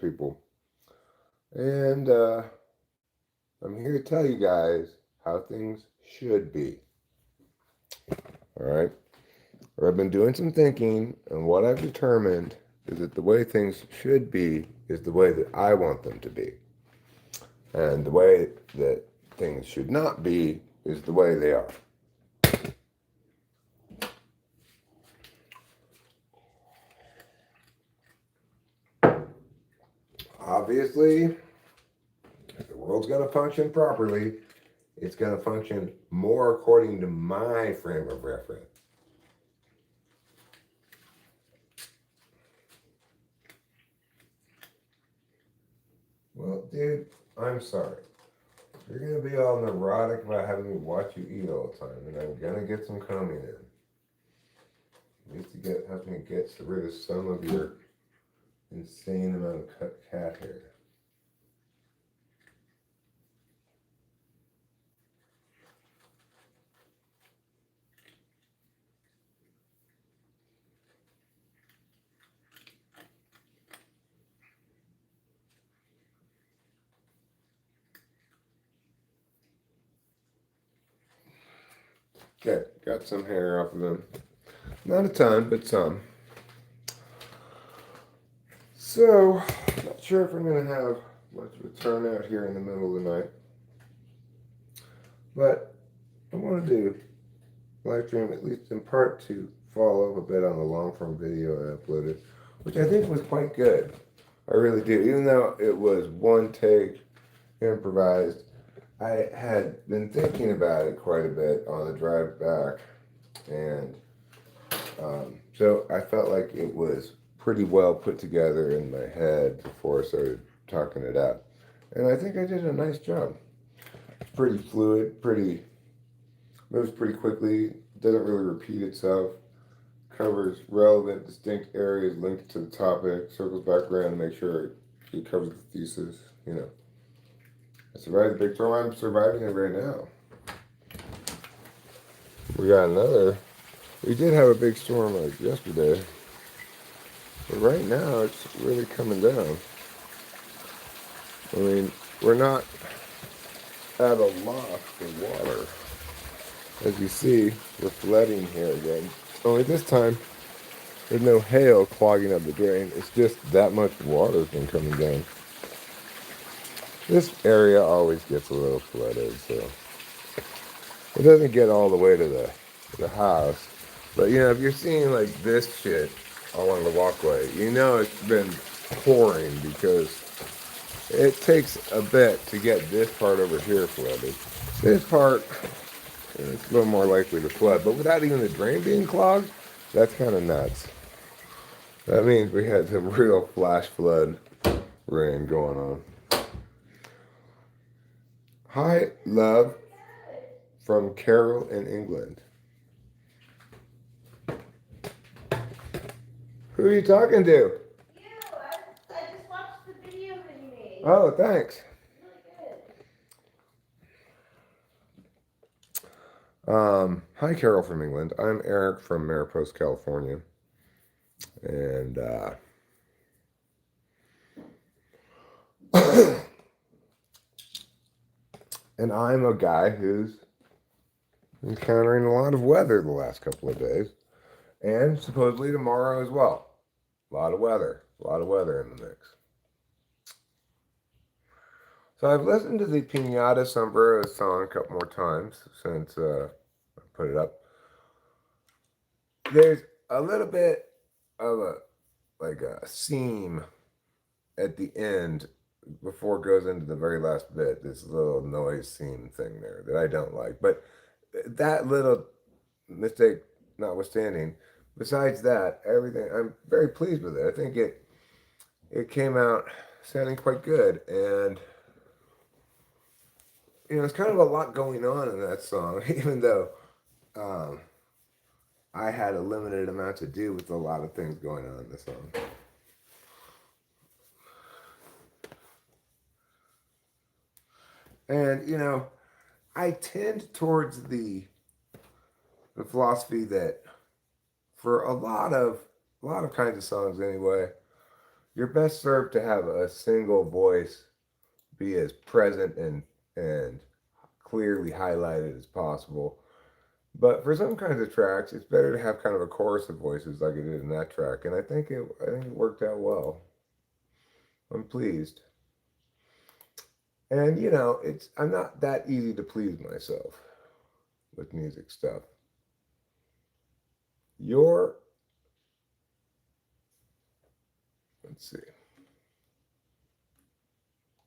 people. And I'm here to tell you guys how things should be. All right? I've been doing some thinking, and what I've determined is that the way things should be is the way that I want them to be. And the way that things should not be is the way they are. Obviously, if the world's going to function properly, it's going to function more according to my frame of reference. Well, dude, I'm sorry. You're going to be all neurotic about having me watch you eat all the time, and I'm going to get some combing in. Just to help me get rid of some of your insane amount of cut cat hair. Okay, got some hair off of them. Not a ton, but some. So, not sure if I'm going to have much of a turnout here in the middle of the night. But I want to do live stream, at least in part, to follow up a bit on the long form video I uploaded, which I think was quite good. I really do. Even though it was one take, improvised, I had been thinking about it quite a bit on the drive back, and so I felt like it was pretty well put together in my head before I started talking it out. And I think I did a nice job. It's pretty fluid, moves pretty quickly, doesn't really repeat itself, covers relevant, distinct areas linked to the topic, circles back around to make sure it covers the thesis, you know. I survived the big storm. I'm surviving it right now. We did have a big storm like yesterday, but right now it's really coming down. I mean, we're not at a loss for water. As you see, we're flooding here again. Only this time, there's no hail clogging up the drain. It's just that much water's been coming down. This area always gets a little flooded, so it doesn't get all the way to the house. But, you know, if you're seeing, like, this shit along the walkway, you know it's been pouring because it takes a bit to get this part over here flooded. This part, it's a little more likely to flood. But without even the drain being clogged, that's kind of nuts. That means we had some real flash flood rain going on. Hi, love, from Carol in England. Who are you talking to? You. I just watched the video that you made. Oh, thanks. Really good. Hi, Carol from England. I'm Eric from Mariposa, California. And, and I'm a guy who's encountering a lot of weather the last couple of days. And supposedly tomorrow as well. A lot of weather in the mix. So I've listened to the Pinata Sombrero song a couple more times since I put it up. There's a little bit of a seam at the end before it goes into the very last bit. This little noise seam thing there that I don't like. But that little mistake notwithstanding, besides that, everything, I'm very pleased with it. I think it came out sounding quite good, and you know, it's kind of a lot going on in that song, even though I had a limited amount to do with a lot of things going on in the song. And you know, I tend towards the philosophy that for a lot of kinds of songs anyway, you're best served to have a single voice be as present and clearly highlighted as possible. But for some kinds of tracks, it's better to have kind of a chorus of voices like it did in that track, and I think it worked out well. I'm pleased. And I'm not that easy to please myself with music stuff. Your let's see.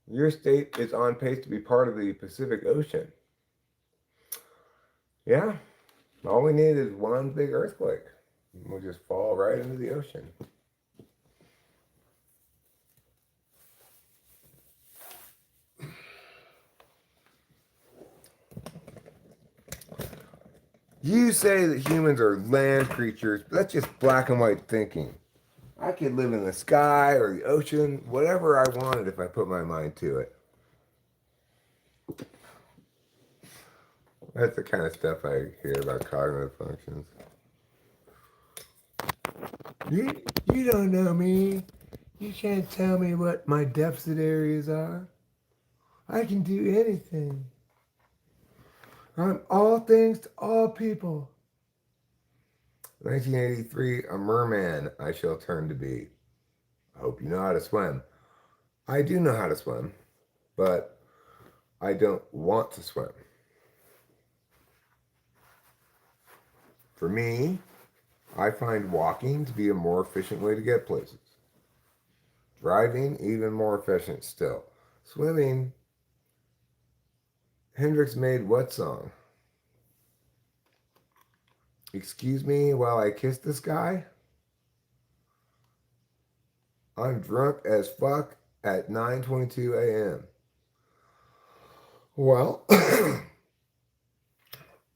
Your state is on pace to be part of the Pacific Ocean. Yeah, all we need is one big earthquake. We'll just fall right into the ocean. You say that humans are land creatures, but that's just black and white thinking. I could live in the sky or the ocean, whatever I wanted if I put my mind to it. That's the kind of stuff I hear about cognitive functions. You don't know me. You can't tell me what my deficit areas are. I can do anything. I'm all things to all people. 1983, a merman I shall turn to be. I hope you know how to swim. I do know how to swim, but I don't want to swim. For me, I find walking to be a more efficient way to get places. Driving, even more efficient still. Swimming, Hendrix made what song? Excuse me while I kiss this guy? I'm drunk as fuck at 9:22 a.m. Well,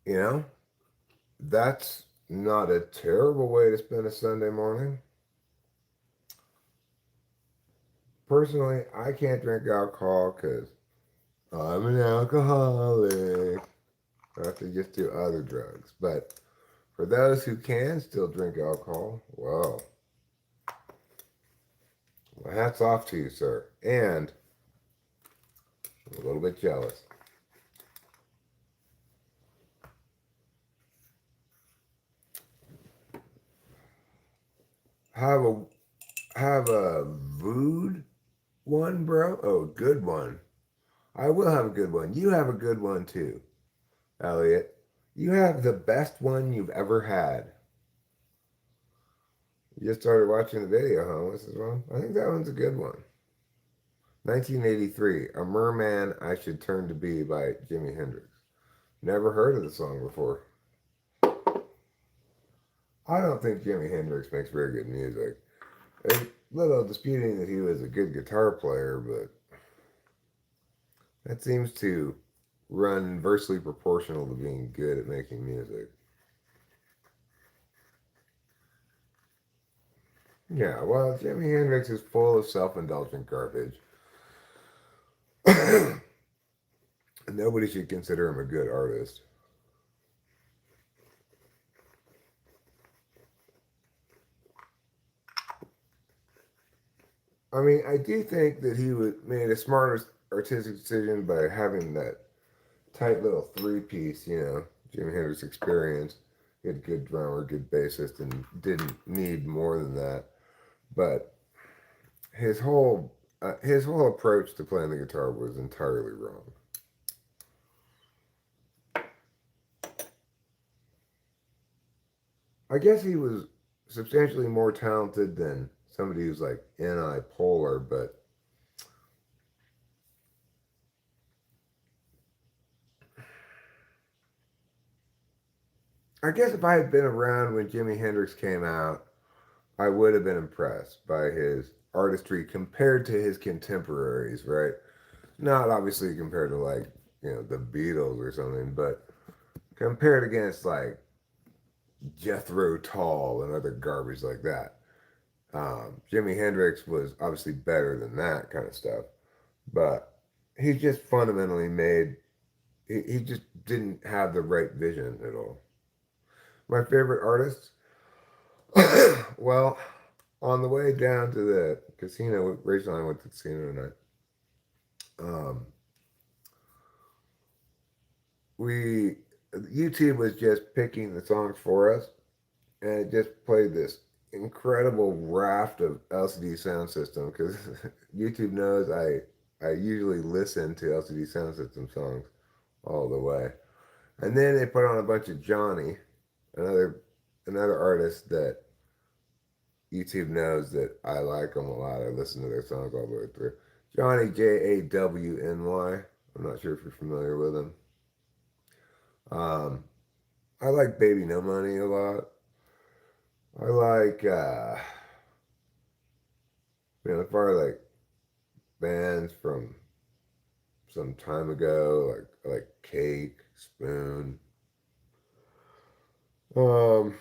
you know, that's not a terrible way to spend a Sunday morning. Personally, I can't drink alcohol because I'm an alcoholic. I have to just do other drugs. But for those who can still drink alcohol, well, hats off to you, sir. And I'm a little bit jealous. Have a vood one, bro? Oh, good one. I will have a good one. You have a good one too, Elliot. You have the best one you've ever had. You just started watching the video, huh? What's this one? I think that one's a good one. 1983, A Merman I Should Turn to Be by Jimi Hendrix. Never heard of the song before. I don't think Jimi Hendrix makes very good music. A little disputing that he was a good guitar player, but that seems to run inversely proportional to being good at making music. Yeah, well, Jimi Hendrix is full of self-indulgent garbage. Nobody should consider him a good artist. I mean, I do think that he made a smart artistic decision by having that tight little three-piece, Jimi Hendrix Experience. He had a good drummer, good bassist, and didn't need more than that. But his whole approach to playing the guitar was entirely wrong. I guess he was substantially more talented than somebody who's like anti-polar, but I guess if I had been around when Jimi Hendrix came out, I would have been impressed by his artistry compared to his contemporaries, right? Not obviously compared to like, the Beatles or something, but compared against like Jethro Tull and other garbage like that. Jimi Hendrix was obviously better than that kind of stuff, but he just fundamentally he just didn't have the right vision at all. My favorite artists? Well, On the way down to the casino, Rachel and I went to the casino tonight. Um, we YouTube was just picking the songs for us, and it just played this incredible raft of LCD sound system because YouTube knows I usually listen to LCD sound system songs all the way, and then they put on a bunch of Johnny, another another artist that YouTube knows that I like them a lot. I listen to their songs all the way through. Johnny Jawny. I'm not sure if you're familiar with him. Um, I like Baby No Money a lot. I like as far as like bands from some time ago, like Cake, Spoon. Um,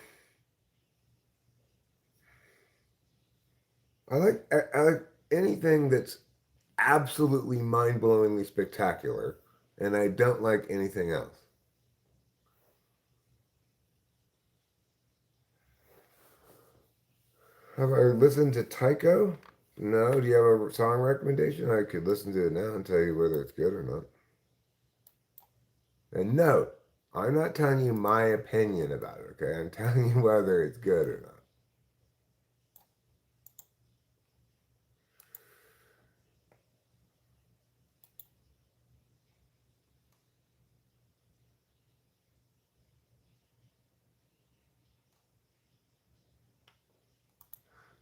I like anything that's absolutely mind blowingly spectacular, and I don't like anything else. Have I listened to Tycho? No. Do you have a song recommendation? I could listen to it now and tell you whether it's good or not. And no, I'm not telling you my opinion about it, okay? I'm telling you whether it's good or not.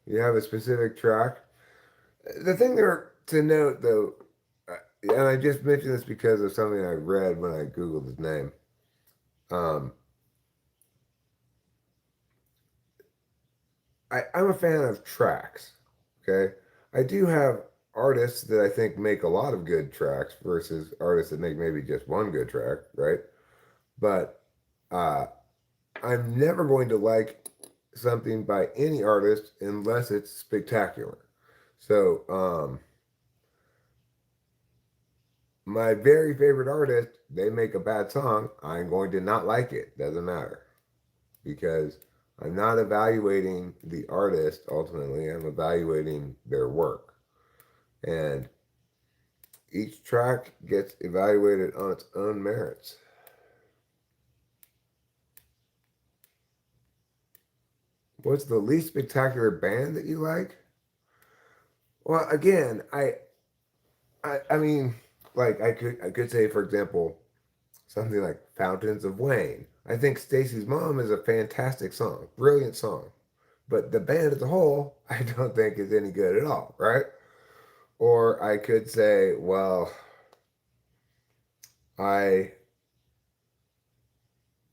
You have a specific track. The thing there to note, though, and I just mentioned this because of something I read when I Googled his name. Um, I'm a fan of tracks, okay? I do have artists that I think make a lot of good tracks versus artists that make maybe just one good track, right? But uh, I'm never going to like something by any artist unless it's spectacular. So, my very favorite artist, they make a bad song, I'm going to not like it. Doesn't matter because I'm not evaluating the artist ultimately, I'm evaluating their work. And each track gets evaluated on its own merits. What's the least spectacular band that you like? Well, again, I mean, like I could say, for example, something like Fountains of Wayne. I think Stacy's Mom is a fantastic song, brilliant song. But the band as a whole, I don't think is any good at all, right? Or I could say, well, I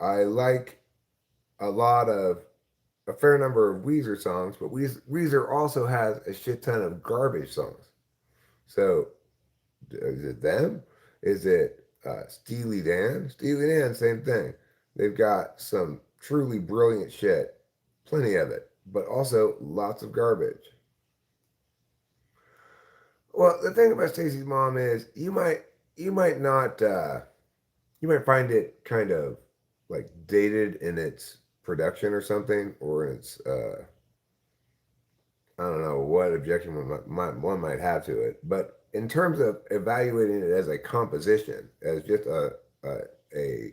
I like a lot of a fair number of Weezer songs, but Weezer also has a shit ton of garbage songs. So is it them? Is it Steely Dan? Steely Dan, same thing. They've got some truly brilliant shit, plenty of it, but also lots of garbage. Well, the thing about Stacy's Mom is you might not you might find it kind of like dated in its production or something, or in its I don't know what objection one might have to it, but in terms of evaluating it as a composition, as just a, a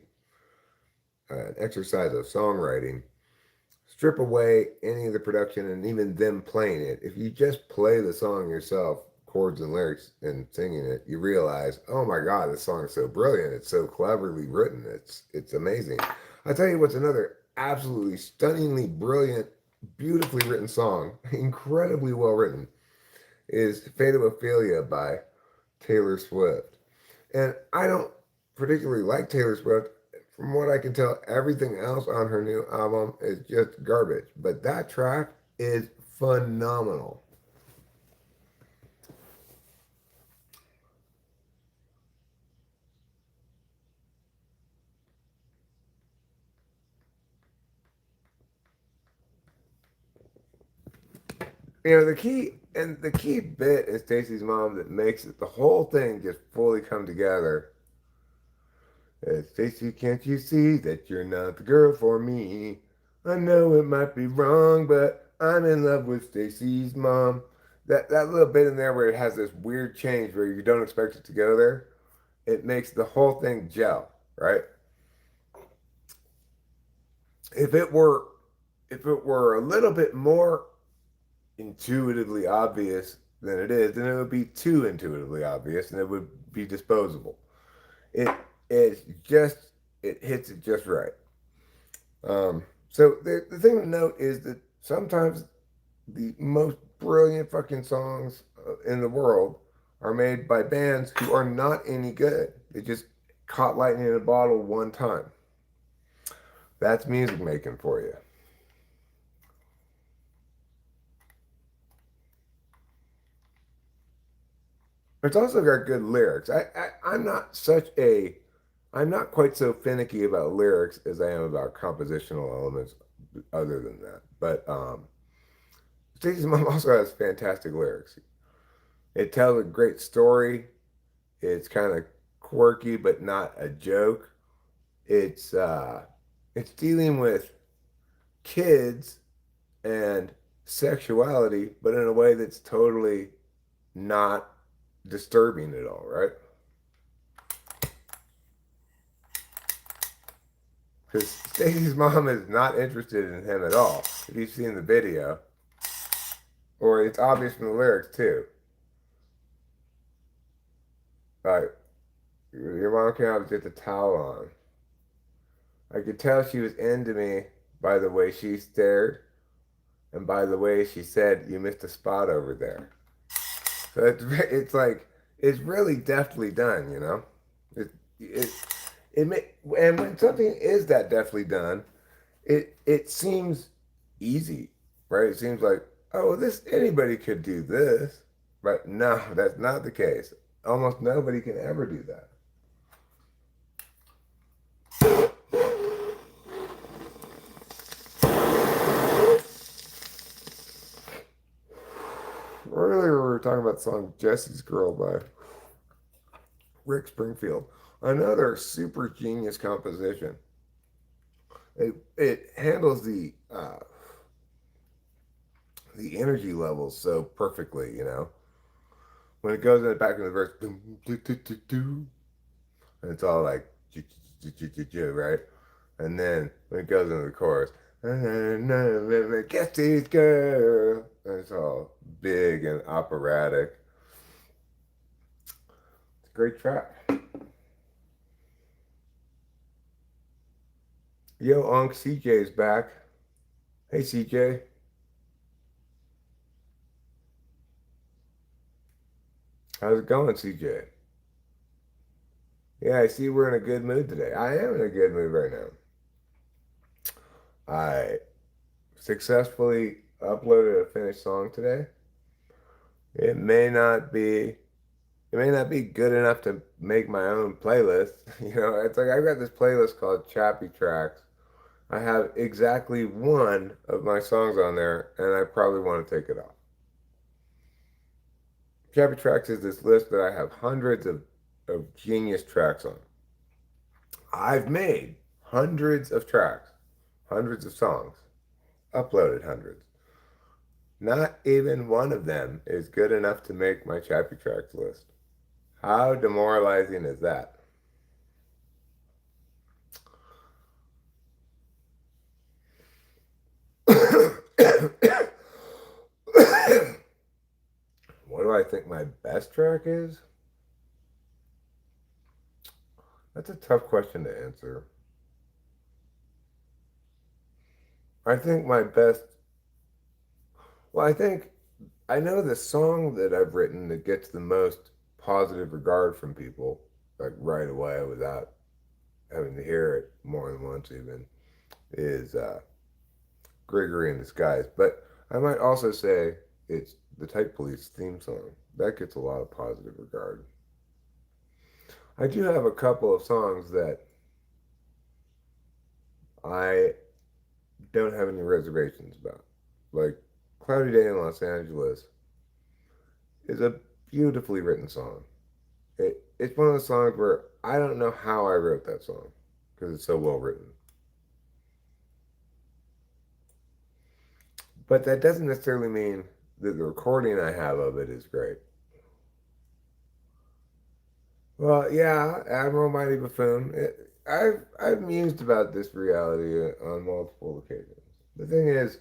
an exercise of songwriting, strip away any of the production and even them playing it. If you just play the song yourself, chords and lyrics, and singing it, you realize, oh my God, this song is so brilliant. It's so cleverly written. It's amazing. I'll tell you what's another absolutely stunningly brilliant, beautifully written song, incredibly well written, is Fate of Ophelia by Taylor Swift. And I don't particularly like Taylor Swift. From what I can tell, everything else on her new album is just garbage. But that track is phenomenal. You know, the key bit is Stacy's Mom that makes it the whole thing just fully come together. Stacy, can't you see that you're not the girl for me? I know it might be wrong, but I'm in love with Stacy's mom. That little bit in there where it has this weird change where you don't expect it to go there, it makes the whole thing gel, right? If it were if it were a little bit more intuitively obvious than it is, then it would be too intuitively obvious and it would be disposable. It it's just it hits it just right. So the thing to note is that sometimes the most brilliant fucking songs in the world are made by bands who are not any good. They just caught lightning in a bottle one time. That's music making for you. It's also got good lyrics. I'm not such a I'm not quite so finicky about lyrics as I am about compositional elements other than that. But Stacey's Mom also has fantastic lyrics. It tells a great story. It's kind of quirky but not a joke. It's uh it's dealing with kids and sexuality, but in a way that's totally not disturbing at all, right? Because Stacey's mom is not interested in him at all. If you've seen the video, or it's obvious from the lyrics too. Like, your mom came out with just a towel on. I could tell she was into me by the way she stared and by the way she said, "You missed a spot over there." So it's like it's really deftly done, you know. It it may, and when something is that deftly done, it seems easy, right? It seems like, oh, this anybody could do this, but no, that's not the case. Almost nobody can ever do that. Earlier, we were talking about the song "Jesse's Girl" by Rick Springfield. Another super genius composition. It handles the energy levels so perfectly, you know. When it goes in the back of the verse, and it's all like, right? And then when it goes into the chorus, Jesse's girl, and it's all big and operatic. It's a great track. Yo, Unc, CJ's back. Hey, CJ. How's it going, CJ? Yeah, I see we're in a good mood today. I am in a good mood right now. I successfully uploaded a finished song today. It may not be it may not be good enough to make my own playlist. You know, it's like I've got this playlist called Chappy Tracks. I have exactly one of my songs on there, and I probably want to take it off. Chappy Tracks is this list that I have hundreds of genius tracks on. I've made hundreds of tracks, hundreds of songs, uploaded hundreds. Not even one of them is good enough to make my Chappy Tracks list. How demoralizing is that? What do I think my best track is? That's a tough question to answer. I think my best, well, I think I know the song that I've written that gets the most positive regard from people, like right away without having to hear it more than once even, is Gregory in Disguise. But I might also say it's the Type Police theme song. That gets a lot of positive regard. I do have a couple of songs that I don't have any reservations about. Like Cloudy Day in Los Angeles is a beautifully written song. It's one of those songs where I don't know how I wrote that song because it's so well written. But that doesn't necessarily mean that the recording I have of it is great. Well, yeah, Admiral Mighty Buffoon. I've mused about this reality on multiple occasions. The thing is,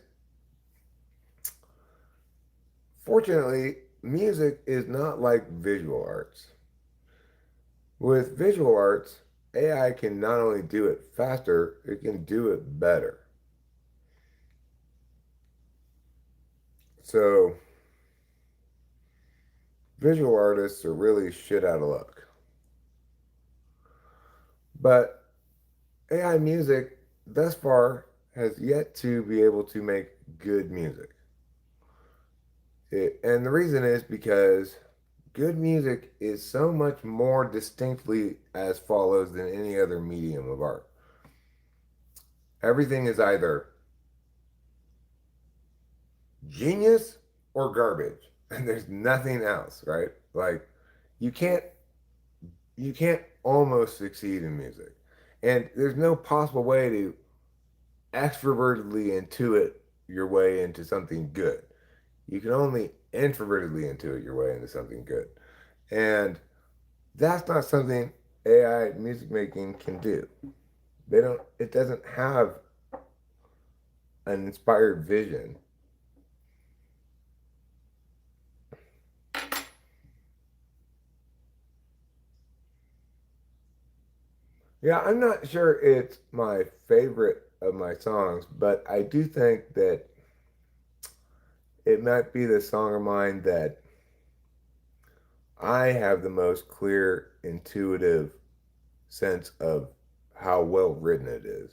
fortunately, music is not like visual arts. With visual arts, AI can not only do it faster, it can do it better. So, visual artists are really shit out of luck. But AI music, thus far, has yet to be able to make good music. And the reason is because good music is so much more distinctly as follows than any other medium of art. Everything is either genius or garbage, and there's nothing else, right? Like you can't you can't almost succeed in music, and there's no possible way to extrovertedly intuit your way into something good. You can only introvertedly intuit your way into something good, and that's not something AI music making can do. They don't. It doesn't have an inspired vision. Yeah, I'm not sure it's my favorite of my songs, but I do think that it might be the song of mine that I have the most clear, intuitive sense of how well written it is.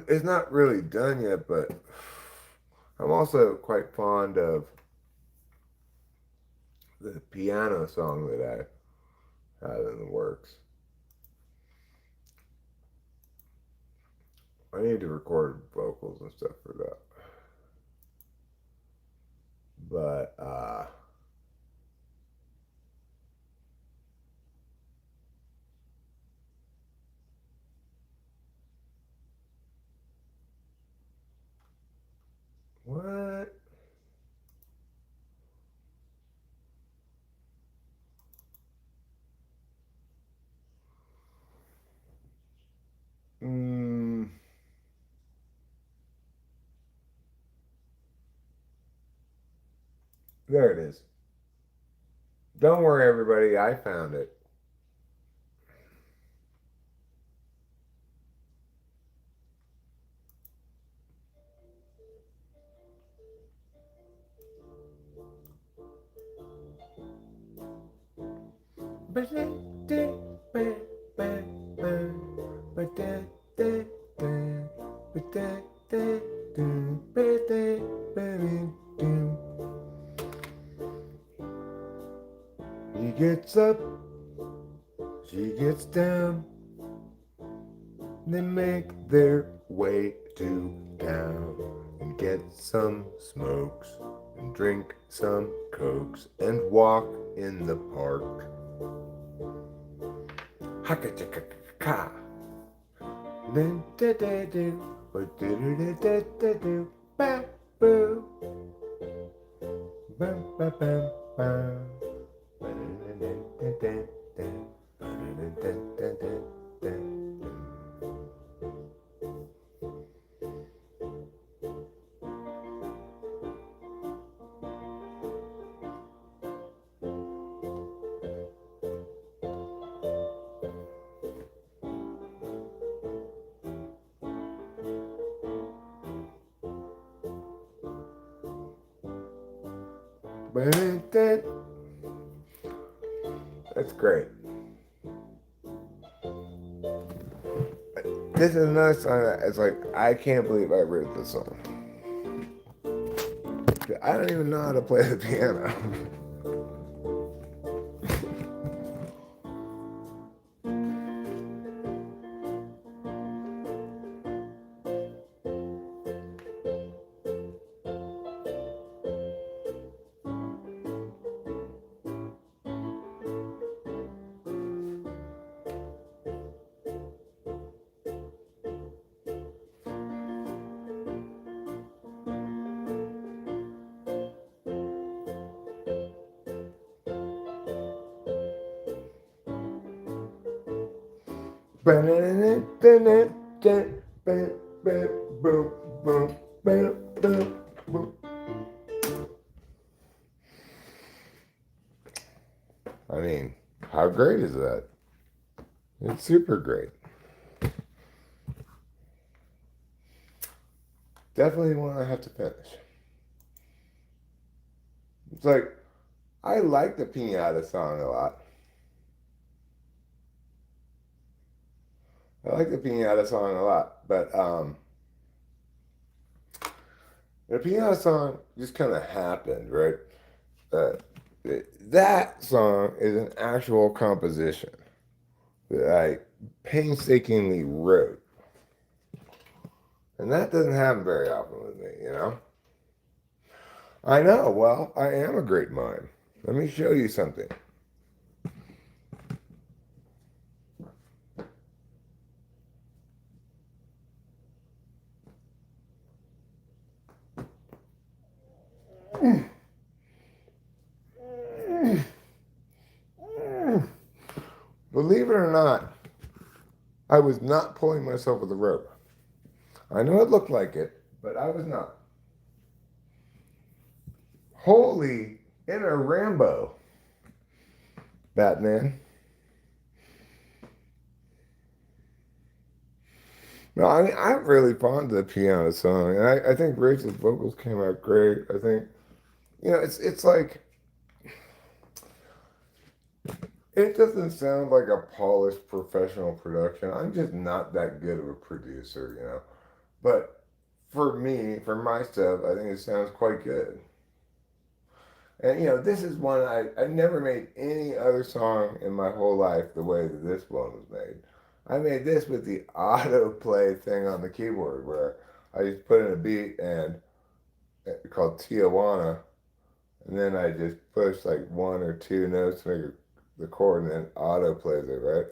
It's not really done yet, but I'm also quite fond of the piano song that I have in the works. I need to record vocals and stuff for that. But what? Mm, there it is. Don't worry, everybody. I found it. He gets up, she gets down, they make their way to town and get some smokes and drink some cokes and walk in the park. Haka chaka ka. Dun da da do. Ba do do da da do. Ba boo. Bam ba bam bam. Ba da da da da da. Ba da da da da da. That's great. This is another song that it's like, I can't believe I wrote this song. I don't even know how to play the piano. I mean, how great is that? It's super great. Definitely one I have to finish. It's like, I like the Pinata song a lot. I like the Pinata song a lot, but the Pinata song just kind of happened, right? Uh, that song is an actual composition that I painstakingly wrote. And that doesn't happen very often with me, you know? I know, well, I am a great mime. Let me show you something. Believe it or not, I was not pulling myself with a rope. I know it looked like it, but I was not. Holy in a Rambo, Batman. No, I mean, I'm really fond of the piano song, and I think Rachel's vocals came out great. I think, it's like, it doesn't sound like a polished professional production. I'm just not that good of a producer, But for me, for my stuff, I think it sounds quite good. And this is one I never made any other song in my whole life the way that this one was made. I made this with the autoplay thing on the keyboard where I just put in a beat and called Tijuana, and then I just push like one or two notes to make the chord, and then auto plays it, right?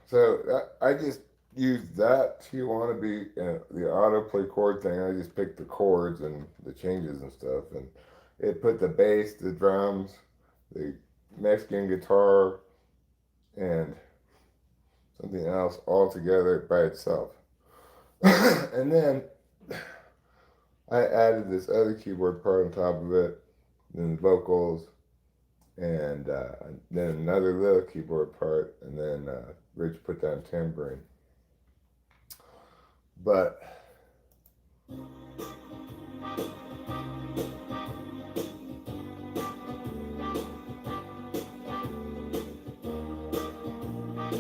So I just used that Tijuana beat and the autoplay chord thing. I just picked the chords and the changes and stuff, and it put the bass, the drums, the Mexican guitar, and something else all together by itself. And then I added this other keyboard part on top of it, then vocals, and then another little keyboard part, and then Rich put down tambourine. But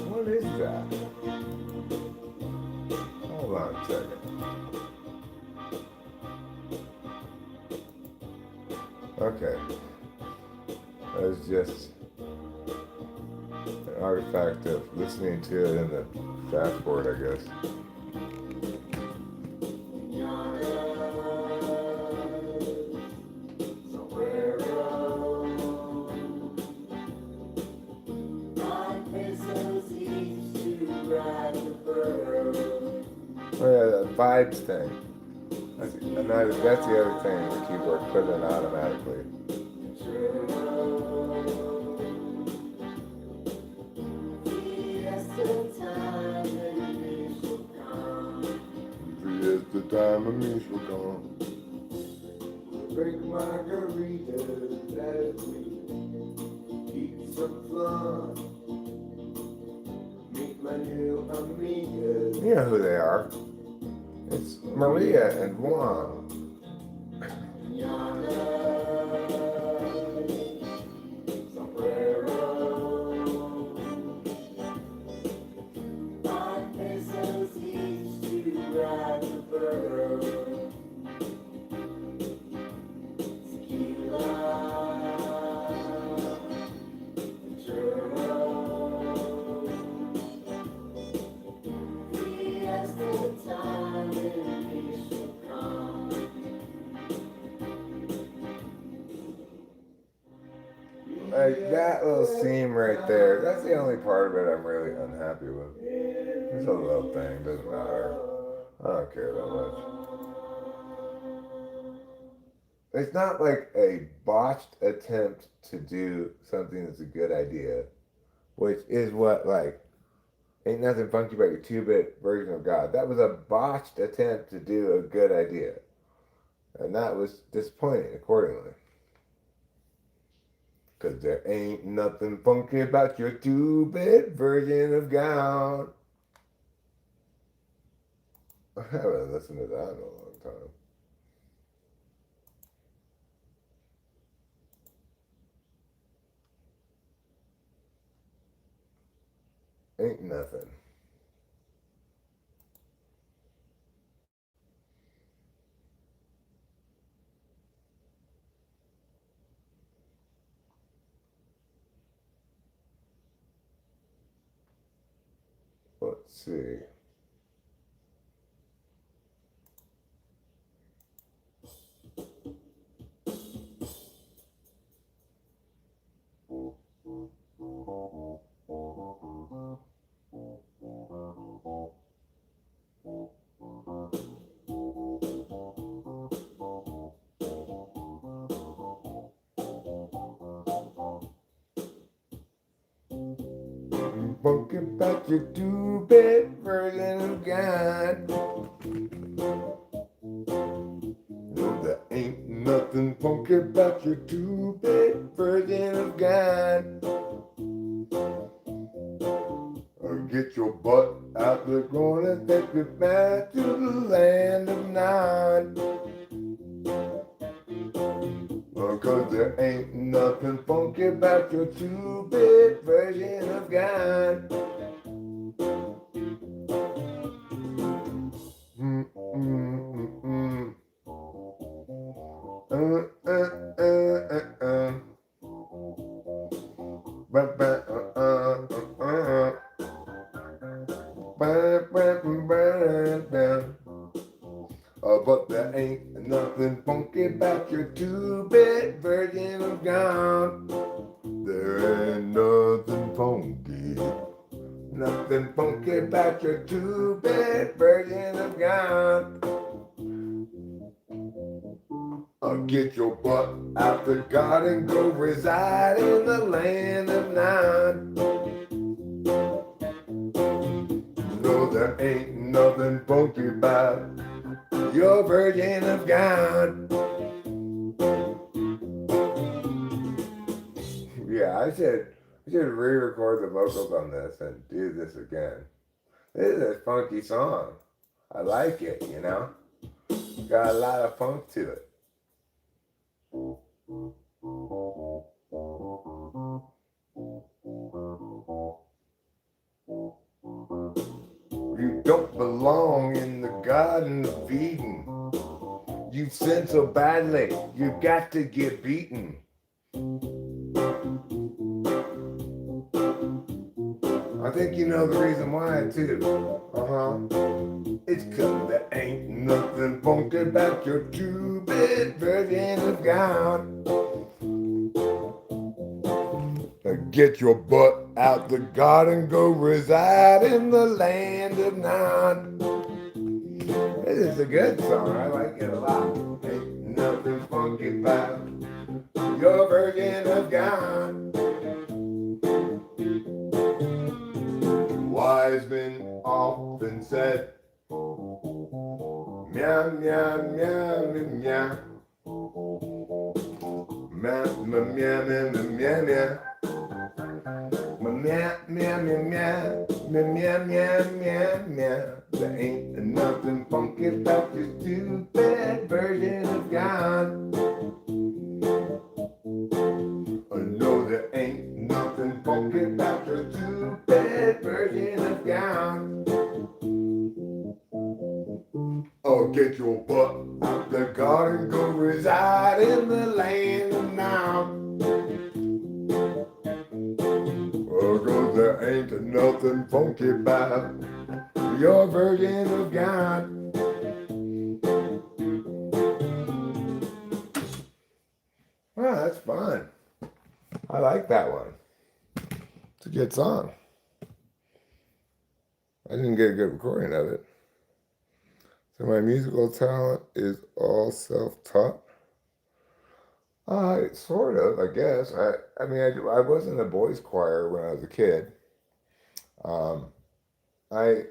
what is that? Hold on a second. Okay. That was just an artifact of listening to it in the dashboard, I guess. Oh yeah, the vibes thing. That's the other thing the keyboard put in automatically. Yes, the time of me shall come. Break margaritas as we keep some fun. Meet my new amigas. You know who they are. It's Maria and Juan. Like that little seam right there, that's the only part of it I'm really unhappy with. It's a little thing, doesn't matter. I don't care that much. It's not like a botched attempt to do something that's a good idea, which is what, like, Ain't nothing funky about your 2-bit version of God. That was a botched attempt to do a good idea. And that was disappointing accordingly. Because there ain't nothing funky about your 2-bit version of God. I haven't listened to that in a long time. Ain't nothing. Let's see. Funky about your 2-bit version of God. No, there ain't nothing funky about your 2-bit version of God. Or get your butt out the corner, take it back to the land of Nod. Cause there ain't nothing funky about your 2-bit version of God. But there ain't nothing funky about your 2-bit version of God. There ain't nothing funky. Nothing funky about your 2-bit version of God. Get your butt out the God and go reside in the land of Nod. No, there ain't nothing funky about your version of God. Yeah, I should re-record the vocals on this and do this again. This is a funky song. I like it, you know? Got a lot of funk to it. You don't belong in the Garden of Eden. You've sinned so badly, you've got to get beaten. I think you know the reason why, too. It's 'cause there ain't nothing funky about your 2-bit version of God. Get your butt out the garden, go reside in the land of Nod. This is a good song. I like it a lot. Ain't nothing funky about your version of God. Wise men often said, meow, meow, meow, meow. Meow, meow, meow, meow, meow, meow. Meow, meow, meow, meow, meow, meow, meow, meow. There ain't nothing funky about your 2-bit version of God. No, there ain't nothing funky about your 2-bit version of God. Get your butt out the garden, go reside in the land of Nod. Cause there ain't nothing funky about your version of God. Well, that's fun. I like that one. It's a good song. I didn't get a good recording of it. So my musical talent is all self-taught. Sort of, I guess. I mean, I wasn't a boys choir when I was a kid. I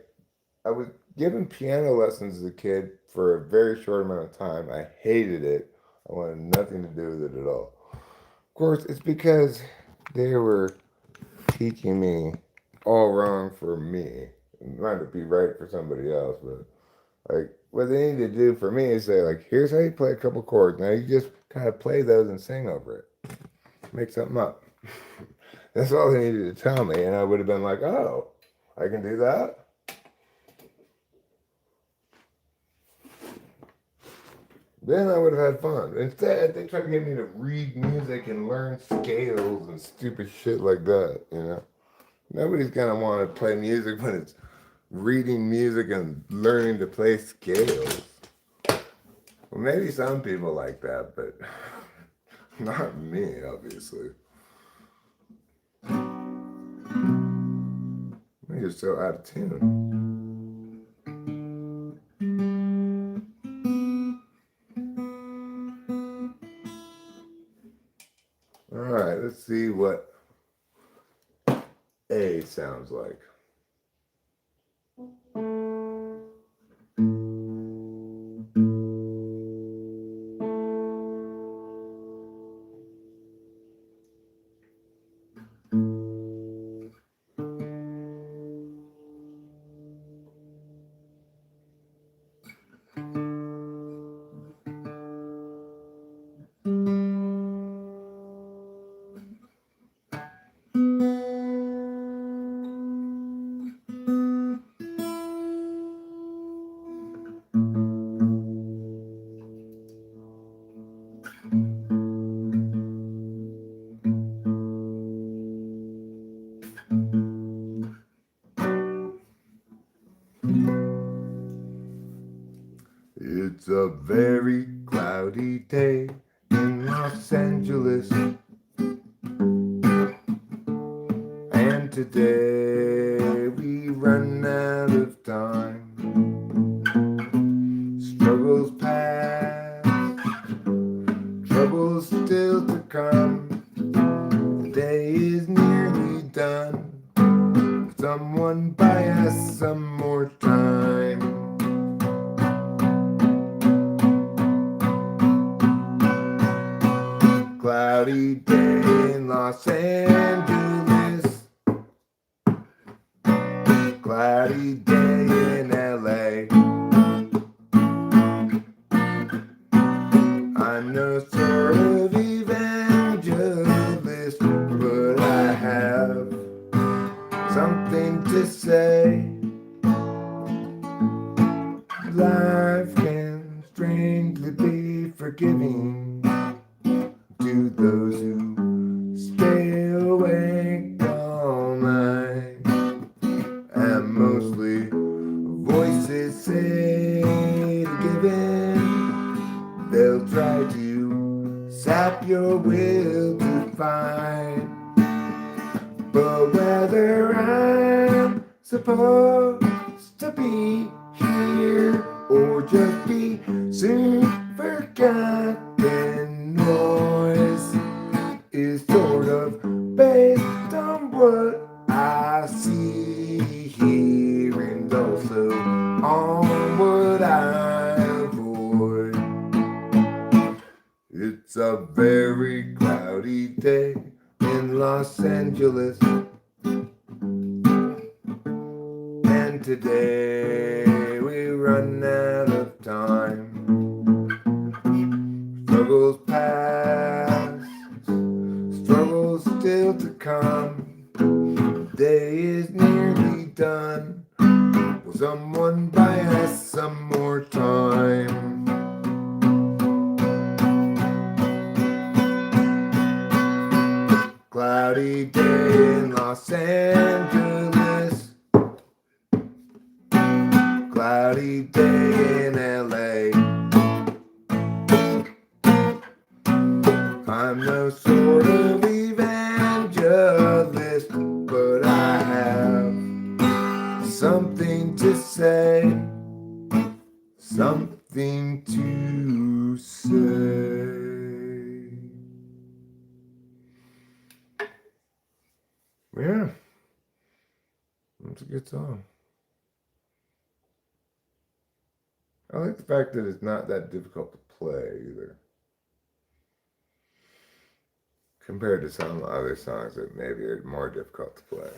I was given piano lessons as a kid for a very short amount of time. I hated it. I wanted nothing to do with it at all. Of course, it's because they were teaching me all wrong for me. It might be right for somebody else, but like what they need to do for me is say, like, here's how you play a couple chords. Now you just kind of play those and sing over it. Make something up. That's all they needed to tell me, and I would have been like, oh, I can do that. Then I would have had fun. Instead, they tried to get me to read music and learn scales and stupid shit like that, you know? Nobody's gonna want to play music when it's reading music and learning to play scales. Well, maybe some people like that, but not me, obviously. You're so out of tune. All right, let's see what A sounds like. It's a very cloudy day in Los Angeles, and today we run out of time. Struggles past, troubles still to come. The day is nearly done. Someone buy us some more time. Cloudy day in Los Angeles, cloudy day in LA. I'm no sort of evangelist, but I have something to say. Life can strangely be forgiving to those who stay awake all night, and mostly voices say to give in. They'll try to sap your will to fight, but whether I'm supposed to be here or just be soon forgotten, noise is sort of based on what I see, hear, and also on what I avoid. It's a very cloudy day in Los Angeles, and today we run out of time. Struggles past, struggles still to come. The day is nearly done. Will someone buy us some more time? Cloudy day in Los Angeles, cloudy day in LA. I'm no sort of evangelist, but I have something to say, something to say. Yeah, that's a good song. I like the fact that it's not that difficult to play either. Compared to some other songs that maybe are more difficult to play.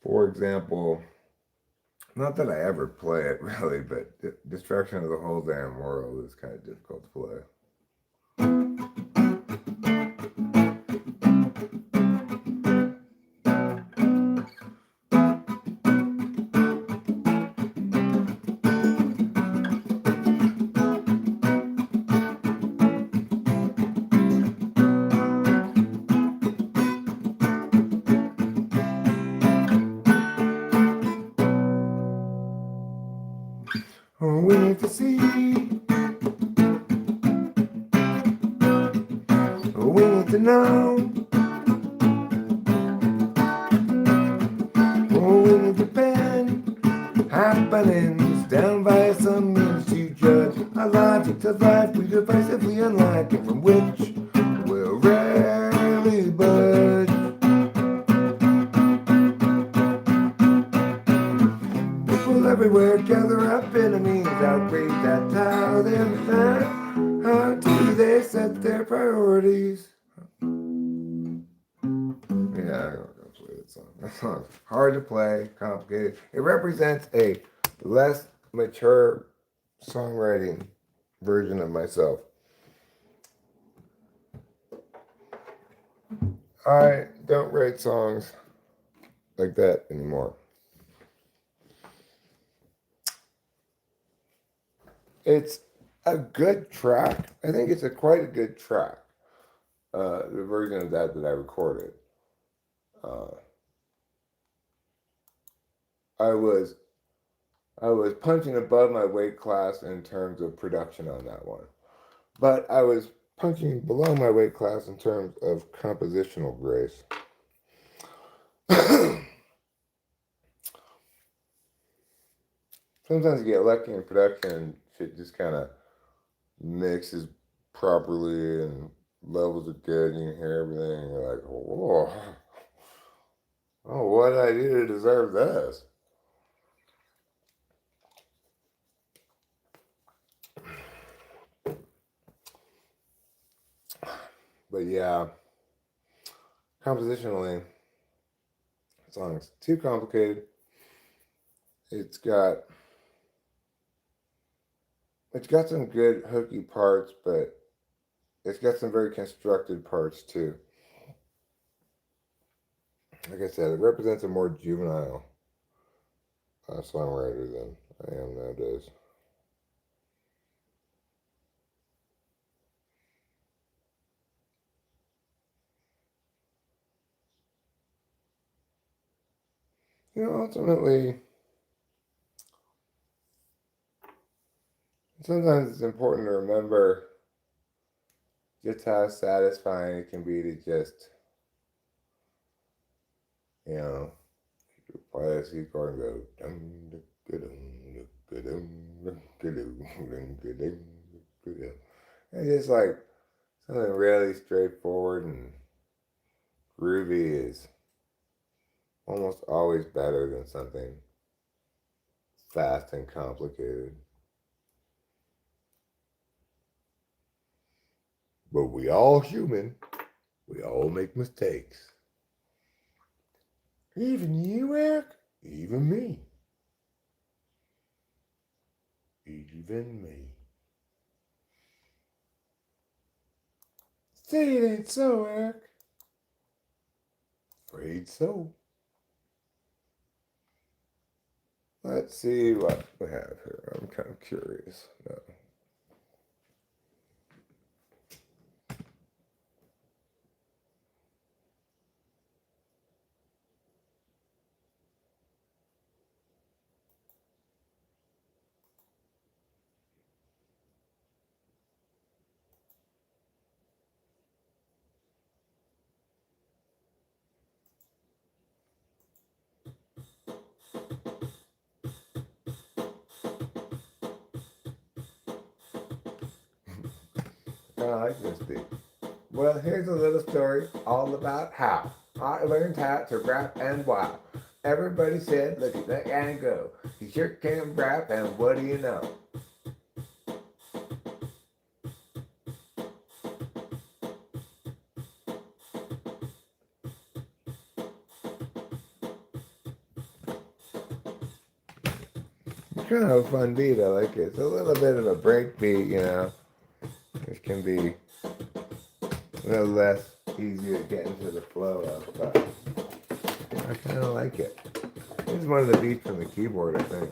For example, not that I ever play it really, but Destruction of the Whole Damn World is kind of difficult to play. Oh, we need to see. Oh, we need to know. Oh, we need to pen happenings down by some means to judge our logic to life we decisively unlike and from which we'll rarely budge. People everywhere gather up enemies, outraged at how they're found. How do they set their priorities? Yeah, I'm gonna play that song. That song's hard to play, complicated. It represents a less mature songwriting version of myself. I don't write songs like that anymore. It's a good track. I think it's quite a good track. The version of that I recorded. I was punching above my weight class in terms of production on that one, but I was punching below my weight class in terms of compositional grace. Sometimes you get lucky in production and shit just kind of mixes properly and levels are good and you can hear everything and you're like, whoa, oh, what did I do to deserve this? But yeah, compositionally, the song's too complicated. It's got some good hooky parts, but it's got some very constructed parts too. Like I said, it represents a more juvenile songwriter than I am nowadays. You know, ultimately, sometimes it's important to remember just how satisfying it can be to just, you know, play a C chord and go dum dum dum dum. And just like something really straightforward and groovy is almost always better than something fast and complicated. But we all human. We all make mistakes. Even you, Eric? Even me. Even me. Say it ain't so, Eric. Afraid so. Let's see what we have here. I'm kind of curious. No. I like this beat. Well, here's a little story all about how I learned how to rap and wow. Everybody said, look at that guy go. He sure can rap, and what do you know? It's kind of a fun beat. I like it. It's a little bit of a break beat, you know. Which can be a little less easy to get into the flow of, but I kind of like it. This is one of the beats from the keyboard, I think.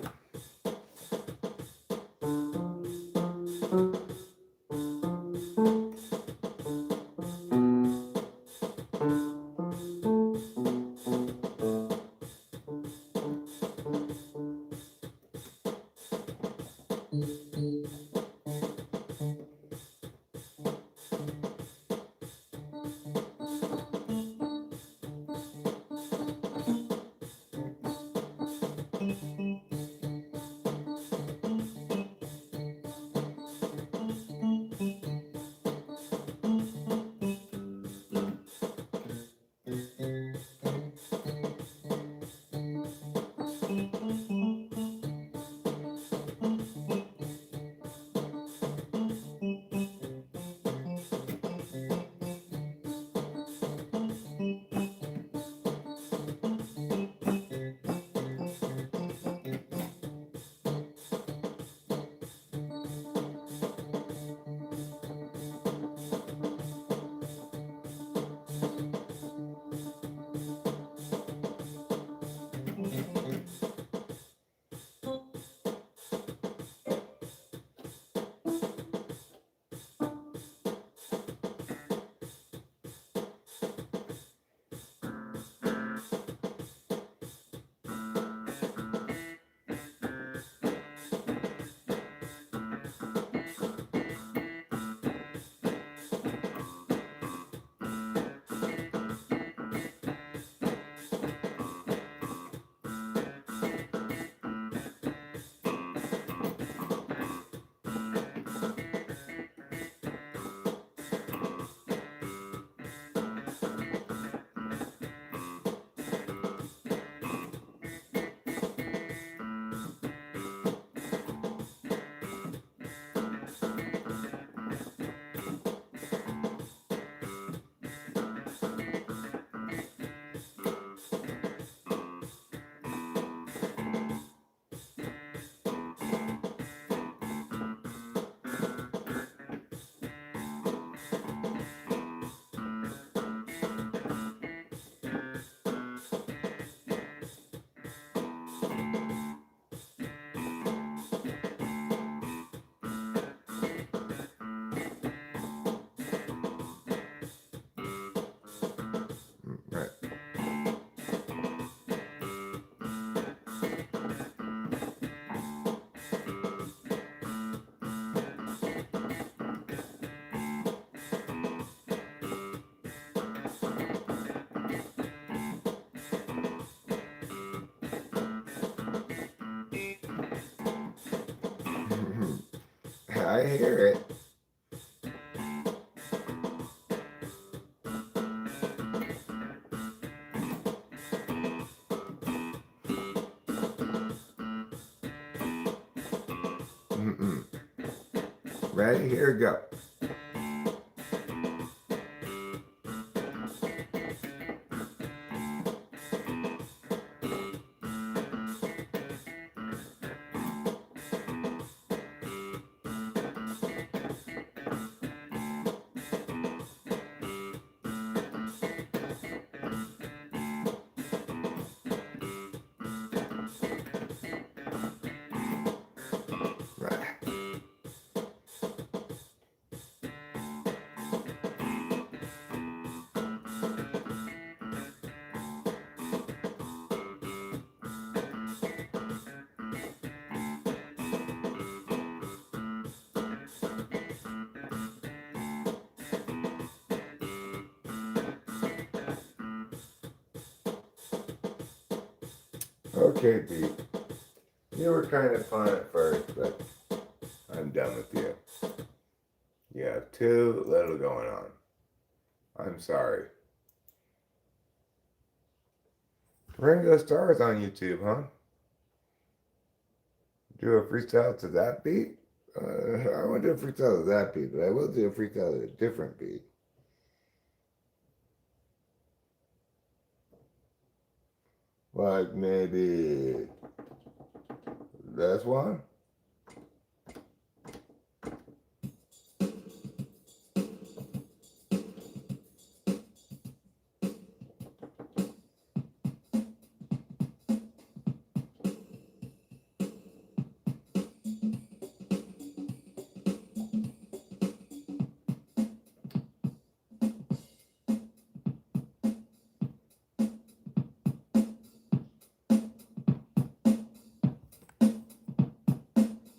Right. I hear it. Mm-mm. Ready? Here we go. Right. Okay, Pete. You were kind of fun at first, but I'm done with you. You have too little going on. I'm sorry. Ringo Starr's on YouTube, huh? Do a freestyle to that beat? I won't do a freestyle to that beat, but I will do a freestyle to a different beat. Like maybe this one?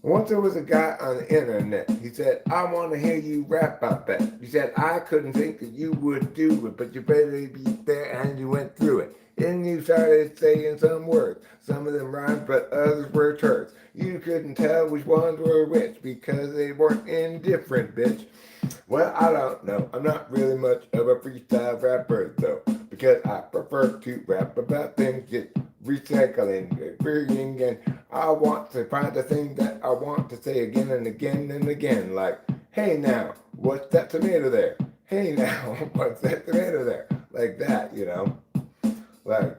Once there was a guy on the internet. He said, I want to hear you rap about that. He said, I couldn't think that you would do it, but you better be there, and you went through it. Then you started saying some words. Some of them rhymed, but others were turds. You couldn't tell which ones were which because they weren't indifferent, bitch. Well, I don't know. I'm not really much of a freestyle rapper, though, because I prefer to rap about things, just recycling, varying, and I want to find the thing that I want to say again and again and again, like, hey now, what's that tomato there? Hey now, what's that tomato there? Like that, you know? Like,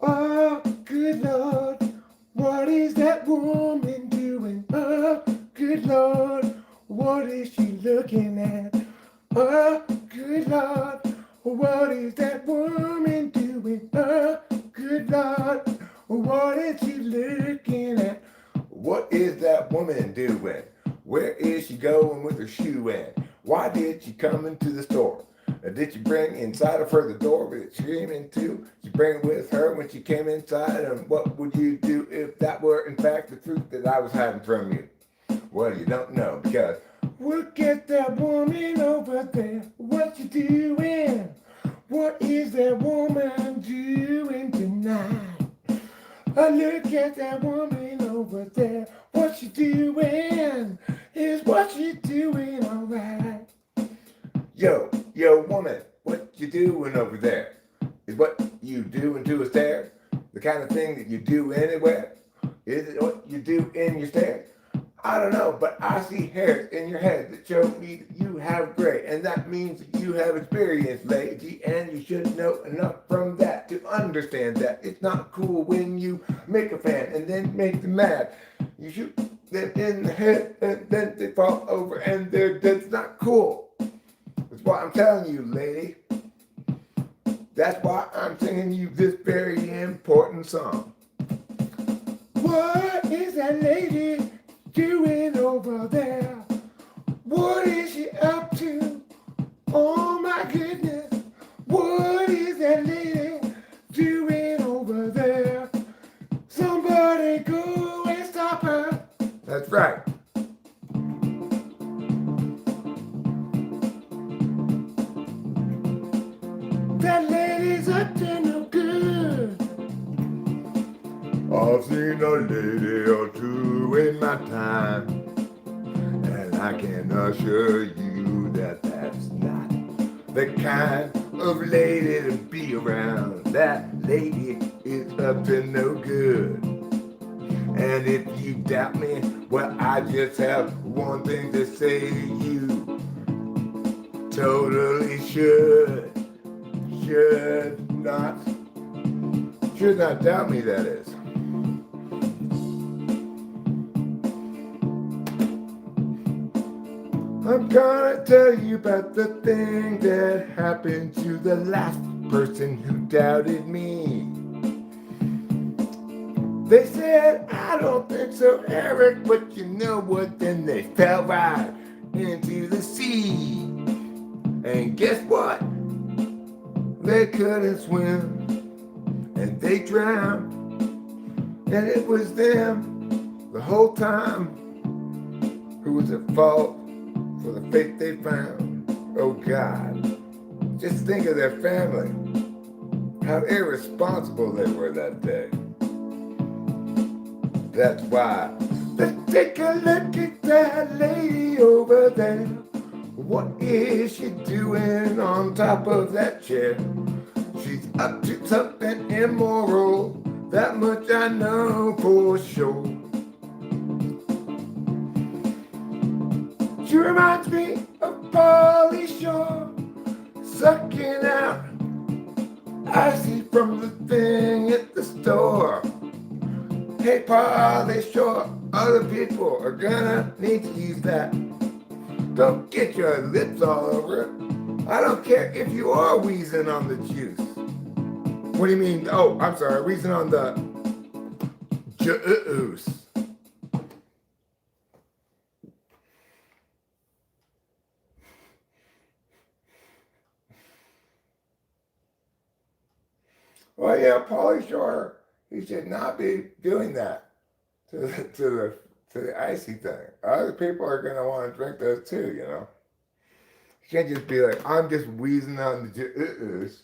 oh, good Lord, what is that woman doing? Oh, good Lord, what is she looking at? Oh, good Lord, what is that woman doing? Oh, good Lord, what is she looking at? What is that woman doing? Where is she going with her shoe in? Why did she come into the store? Did she bring inside of her the door with it screaming too? She bring it with her when she came inside, and what would you do if that were in fact the truth that I was hiding from you? Well, you don't know, because look at that woman over there. What you doing? What is that woman doing tonight? Oh, look at that woman over there. What you doing? Is what you doing alright? Yo, woman, what you doing over there? Is what you doing to a stare? The kind of thing that you do anywhere? Is it what you do in your stare? I don't know, but I see hairs in your head that show me that you have gray, and that means that you have experience, lady, and you should know enough from that to understand that it's not cool when you make a fan and then make them mad. You shoot them in the head and then they fall over and they're dead. It's not cool. That's what I'm telling you, lady. That's why I'm singing you this very important song. What is that lady doing over there? What is she up to? Oh my goodness. What is that lady doing over there? Somebody go and stop her. That's right. That lady's up to no good. I've seen a lady or two in my time, and I can assure you that that's not the kind of lady to be around. That lady is up to no good. And if you doubt me, well, I just have one thing to say to you. Totally should not doubt me, that is. I'm gonna tell you about the thing that happened to the last person who doubted me. They said, I don't think so, Eric, but you know what? Then they fell right into the sea. And guess what? They couldn't swim, and they drowned. And it was them the whole time who was at fault for the fate they found. Oh God, just think of their family, how irresponsible they were that day. That's why, let's take a look at that lady over there. What is she doing on top of that chair? She's up to something immoral, that much I know for sure. She reminds me of Polly Shore, sucking out icy from the thing at the store. Hey, Polly Shore, other people are gonna need to use that. Don't get your lips all over it. I don't care if you are wheezing on the juice. What do you mean? Oh, I'm sorry, wheezing on the juice. Well, yeah, Pauly Shore, he should not be doing that to the icy thing. Other people are gonna want to drink those too, you know. You can't just be like, I'm just wheezing on the juice.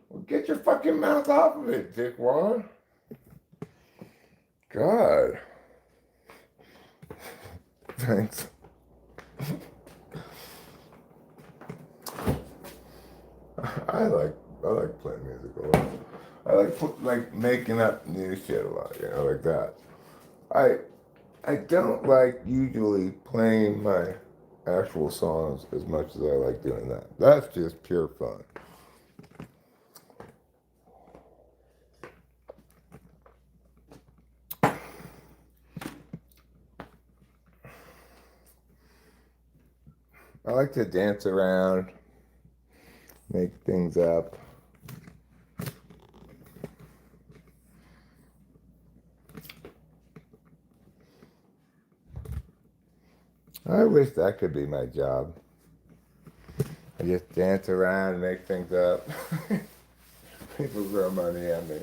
Well, get your fucking mouth off of it, dickwad. God. Thanks. I like playing music a lot. I like making up new shit a lot, you know, like that. I don't like usually playing my actual songs as much as I like doing that. That's just pure fun. I like to dance around, make things up. I wish that could be my job. I just dance around and make things up. People throw money at me.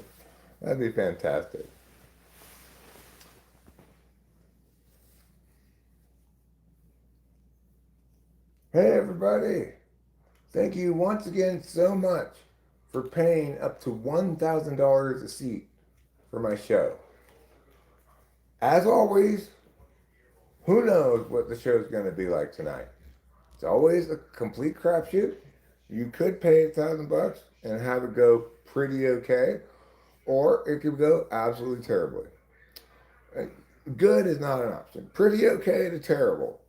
That'd be fantastic. Hey everybody! Thank you once again so much for paying up to $1,000 a seat for my show. As always, who knows what the show's going to be like tonight? It's always a complete crapshoot. You could pay $1,000 and have it go pretty okay, or it could go absolutely terribly. Good is not an option. Pretty okay to terrible.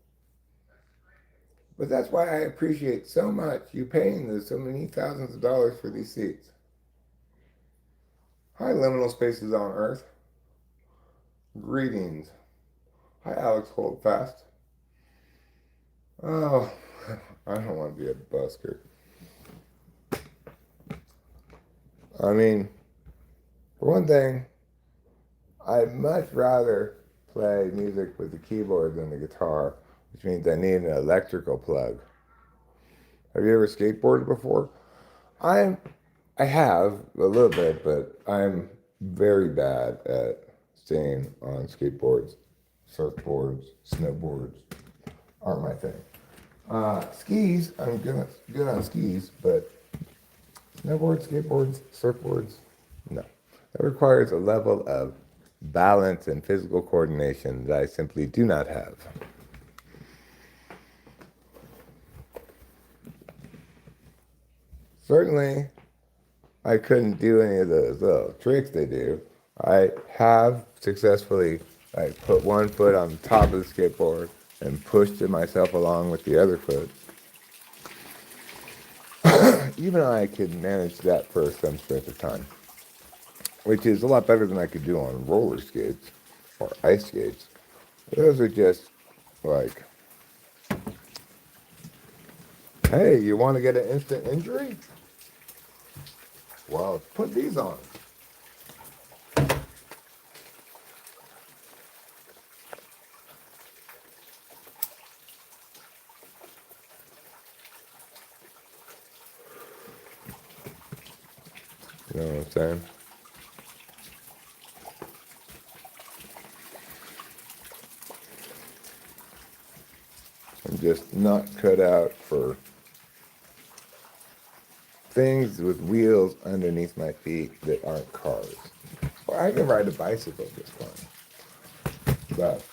But that's why I appreciate so much you paying so many thousands of dollars for these seats. Hi, liminal spaces on Earth. Greetings. Hi, Alex Holdfast. Oh, I don't want to be a busker. I mean, for one thing, I'd much rather play music with the keyboard than the guitar, which means I need an electrical plug. Have you ever skateboarded before? I have a little bit, but I'm very bad at staying on skateboards, surfboards, snowboards aren't my thing. Skis, I'm good on skis, but snowboards, skateboards, surfboards, no. That requires a level of balance and physical coordination that I simply do not have. Certainly, I couldn't do any of those little tricks they do. I have successfully put one foot on the top of the skateboard and pushed myself along with the other foot. Even I could manage that for some stretch of time, which is a lot better than I could do on roller skates or ice skates. Those are just like, hey, you want to get an instant injury? Well, put these on. You know what I'm saying? I'm just not cut out for things with wheels underneath my feet that aren't cars. Well, I can ride a bicycle just fine. But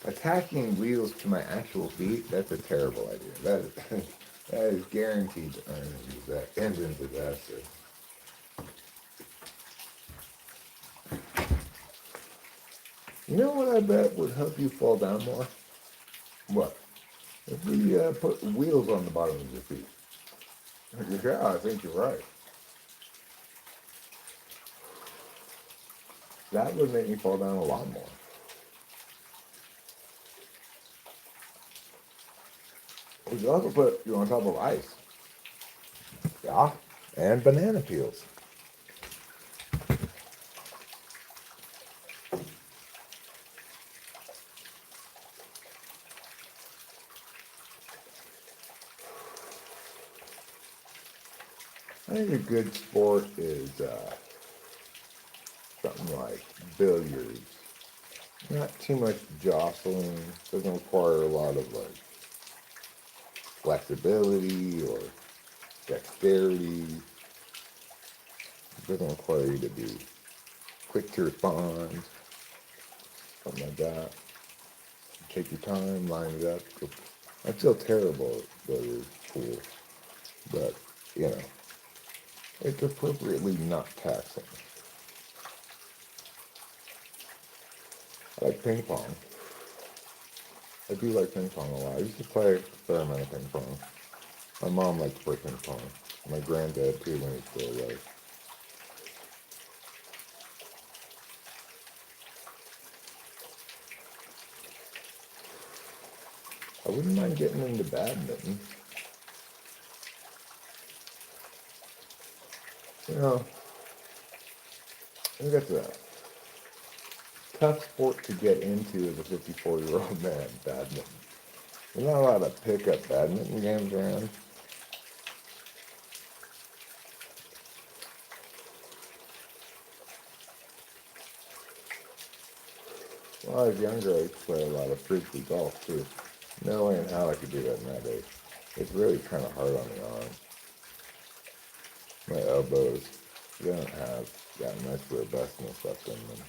attaching wheels to my actual feet, that's a terrible idea. That is guaranteed to end in disaster. You know what I bet would help you fall down more? What? If we put wheels on the bottom of your feet. Yeah, I think you're right. That would make me fall down a lot more. We could also put you on top of ice. Yeah, and banana peels. I think a good sport is something like billiards. Not too much jostling. Doesn't require a lot of like flexibility or dexterity. It doesn't require you to be quick to respond. Something like that. Take your time, line it up. I feel terrible at billiards pool, but you know, it's appropriately not taxing. I like ping pong. I do like ping pong a lot. I used to play a fair amount of ping pong. My mom liked to play ping pong. My granddad too when he was still alive. I wouldn't mind getting into badminton. You know, I think that's a tough sport to get into as a 54-year-old man, badminton. There's not a lot of pickup badminton games around. When I was younger, I used to play a lot of frisbee golf too. No way in how I could do that nowadays. It's really kind of hard on the arm. My elbows, they don't have that much robustness left in them.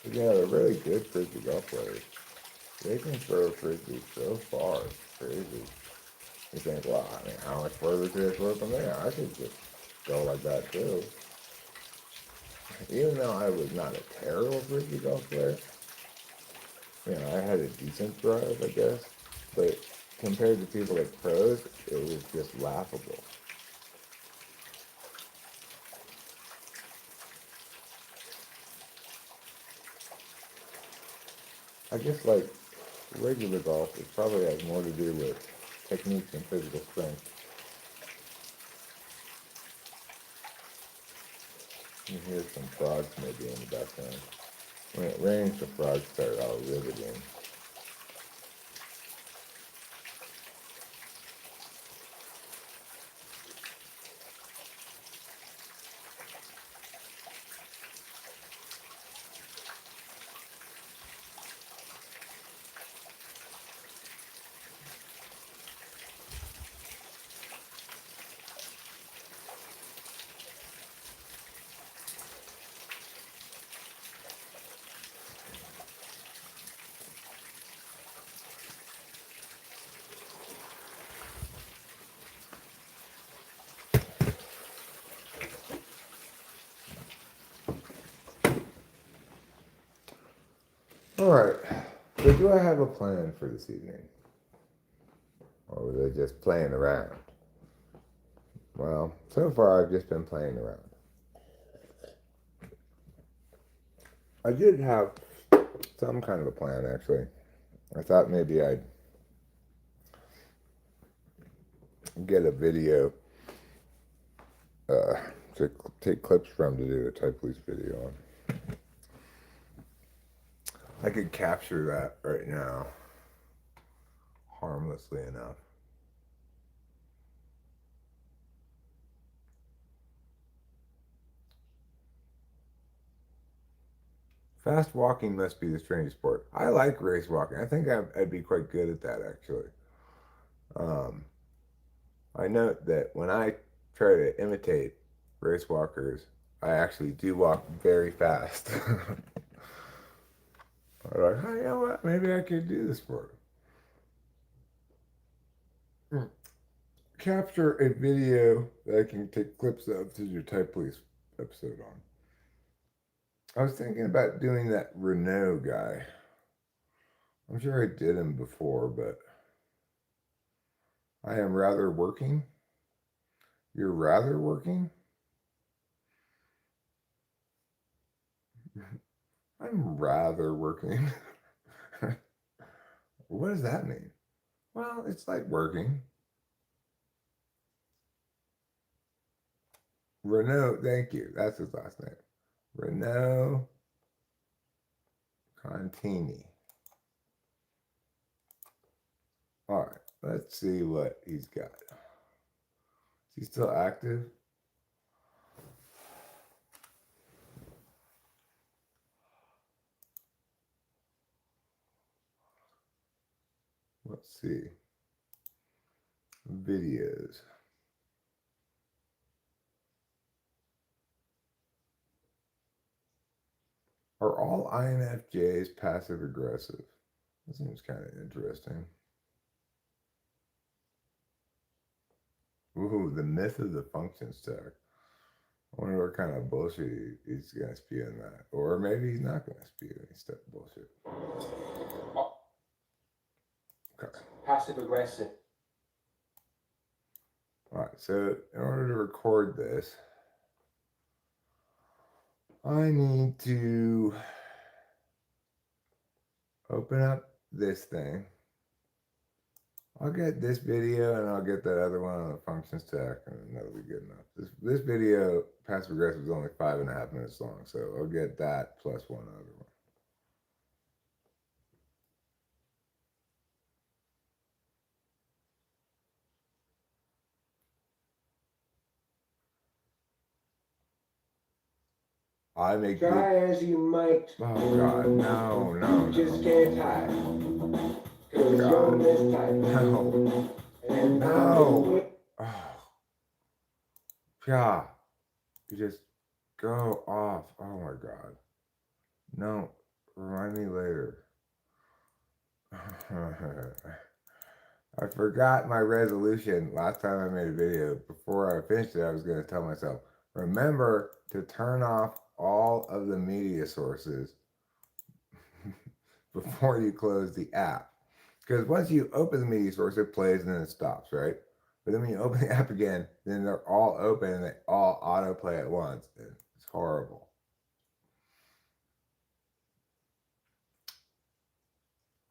But yeah, they're really good frisbee golf players. They can throw frisbees so far, it's crazy. You think, well, I mean, how much further could it throw from there? I could just go like that too. Even though I was not a terrible frisbee golf player, you know, I had a decent drive, I guess. But compared to people like pros, it was just laughable. I guess like regular golf, it probably has more to do with techniques and physical strength. You hear some frogs maybe in the background. When it rains, the frogs start all riveting. Alright, so do I have a plan for this evening? Or was I just playing around? Well, so far I've just been playing around. I did have some kind of a plan actually. I thought maybe I'd get a video to take clips from to do a Typology video on. I could capture that right now, harmlessly enough. Fast walking must be the strangest sport. I like race walking. I think I'd be quite good at that, actually. I note that when I try to imitate race walkers, I actually do walk very fast. I'm like, oh, you know what? Maybe I could do this for you. Capture a video that I can take clips of to your Type Police episode on. I was thinking about doing that Renault guy. I'm sure I did him before, but I am rather working. You're rather working? I'm rather working. What does that mean? Well, it's like working. Renault, thank you. That's his last name. Renault Contini. All right, let's see what he's got. Is he still active? Let's see. Videos. Are all INFJs passive aggressive? That seems kind of interesting. Ooh, the myth of the function stack. I wonder what kind of bullshit he's going to spew in that. Or maybe he's not going to spew any stuff bullshit. Okay. Passive aggressive. All right, so in order to record this, I need to open up this thing. I'll get this video and I'll get that other one on the function stack, and that'll be good enough. This video, passive aggressive, is only 5.5 minutes long, so I'll get that plus one other one. I make Try as you might. Oh God, no. You just can't hide. Cause you're this type. No. And No. Oh. Yeah. You just go off. Oh my God. No. Remind me later. I forgot my resolution last time I made a video. Before I finished it, I was going to tell myself, remember to turn off all of the media sources before you close the app. Because once you open the media source, it plays and then it stops, right? But then when you open the app again, then they're all open and they all autoplay at once. It's horrible.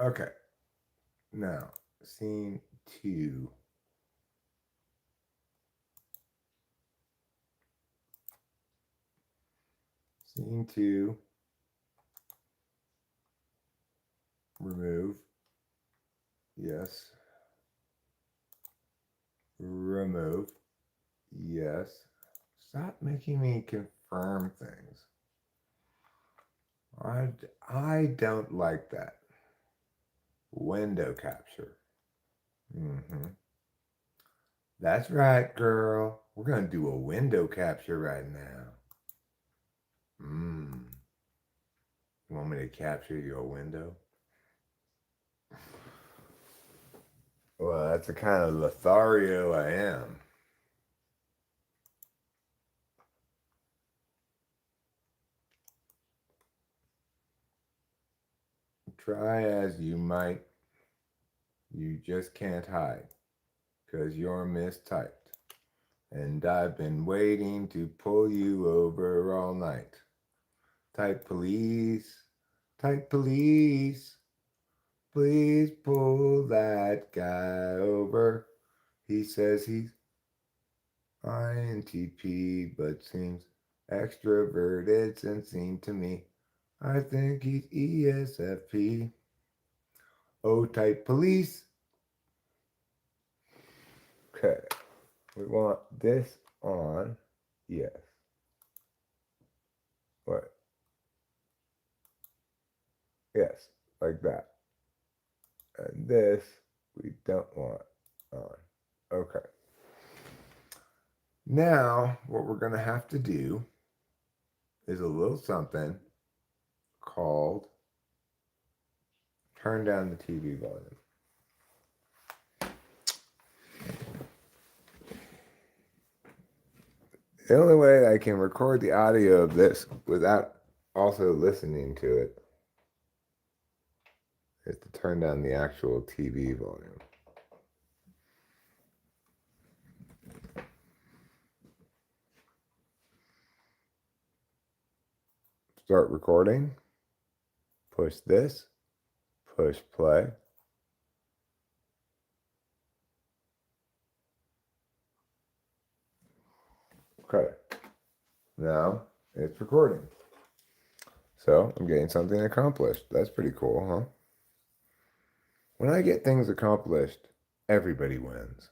Okay. Now, scene 2. Scene 2. Remove. Yes. Remove. Yes. Stop making me confirm things. I don't like that. Window capture. That's right, girl. We're going to do a window capture right now. You want me to capture your window? Well, that's the kind of Lothario I am. Try as you might, you just can't hide, 'cause you're mistyped. And I've been waiting to pull you over all night. Type police, please pull that guy over. He says he's INTP, but seems extroverted sensing to me. I think he's ESFP. Oh, type police. Okay, we want this on. Yes. What? Yes, like that. And this we don't want on. Okay. Now, what we're going to have to do is a little something called turn down the TV volume. The only way I can record the audio of this without also listening to it is to turn down the actual TV volume. Start recording. Push this. Push play. Okay. Now it's recording. So I'm getting something accomplished. That's pretty cool, huh? When I get things accomplished, everybody wins.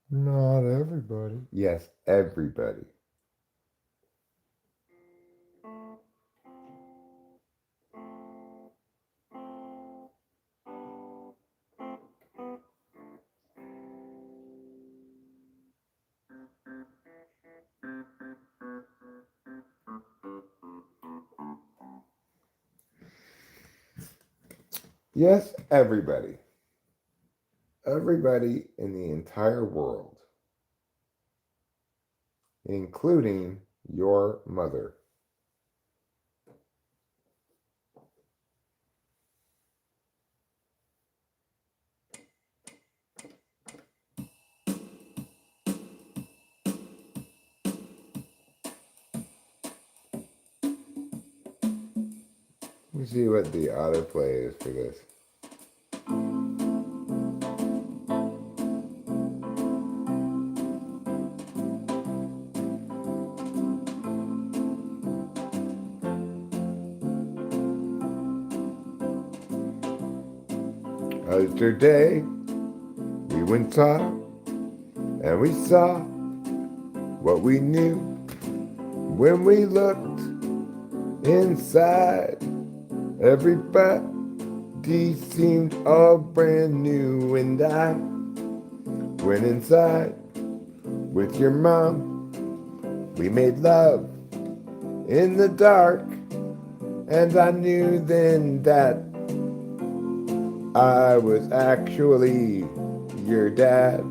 Not everybody. Yes, everybody. Yes, everybody. Everybody in the entire world, including your mother. Let me see what the autoplay is for this. Yesterday, we went top and we saw what we knew when we looked inside. Everybody seemed all brand new, and I went inside with your mom. We made love in the dark, and I knew then that I was actually your dad.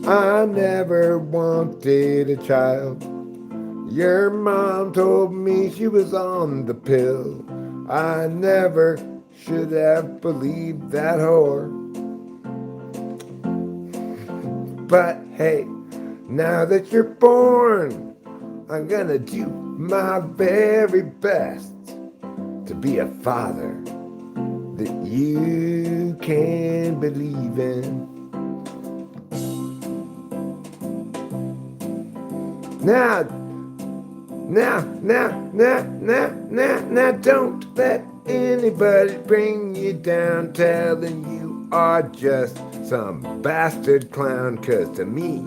I never wanted a child. Your mom told me she was on the pill. I never should have believed that whore. But hey, now that you're born, I'm gonna do my very best to be a father that you can believe in. Now, don't let anybody bring you down, telling you are just some bastard clown, 'cause to me,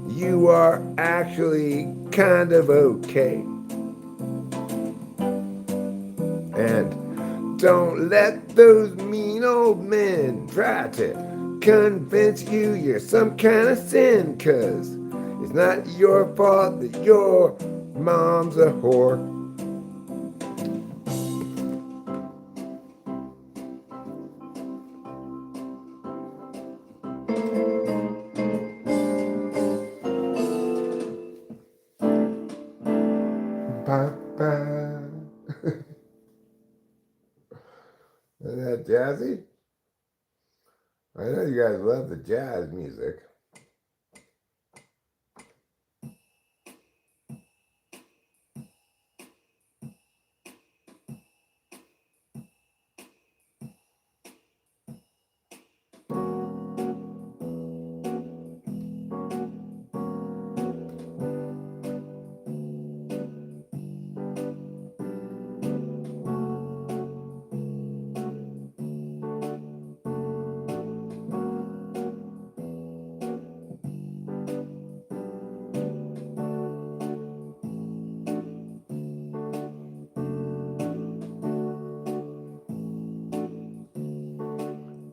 you are actually kind of okay. And don't let those mean old men try to convince you you're some kind of sin, 'cause it's not your fault that your mom's a whore. Bye-bye. Isn't that jazzy? I know you guys love the jazz music.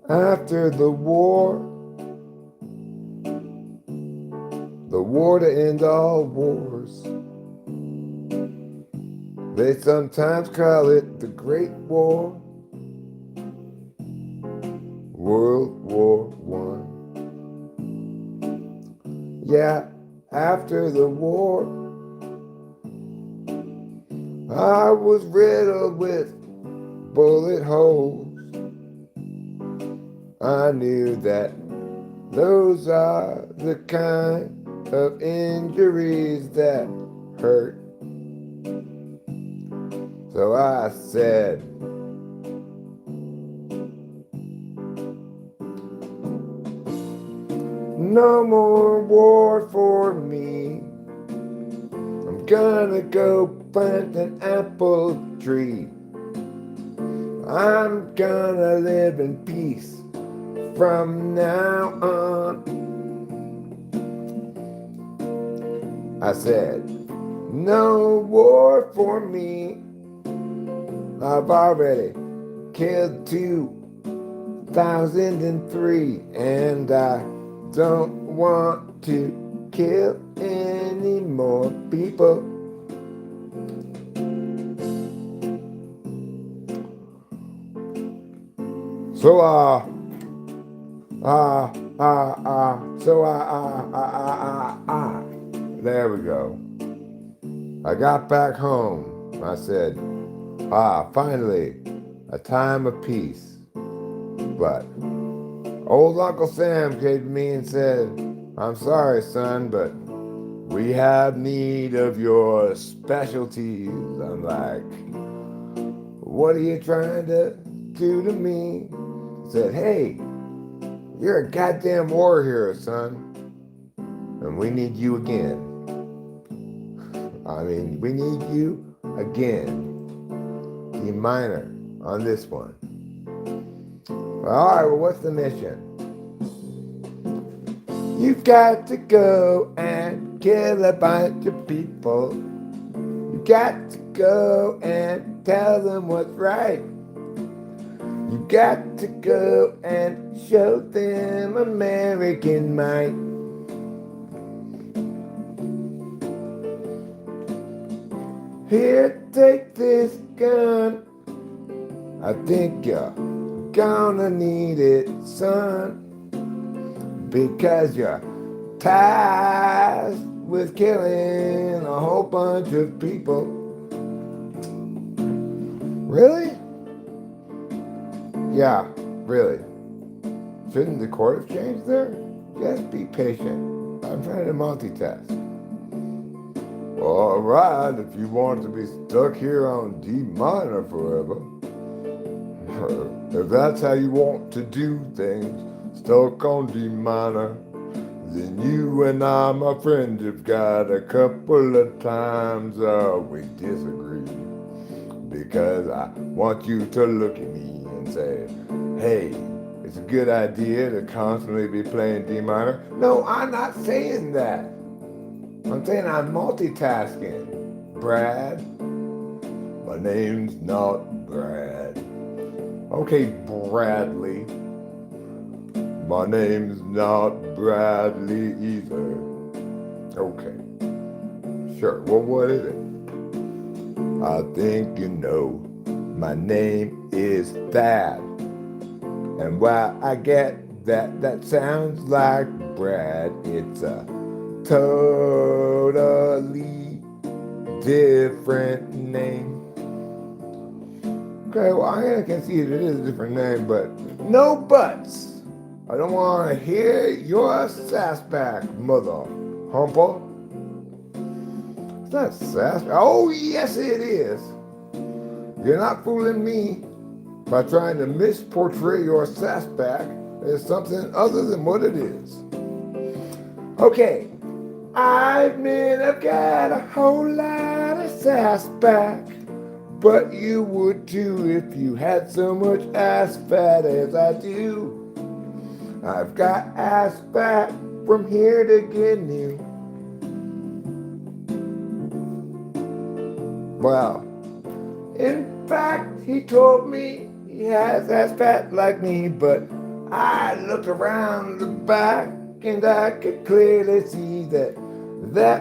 After the war to end all wars, They sometimes call it the Great War, World War One. Yeah, after the war, I was riddled with bullet holes. I knew that those are the kind of injuries that hurt. So I said, no more war for me. I'm gonna go plant an apple tree. I'm gonna live in peace from now on. I said, no war for me. I've already killed 2,003, and I don't want to kill any more people. So there we go. I got back home. I said, finally, a time of peace. But old Uncle Sam came to me and said, I'm sorry, son, but we have need of your specialties. I'm like, what are you trying to do to me? He said, hey, you're a goddamn war hero, son, and we need you again. I mean, we need you again. D minor on this one. All right, well, what's the mission? You've got to go and kill a bunch of people. You got to go and tell them what's right. You got to go and show them American might. Here, take this gun. I think you're gonna need it, son, because you're tasked with killing a whole bunch of people. Really? Yeah, really. Shouldn't the chord have changed there? Just be patient. I'm trying to multitask. All right, if you want to be stuck here on D minor forever, if that's how you want to do things, stuck on D minor, then you and I, my friend, have got a couple of times we disagree. Because I want you to look at me and say, hey, it's a good idea to constantly be playing D minor. No, I'm not saying that. I'm saying I'm multitasking, Brad. My name's not Brad. Okay, Bradley. My name's not Bradley either. Okay. Sure, well, what is it? I think you know. My name is Thad. And while I get that sounds like Brad, it's a totally different name. Okay, well, I can see it is a different name, but no buts. I don't want to hear your sass back, mother humper. It's not sass. Oh, yes, it is. You're not fooling me by trying to misportray your sass back as something other than what it is. Okay, I admit I've got a whole lot of sass back, but you would too if you had so much ass fat as I do. I've got ass fat from here to Guinea. Well, in fact, he told me he has ass fat like me, but I looked around the back and I could clearly see that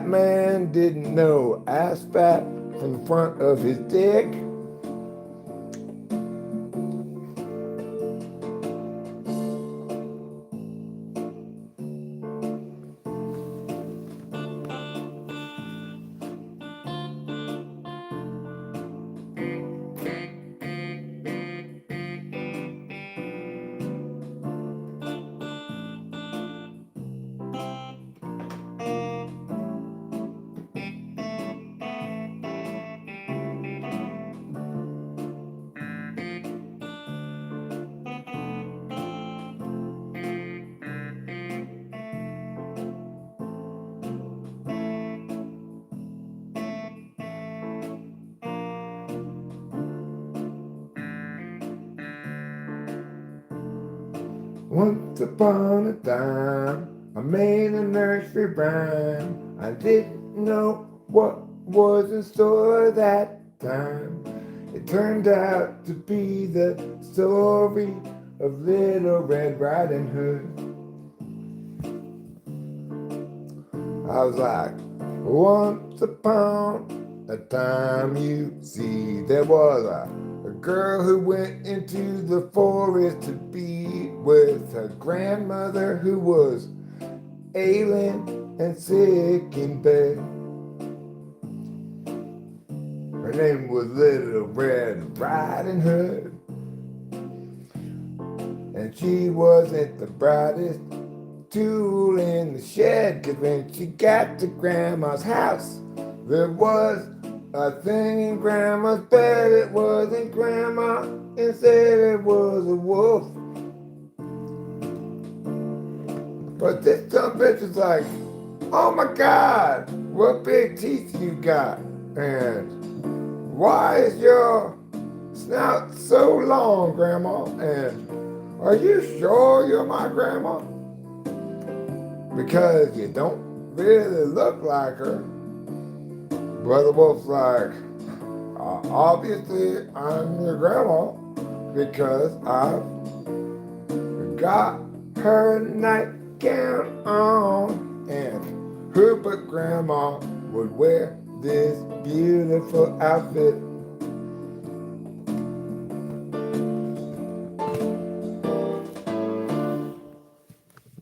man didn't know ass fat from the front of his dick. Once upon a time, I made a nursery rhyme. I didn't know what was in store that time. It turned out to be the story of Little Red Riding Hood. I was like, once upon a time, you see, there was a girl who went into the forest to be with her grandmother who was ailing and sick in bed. Her name was Little Red Riding Hood, and she wasn't the brightest tool in the shed, 'cause when she got to Grandma's house, there was a thing in Grandma's bed. It wasn't Grandma, instead it was a wolf. But this dumb bitch is like, oh my God, what big teeth you got, and why is your snout so long, Grandma, and are you sure you're my grandma? Because you don't really look like her. Brother Wolf's like, obviously I'm your grandma because I've got her nightgown on, and who but grandma would wear this beautiful outfit?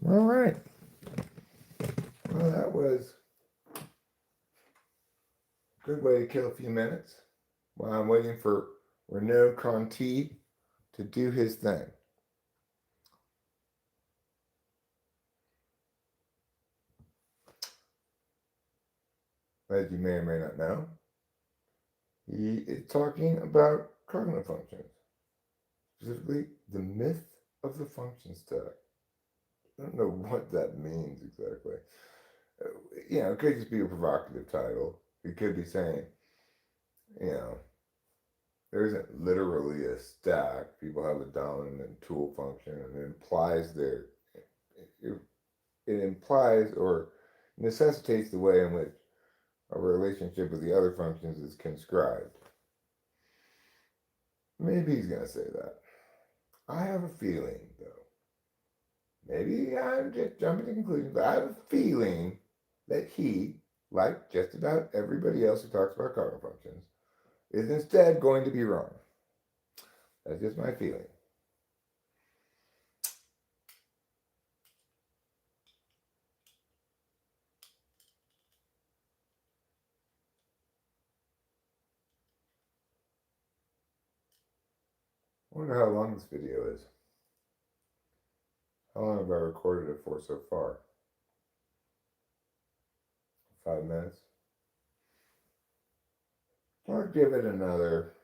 All right. Well, that was a good way to kill a few minutes while I'm waiting for Renaud Conti to do his thing. As you may or may not know, he is talking about cognitive functions, specifically the myth of the function stack. I don't know what that means exactly. It could just be a provocative title. It could be saying, there isn't literally a stack. People have a dominant and tool function, and it implies or necessitates the way in which a relationship with the other functions is conscribed. Maybe he's going to say that. I have a feeling, though. Maybe I'm just jumping to conclusions, but I have a feeling that he, like just about everybody else who talks about cognitive functions, is instead going to be wrong. That's just my feeling. I wonder how long this video is. How long have I recorded it for so far? 5 minutes? I'll give it another,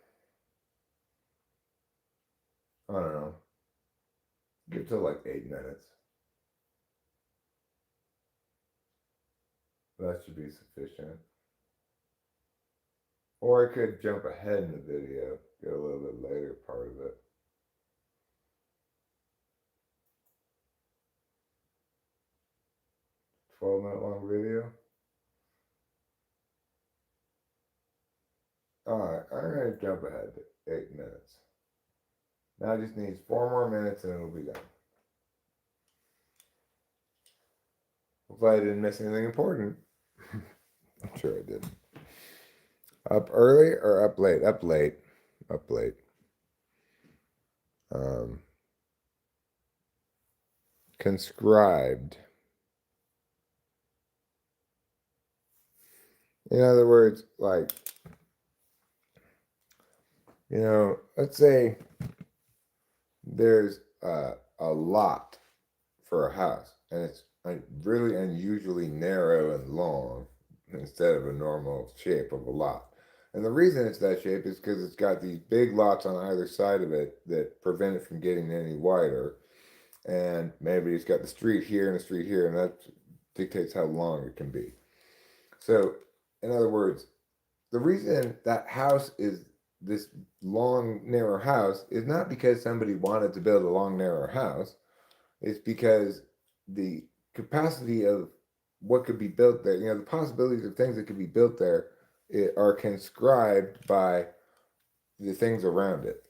I don't know, give it to like 8 minutes. That should be sufficient. Or I could jump ahead in the video, get a little bit later part of it. $12-minute long video. Alright, I'm going to jump ahead to 8 minutes. Now it just needs 4 more minutes and it'll be done. Hopefully I didn't miss anything important. I'm sure I did. Up early or up late? Up late. Up late. Um, conscribed. In other words, like, let's say there's a lot for a house, and it's really unusually narrow and long instead of a normal shape of a lot. And the reason it's that shape is because it's got these big lots on either side of it that prevent it from getting any wider. And maybe it's got the street here and the street here, and that dictates how long it can be. So, in other words, the reason that house is this long, narrow house is not because somebody wanted to build a long, narrow house. It's because the capacity of what could be built there, the possibilities of things that could be built there are conscribed by the things around it.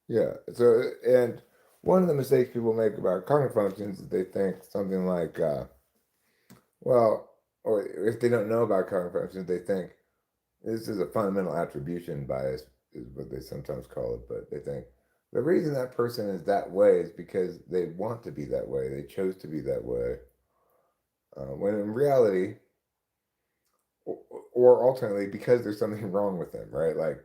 Yeah. So, and one of the mistakes people make about cognitive functions is they think something like, well, or if they don't know about cognitive functions, they think this is a fundamental attribution bias, is what they sometimes call it. But they think the reason that person is that way is because they want to be that way. They chose to be that way. When in reality, or alternately, because there's something wrong with them, right? Like,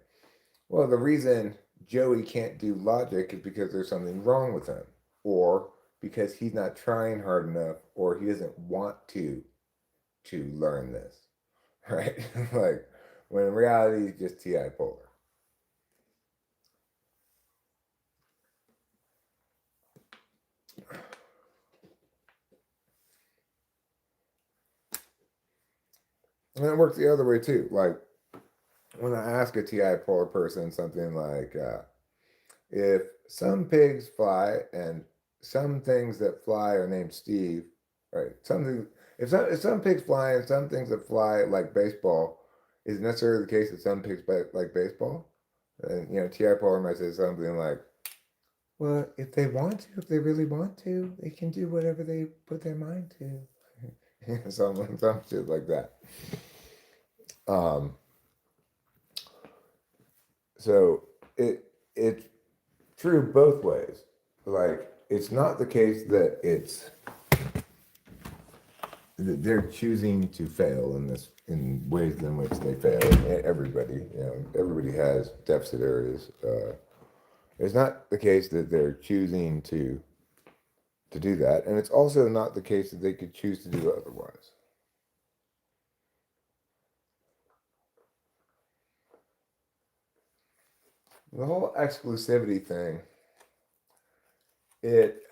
well, the reason Joey can't do logic is because there's something wrong with him, or because he's not trying hard enough, or he doesn't want to learn this, right? Like, when in reality, he's just TI polar. And it works the other way too. Like, when I ask a TI polar person something like, if some pigs fly and some things that fly are named Steve, right? Something if some pigs fly and some things that fly like baseball, is necessarily the case that some pigs like baseball. And TI polar might say something like, "Well, if they want to, if they really want to, they can do whatever they put their mind to." Some shit like that. Um, so it's true both ways. Like, it's not the case that they're choosing to fail in ways in which they fail. Everybody has deficit areas. It's not the case that they're choosing to do that, and it's also not the case that they could choose to do otherwise. The whole exclusivity thing, it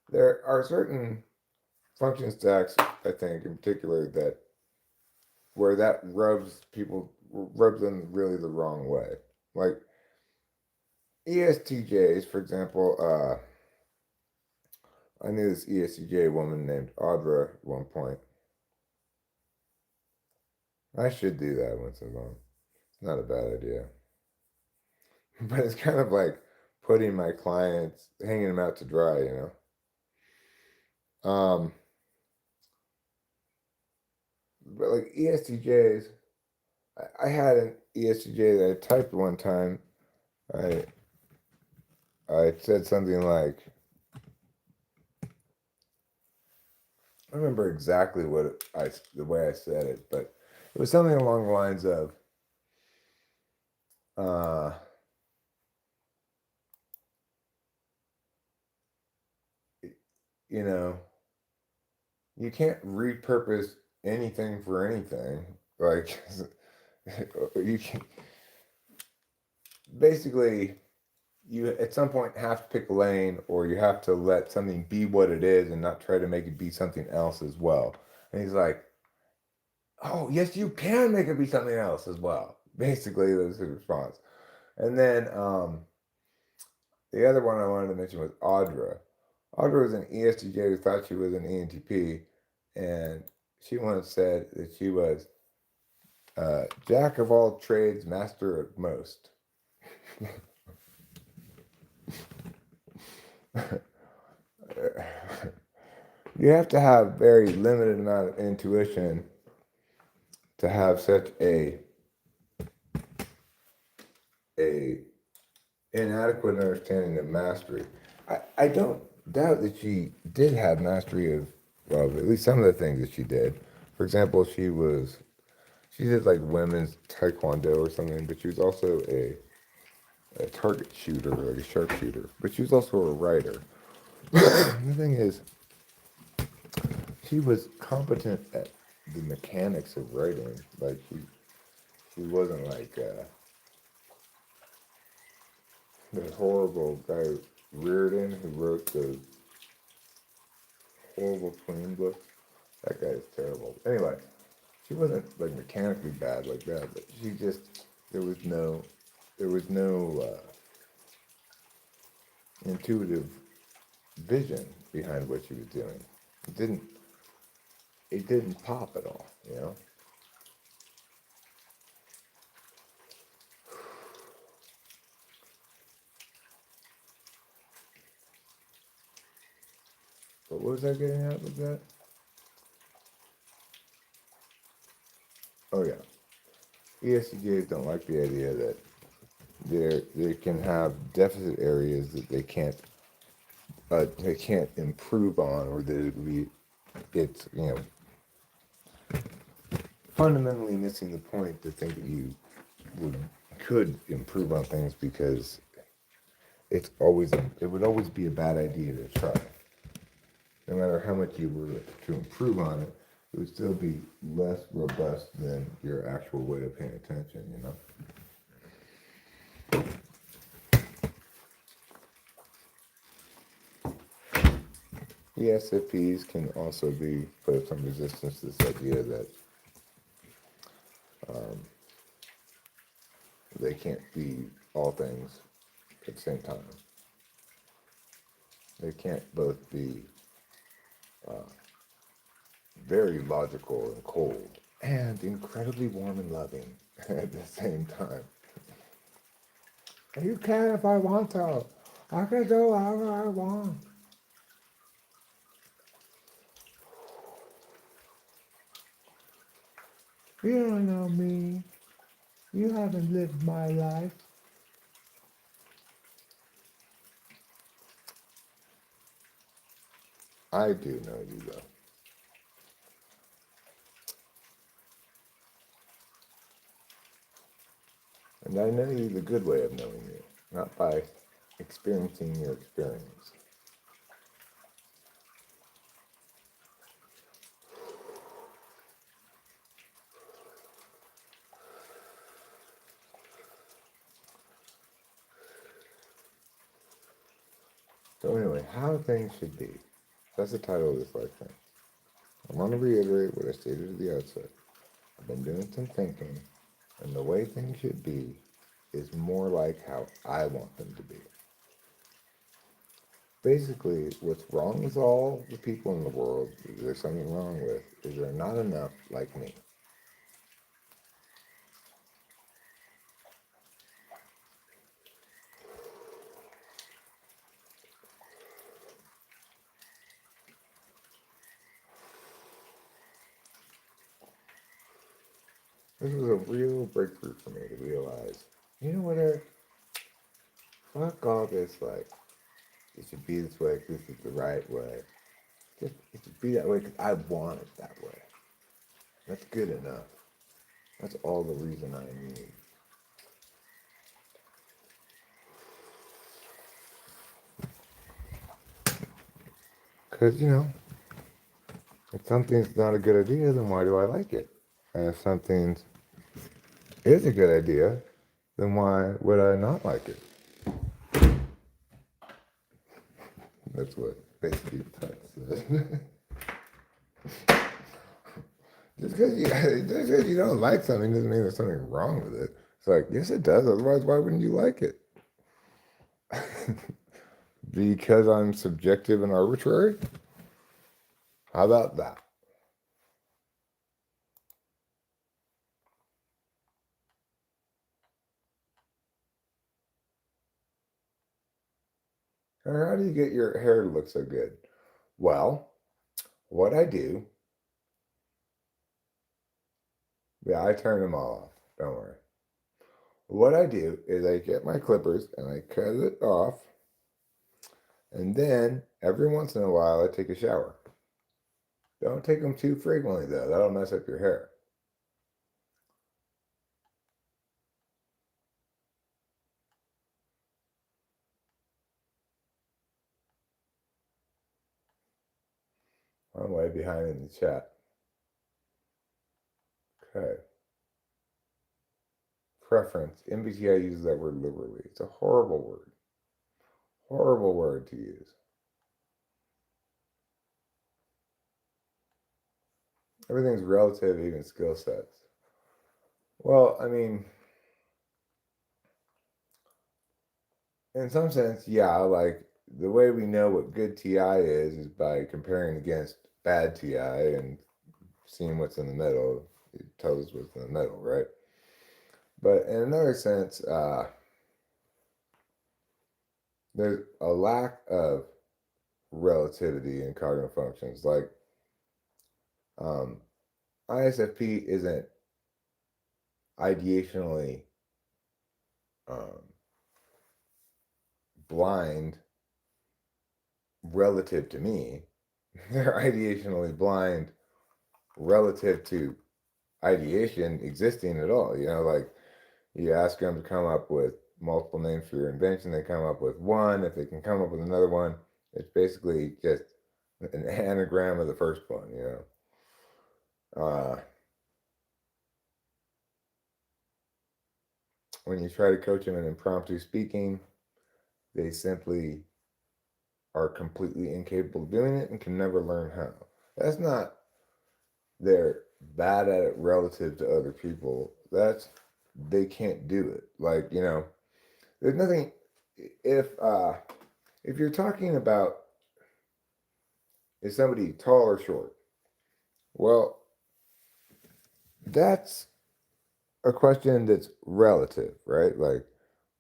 there are certain function stacks, I think, in particular, that where that rubs them really the wrong way. Like ESTJs, for example. I knew this ESTJ woman named Audra at one point. I should do that once in a while. It's not a bad idea. But it's kind of like putting my clients, hanging them out to dry. But like ESTJs, I had an ESTJ that I typed one time. I I said something like, I don't remember exactly the way I said it, but it was something along the lines of, uh, you know, you can't repurpose anything for anything. Like, you can basically, you at some point have to pick a lane, or you have to let something be what it is and not try to make it be something else as well. And he's like, oh, yes, you can make it be something else as well. Basically, that was his response. And then the other one I wanted to mention was Audra. Audra was an ESTJ who thought she was an ENTP, and she once said that she was jack of all trades, master of most. You have to have very limited amount of intuition to have such a inadequate understanding of mastery. I don't doubt that she did have mastery of, well, at least some of the things that she did. For example, she did like women's taekwondo or something, but she was also a target shooter, like a sharpshooter. But she was also a writer. The thing is, she was competent at the mechanics of writing. Like she wasn't like the horrible guy Reardon who wrote the horrible twin books. That guy is terrible. Anyway, she wasn't like mechanically bad like that, but she just there was no intuitive vision behind what she was doing. It didn't pop at all, you know. But what was I getting at with that? Oh yeah, ESTJs don't like the idea that they can have deficit areas that they can't improve on, or that it's fundamentally missing the point to think that you would could improve on things, because it would always be a bad idea to try. No matter how much you were to improve on it, it would still be less robust than your actual way of paying attention, you know? ESFPs can also put some resistance to this idea that they can't be all things at the same time. They can't both be very logical and cold and incredibly warm and loving at the same time. You can if I want to. I can do whatever I want. You don't know me. You haven't lived my life. I do know you though. And I know you the good way of knowing you, not by experiencing your experience. So anyway, how things should be. That's the title of this lecture. I want to reiterate what I stated at the outset. I've been doing some thinking, and the way things should be is more like how I want them to be. Basically, what's wrong with all the people in the world, if there's something wrong with, is they're not enough like me. This was a real breakthrough for me to realize, you know what, Eric? Fuck all this, like, it should be this way, this is the right way. Just, it should be that way because I want it that way. That's good enough. That's all the reason I need. Because, if something's not a good idea, then why do I like it? And if something is a good idea, then why would I not like it? That's what basically the text says. Just because you don't like something doesn't mean there's something wrong with it. It's like, yes, it does. Otherwise, why wouldn't you like it? Because I'm subjective and arbitrary? How about that? Or how do you get your hair to look so good? Well, what I do, yeah, I turn them all off. Don't worry. What I do is I get my clippers and I cut it off. And then every once in a while, I take a shower. Don't take them too frequently, though. That'll mess up your hair. I'm way behind in the chat. Okay. Preference. MBTI uses that word liberally. It's a horrible word. Horrible word to use. Everything's relative, even skill sets. Well, I mean, in some sense, yeah, like the way we know what good TI is by comparing against bad TI and seeing what's in the middle. It tells us what's in the middle, right? But in another sense, there's a lack of relativity in cognitive functions. Like ISFP isn't ideationally um, blind relative to me. They're ideationally blind relative to ideation existing at all. You know, like you ask them to come up with multiple names for your invention, they come up with one. If they can come up with another one, it's basically just an anagram of the first one, you know. When you try to coach them in impromptu speaking, they simply are completely incapable of doing it and can never learn how. That's not they're bad at it relative to other people. That's they can't do it. Like, you know, there's nothing if you're talking about is somebody tall or short, well, that's a question that's relative, right? Like,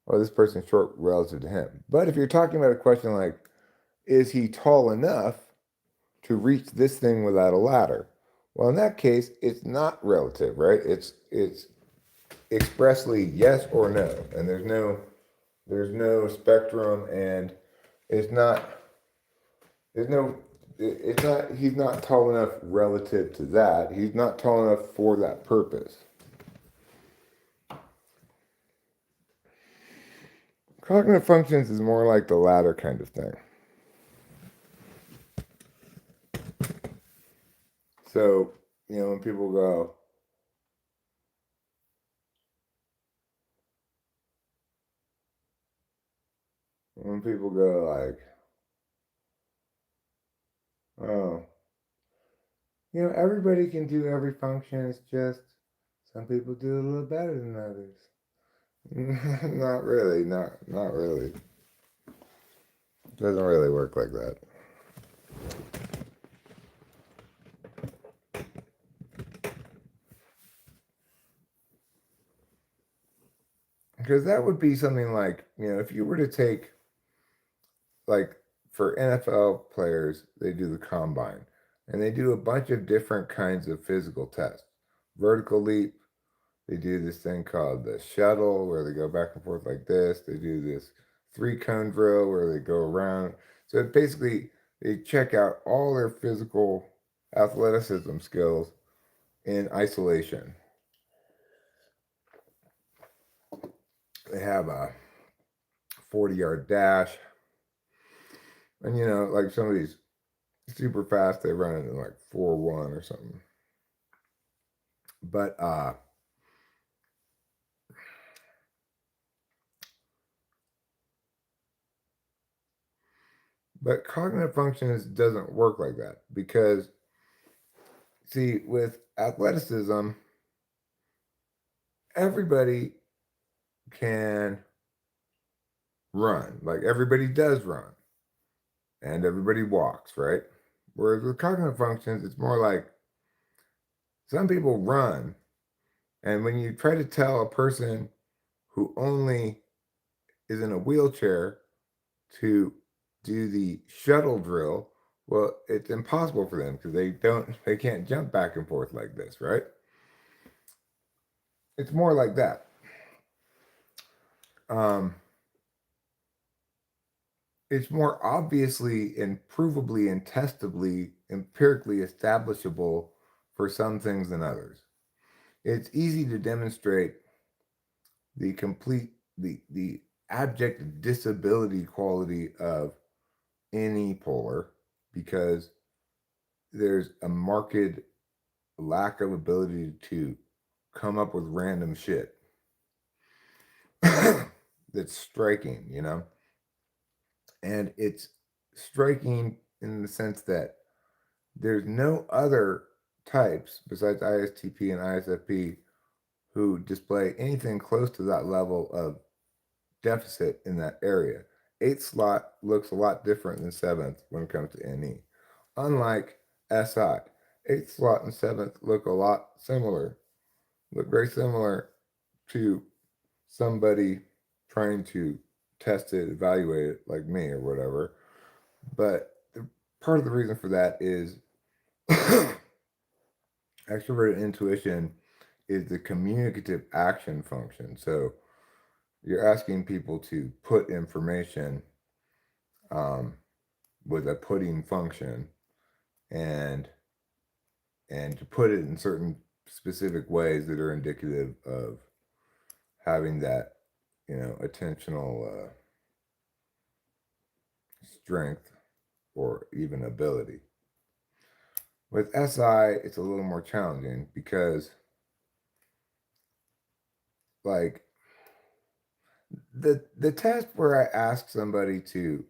oh, this person's short relative to him. But if you're talking about a question like, is he tall enough to reach this thing without a ladder? Well, in that case, it's not relative, right? It's expressly yes or no, and there's no spectrum, and it's not there's no it's not he's not tall enough relative to that. He's not tall enough for that purpose. Cognitive functions is more like the latter kind of thing. So, you know, when people go like, oh, you know, everybody can do every function. It's just some people do it a little better than others. Not really, not really. It doesn't really work like that. Because that would be something like, you know, if you were to take, like, for NFL players, they do the combine and they do a bunch of different kinds of physical tests. Vertical leap, they do this thing called the shuttle where they go back and forth like this. They do this 3-cone drill where they go around. So basically, they check out all their physical athleticism skills in isolation. They have a 40-yard dash. And, you know, like some of these super fast, they run it in like 4-1 or something. But cognitive functions doesn't work like that because, see, with athleticism, everybody can run. Like everybody does run and everybody walks, right? Whereas with cognitive functions, it's more like some people run. And when you try to tell a person who only is in a wheelchair to do the shuttle drill, well, it's impossible for them because they can't jump back and forth like this, right? It's more like that. Um, it's more obviously and provably and testably empirically establishable for some things than others. It's easy to demonstrate the complete the abject disability quality of any polar because there's a marked lack of ability to come up with random shit that's striking, you know? And it's striking in the sense that there's no other types besides ISTP and ISFP who display anything close to that level of deficit in that area. Eighth slot looks a lot different than seventh when it comes to NE. Unlike SI, eighth slot and seventh look a lot similar, look very similar to somebody trying to test it, evaluate it like me or whatever. But part of the reason for that is extroverted intuition is the communicative action function. So you're asking people to put information um, with a putting function and to put it in certain specific ways that are indicative of having that, you know, attentional strength or even ability. With SI, it's a little more challenging because, like, the test where I ask somebody to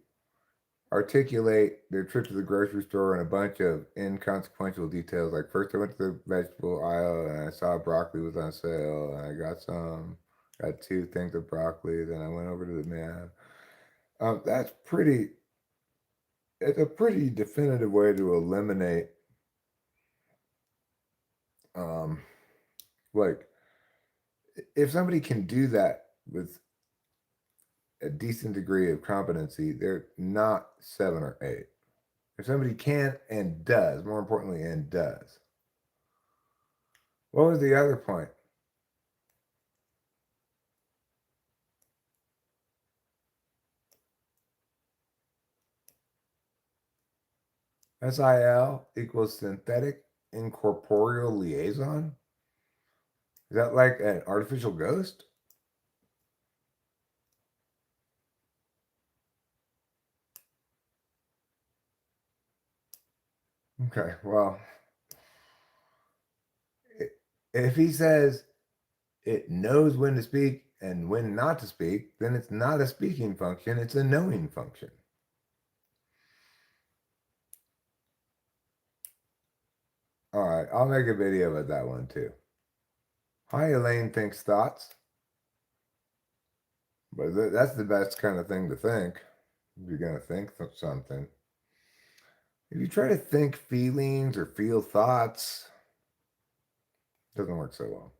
articulate their trip to the grocery store and a bunch of inconsequential details. Like first I went to the vegetable aisle and I saw broccoli was on sale and I got two things of broccoli. Then I went over to the man. That's pretty. It's a pretty definitive way to eliminate, um, like, if somebody can do that with a decent degree of competency, they're not 7 or 8. If somebody can and does, more importantly, and does. What was the other point? SIL equals synthetic incorporeal liaison? Is that like an artificial ghost? Okay, well, if he says it knows when to speak and when not to speak, then it's not a speaking function, it's a knowing function. All right, I'll make a video about that one too. Hi, Elaine thinks thoughts. But that's the best kind of thing to think. If you're going to think something. If you try to think feelings or feel thoughts, it doesn't work so well.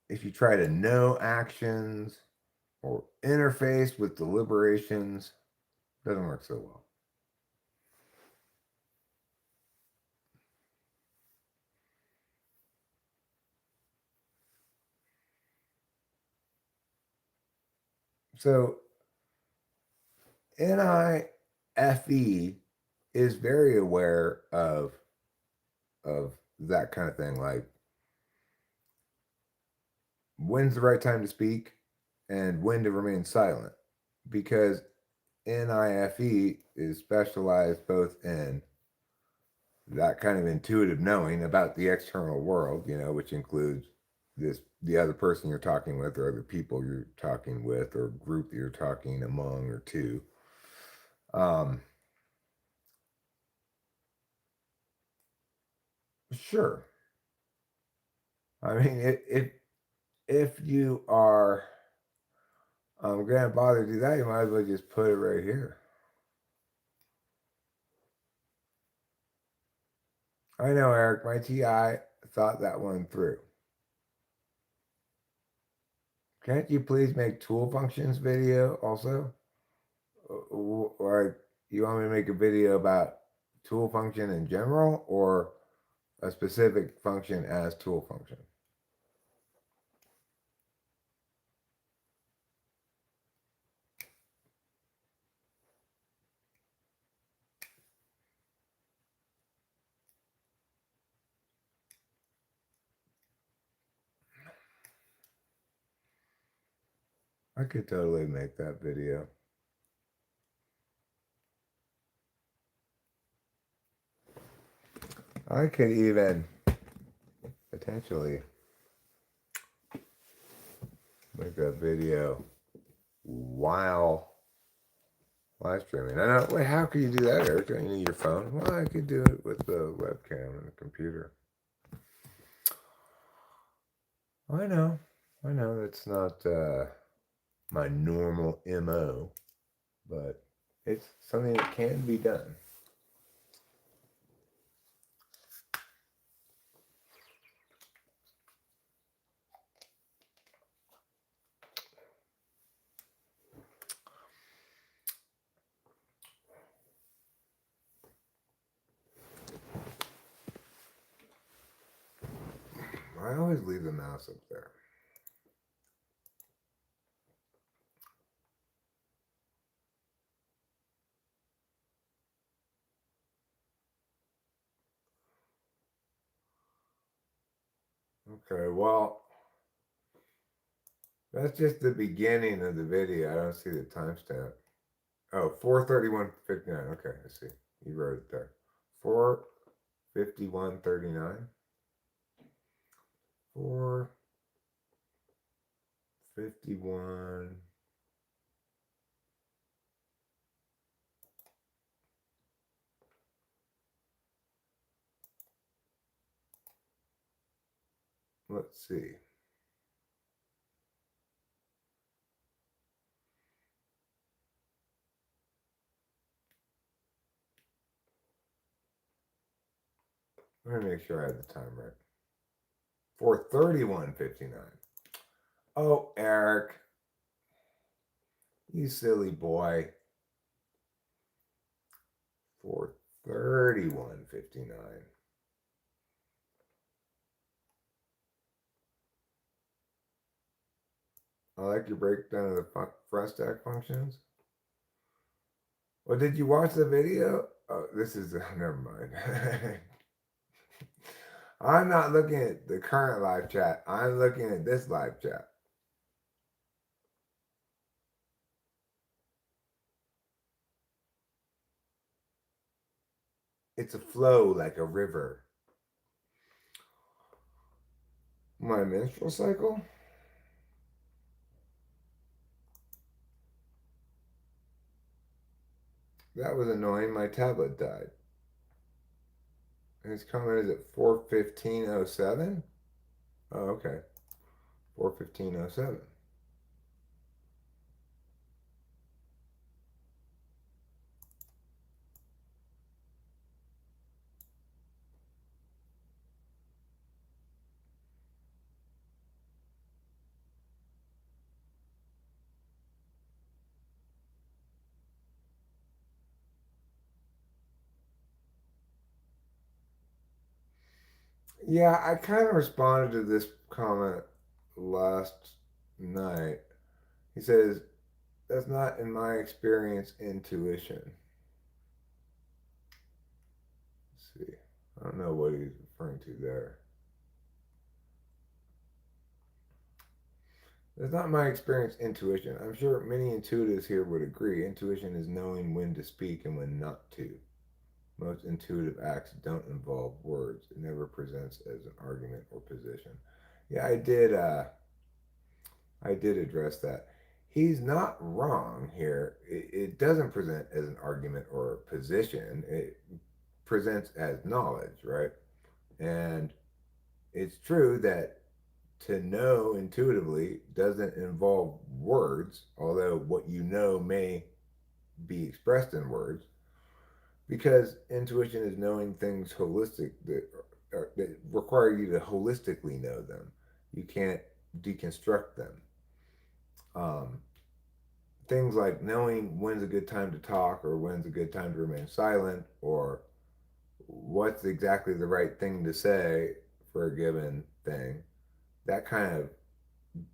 If you try to know actions or interface with deliberations, it doesn't work so well. So NIFE is very aware of that kind of thing, like when's the right time to speak and when to remain silent, because NIFE is specialized both in that kind of intuitive knowing about the external world, you know, which includes the other person you're talking with or other people you're talking with or group that you're talking among or to. Sure. I mean, if you are gonna bother to do that, you might as well just put it right here. I know, Eric, my TI thought that one through. Can't you please make tool functions video also? Or you want me to make a video about tool function in general or a specific function as tool function? I could totally make that video. I could even potentially make a video while live streaming. I know, wait, how could you do that, Eric? Don't you need your phone? Well, I could do it with the webcam and the computer. I know it's not my normal MO, but it's something that can be done. I always leave the mouse up there. Okay, well, that's just the beginning of the video. I don't see the timestamp. Oh, 4:31:59. Okay, I see. You wrote it there. 4:51:39. 4:51. Let's see. Let me make sure I have the time right. 4:31:59. Oh, Eric, you silly boy. 4:31:59. I like your breakdown of the front stack functions. Well, did you watch the video? Oh, this is never mind. I'm not looking at the current live chat. I'm looking at this live chat. It's a flow like a river. My menstrual cycle? That was annoying. My tablet died. And it's coming, is it 4:15:07? Oh, okay. 4:15:07. Yeah, I kind of responded to this comment last night. He says, that's not, in my experience, intuition. Let's see. I don't know what he's referring to there. That's not my experience, intuition. I'm sure many intuitives here would agree. Intuition is knowing when to speak and when not to. Most intuitive acts don't involve words. It never presents as an argument or position. Yeah, I did address that. He's not wrong here. It doesn't present as an argument or a position. It presents as knowledge, right? And it's true that to know intuitively doesn't involve words, although what you know may be expressed in words, because intuition is knowing things holistic that require you to holistically know them. You can't deconstruct them. Um, things like knowing when's a good time to talk or when's a good time to remain silent or what's exactly the right thing to say for a given thing. That kind of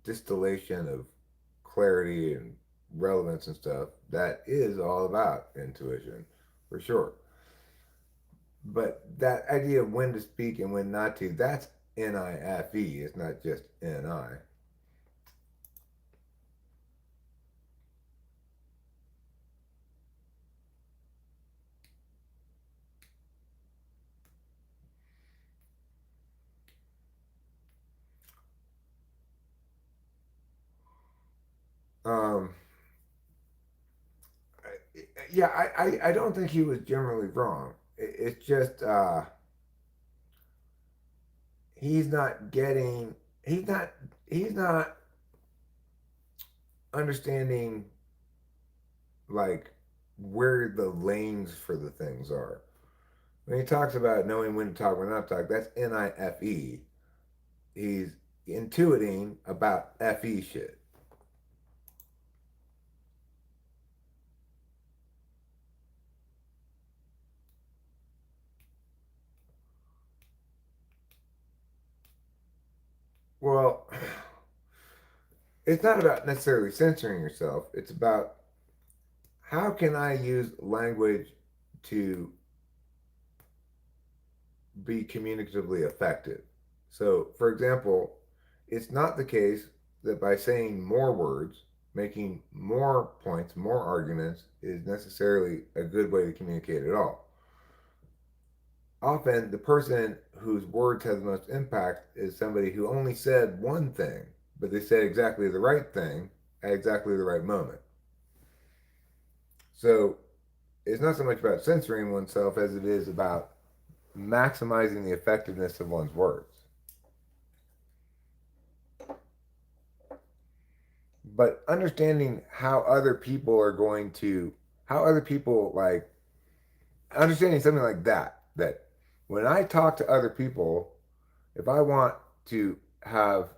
distillation of clarity and relevance and stuff, that is all about intuition, for sure. But that idea of when to speak and when not to, that's NIFE. It's not just NI. Um, yeah, I don't think he was generally wrong. It's just he's not getting, he's not, he's not understanding like where the lanes for the things are. When he talks about knowing when to talk, when not to talk, that's NIFE. He's intuiting about FE shit. Well, it's not about necessarily censoring yourself. It's about how can I use language to be communicatively effective. So, for example, it's not the case that by saying more words, making more points, more arguments is necessarily a good way to communicate at all. Often, the person whose words have the most impact is somebody who only said one thing, but they said exactly the right thing at exactly the right moment. So, it's not so much about censoring oneself as it is about maximizing the effectiveness of one's words. But understanding how other people are going to, how other people like, understanding something like that when I talk to other people, if I want to have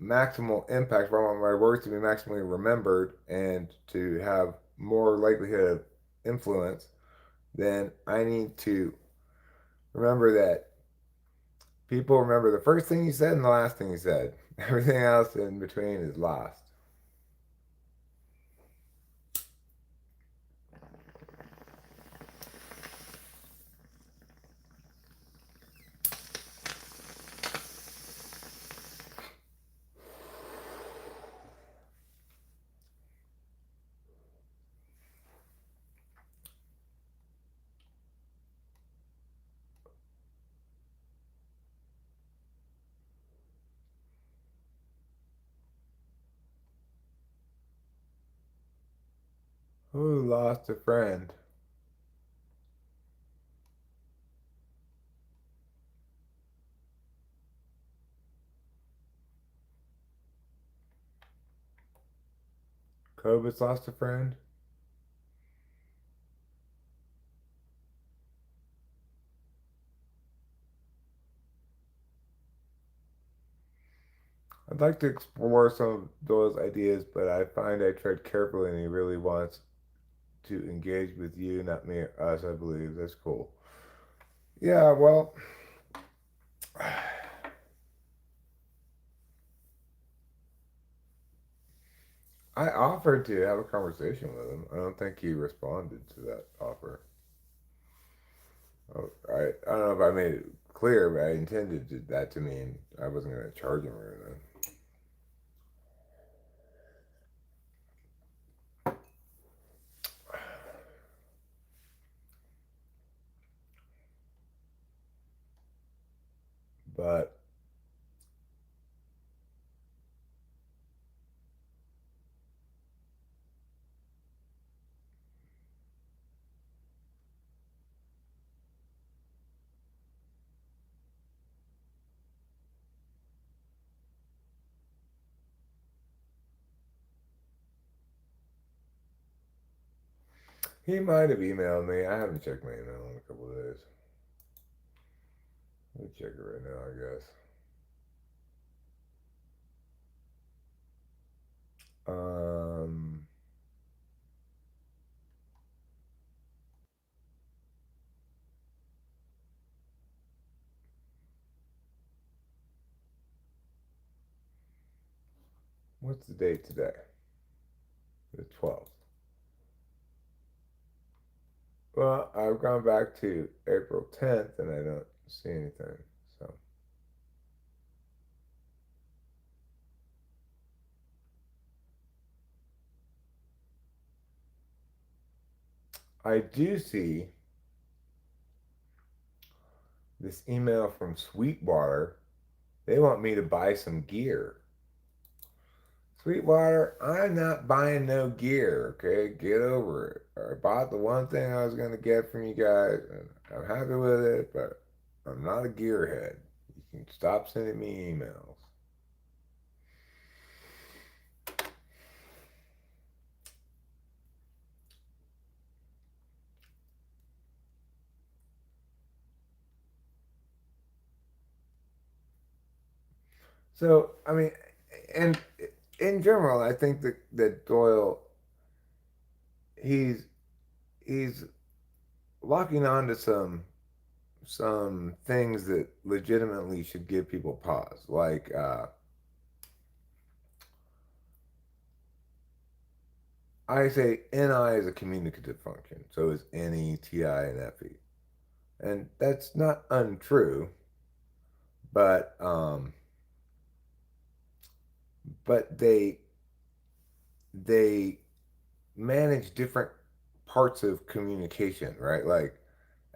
maximal impact, if I want my words to be maximally remembered and to have more likelihood of influence, then I need to remember that people remember the first thing you said and the last thing you said. Everything else in between is lost. Who lost a friend? COVID's lost a friend? I'd like to explore some of those ideas, but I find I tread carefully and he really wants to engage with you, not me or us, I believe. That's cool. Yeah, well, I offered to have a conversation with him. I don't think he responded to that offer. I don't know if I made it clear, but I intended that to mean I wasn't going to charge him or anything. But he might have emailed me. I haven't checked my email in a couple of days. Let me check it right now, I guess. What's the date today? The 12th. Well, I've gone back to April 10th and I don't see anything. So I do see this email from Sweetwater. They want me to buy some gear. Sweetwater, I'm not buying no gear, okay? Get over it. I bought the one thing I was going to get from you guys, and I'm happy with it, but I'm not a gearhead. You can stop sending me emails. So, I mean, and in general, I think that Doyle, he's he's locking on to some things that legitimately should give people pause. Like I say NI is a communicative function, so is NE, TI, and FE. And that's not untrue, but they manage different parts of communication, right? Like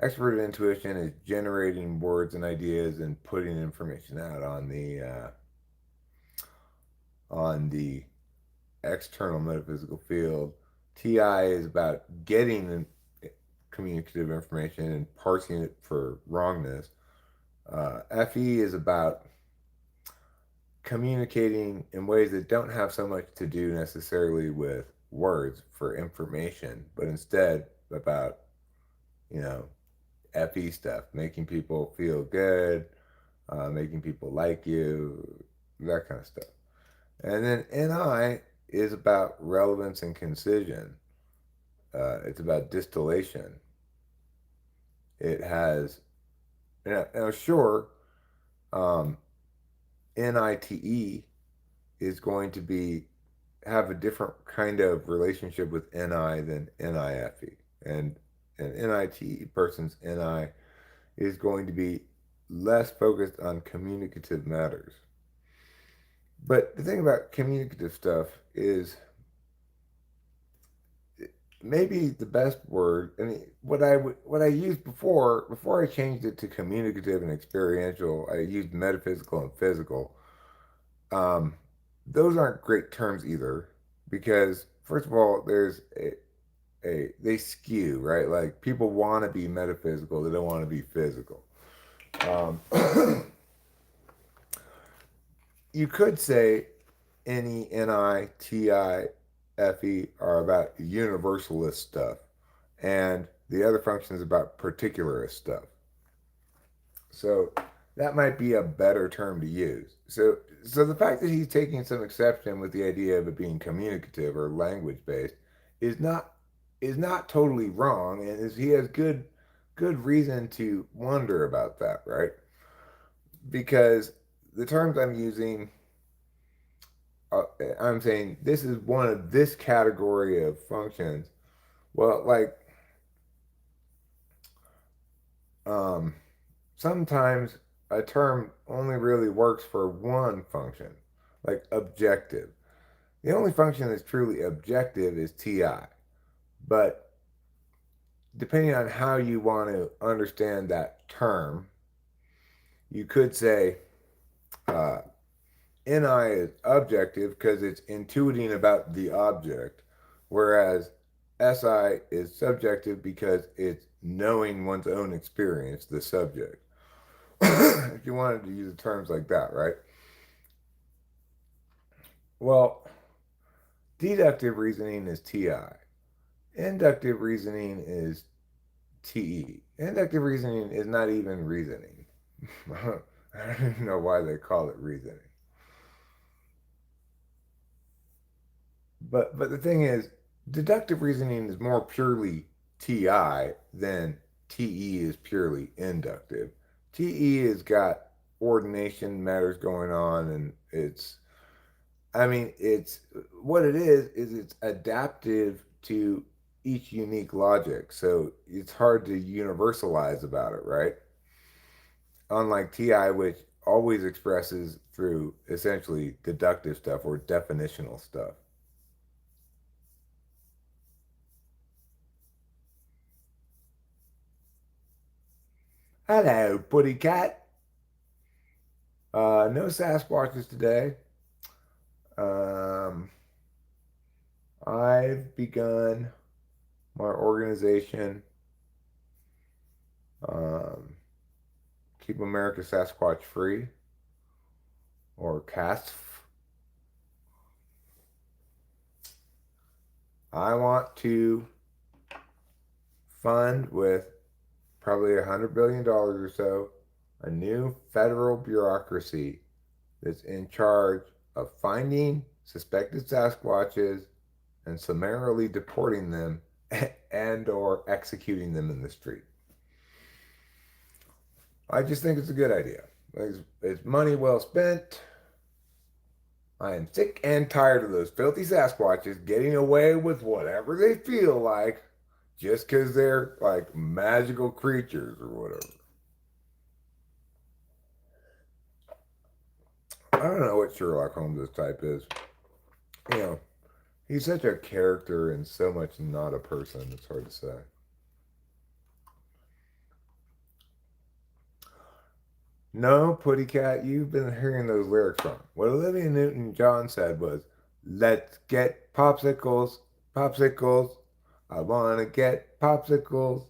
expert intuition is generating words and ideas and putting information out on the external metaphysical field. TI is about getting communicative information and parsing it for wrongness. FE is about communicating in ways that don't have so much to do necessarily with words for information, but instead about, you know, FE stuff, making people feel good, making people like you, that kind of stuff. And then NI is about relevance and concision. It's about distillation. It has, now sure, um, NITE is going to be have a different kind of relationship with NI than NIFE. And an NITE person's NI is going to be less focused on communicative matters. But the thing about communicative stuff is maybe the best word. I mean, what I used before I changed it to communicative and experiential, I used metaphysical and physical. Um, those aren't great terms either because first of all, there's they skew, right? Like people want to be metaphysical, they don't want to be physical. Um, you could say NE, NI, TI, FE are about universalist stuff, and the other function is about particularist stuff. So that might be a better term to use. So the fact that he's taking some exception with the idea of it being communicative or language based is not totally wrong, and he has good reason to wonder about that, right? Because the terms I'm using, uh, I'm saying this is one of this category of functions. Well, like um, sometimes a term only really works for one function, like objective. The only function that's truly objective is TI. But depending on how you want to understand that term, you could say uh, NI is objective because it's intuiting about the object, whereas SI is subjective because it's knowing one's own experience, the subject. If you wanted to use terms like that, right? Well, deductive reasoning is TI. Inductive reasoning is TE. Inductive reasoning is not even reasoning. I don't even know why they call it reasoning. But the thing is, deductive reasoning is more purely TI than TE is purely inductive. TE has got ordination matters going on, and it's I mean, it's what it is it's adaptive to each unique logic. So it's hard to universalize about it, right? Unlike TI, which always expresses through essentially deductive stuff or definitional stuff. Hello, Putty Cat. No Sasquatches today. Um, I've begun my organization, um, Keep America Sasquatch Free, or CASF. I want to fund with probably $100 billion or so a new federal bureaucracy that's in charge of finding suspected Sasquatches and summarily deporting them and or executing them in the street. I just think it's a good idea. It's money well spent. I am sick and tired of those filthy Sasquatches getting away with whatever they feel like just because they're like magical creatures or whatever. I don't know what Sherlock Holmes' type is. You know, he's such a character and so much not a person, it's hard to say. No, Putty Cat, you've been hearing those lyrics wrong. What Olivia Newton-John said was, let's get popsicles, popsicles. I want to get popsicles.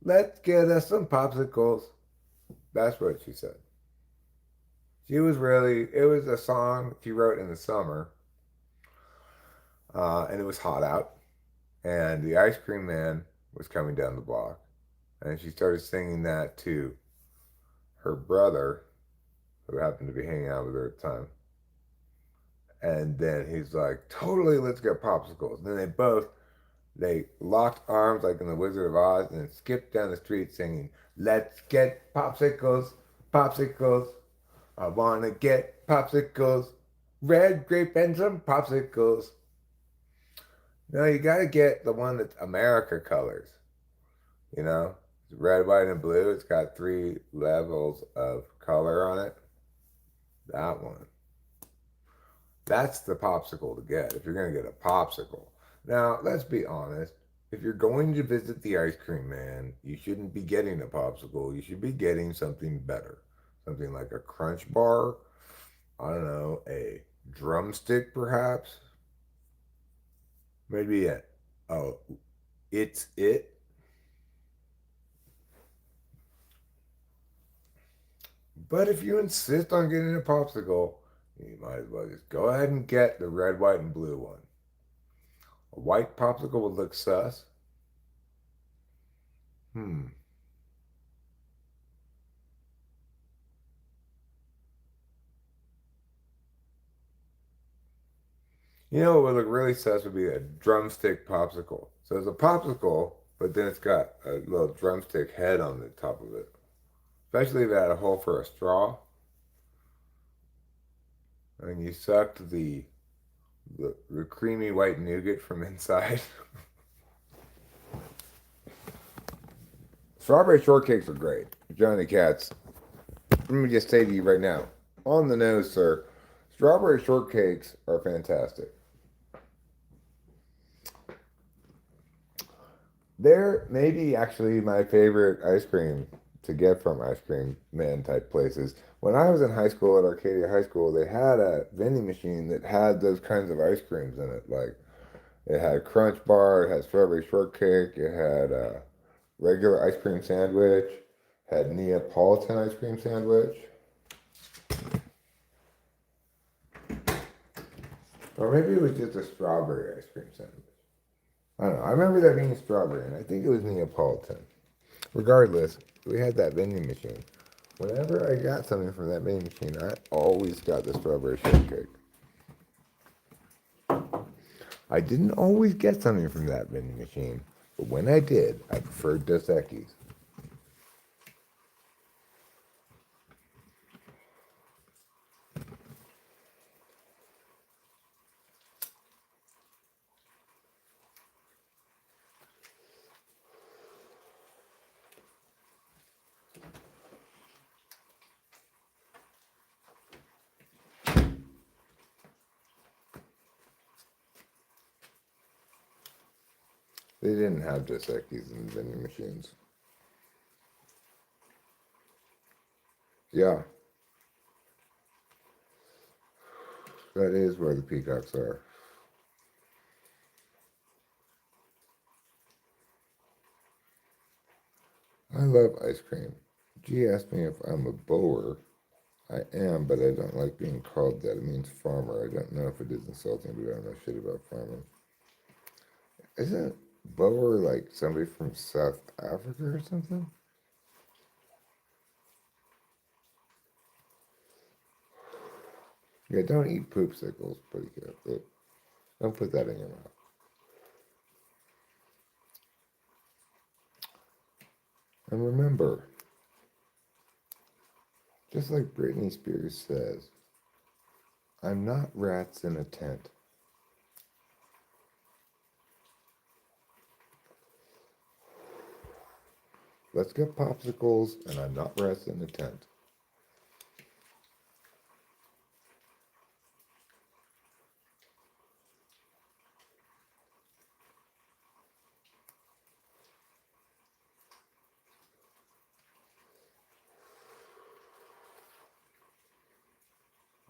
Let's get us some popsicles. That's what she said. She was really, it was a song she wrote in the summer, and it was hot out, and the ice cream man was coming down the block, and she started singing that to her brother, who happened to be hanging out with her at the time. And then he's like, totally, let's get popsicles. And then they locked arms like in the Wizard of Oz and skipped down the street singing, let's get popsicles, popsicles. I want to get popsicles, red grape and some popsicles. No, you got to get the one that's America colors. You know, it's red, white, and blue. It's got 3 levels of color on it. That one. That's the popsicle to get if you're going to get a popsicle. Now, let's be honest. If you're going to visit the ice cream man, you shouldn't be getting a popsicle. You should be getting something better. Something like a Crunch Bar. I don't know, a drumstick perhaps. Maybe oh, it's it. But if you insist on getting a popsicle, you might as well just go ahead and get the red, white, and blue one. A white popsicle would look sus. Hmm. You know what would look really sus would be a drumstick popsicle. So it's a popsicle, but then it's got a little drumstick head on the top of it. Especially if it had a hole for a straw. And you sucked the creamy white nougat from inside. Strawberry shortcakes are great. Johnny Cats, let me just say to you right now, on the nose, sir, strawberry shortcakes are fantastic. They're maybe actually my favorite ice cream to get from ice cream man type places. When I was in high school at Arcadia High School, they had a vending machine that had those kinds of ice creams in it. Like it had Crunch Bar, it had strawberry shortcake, it had a regular ice cream sandwich, had Neapolitan ice cream sandwich. Or maybe it was just a strawberry ice cream sandwich. I don't know. I remember that being strawberry, and I think it was Neapolitan. Regardless, we had that vending machine. Whenever I got something from that vending machine, I always got the strawberry shortcake. I didn't always get something from that vending machine, but when I did, I preferred Dos Equis. They didn't have Dos Equis and vending machines. Yeah. That is where the peacocks are. I love ice cream. G asked me if I'm a bower. I am, but I don't like being called that. It means farmer. I don't know if it is insulting, but I don't know shit about farming. Isn't bower like somebody from South Africa or something? Yeah, don't eat poopsicles, pretty good. Don't put that in your mouth. And remember, just like Britney Spears says, I'm not rats in a tent. Let's get popsicles, and I'm not rats in a tent.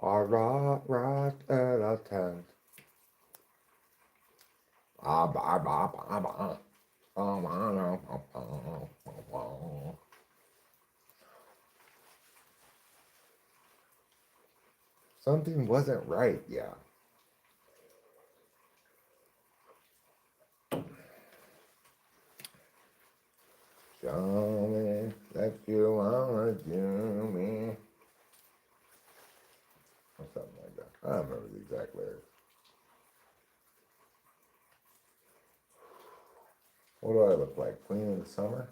I'm not rats in a tent. Something wasn't right, yeah. Show me that you wanna do me. Or something like that. I don't remember the exact lyrics. What do I look like? Queen of the Summer?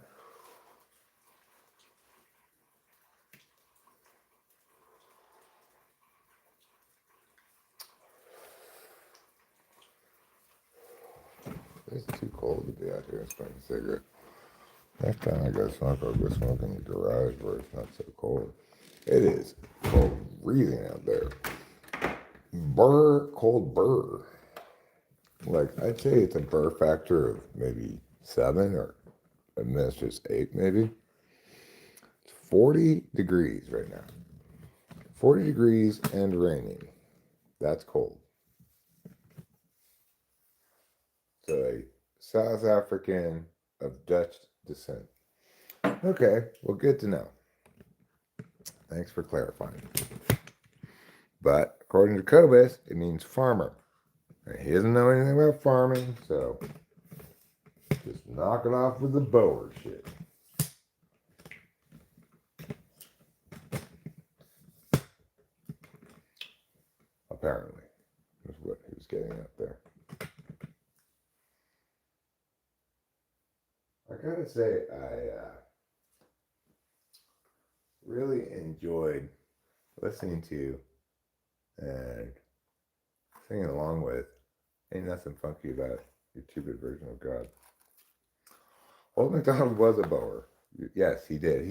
It's too cold to be out here smoking a cigarette. Next time I go smoke, I'll go smoke in the garage where it's not so cold. It is cold freezing out there. Cold burr. Like, I'd say it's a burr factor of maybe 7, or and that's just 8 maybe. It's 40 degrees right now. 40 degrees and raining. That's cold. So a South African of Dutch descent. Okay, well, good to know. Thanks for clarifying. But according to Kobus, it means farmer. And he doesn't know anything about farming, so just knock it off with the bower shit. Apparently, is what he was getting at there. I gotta say, I really enjoyed listening to and singing along with Ain't Nothing Funky About Your Stupid Version of God. Old MacDonald was a bower. Yes, he did.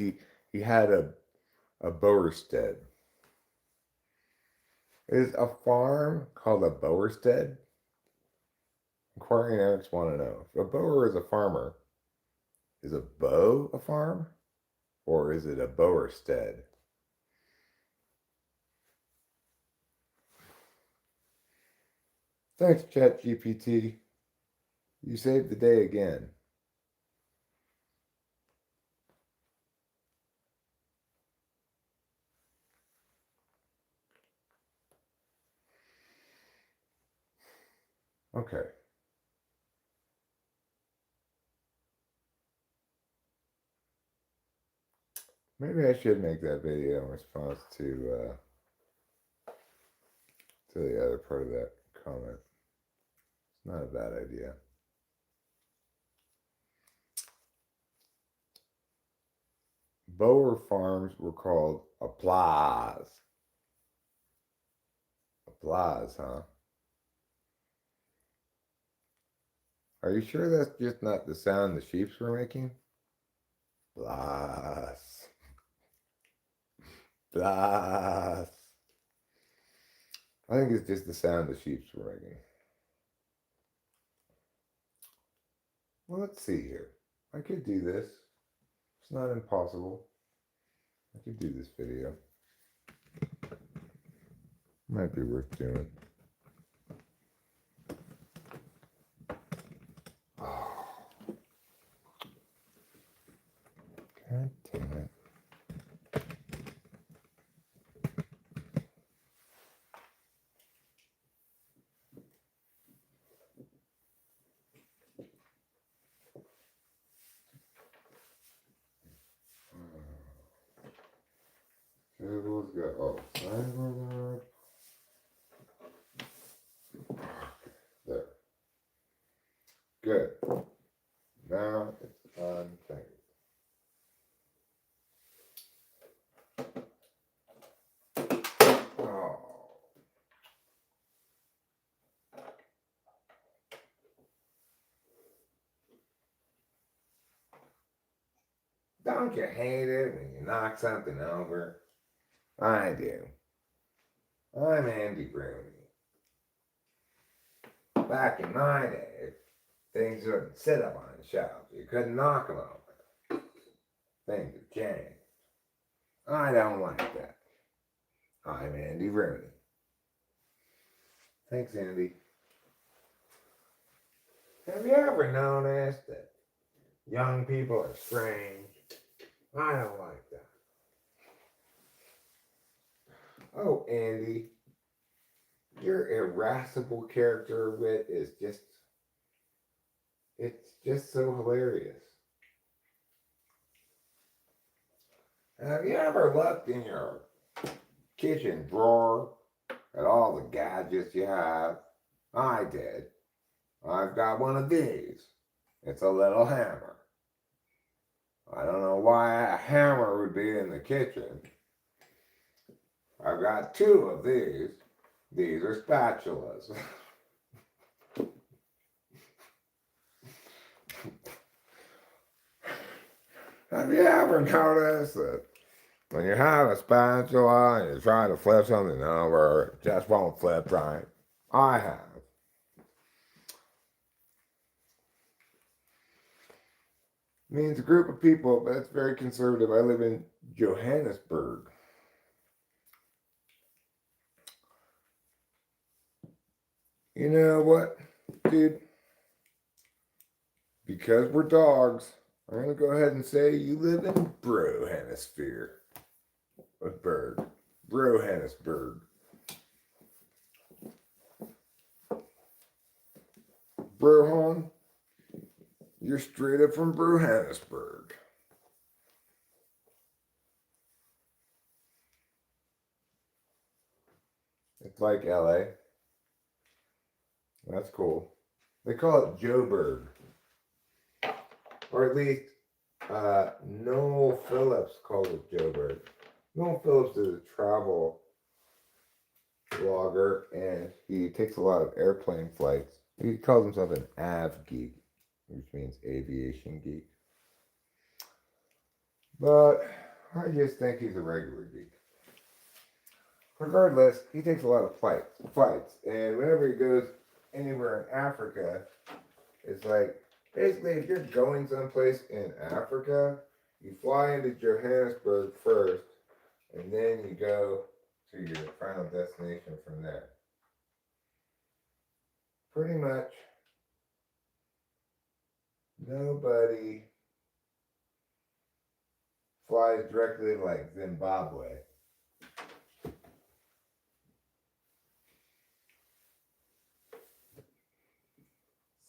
He had a bowerstead. Is a farm called a bowerstead? Inquiring Eric's want to know. If a bower is a farmer, is a bow a farm? Or is it a bowerstead? Thanks, ChatGPT. You saved the day again. Okay. Maybe I should make that video in response to the other part of that comment. It's not a bad idea. Bower farms were called applause. Applause, huh? Are you sure that's just not the sound the sheeps were making? Blast. Blast. I think it's just the sound the sheeps were making. Well, let's see here. I could do this. It's not impossible. I could do this video. Might be worth doing. Oh. God damn it. Tables got all sides on that. There. Good. Now it's untangled. Oh. Don't you hate it when you knock something over? I do. I'm Andy Bruni. Back in my day, things wouldn't sit up on shelves. You couldn't knock them over. Things have changed. I don't like that. I'm Andy Bruni. Thanks, Andy. Have you ever noticed that young people are strange? I don't like that. Oh, Andy, your irascible character wit is it's just so hilarious. Have you ever looked in your kitchen drawer at all the gadgets you have? I did. I've got one of these. It's a little hammer. I don't know why a hammer would be in the kitchen. I've got two of these. These are spatulas. Have you ever noticed that when you have a spatula and you try to flip something over, it just won't flip right? I have. Means a group of people, but it's very conservative. I live in Johannesburg. You know what, dude? Because we're dogs, I'm going to go ahead and say you live in Johannesburg. Johannesburg. Brohon, you're straight up from Johannesburg. It's like LA. That's cool. They call it Joburg. Or at least Noel Phillips called it Joburg. Noel Phillips is a travel blogger and he takes a lot of airplane flights. He calls himself an AV geek, which means aviation geek. But I just think he's a regular geek. Regardless, he takes a lot of flights, and whenever he goes anywhere in Africa, it's like, basically, if you're going someplace in Africa, you fly into Johannesburg first, and then you go to your final destination from there. Pretty much, nobody flies directly to like Zimbabwe.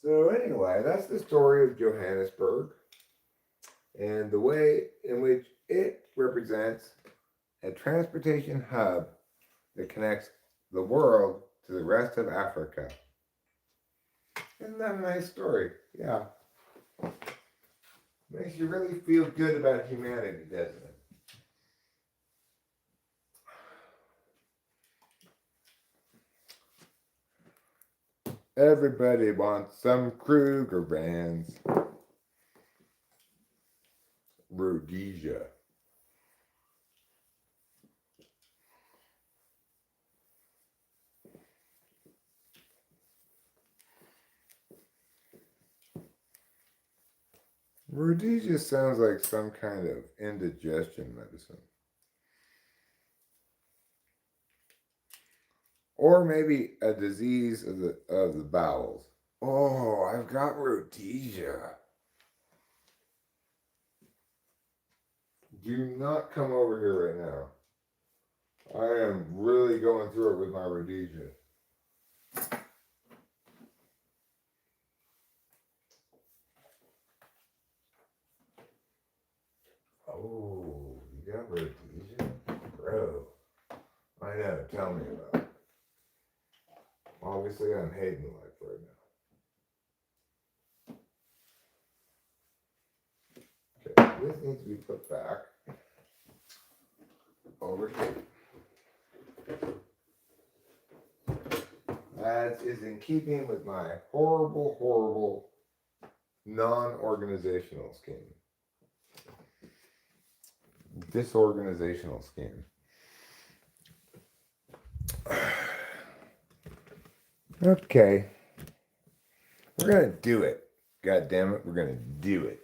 So anyway, that's the story of Johannesburg and the way in which it represents a transportation hub that connects the world to the rest of Africa. Isn't that a nice story? Yeah. Makes you really feel good about humanity, doesn't it? Everybody wants some Kruger bands. Rhodesia. Rhodesia sounds like some kind of indigestion medicine. Or maybe a disease of the bowels. Oh, I've got rhodesia. Do not come over here right now. I am really going through it with my rhodesia. Oh, you got rhodesia? Bro. I know, tell me about it. Obviously, I'm hating life right now. Okay, this needs to be put back over here. That is in keeping with my horrible, horrible non-organizational scheme. Disorganizational scheme. Okay. We're gonna do it. God damn it, we're gonna do it.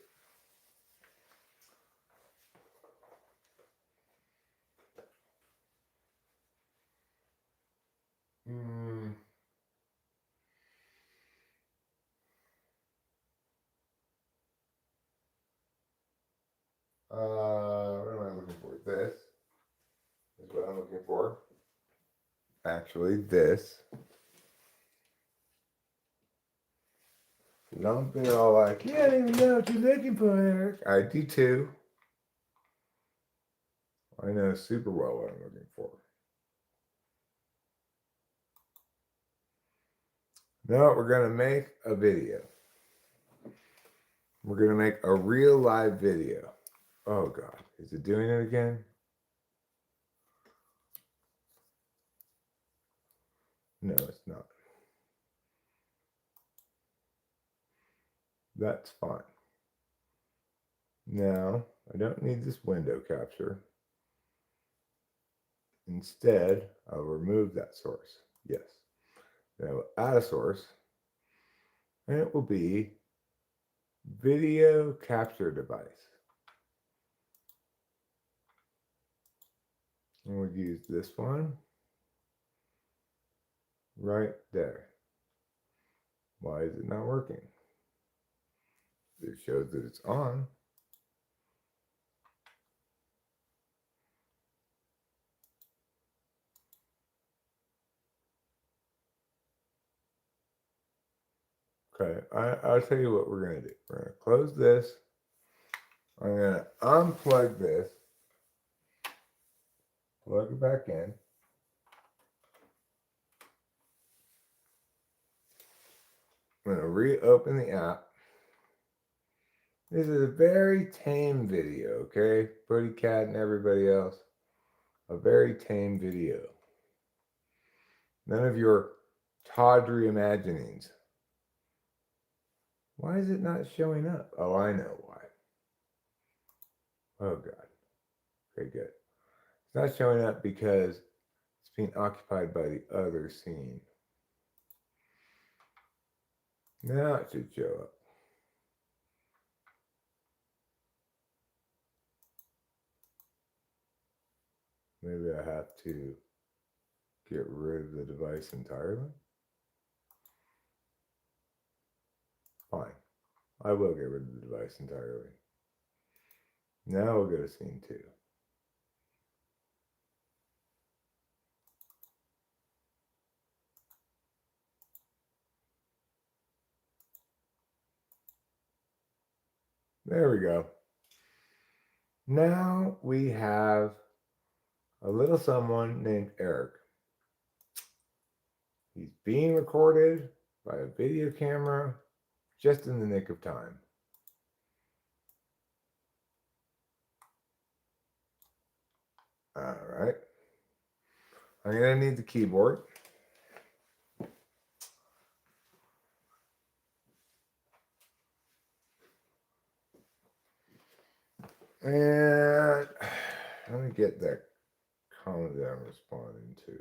What am I looking for? This is what I'm looking for. Actually, this. Don't be all like, you don't even know what you're looking for, Eric. I do too. I know super well what I'm looking for. No, we're going to make a video. We're going to make a real live video. Oh, God. Is it doing it again? No, it's not. That's fine. Now, I don't need this window capture. Instead, I'll remove that source. Yes. Then I will add a source. And it will be video capture device. And we'll use this one right there. Why is it not working? It shows that it's on. Okay, I'll tell you what we're going to do. We're going to close this. I'm going to unplug this. Plug it back in. I'm going to reopen the app. This is a very tame video, okay? Buddy Cat and everybody else. A very tame video. None of your tawdry imaginings. Why is it not showing up? Oh, I know why. Oh, God. Okay, good. It's not showing up because it's being occupied by the other scene. Now it should show up. Maybe I have to get rid of the device entirely. Fine. I will get rid of the device entirely. Now we'll go to scene 2. There we go. Now we have a little someone named Eric. He's being recorded by a video camera just in the nick of time. All right. I'm going to need the keyboard. And let me get that comment that I'm responding to.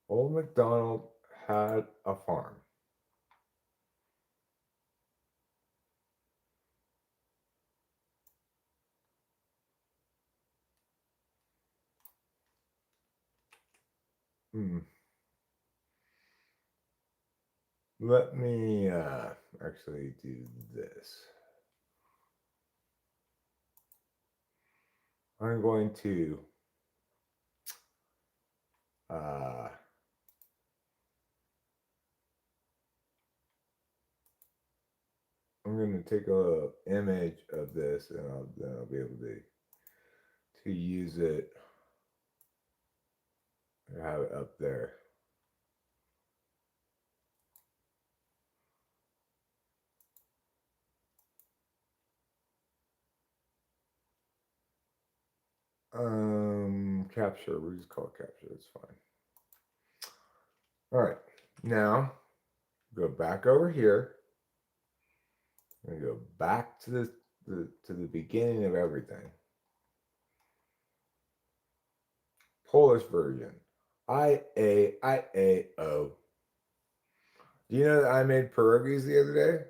Old MacDonald had a farm. Let me actually do this. I'm going to I'm going to take a image of this, and then I'll be able to use it and have it up there. Capture. We'll just call it capture. It's fine. All right. Now go back over here. I'm gonna go back to the beginning of everything. Polish version. I-A-I-A-O. Do you know that I made pierogies the other day?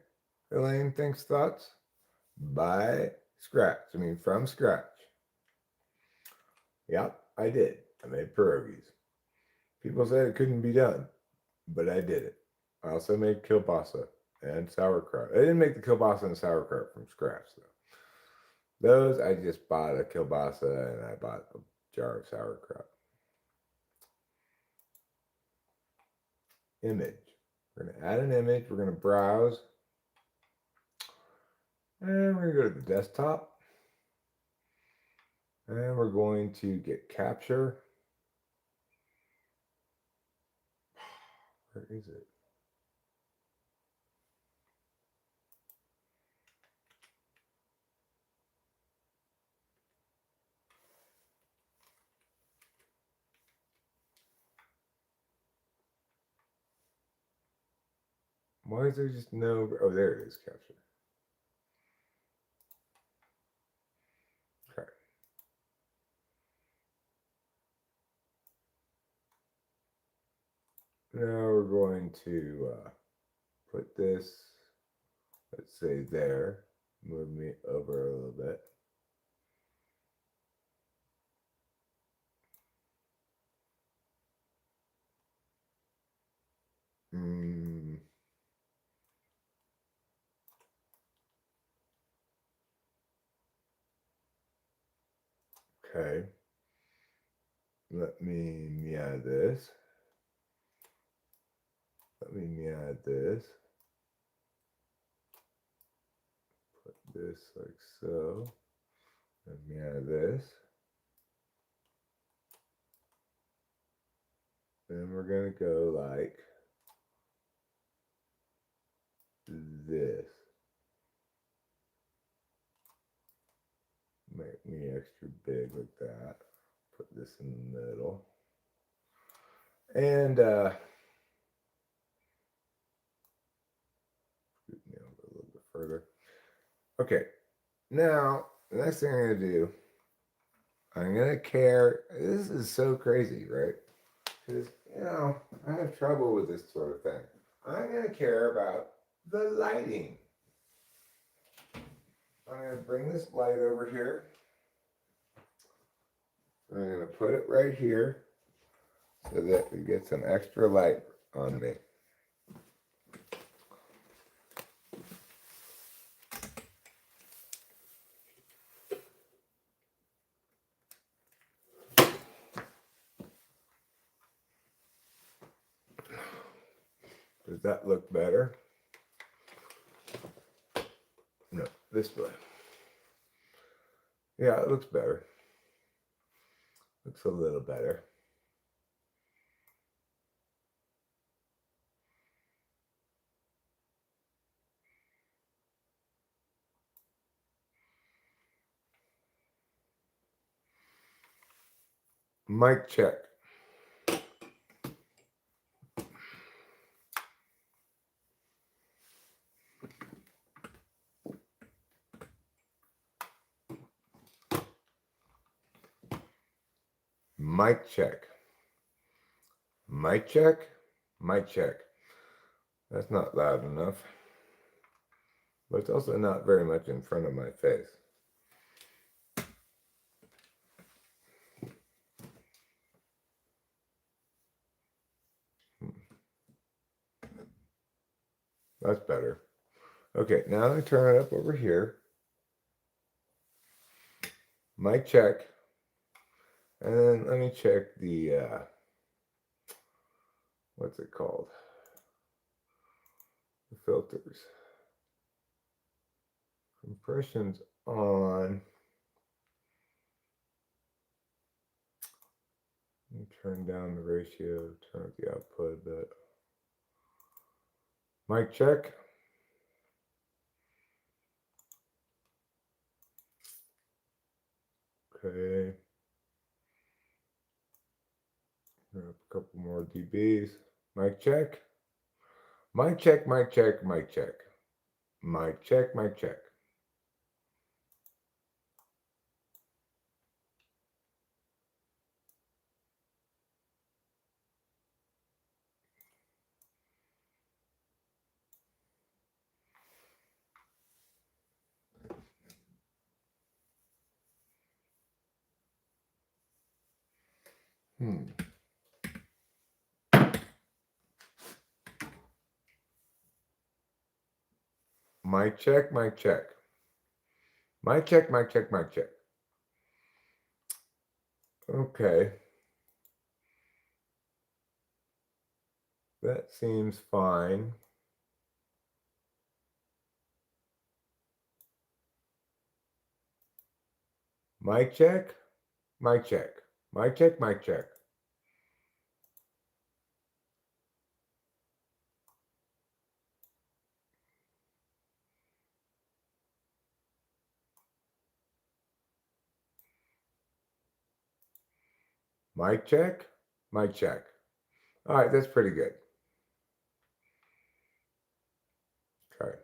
Elaine thinks thoughts? By scratch. I mean, from scratch. Yep, I did. I made pierogies. People said it couldn't be done, but I did it. I also made kielbasa and sauerkraut. I didn't make the kielbasa and sauerkraut from scratch, though. Those, I just bought a kielbasa and I bought a jar of sauerkraut. Image. We're going to add an image. We're going to browse. And we're going to go to the desktop. And we're going to get capture. Where is it? Why is there just no... Oh, there it is, capture. Okay. Now we're going to put this, let's say there. Move me over a little bit. Okay. Let me add this. Let me add this. Put this like so. Let me add this. Then we're going to go like this. Make me extra big like that. Put this in the middle. And a little bit further. Okay. Now, the next thing I'm going to do, I'm going to care. This is so crazy, right? Because, I have trouble with this sort of thing. I'm going to care about the lighting. I'm going to bring this light over here. I'm going to put it right here so that we get some extra light on me. Does that look better? No, this way. Yeah, it looks better. Looks a little better. Mic check. Mic check. Mic check. Mic check. That's not loud enough. But it's also not very much in front of my face. That's better. Okay, now let me turn it up over here. Mic check. And then let me check the, what's it called? The filters. Compression's on. Let me turn down the ratio, turn up the output a bit. Mic check. Okay. Turn up a couple more dBs. Mic check. Mic check, mic check, mic check. Mic check, mic check. Mic check, mic check. Mic check, mic check, mic check. Okay. That seems fine. Mic check, mic check. Mic check, mic check. Mic check, mic check. All right, that's pretty good. Okay.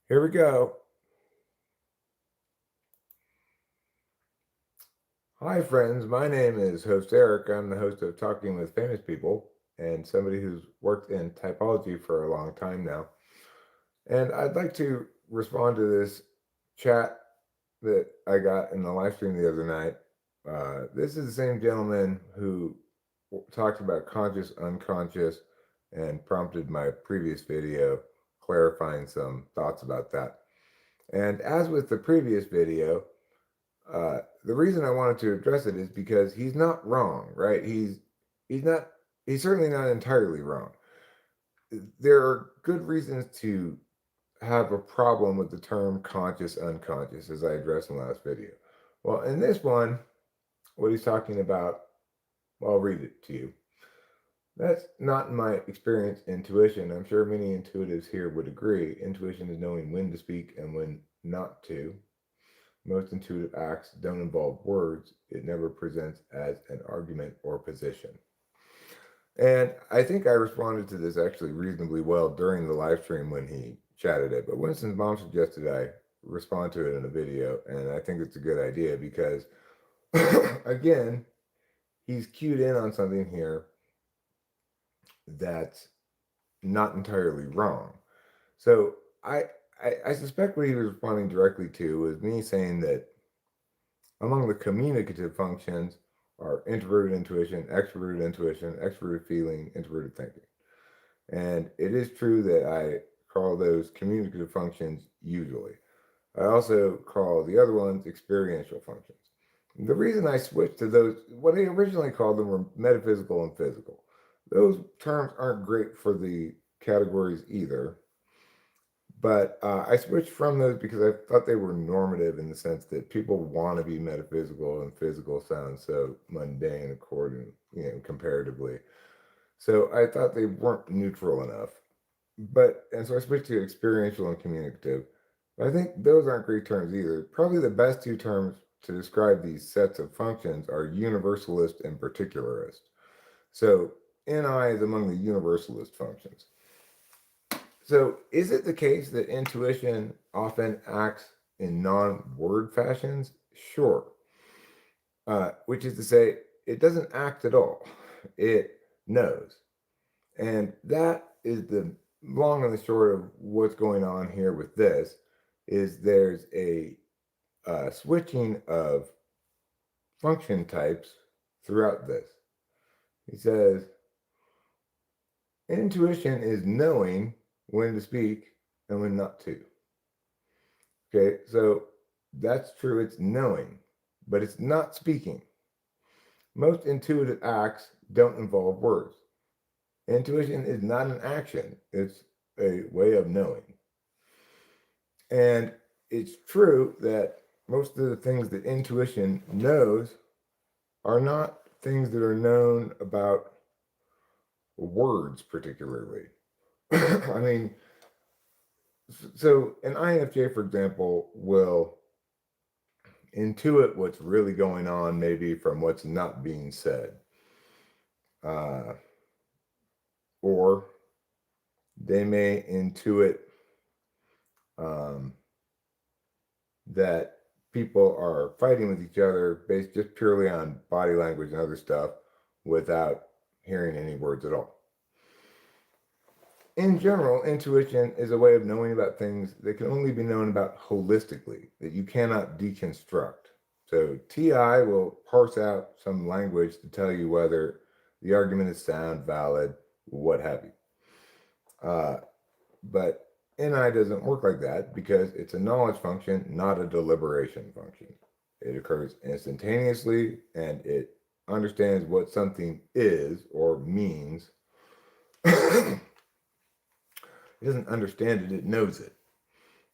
Here we go. Hi, friends. My name is host Eric. I'm the host of Talking with Famous People and somebody who's worked in typology for a long time now. And I'd like to respond to this chat that I got in the live stream the other night. This is the same gentleman who talked about conscious, unconscious, and prompted my previous video clarifying some thoughts about that. And as with the previous video, the reason I wanted to address it is because he's not wrong, right? He's certainly not entirely wrong. There are good reasons to have a problem with the term conscious, unconscious, as I addressed in the last video. Well, in this one, what he's talking about, I'll read it to you. That's not, in my experience, intuition. I'm sure many intuitives here would agree. Intuition is knowing when to speak and when not to. Most intuitive acts don't involve words. It never presents as an argument or position. And I think I responded to this actually reasonably well during the live stream when he chatted it. But Winston's mom suggested I respond to it in a video. And I think it's a good idea because, again, he's cued in on something here that's not entirely wrong. So I suspect what he was responding directly to was me saying that among the communicative functions are introverted intuition, extroverted feeling, introverted thinking. And it is true that I call those communicative functions usually. I also call the other ones experiential functions. The reason I switched to those, what I originally called them were metaphysical and physical. Those terms aren't great for the categories either. But I switched from those because I thought they were normative in the sense that people want to be metaphysical and physical sounds so mundane according, comparatively. So I thought they weren't neutral enough. And so I switched to experiential and communicative. But I think those aren't great terms either. Probably the best two terms to describe these sets of functions are universalist and particularist. So NI is among the universalist functions. So is it the case that intuition often acts in non-word fashions? Sure. Which is to say, it doesn't act at all. It knows. And that is the long and the short of what's going on here with this, is there's a switching of function types throughout this. He says, intuition is knowing when to speak and when not to. Okay, so that's true, it's knowing, but it's not speaking. Most intuitive acts don't involve words. Intuition is not an action, it's a way of knowing. And it's true that most of the things that intuition knows are not things that are known about words particularly. I mean, so an INFJ, for example, will intuit what's really going on maybe from what's not being said. Or they may intuit that people are fighting with each other based just purely on body language and other stuff without hearing any words at all. In general, intuition is a way of knowing about things that can only be known about holistically, that you cannot deconstruct. So TI will parse out some language to tell you whether the argument is sound, valid, what have you. But NI doesn't work like that because it's a knowledge function, not a deliberation function. It occurs instantaneously and it understands what something is or means. It doesn't understand it, it knows it.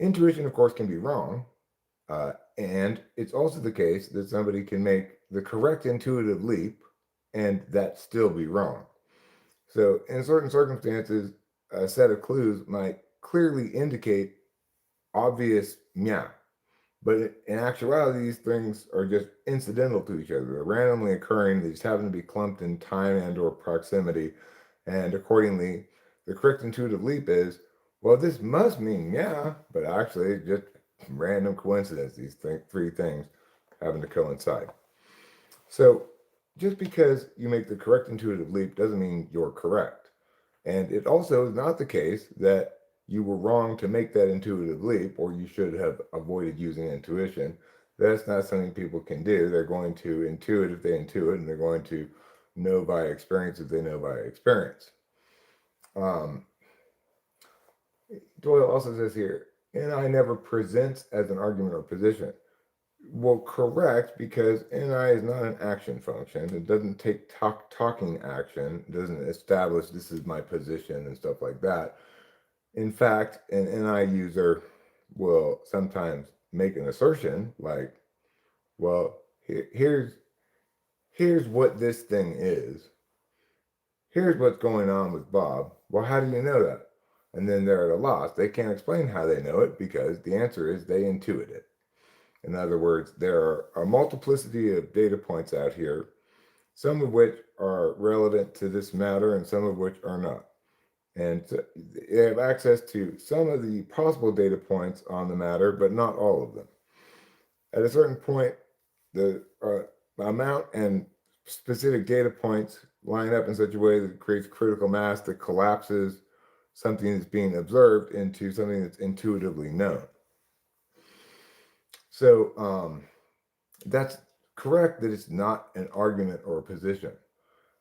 Intuition, of course, can be wrong. And it's also the case that somebody can make the correct intuitive leap and that still be wrong. So in certain circumstances, a set of clues might clearly indicate obvious yeah, but in actuality, these things are just incidental to each other. They're randomly occurring. They just happen to be clumped in time and or proximity. And accordingly, the correct intuitive leap is, well, this must mean yeah, but actually it's just random coincidence. These three things happen to coincide. So just because you make the correct intuitive leap doesn't mean you're correct. And it also is not the case that you were wrong to make that intuitive leap or you should have avoided using intuition. That's not something people can do. They're going to intuit if they intuit, and they're going to know by experience if they know by experience. Doyle also says here, NI never presents as an argument or position. Well, correct, because NI is not an action function. It doesn't take talking action. It doesn't establish this is my position and stuff like that. In fact, an NI user will sometimes make an assertion like, well, here's what this thing is. Here's what's going on with Bob. Well, how do you know that? And then they're at a loss. They can't explain how they know it because the answer is they intuit it. In other words, there are a multiplicity of data points out here, some of which are relevant to this matter and some of which are not. And they have access to some of the possible data points on the matter, but not all of them. At a certain point, the amount and specific data points line up in such a way that it creates critical mass that collapses something that's being observed into something that's intuitively known. So that's correct that it's not an argument or a position.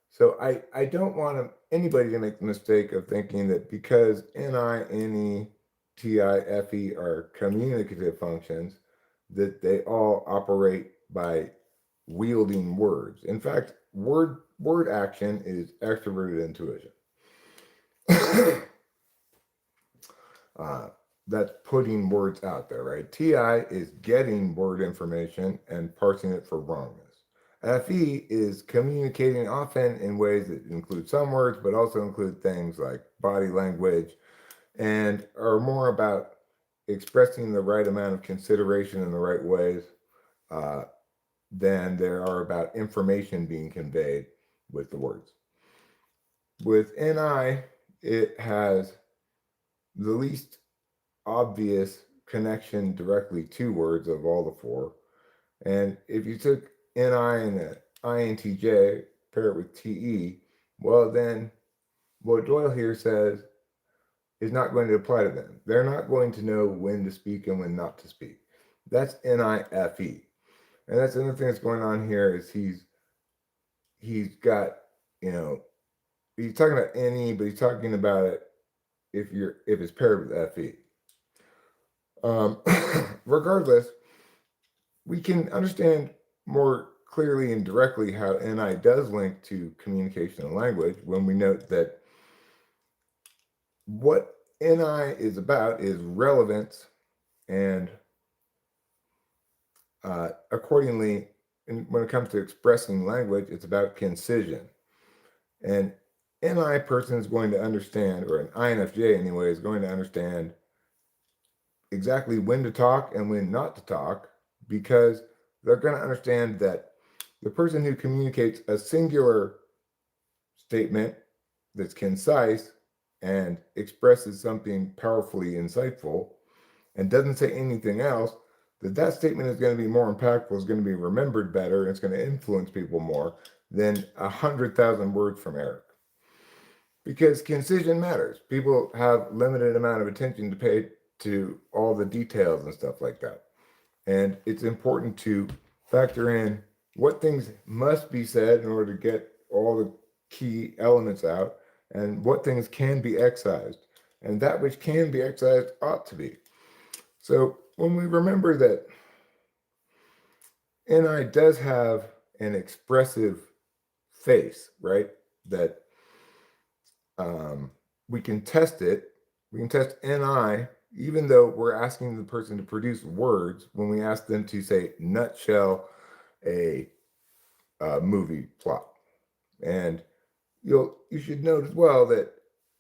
So I don't want anybody to make the mistake of thinking that because NI, NE, TI, FE are communicative functions, that they all operate by wielding words. In fact, word action is extroverted intuition. That's putting words out there, right? TI is getting word information and parsing it for wrongness. FE is communicating often in ways that include some words, but also include things like body language and are more about expressing the right amount of consideration in the right ways than there are about information being conveyed with the words. With NI, it has the least obvious connection directly to words of all the four. And if you took NI and an INTJ, pair it with TE, well, then what Doyle here says is not going to apply to them. They're not going to know when to speak and when not to speak. That's NIFE. And that's another thing that's going on here is he's got, you know, he's talking about NE, but he's talking about it if it's paired with FE. Regardless, we can understand more clearly and directly how NI does link to communication and language when we note that what NI is about is relevance, and accordingly, when it comes to expressing language, it's about concision. And NI person is going to understand, or an INFJ anyway, is going to understand exactly when to talk and when not to talk, because they're going to understand that the person who communicates a singular statement that's concise and expresses something powerfully insightful and doesn't say anything else, that statement is going to be more impactful, is going to be remembered better, and it's going to influence people more than 100,000 words from Eric. Because concision matters. People have limited amount of attention to pay to all the details and stuff like that. And it's important to factor in what things must be said in order to get all the key elements out, and what things can be excised. And that which can be excised ought to be. So when we remember that NI does have an expressive face, right? That we can test it. We can test NI, even though we're asking the person to produce words, when we ask them to say, nutshell a movie plot. And you should note as well that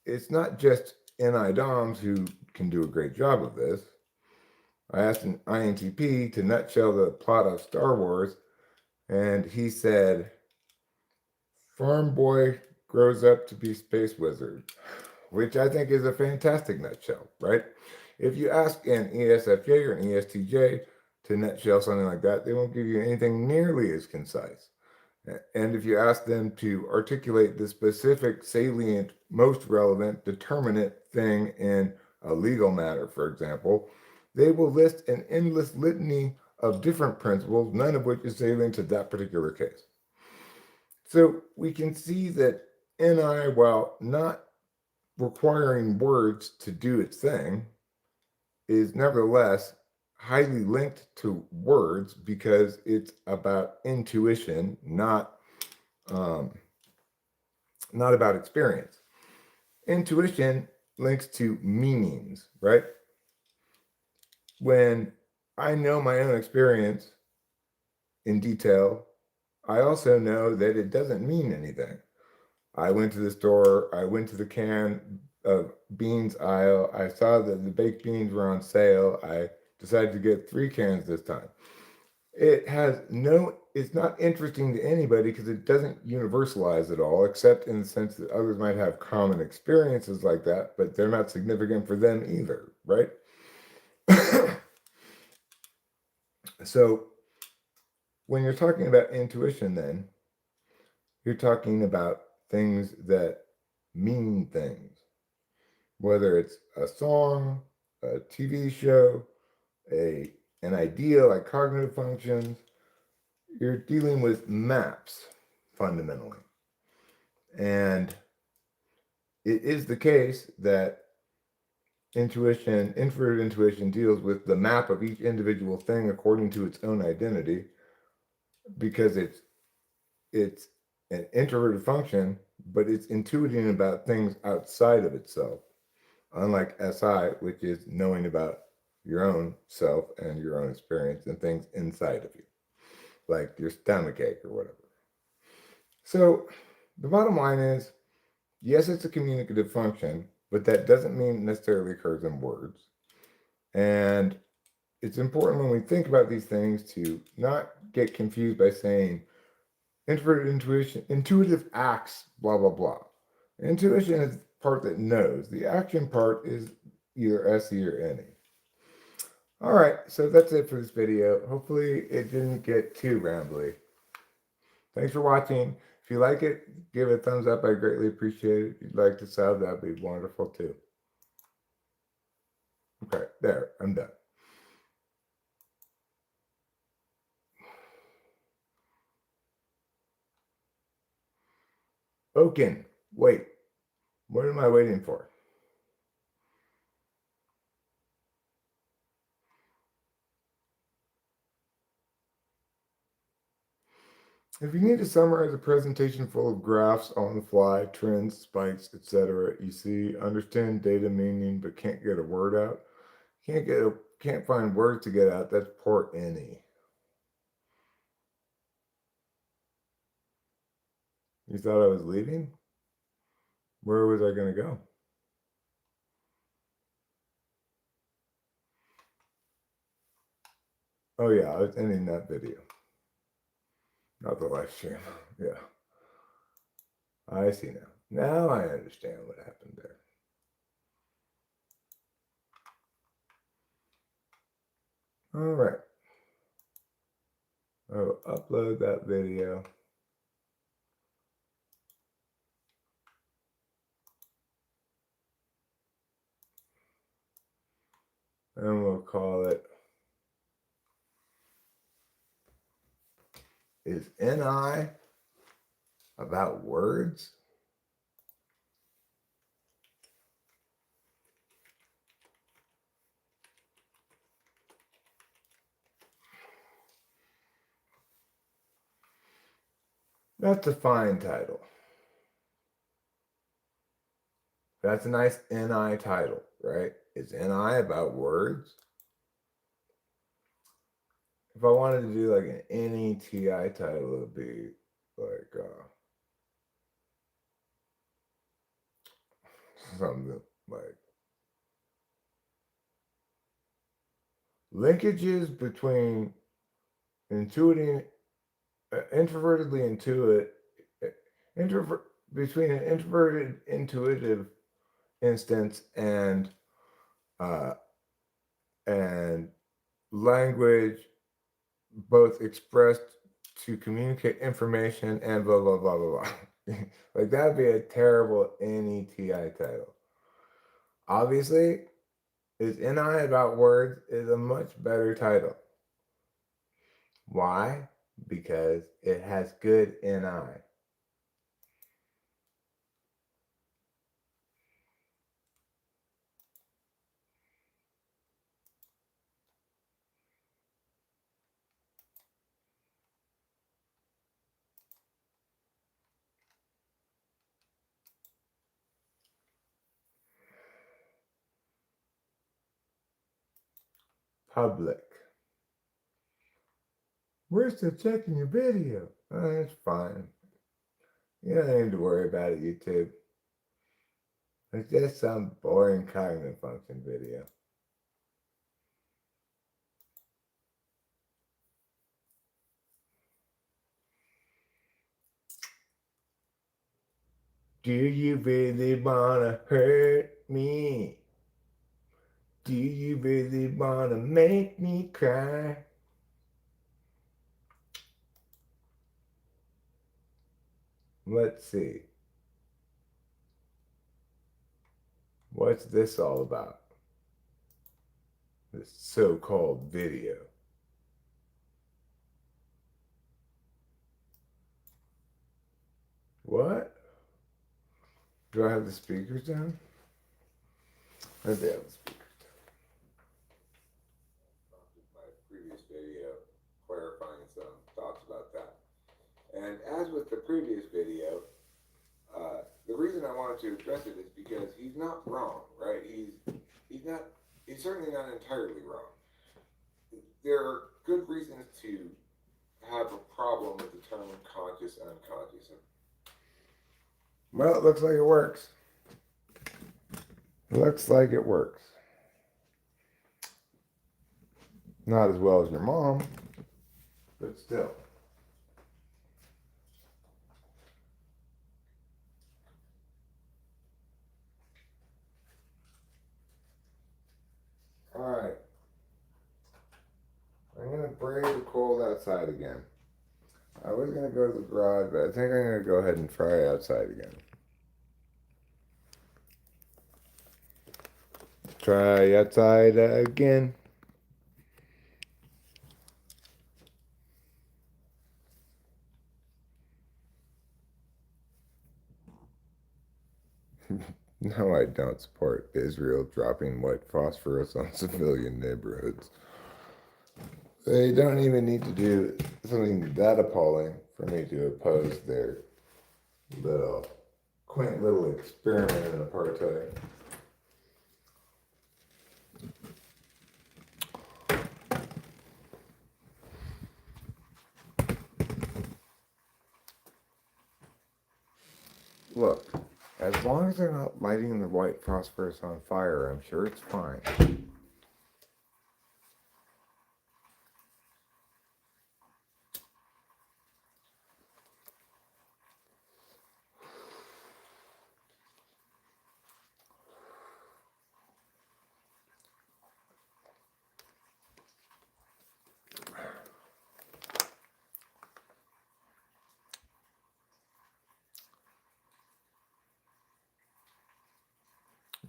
it's not just NI DOMs who can do a great job of this. I asked an INTP to nutshell the plot of Star Wars, and he said, farm boy grows up to be space wizard, which I think is a fantastic nutshell, right? If you ask an ESFJ or an ESTJ to nutshell something like that, they won't give you anything nearly as concise. And if you ask them to articulate the specific, salient, most relevant, determinate thing in a legal matter, for example, they will list an endless litany of different principles, none of which is salient to that particular case. So we can see that NI, while not requiring words to do its thing, is nevertheless highly linked to words, because it's about intuition, not about experience. Intuition links to meanings, right? When I know my own experience in detail, I also know that it doesn't mean anything. I went to the store, I went to the can of beans aisle, I saw that the baked beans were on sale, I decided to get 3 cans this time. It's not interesting to anybody because it doesn't universalize at all, except in the sense that others might have common experiences like that, but they're not significant for them either, right? So when you're talking about intuition, then you're talking about things that mean things, whether it's a song, a TV show, an idea like cognitive functions. You're dealing with maps fundamentally. And it is the case that introverted intuition deals with the map of each individual thing according to its own identity, because it's an introverted function, but it's intuiting about things outside of itself, unlike SI, which is knowing about your own self and your own experience and things inside of you, like your stomach ache or whatever. So the bottom line is, yes, it's a communicative function, but that doesn't mean it necessarily occurs in words. And it's important when we think about these things to not get confused by saying introverted intuition, intuitive acts, blah, blah, blah. Intuition is the part that knows. The action part is either SE or NE. All right, so that's it for this video. Hopefully it didn't get too rambly. Thanks for watching. If you like it, give it a thumbs up. I greatly appreciate it. If you'd like to sub, that'd be wonderful too. Okay, there, I'm done. Oaken, wait. What am I waiting for? If you need to summarize a presentation full of graphs on the fly, trends, spikes, etc., you see, understand data meaning, but can't get a word out, can't find words to get out, that's poor any. You thought I was leaving? Where was I going to go? Oh yeah, I was ending that video. Not the live stream. Yeah. I see now. Now I understand what happened there. All right. I will upload that video. And we'll call it, is NI about words? That's a fine title. That's a nice NI title, right? Is NI about words? If I wanted to do like an NETI title, it would be like something like linkages between intuiting, introvertedly intuit, introvert between an introverted intuitive instance and language, both expressed to communicate information and blah blah blah blah blah. Like that'd be a terrible NETI title. Obviously, is NI about words is a much better title. Why? Because it has good NI. Public. We're still checking your video. Oh, that's fine. You don't need to worry about it, YouTube. It's just some boring cognitive function video. Do you really wanna hurt me? Do you really wanna make me cry? Let's see. What's this all about? This so-called video. What? Do I have the speakers down? I do have the speakers down. My previous video clarifying some thoughts about that. And as with the previous video, the reason I wanted to address it is because he's not wrong, right? He's certainly not entirely wrong. There are good reasons to have a problem with the term conscious unconscious. Well, it looks like it works. Looks like it works. Not as well as your mom, but still. All right. I'm going to brave the cold outside again. I was gonna go to the garage, but I think I'm gonna go ahead and try outside again. Try outside again. No, I don't support Israel dropping white phosphorus on civilian neighborhoods. They don't even need to do something that appalling for me to oppose their little quaint little experiment in apartheid. Look, as long as they're not lighting the white phosphorus on fire, I'm sure it's fine.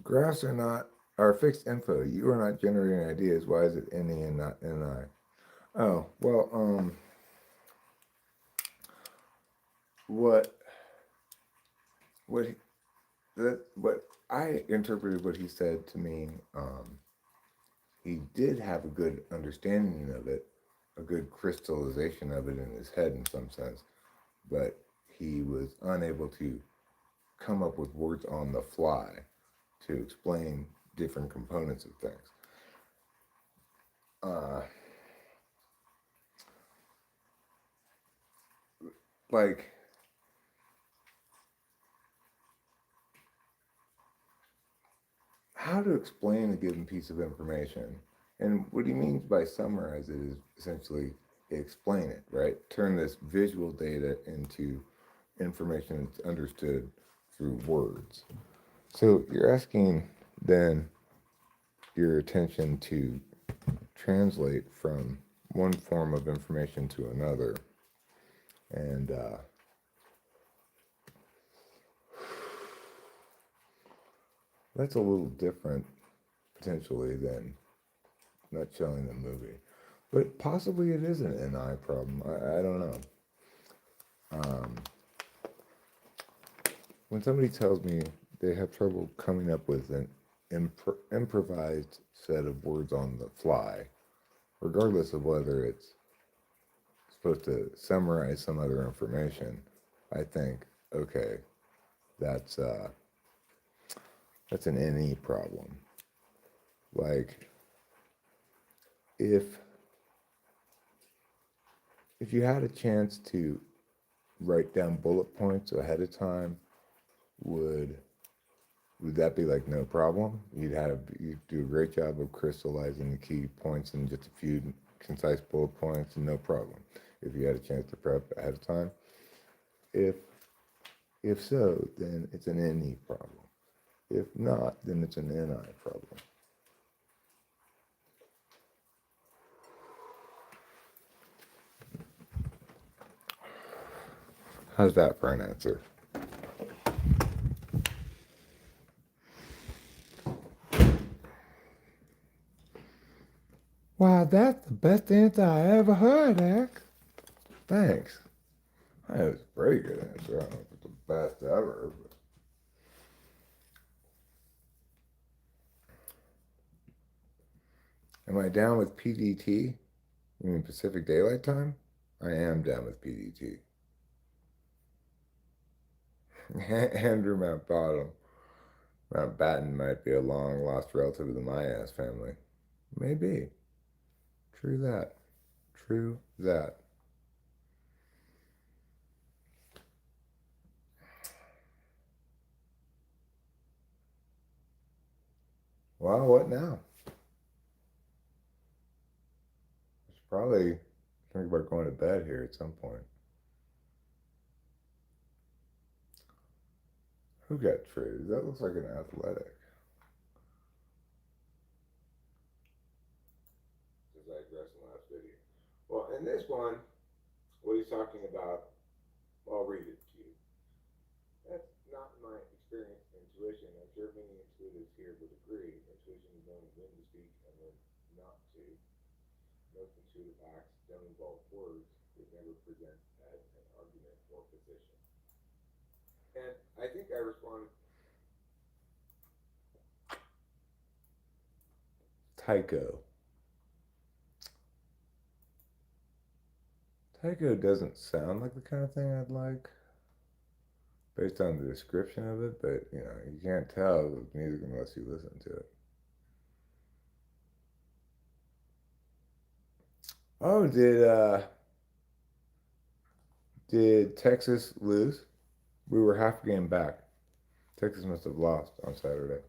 Graphs are fixed info. You are not generating ideas. Why is it NE and not NI? Oh, well, what what he, what I interpreted what he said to mean, he did have a good understanding of it, a good crystallization of it in his head in some sense, but he was unable to come up with words on the fly to explain different components of things. Like, how to explain a given piece of information. And what he means by summarize it is essentially explain it, right? Turn this visual data into information that's understood through words. So you're asking then your attention to translate from one form of information to another. And that's a little different potentially than not showing the movie. But possibly it is an NI problem. I don't know. When somebody tells me they have trouble coming up with an improvised set of words on the fly, regardless of whether it's supposed to summarize some other information, I think, okay, that's an NE problem. Like, if you had a chance to write down bullet points ahead of time, would that be like no problem? You'd do a great job of crystallizing the key points in just a few concise bullet points, and no problem. If you had a chance to prep ahead of time, if so, then it's an NE problem. If not, then it's an NI problem. How's that for an answer? Wow, that's the best answer I ever heard, Eric. Thanks. That was a very good answer. I don't know if it's the best ever, but am I down with PDT? You mean Pacific Daylight Time? I am down with PDT. Andrew Mountbatten might be a long lost relative of the Mayas family. Maybe. True that. True that. Well, what now? I should probably think about going to bed here at some point. Who got traded? That looks like an athletic. I digressed in the last video. Well, in this one, what he's talking about, I'll read it to you. That's not my experience intuition. I'm sure many intuitives here would agree. Intuition is knowing when to speak and when not to. Most intuitive acts don't involve words. It never presents as an argument or position. And I think I responded. Tycho. Tycho doesn't sound like the kind of thing I'd like, based on the description of it, but you know, you can't tell the music unless you listen to it. Oh, did Texas lose? We were half a game back. Texas must have lost on Saturday.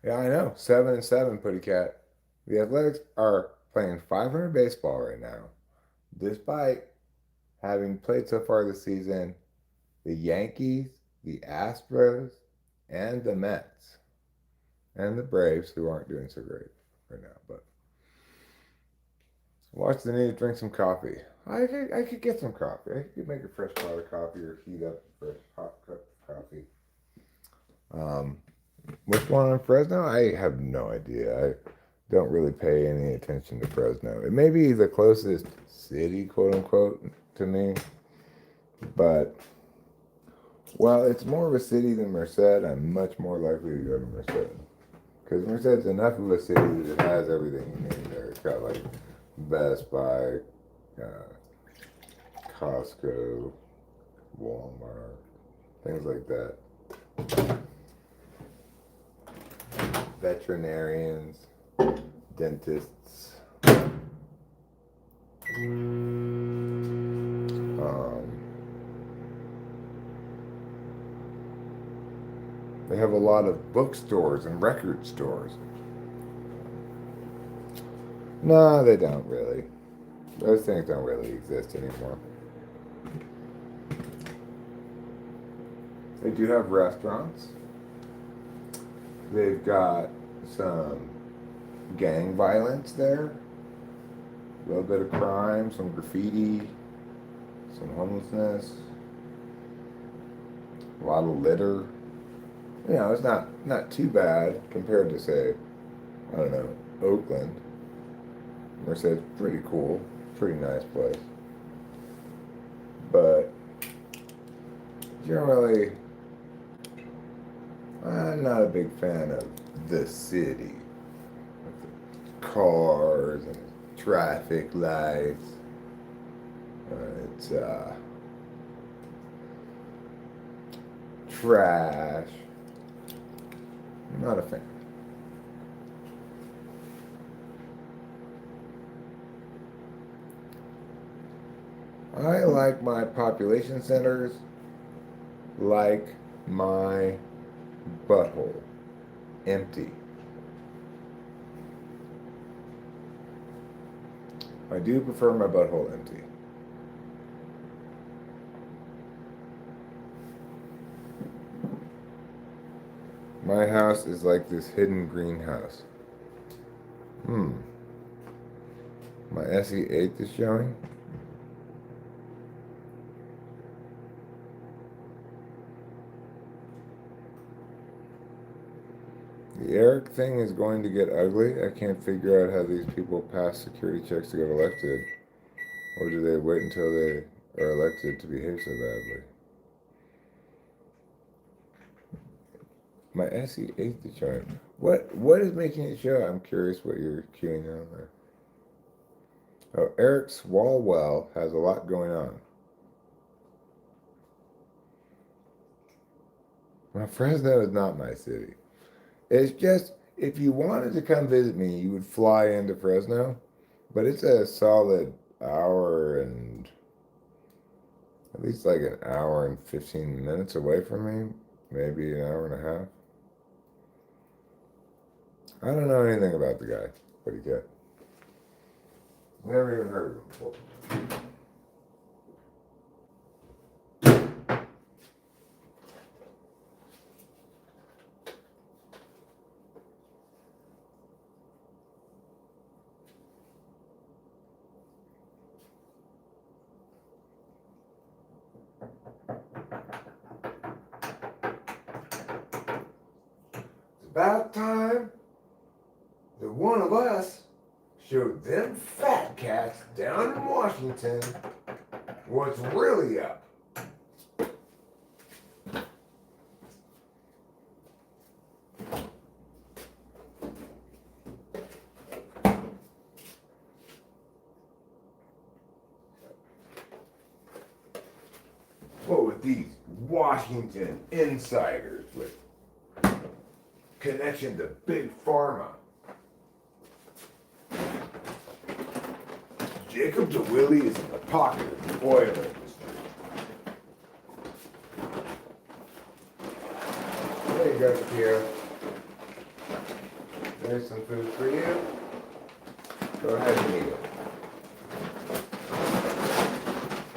Yeah, I know. 7-7, Putty Cat. The Athletics are playing 500 baseball right now, despite having played so far this season the Yankees, the Astros, and the Mets, and the Braves, who aren't doing so great right now. But watch the need to drink some coffee. I could get some coffee. I could make a fresh pot of coffee or heat up a fresh hot cup of coffee. What's going on in Fresno? I have no idea. I don't really pay any attention to Fresno. It may be the closest city, quote unquote, to me, but while it's more of a city than Merced, I'm much more likely to go to Merced. Because Merced's enough of a city that it has everything you need there. It's got like Best Buy, Costco, Walmart, things like that. Veterinarians, dentists. They have a lot of bookstores and record stores. No, they don't really. Those things don't really exist anymore. They do have restaurants. They've got some gang violence there. A little bit of crime, some graffiti, some homelessness, a lot of litter. You know, it's not too bad compared to, say, I don't know, Oakland. Merced's pretty cool, pretty nice place. But generally, I'm not a big fan of the city. Cars and traffic lights. It's trash. I'm not a fan. I like my population centers like my butthole. Empty. I do prefer my butthole empty. My house is like this hidden greenhouse. My SE8 is showing. The Eric thing is going to get ugly. I can't figure out how these people pass security checks to get elected. Or do they wait until they are elected to behave so badly? My SE8 is showing. What is making it show? I'm curious what you're queuing on there. Oh, Eric Swalwell has a lot going on. Well, Fresno is not my city. It's just, if you wanted to come visit me, you would fly into Fresno, but it's a solid hour and at least like an hour and 15 minutes away from me, maybe an hour and a half. I don't know anything about the guy. What he got? Never even heard of him before. about time that one of us showed them fat cats down in Washington what's really up. What with these Washington insiders with connection to Big Pharma? Jacob DeWillie is in the pocket of the oil industry. There you go, Shakira. There's some food for you. Go ahead and eat it.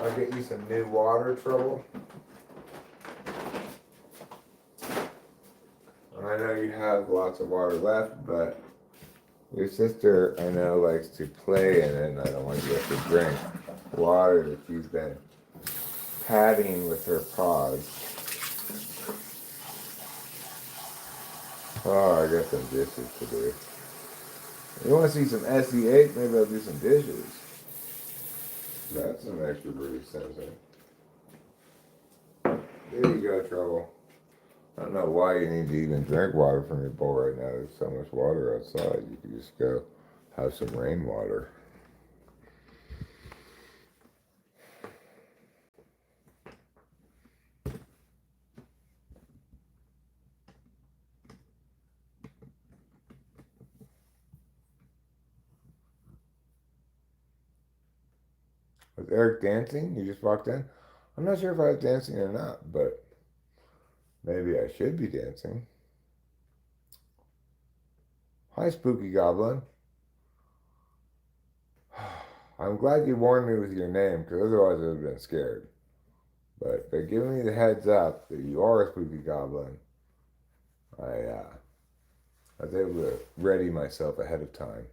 I'll get you some new water, Trouble. I know you have lots of water left, but your sister, I know, likes to play in it, and I don't want you to drink water that she's been patting with her paws. Oh, I got some dishes to do. You want to see some SEH? Maybe I'll do some dishes. That's some extra British sensing. There you go, Trouble. I don't know why you need to even drink water from your bowl right now. There's so much water outside. You could just go have some rainwater. Was Eric dancing? You just walked in? I'm not sure if I was dancing or not, but maybe I should be dancing. Hi, Spooky Goblin. I'm glad you warned me with your name, because otherwise I would have been scared. But by giving me the heads up that you are a Spooky Goblin, I was able to ready myself ahead of time.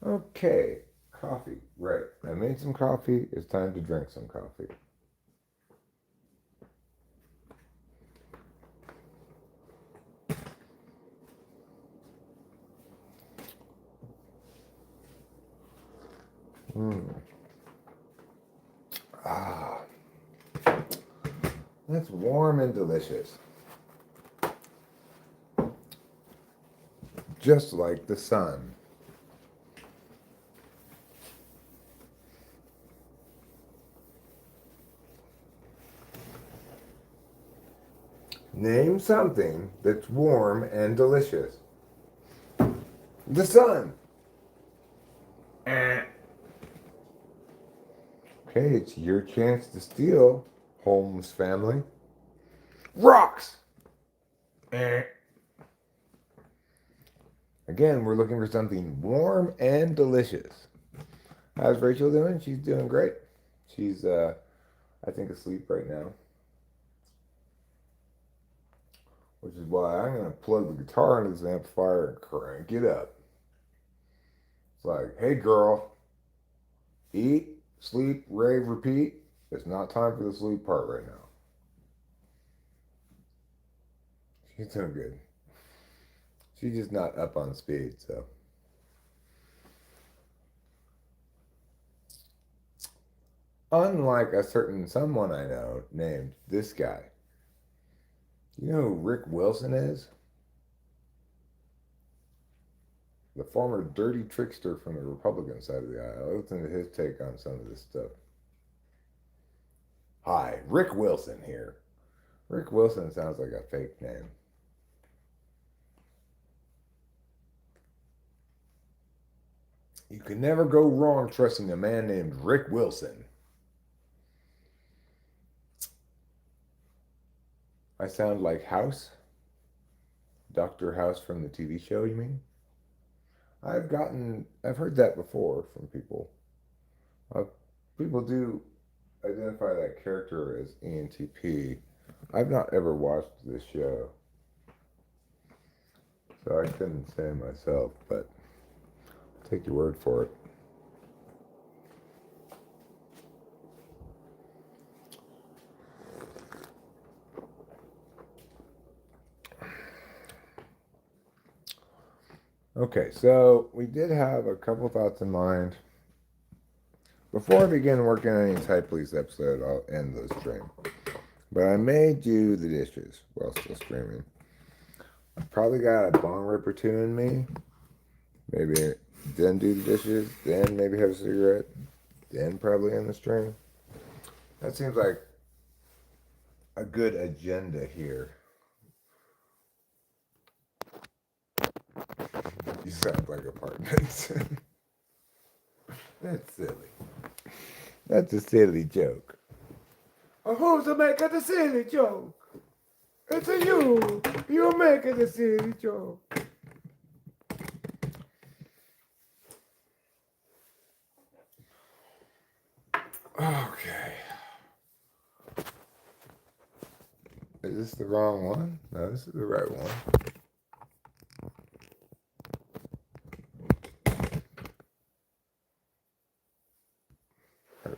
Okay, coffee. Right. I made some coffee. It's time to drink some coffee. Ah, that's warm and delicious. Just like the sun. Name something that's warm and delicious. The sun. Okay, it's your chance to steal, Holmes family. Rocks! Again, we're looking for something warm and delicious. How's Rachel doing? She's doing great. She's, I think, asleep right now. Which is why I'm going to plug the guitar into this amplifier and crank it up. It's like, hey girl, eat, sleep, rave, repeat. It's not time for the sleep part right now. She's doing good. She's just not up on speed, so. Unlike a certain someone I know named this guy. You know who Rick Wilson is? The former dirty trickster from the Republican side of the aisle. Listen to his take on some of this stuff. Hi, Rick Wilson here. Rick Wilson sounds like a fake name. You can never go wrong trusting a man named Rick Wilson. I sound like House? Dr. House from the TV show, you mean? I've heard that before from people. People do identify that character as ENTP. I've not ever watched this show, so I couldn't say myself, but I'll take your word for it. Okay, so we did have a couple thoughts in mind. Before I begin working on any Type Police episode, I'll end the stream. But I may do the dishes while still streaming. I've probably got a bong rip or two in me. Maybe then do the dishes, then maybe have a cigarette, then probably end the stream. That seems like a good agenda here. You sound like apartments. That's silly. That's a silly joke. Who's making the silly joke? It's a you. You're making the silly joke. Okay. Is this the wrong one? No, this is the right one.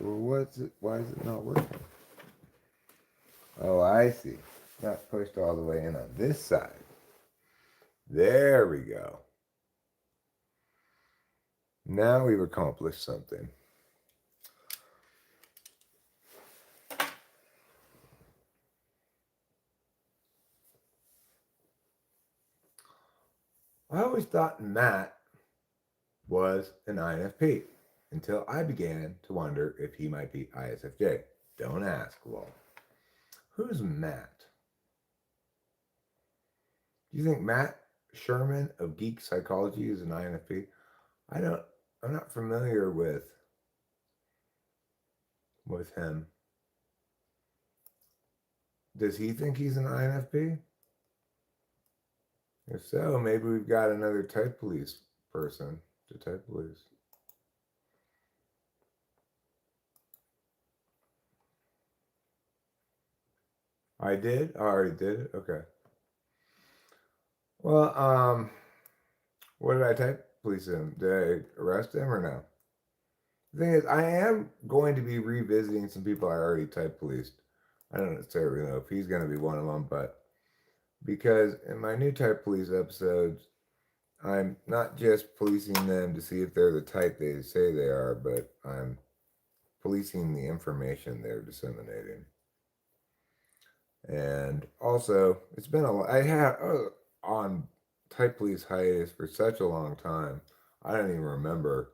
Well, what's it? Why is it not working? Oh, I see. Not pushed all the way in on this side. There we go. Now we've accomplished something. I always thought Matt was an INFP until I began to wonder if he might be ISFJ. Don't ask, Walt. Who's Matt? Do you think Matt Sherman of Geek Psychology is an INFP? I'm not familiar with him. Does he think he's an INFP? If so, maybe we've got another Type Police person to Type Police. I did? I already did it? Okay. Well, what did I Type Police him? Did I arrest him or no? The thing is, I am going to be revisiting some people I already Type Policed. I don't necessarily know if he's going to be one of them, but because in my new Type Police episodes, I'm not just policing them to see if they're the type they say they are, but I'm policing the information they're disseminating. And also, it's been I have on Type Police hiatus for such a long time. I don't even remember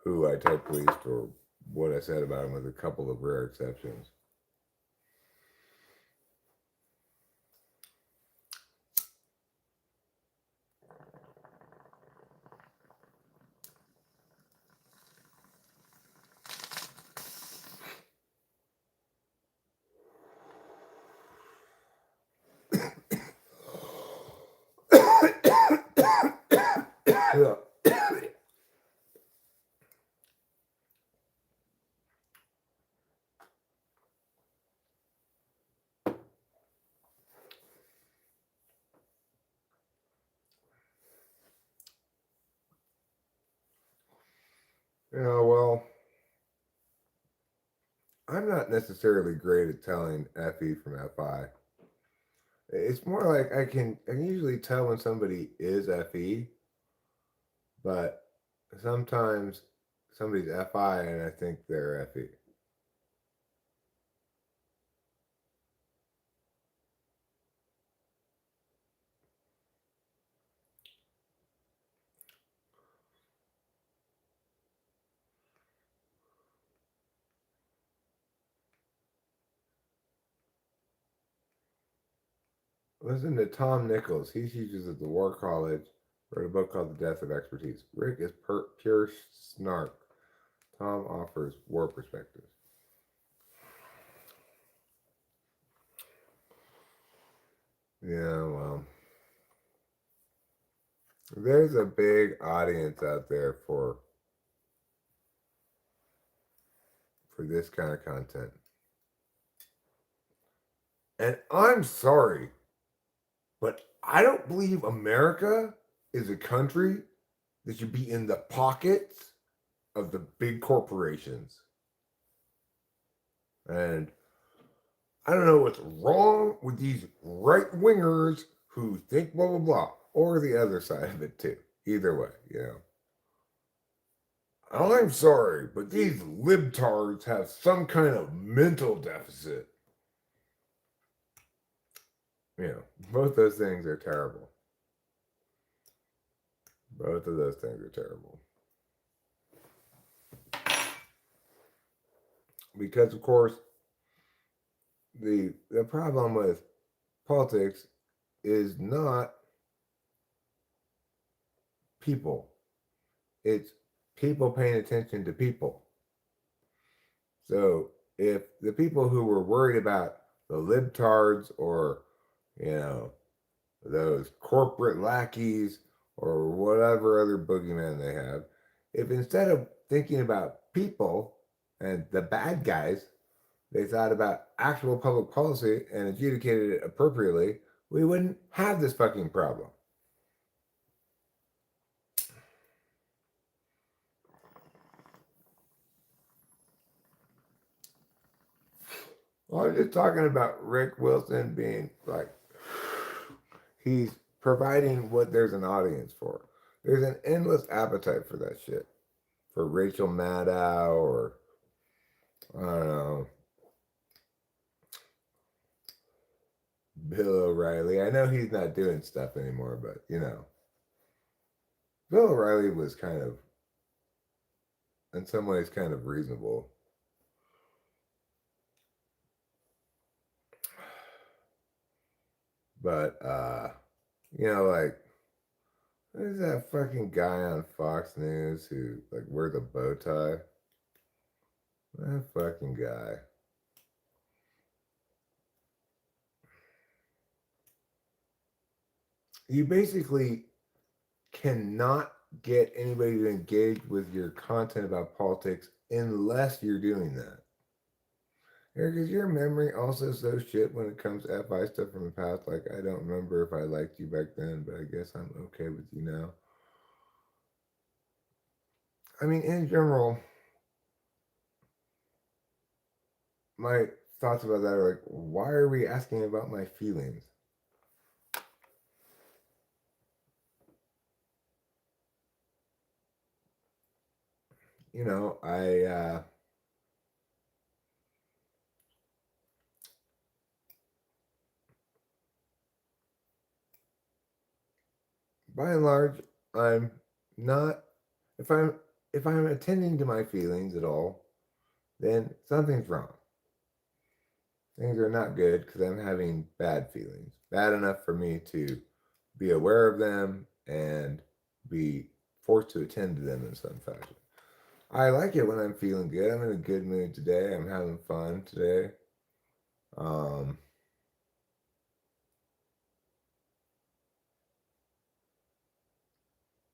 who I Type Policed or what I said about him, with a couple of rare exceptions. Yeah, well, I'm not necessarily great at telling FE from FI. It's more like I can usually tell when somebody is FE, but sometimes somebody's FI and I think they're FE. Listen to Tom Nichols. He teaches at the War College. Wrote a book called The Death of Expertise. Rick is pure snark. Tom offers war perspectives. Yeah, well, there's a big audience out there for this kind of content. And I'm sorry, but I don't believe America is a country that should be in the pockets of the big corporations. And I don't know what's wrong with these right wingers who think blah blah blah, or the other side of it too. Either way, I'm sorry, but these libtards have some kind of mental deficit. Both those things are terrible. Both of those things are terrible. Because, of course, the problem with politics is not people. It's people paying attention to people. So if the people who were worried about the libtards or, those corporate lackeys or whatever other boogeyman they have, if instead of thinking about people and the bad guys, they thought about actual public policy and adjudicated it appropriately, we wouldn't have this fucking problem. Well, I'm just talking about Rick Wilson being like, he's providing what there's an audience for. There's an endless appetite for that shit. For Rachel Maddow or, I don't know, Bill O'Reilly. I know he's not doing stuff anymore, but, Bill O'Reilly was kind of, in some ways, kind of reasonable. But, like, there's that fucking guy on Fox News who, like, wears a bow tie. That fucking guy. You basically cannot get anybody to engage with your content about politics unless you're doing that. Eric, is your memory also so shit when it comes to FI stuff from the past? Like, I don't remember if I liked you back then, but I guess I'm okay with you now. I mean, in general, my thoughts about that are like, why are we asking about my feelings? By and large, I'm not, if I'm attending to my feelings at all, then something's wrong. Things are not good because I'm having bad feelings. Bad enough for me to be aware of them and be forced to attend to them in some fashion. I like it when I'm feeling good. I'm in a good mood today. I'm having fun today.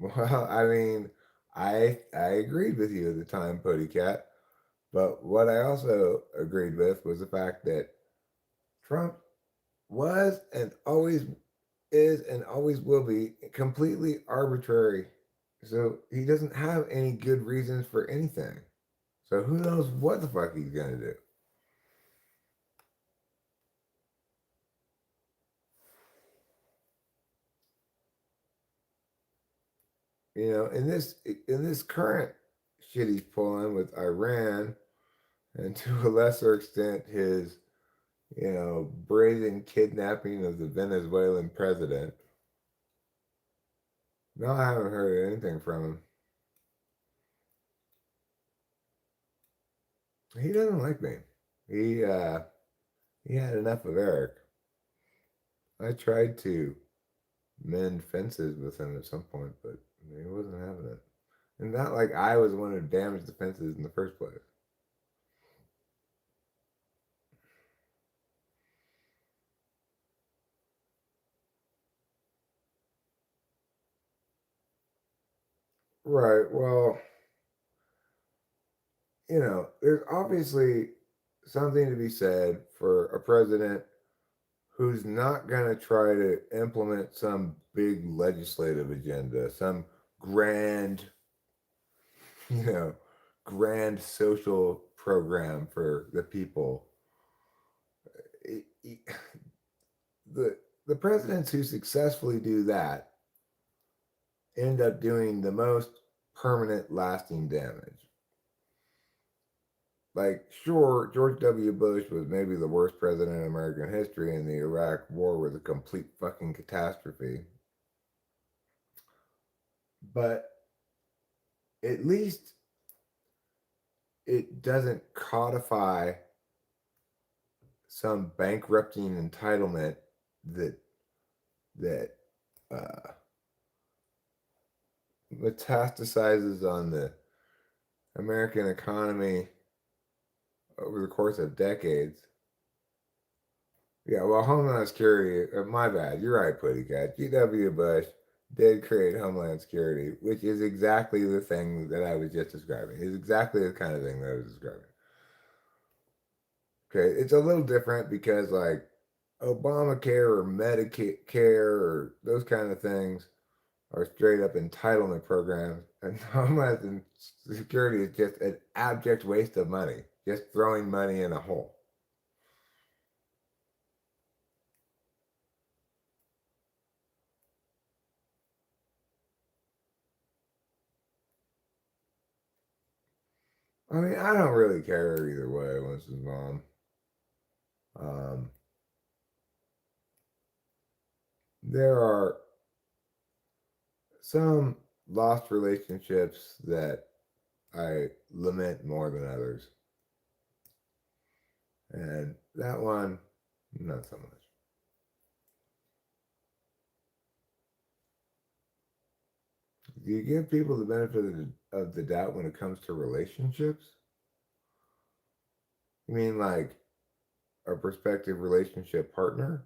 Well, I mean, I agreed with you at the time, Putty Cat. But what I also agreed with was the fact that Trump was and always is and always will be completely arbitrary. So he doesn't have any good reasons for anything. So who knows what the fuck he's gonna do? In this current shit he's pulling with Iran, and to a lesser extent his, brazen kidnapping of the Venezuelan president. No, I haven't heard anything from him. He doesn't like me. He had enough of Eric. I tried to mend fences with him at some point, but he wasn't having it. And not like I was the one who damaged the fences in the first place. Right. Well, there's obviously something to be said for a president who's not going to try to implement some big legislative agenda, some grand, you know, grand social program for the people. The the presidents who successfully do that end up doing the most permanent, lasting damage. Like, sure, George W. Bush was maybe the worst president in American history, and the Iraq War was a complete fucking catastrophe. But at least it doesn't codify some bankrupting entitlement that uh, metastasizes on the American economy over the course of decades. Yeah, well, Homeland Security, my bad, you're right, Puttycat. G.W. Bush did create Homeland Security, which is exactly the thing that I was just describing. It's exactly the kind of thing that I was describing. Okay, it's a little different because, like, Obamacare or Medicare or those kind of things are straight up entitlement programs, and Homeland Security is just an abject waste of money, just throwing money in a hole. I mean, I don't really care either way, Winston's mom. There are some lost relationships that I lament more than others. And that one, not so much. Do you give people the benefit of the doubt when it comes to relationships? You mean like a prospective relationship partner?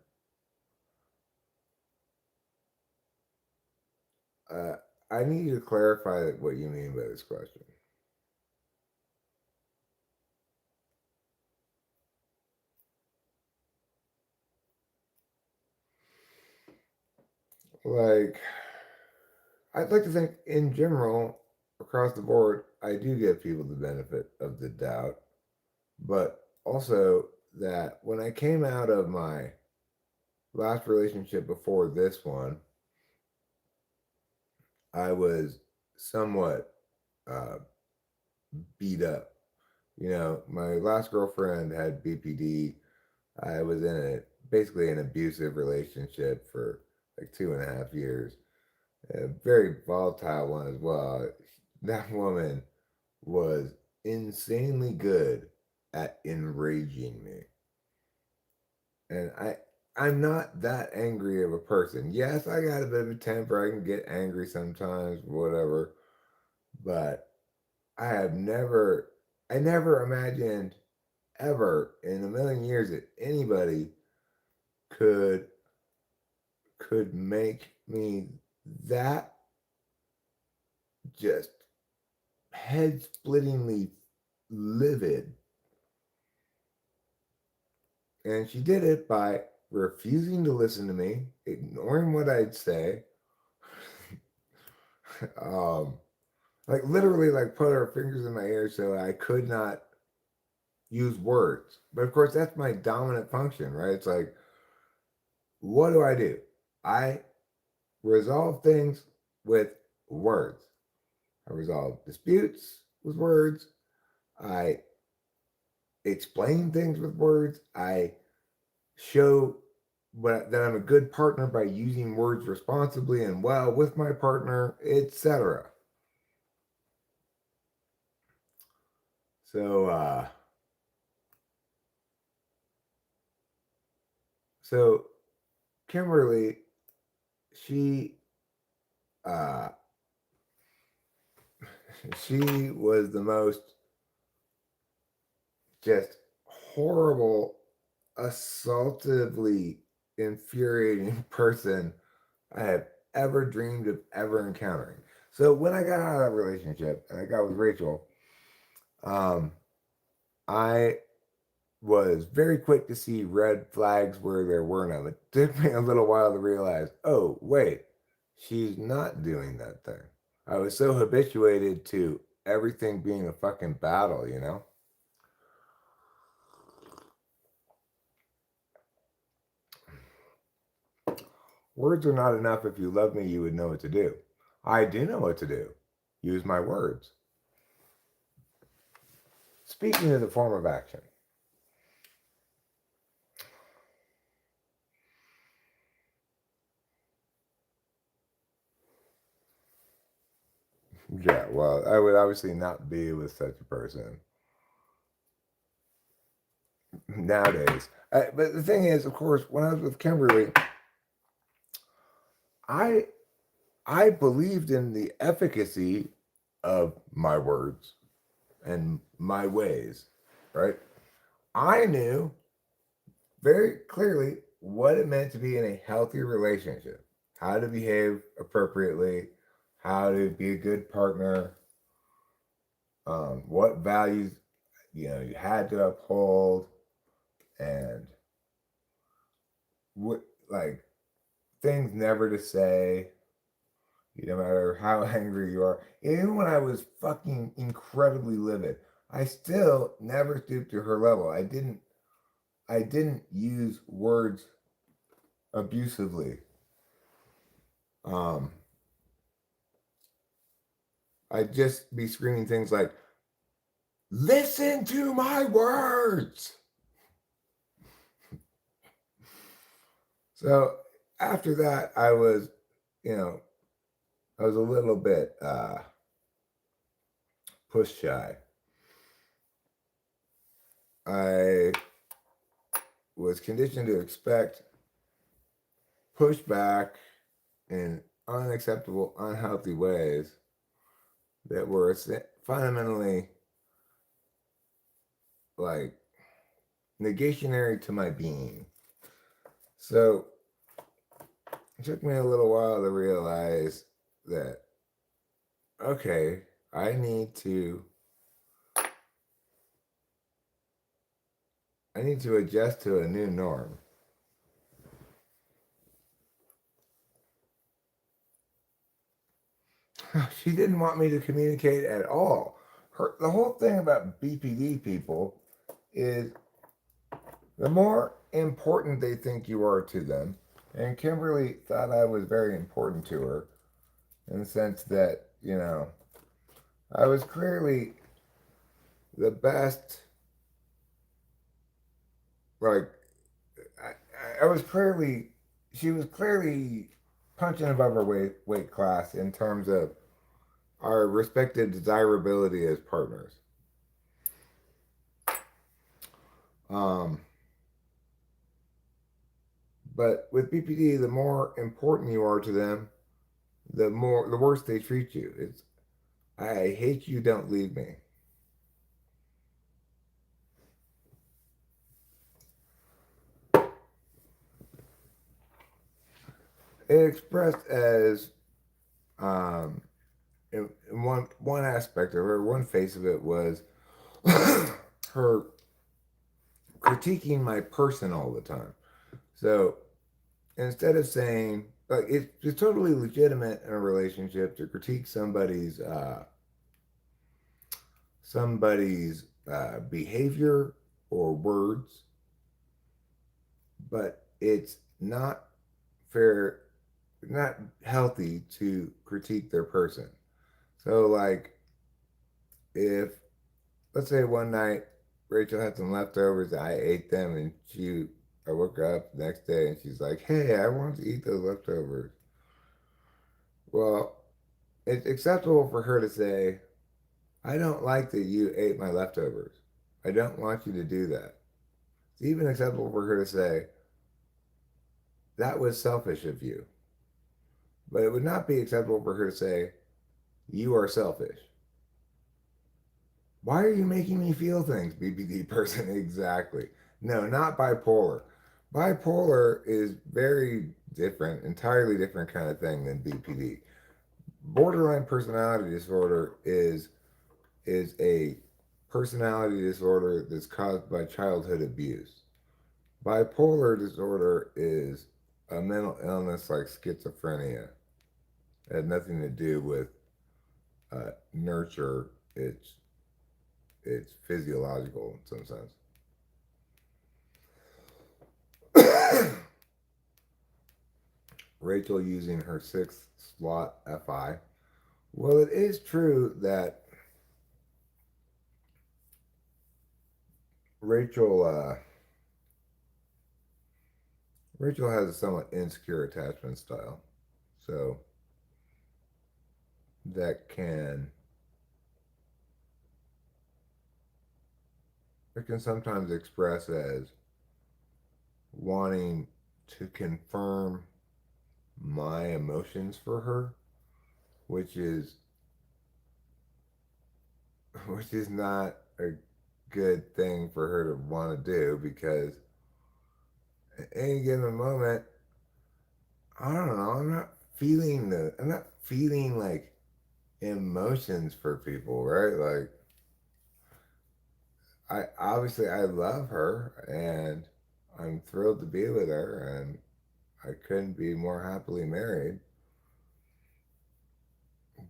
Uh, I need you to clarify what you mean by this question. Like, I'd like to think in general, across the board, I do give people the benefit of the doubt, but also that when I came out of my last relationship before this one, I was somewhat uh, beat up. You know, my last girlfriend had BPD. I was in basically an abusive relationship for like 2.5 years. A very volatile one as well. That woman was insanely good at enraging me. And I'm not that angry of a person. Yes, I got a bit of a temper. I can get angry sometimes, whatever. But I never imagined ever in a million years that anybody could make me that just head splittingly livid. And she did it by refusing to listen to me, ignoring what I'd say. um, like literally like put her fingers in my ear so I could not use words. But of course that's my dominant function, right? It's like, what do? I resolve things with words. I resolve disputes with words. I explain things with words. I show that I'm a good partner by using words responsibly and well with my partner, etc. So, so Kimberly, she, uh, she was the most just horrible, assaultively infuriating person I have ever dreamed of ever encountering. So when I got out of that relationship and I got with Rachel, I was very quick to see red flags where there were none. It took me a little while to realize, oh, wait, she's not doing that thing. I was so habituated to everything being a fucking battle, you know? Words are not enough. If you love me, you would know what to do. I do know what to do. Use my words. Speaking is a form of action. Yeah, well, I would obviously not be with such a person nowadays. But the thing is, of course, when I was with Kimberly, I I believed in the efficacy of my words and my ways, right? I knew very clearly what it meant to be in a healthy relationship, how to behave appropriately, how to be a good partner, what values you had to uphold, and what like things never to say, no matter how angry you are. Even when I was fucking incredibly livid, I still never stooped to her level. I didn't use words abusively. Um, I'd just be screaming things like, "Listen to my words." So after that, you know, I was a little bit push shy. I was conditioned to expect pushback in unacceptable, unhealthy ways that were fundamentally like negationary to my being. So it took me a little while to realize that, okay, I need to adjust to a new norm. She didn't want me to communicate at all. The whole thing about BPD people is the more important they think you are to them, and Kimberly thought I was very important to her in the sense that, I was clearly the best, like, I was clearly, she was clearly punching above her weight class in terms of our respected desirability as partners. Um, but with BPD, the more important you are to them, the worse they treat you. It's, I hate you, don't leave me. It expressed as in one aspect of her, one face of it was her critiquing my person all the time. So instead of saying, like, it's totally legitimate in a relationship to critique somebody's behavior or words, but it's not fair, not healthy to critique their person. So, like, if let's say one night Rachel had some leftovers, I ate them, and I woke up the next day and she's like, "Hey, I want to eat those leftovers." Well, it's acceptable for her to say, "I don't like that you ate my leftovers. I don't want you to do that." It's even acceptable for her to say, "That was selfish of you." But it would not be acceptable for her to say, "You are selfish." Why are you making me feel things, BPD person? Exactly. No, not bipolar. Bipolar is very different, entirely different kind of thing than BPD. Borderline personality disorder is a personality disorder that's caused by childhood abuse. Bipolar disorder is a mental illness like schizophrenia. It had nothing to do with nurture. It's physiological in some sense. Rachel using her sixth slot FI. Well, it is true that Rachel Rachel has a somewhat insecure attachment style, so that can it can sometimes express as wanting to confirm my emotions for her, which is which is not a good thing for her to want to do because at any given moment, I don't know, I'm not feeling like emotions for people, right? Like I love her and I'm thrilled to be with her and I couldn't be more happily married.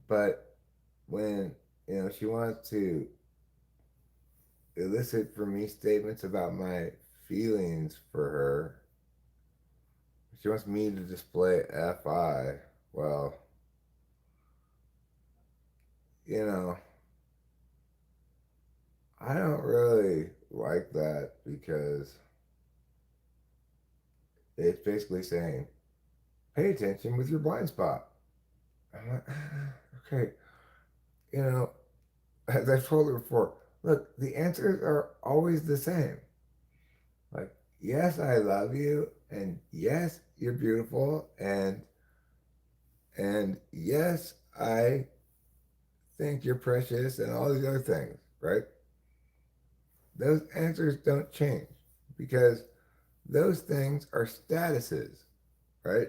But when, she wants to elicit from me statements about my feelings for her, she wants me to display FI. Well, you know, I don't really like that because it's basically saying, pay attention with your blind spot. I'm like, okay, you know, as I've told her before, look, the answers are always the same. Like, yes, I love you, and yes, you're beautiful, and yes, I think you're precious, and all these other things, right? Those answers don't change because those things are statuses, right?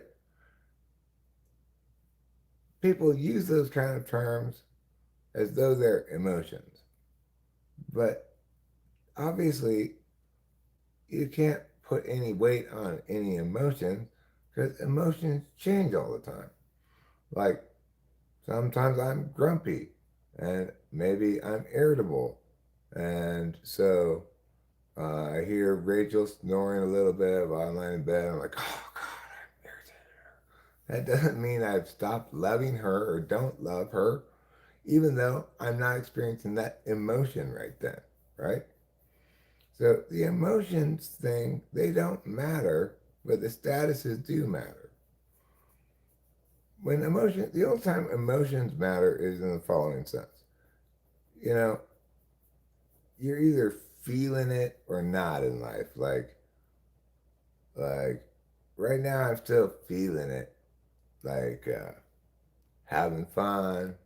People use those kind of terms as though they're emotions, but obviously you can't put any weight on any emotion because emotions change all the time. Like sometimes I'm grumpy and maybe I'm irritable. And so I hear Rachel snoring a little bit while I'm laying in bed. I'm like, oh God, I'm irritated. That doesn't mean I've stopped loving her or don't love her, even though I'm not experiencing that emotion right then, right? So the emotions thing, they don't matter, but the statuses do matter. The only time emotions matter is in the following sense. You know, you're either feeling it or not in life. Like right now, I'm still feeling it. Like having fun,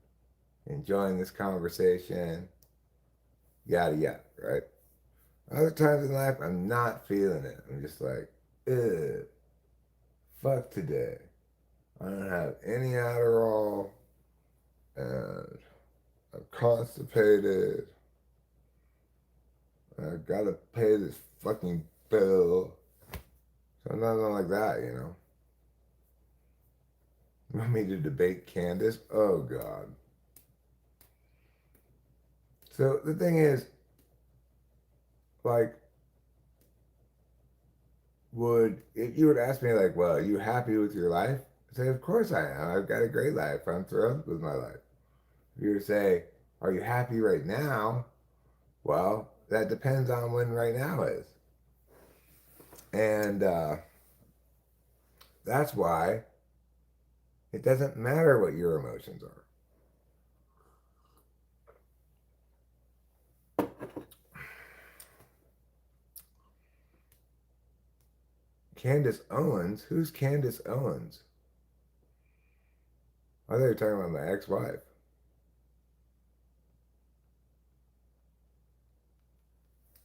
enjoying this conversation, yada yada, right? Other times in life, I'm not feeling it. I'm just like, ugh, fuck today. I don't have any Adderall, and I'm constipated. I gotta pay this fucking bill. Sometimes I'm like that, you know. You want me to debate Candace? Oh God. So the thing is, like, would if you would ask me like, well, are you happy with your life? I'd say, of course I am. I've got a great life. I'm thrilled with my life. If you were to say, are you happy right now? Well, that depends on when right now is. And that's why it doesn't matter what your emotions are. Candace Owens? Who's Candace Owens? I thought you were talking about my ex-wife.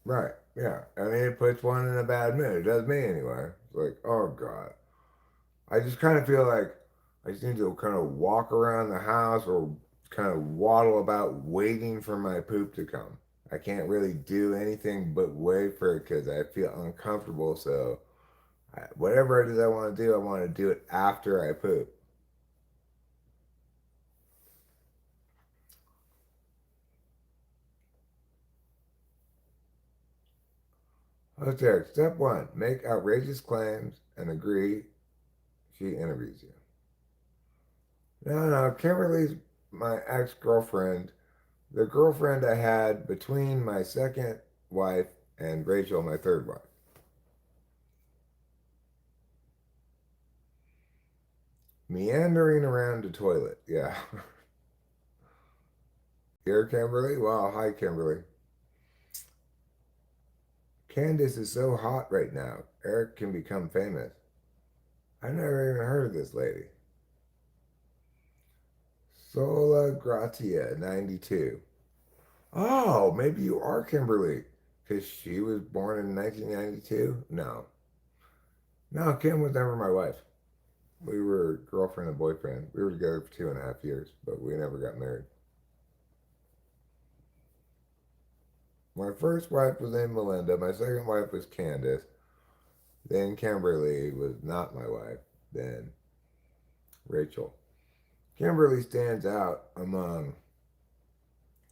Right, yeah. I mean, it puts one in a bad mood. It does me anyway. It's like, oh God. I just kind of feel like I just need to kind of walk around the house or kind of waddle about waiting for my poop to come. I can't really do anything but wait for it because I feel uncomfortable. So whatever it is I want to do it after I poop. Okay, step one, make outrageous claims and agree She interviews you. No, Kimberly's my ex-girlfriend. The girlfriend I had between my second wife and Rachel, my third wife. Meandering around the toilet, yeah. Here, Kimberly? Wow, hi, Kimberly. Candace is so hot right now. Eric can become famous. I never even heard of this lady. Sola Gratia, 92. Oh, maybe you are Kimberly. Because she was born in 1992? No. No, Kim was never my wife. We were girlfriend and boyfriend. We were together for 2.5 years, but we never got married. My first wife was named Melinda. My second wife was Candace. Then Kimberly was not my wife. Then Rachel. Kimberly stands out among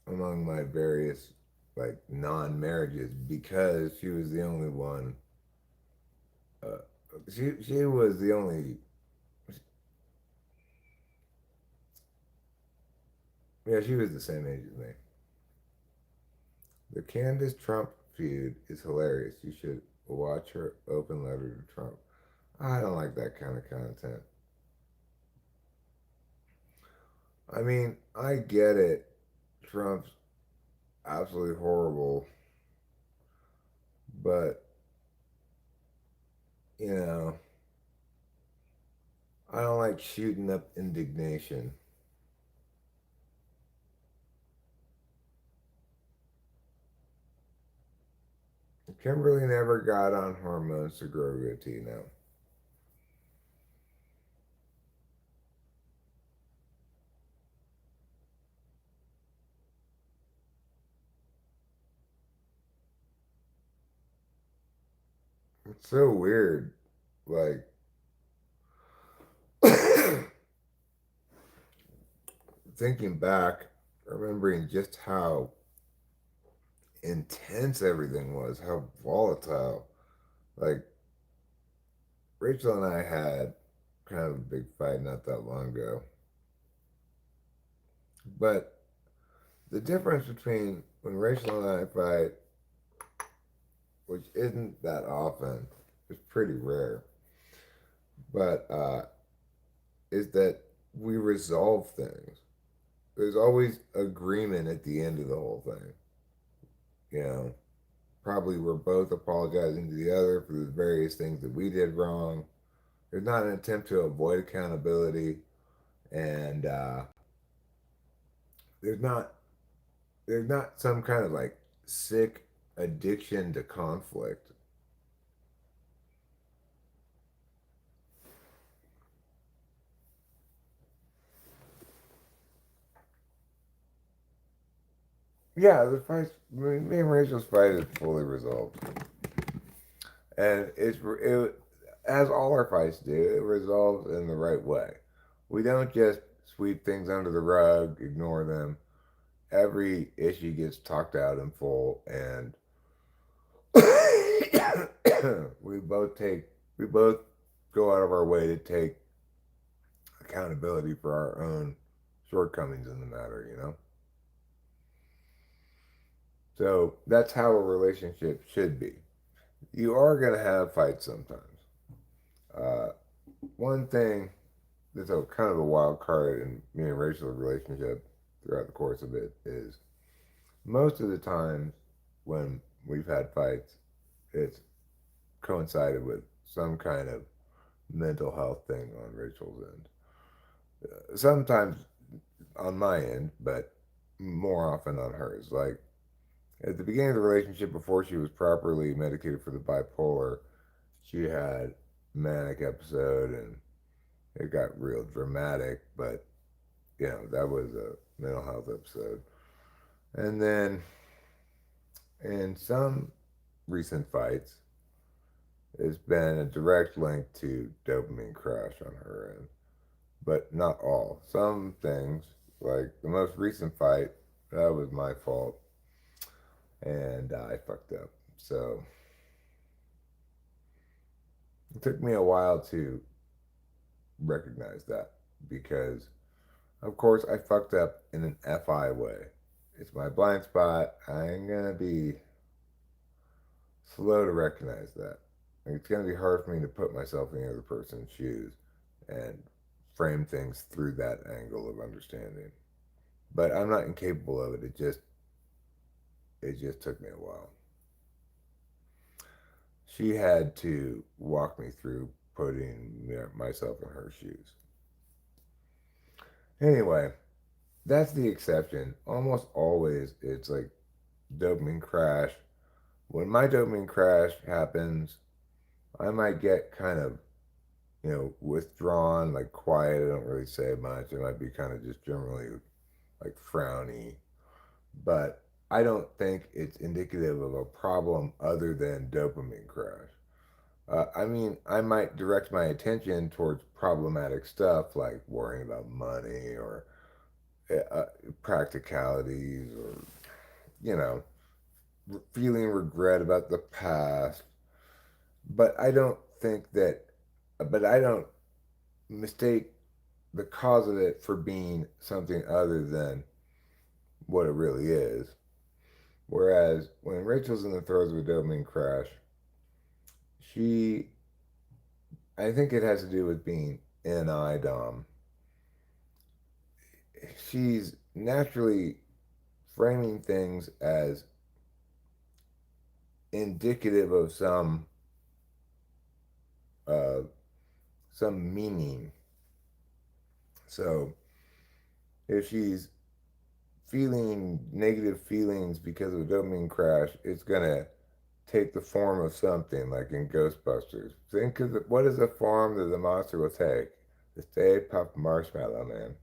my various like non-marriages because she was the only one. Uh, she was the only. Yeah, she was the same age as me. The Candace Trump feud is hilarious. You should watch her open letter to Trump. I don't like that kind of content. I mean, I get it. Trump's absolutely horrible, but you know, I don't like shooting up indignation. Kimberly never got on hormones to grow goatee now. It's so weird. Like, thinking back, remembering just how intense everything was, how volatile. Like, Rachel and I had kind of a big fight not that long ago. But the difference between when Rachel and I fight, which isn't that often, it's pretty rare, but is that we resolve things. There's always agreement at the end of the whole thing. You know, probably we're both apologizing to the other for the various things that we did wrong. There's not an attempt to avoid accountability, and there's not there's not some kind of like sick addiction to conflict. Yeah, the fight, me and Rachel's fight is fully resolved, and as all our fights do, it resolves in the right way. We don't just sweep things under the rug, ignore them. Every issue gets talked out in full, and we both take we both go out of our way to take accountability for our own shortcomings in the matter. So that's how a relationship should be. You are going to have fights sometimes. Uh, One thing that's a kind of a wild card in me and Rachel's relationship throughout the course of it is most of the times when we've had fights, it's coincided with some kind of mental health thing on Rachel's end. Sometimes on my end, but more often on hers. Like at the beginning of the relationship, before she was properly medicated for the bipolar, she had a manic episode and it got real dramatic, but that was a mental health episode. And then in some recent fights, it's been a direct link to dopamine crash on her end, but not all. Some things, like the most recent fight, that was my fault, and I fucked up. So it took me a while to recognize that because, of course, I fucked up in an FI way. It's my blind spot. I'm gonna be slow to recognize that. It's gonna be hard for me to put myself in the other person's shoes and frame things through that angle of understanding. But I'm not incapable of it. It just took me a while. She had to walk me through putting myself in her shoes. Anyway, that's the exception. Almost always, it's like dopamine crash. When my dopamine crash happens, I might get kind of, withdrawn, like quiet. I don't really say much. It might be kind of just generally like frowny. But I don't think it's indicative of a problem other than dopamine crash. I mean, I might direct my attention towards problematic stuff like worrying about money or uh, practicalities or, you know, feeling regret about the past. But I don't think that, but I don't mistake the cause of it for being something other than what it really is. Whereas when Rachel's in the throes of a dopamine crash, she, I think it has to do with being NI Dom. She's naturally framing things as indicative of uh, some meaning. So if she's feeling negative feelings because of a dopamine crash, it's gonna take the form of something like in Ghostbusters. Think of what is the form that the monster will take? The Stay Puft Marshmallow Man.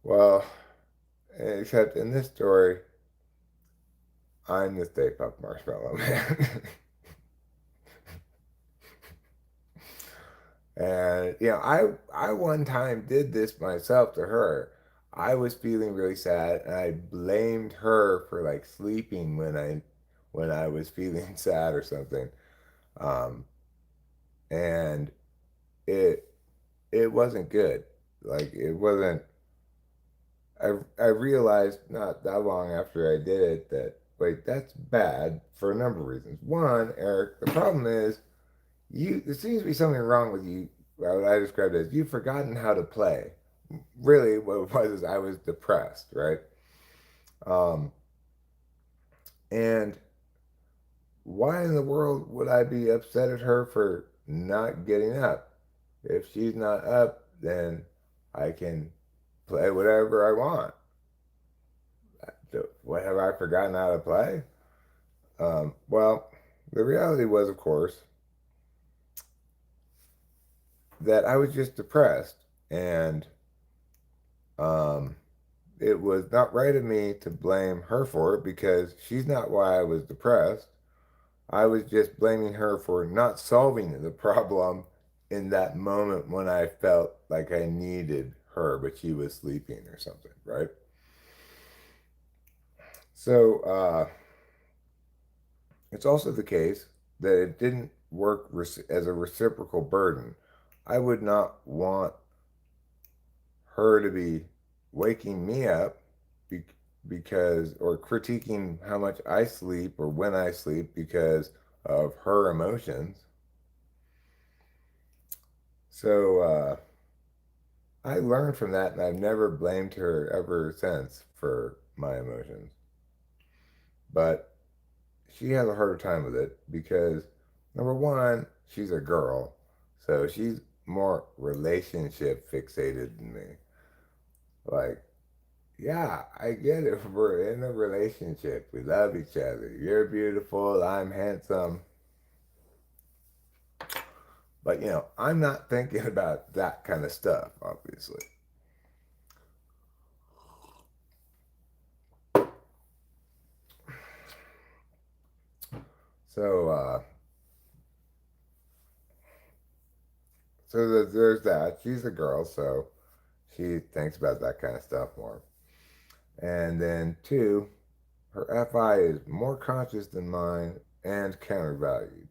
Well, except in this story, I'm the Stay Puft Marshmallow Man. And I one time did this myself to her. I was feeling really sad, and I blamed her for like sleeping when I was feeling sad or something. Um, and it it wasn't good. Like it wasn't. I realized not that long after I did it that wait, that's bad for a number of reasons. One, Eric, the problem is there seems to be something wrong with you. What I described as you've forgotten how to play. Really, what it was is I was depressed, right? Um, and why in the world would I be upset at her for not getting up? If she's not up, then I can play whatever I want. What have I forgotten how to play? Well, the reality was, of course, that I was just depressed, and um, it was not right of me to blame her for it because she's not why I was depressed. I was just blaming her for not solving the problem in that moment when I felt like I needed her, but she was sleeping or something, right? So it's also the case that it didn't work as a reciprocal burden. I would not want her to be waking me up be- because, or critiquing how much I sleep or when I sleep because of her emotions. So I learned from that, and I've never blamed her ever since for my emotions. But she has a harder time with it because, number one, she's a girl, so she's more relationship fixated than me. Like, yeah, I get it. We're in a relationship. We love each other. You're beautiful. I'm handsome. But, I'm not thinking about that kind of stuff, obviously. So, there's that. She's a girl, so she thinks about that kind of stuff more. And then, two, her FI is more conscious than mine and countervalued.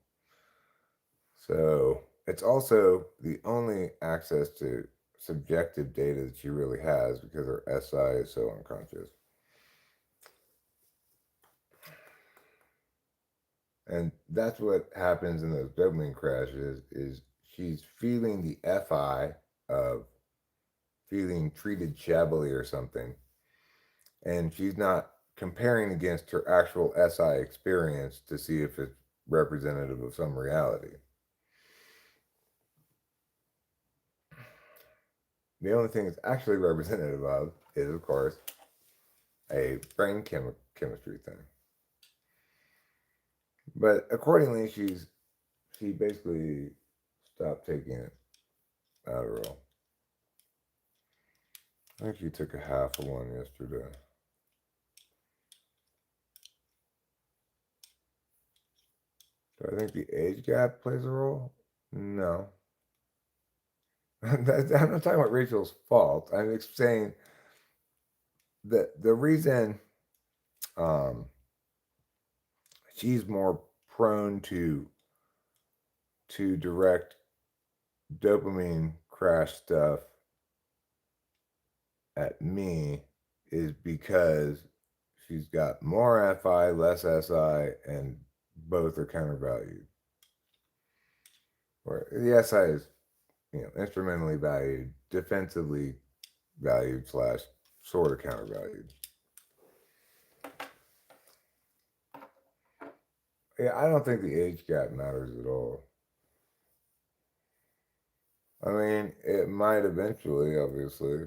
So it's also the only access to subjective data that she really has because her SI is so unconscious. And that's what happens in those dopamine crashes is she's feeling the FI of feeling treated shabbily or something. And she's not comparing against her actual SI experience to see if it's representative of some reality. The only thing it's actually representative of is, of course, a brain chemistry thing. But accordingly, she basically stopped taking Adderall. I think she took a half of one yesterday. Do I think the age gap plays a role? No. I'm not talking about Rachel's fault. I'm just saying that the reason um, she's more prone to direct dopamine crash stuff at me is because she's got more FI, less SI, and both are countervalued. Where the SI is, instrumentally valued, defensively valued slash sort of countervalued. Yeah, I don't think the age gap matters at all. I mean, it might eventually, obviously,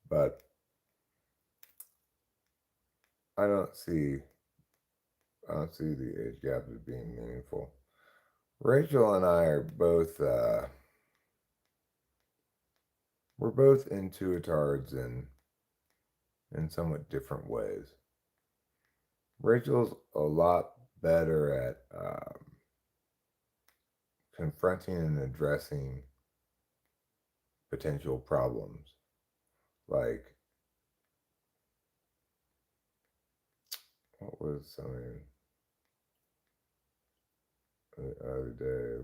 but I don't see the age gap as being meaningful. Rachel and I are both we're both intuitards in somewhat different ways. Rachel's a lot better at confronting and addressing potential problems. Like, what was something the other day?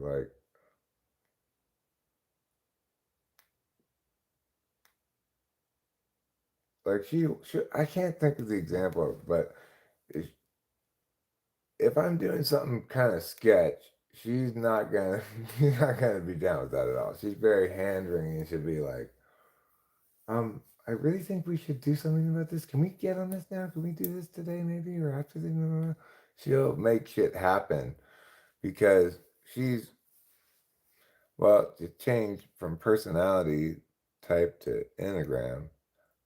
Like she I can't think of the example, but if I'm doing something kind of sketch, she's not gonna she's not gonna be down with that at all. She's very hand wringing. She'll be like, I really think we should do something about this. Can we get on this now? Can we do this today, maybe, or after the? She'll make shit happen because she's to change from personality type to enneagram.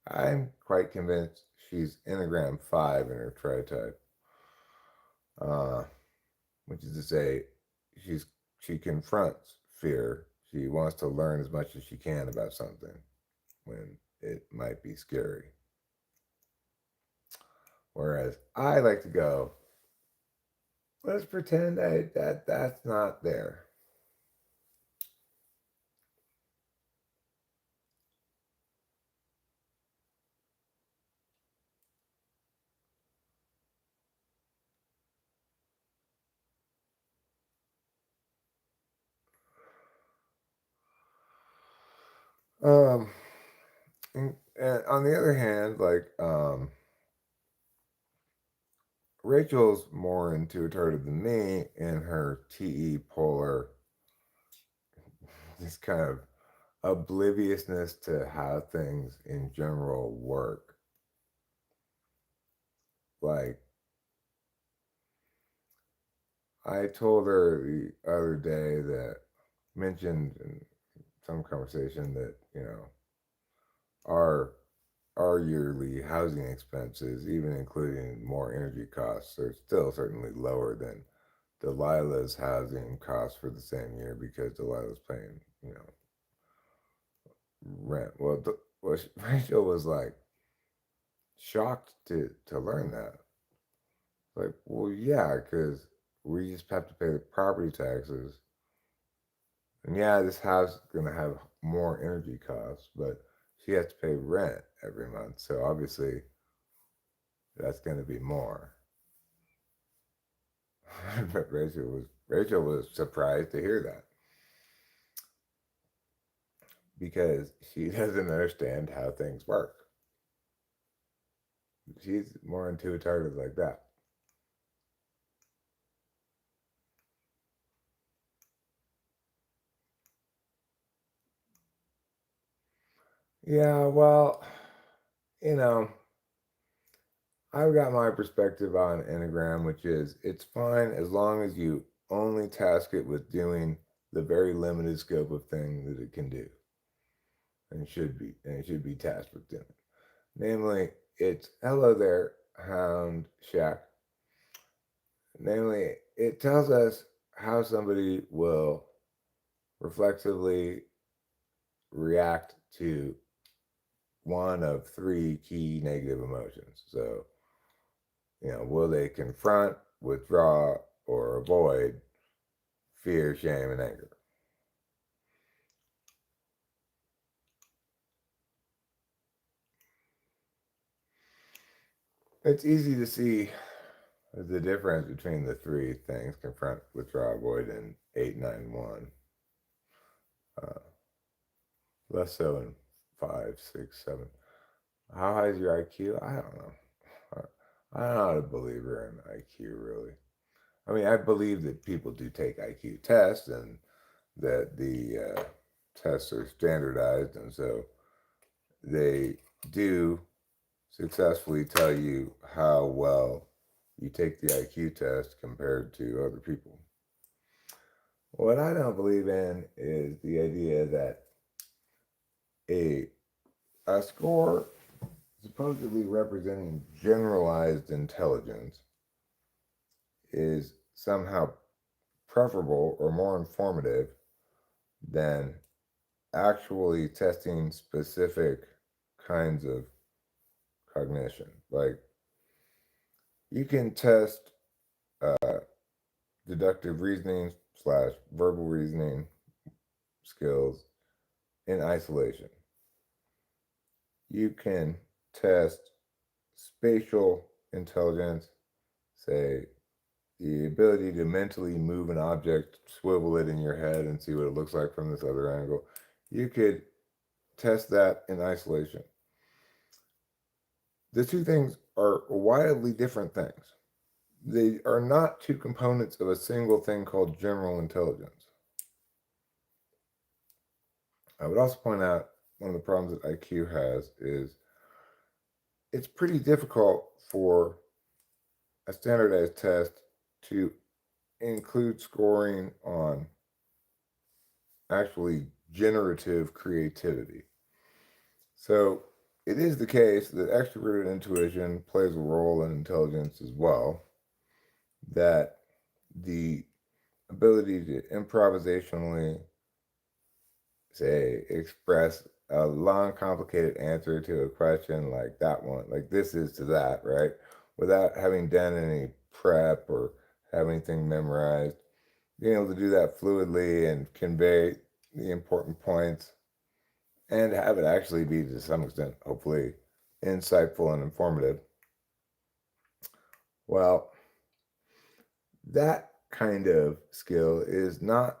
I'm quite convinced she's enneagram 5 in her tri-type. Which is to say, she confronts fear. She wants to learn as much as she can about something when it might be scary. Whereas I like to go, let's pretend that's not there. Um, and on the other hand, Rachel's more intuitive than me in her TE polar, this kind of obliviousness to how things in general work. Like, I told her the other day that mentioned in some conversation that, our yearly housing expenses, even including more energy costs, are still certainly lower than Delilah's housing costs for the same year because Delilah's paying, rent. Rachel was like shocked to learn that. Like, well, yeah, because we just have to pay the property taxes. And yeah, this house is going to have more energy costs, but she has to pay rent every month. So obviously, that's going to be more. But Rachel was surprised to hear that because she doesn't understand how things work. She's more intuitive like that. Yeah, well, you know, I've got my perspective on Enneagram, which is it's fine as long as you only task it with doing the very limited scope of thing that it can do and it should be tasked with doing. Namely, it's hello there, Hound Shack. Namely, it tells us how somebody will reflexively react to one of three key negative emotions. So, will they confront, withdraw, or avoid fear, shame, and anger? It's easy to see the difference between the three things: confront, withdraw, avoid, and 891. Less so in 5, 6, 7. How high is your IQ? I don't know. I'm not a believer in IQ, really. I mean, I believe that people do take IQ tests and that the tests are standardized, and so they do successfully tell you how well you take the IQ test compared to other people. What I don't believe in is the idea that a a score supposedly representing generalized intelligence is somehow preferable or more informative than actually testing specific kinds of cognition. Like you can test deductive reasoning slash verbal reasoning skills in isolation. You can test spatial intelligence, say the ability to mentally move an object, swivel it in your head, and see what it looks like from this other angle. You could test that in isolation. The two things are wildly different things. They are not two components of a single thing called general intelligence. I would also point out one of the problems that IQ has is it's pretty difficult for a standardized test to include scoring on actually generative creativity. So it is the case that extroverted intuition plays a role in intelligence as well, that the ability to improvisationally, say, express a long, complicated answer to a question like that one, like this is to that, right? Without having done any prep or have anything memorized, being able to do that fluidly and convey the important points and have it actually be, to some extent, hopefully, insightful and informative. Well, that kind of skill is not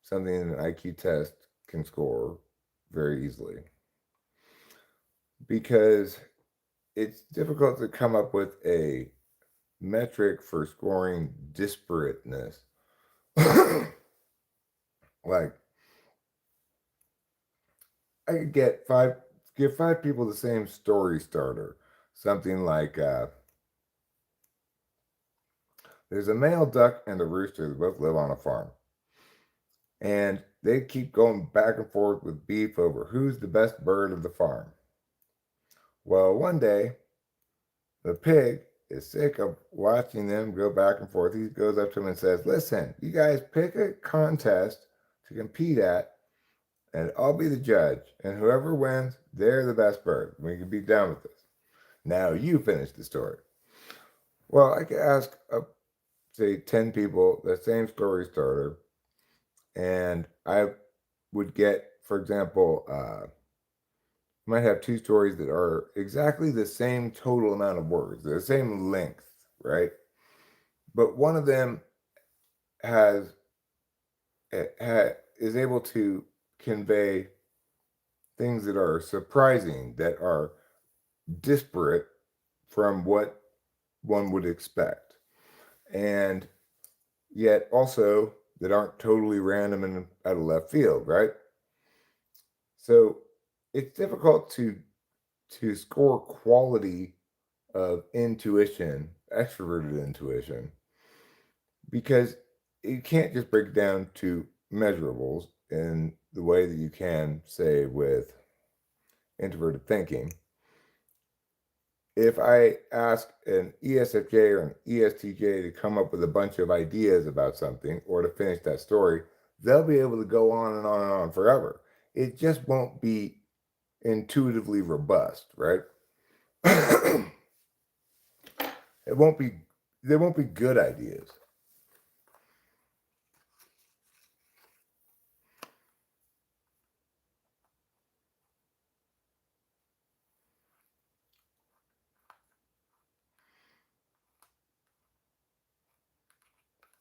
something an IQ test can score very easily because it's difficult to come up with a metric for scoring disparateness. Like, I could give five people the same story starter. Something like, there's a male duck and a rooster that both live on a farm. And they keep going back and forth with beef over who's the best bird of the farm. Well, one day, the pig is sick of watching them go back and forth. He goes up to them and says, listen, you guys pick a contest to compete at, and I'll be the judge. And whoever wins, they're the best bird. We can be done with this. Now you finish the story. Well, I could ask, say, 10 people the same story starter, and I would get, for example, might have two stories that are exactly the same total amount of words, the same length, right? but one of them is able to convey things that are surprising, that are disparate from what one would expect, and yet also that aren't totally random and out of left field, right? So it's difficult to score quality of intuition, extroverted intuition, because you can't just break it down to measurables in the way that you can, say, with introverted thinking. If I ask an ESFJ or an ESTJ to come up with a bunch of ideas about something or to finish that story, they'll be able to go on and on and on forever. It just won't be intuitively robust, right? it won't be There won't be good ideas.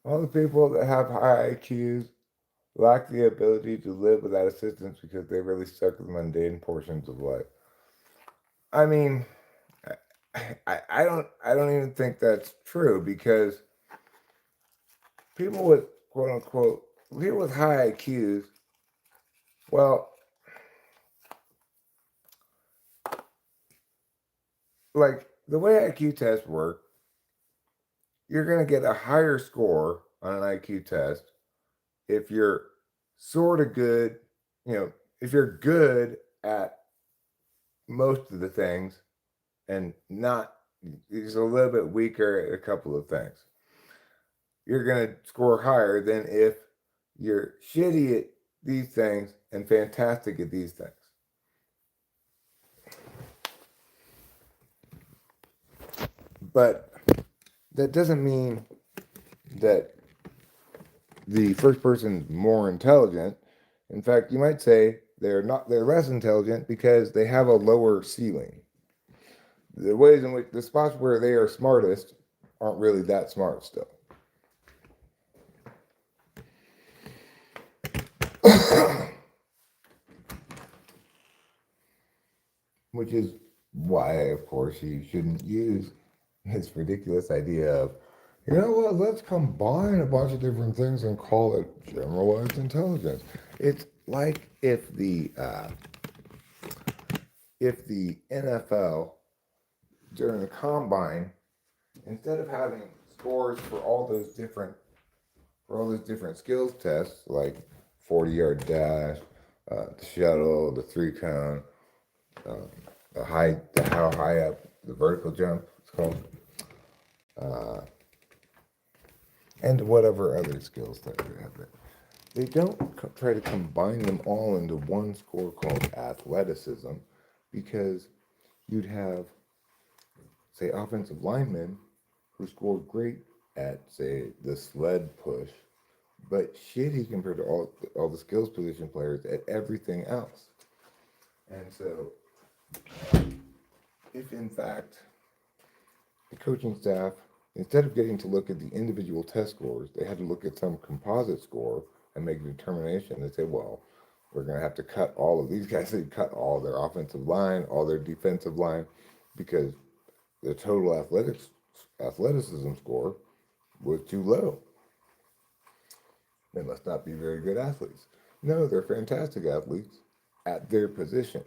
All the people that have high IQs lack the ability to live without assistance because they really suck with mundane portions of life. I mean, I don't even think that's true, because people with quote unquote people with high IQs, well, like the way IQ tests work, you're gonna get a higher score on an IQ test if you're sort of good, if you're good at most of the things and not just a little bit weaker at a couple of things. You're going to score higher than if you're shitty at these things and fantastic at these things. But that doesn't mean that the first person's more intelligent. In fact, you might say they're less intelligent because they have a lower ceiling. The ways in which the spots where they are smartest aren't really that smart still. Which is why, of course, you shouldn't use this ridiculous idea of, you know what, let's combine a bunch of different things and call it generalized intelligence. It's like if the NFL during the combine, instead of having scores for all those different skills tests, like 40-yard dash, the shuttle, the three cone, how high up the vertical jump it's called, and whatever other skills that we have there. They don't try to combine them all into one score called athleticism, because you'd have, say, offensive linemen who scored great at, say, the sled push, but shitty compared to all the skills position players at everything else. And so, if in fact the coaching staff, instead of getting to look at the individual test scores, they had to look at some composite score and make a determination. They say, well, we're going to have to cut all of these guys. They cut all their offensive line, all their defensive line, because the total athleticism score was too low. They must not be very good athletes. No, they're fantastic athletes at their position.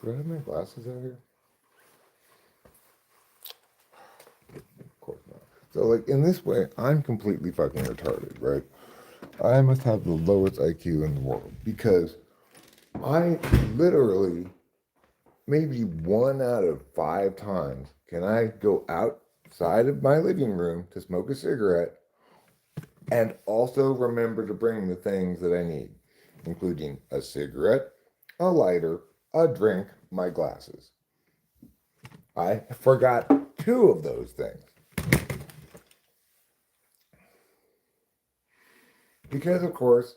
Do I have my glasses out here? Of course not. So, like, in this way, I'm completely fucking retarded, right? I must have the lowest IQ in the world, because I literally, maybe 1 out of 5 times, can I go outside of my living room to smoke a cigarette and also remember to bring the things that I need, including a cigarette, a lighter, a drink, my glasses. I forgot 2 of those things. Because, of course,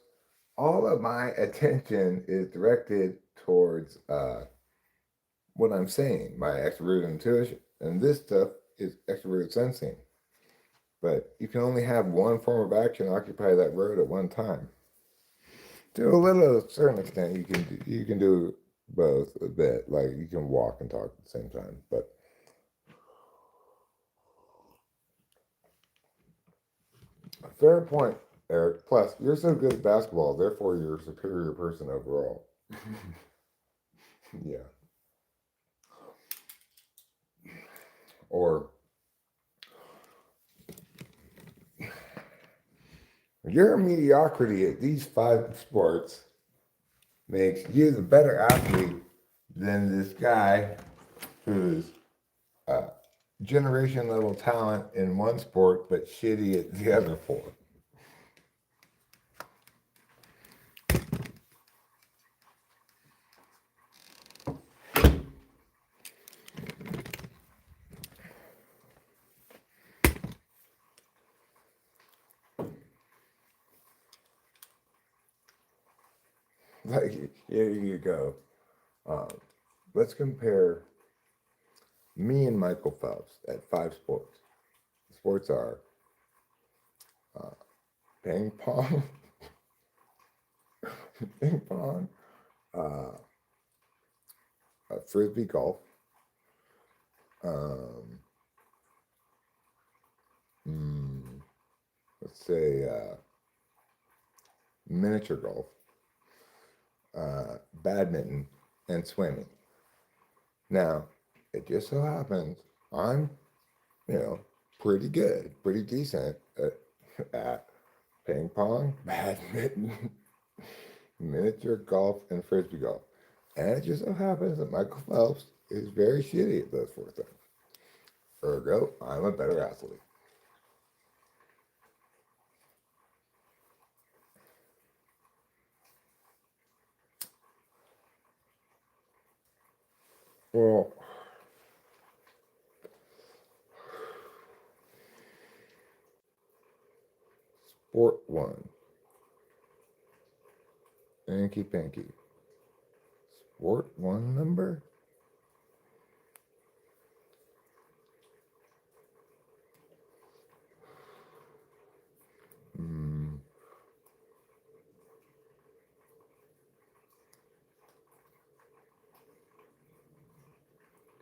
all of my attention is directed towards what I'm saying, my extroverted intuition. And this stuff is extroverted sensing. But you can only have one form of action occupy that road at one time. To a certain extent, you can do both a bit. Like you can walk and talk at the same time. But fair point, Eric. Plus, you're so good at basketball, therefore you're a superior person overall. Yeah. Or your mediocrity at these 5 sports makes you the better athlete than this guy who's generation level talent in one sport but shitty at the other 4. Like, here you go. Let's compare me and Michael Phelps at 5 sports. The sports are ping pong, ping pong, frisbee golf, let's say miniature golf, badminton, and swimming. Now, it just so happens I'm, pretty good, pretty decent at ping pong, badminton, miniature golf, and frisbee golf. And it just so happens that Michael Phelps is very shitty at those 4 things. Ergo, I'm a better athlete. Well, sport 1. Hanky panky. Sport 1 number?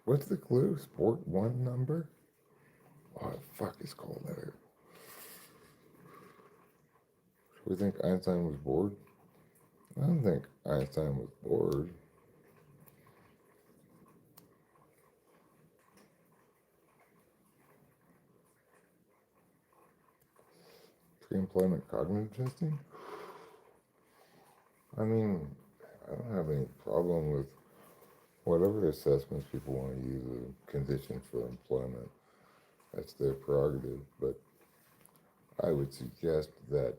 What's the clue? Sport 1 number? What the fuck is called there? Do we think Einstein was bored? I don't think Einstein was bored. Pre-employment cognitive testing? I mean, I don't have any problem with whatever assessments people want to use as conditions for employment. That's their prerogative. But I would suggest that,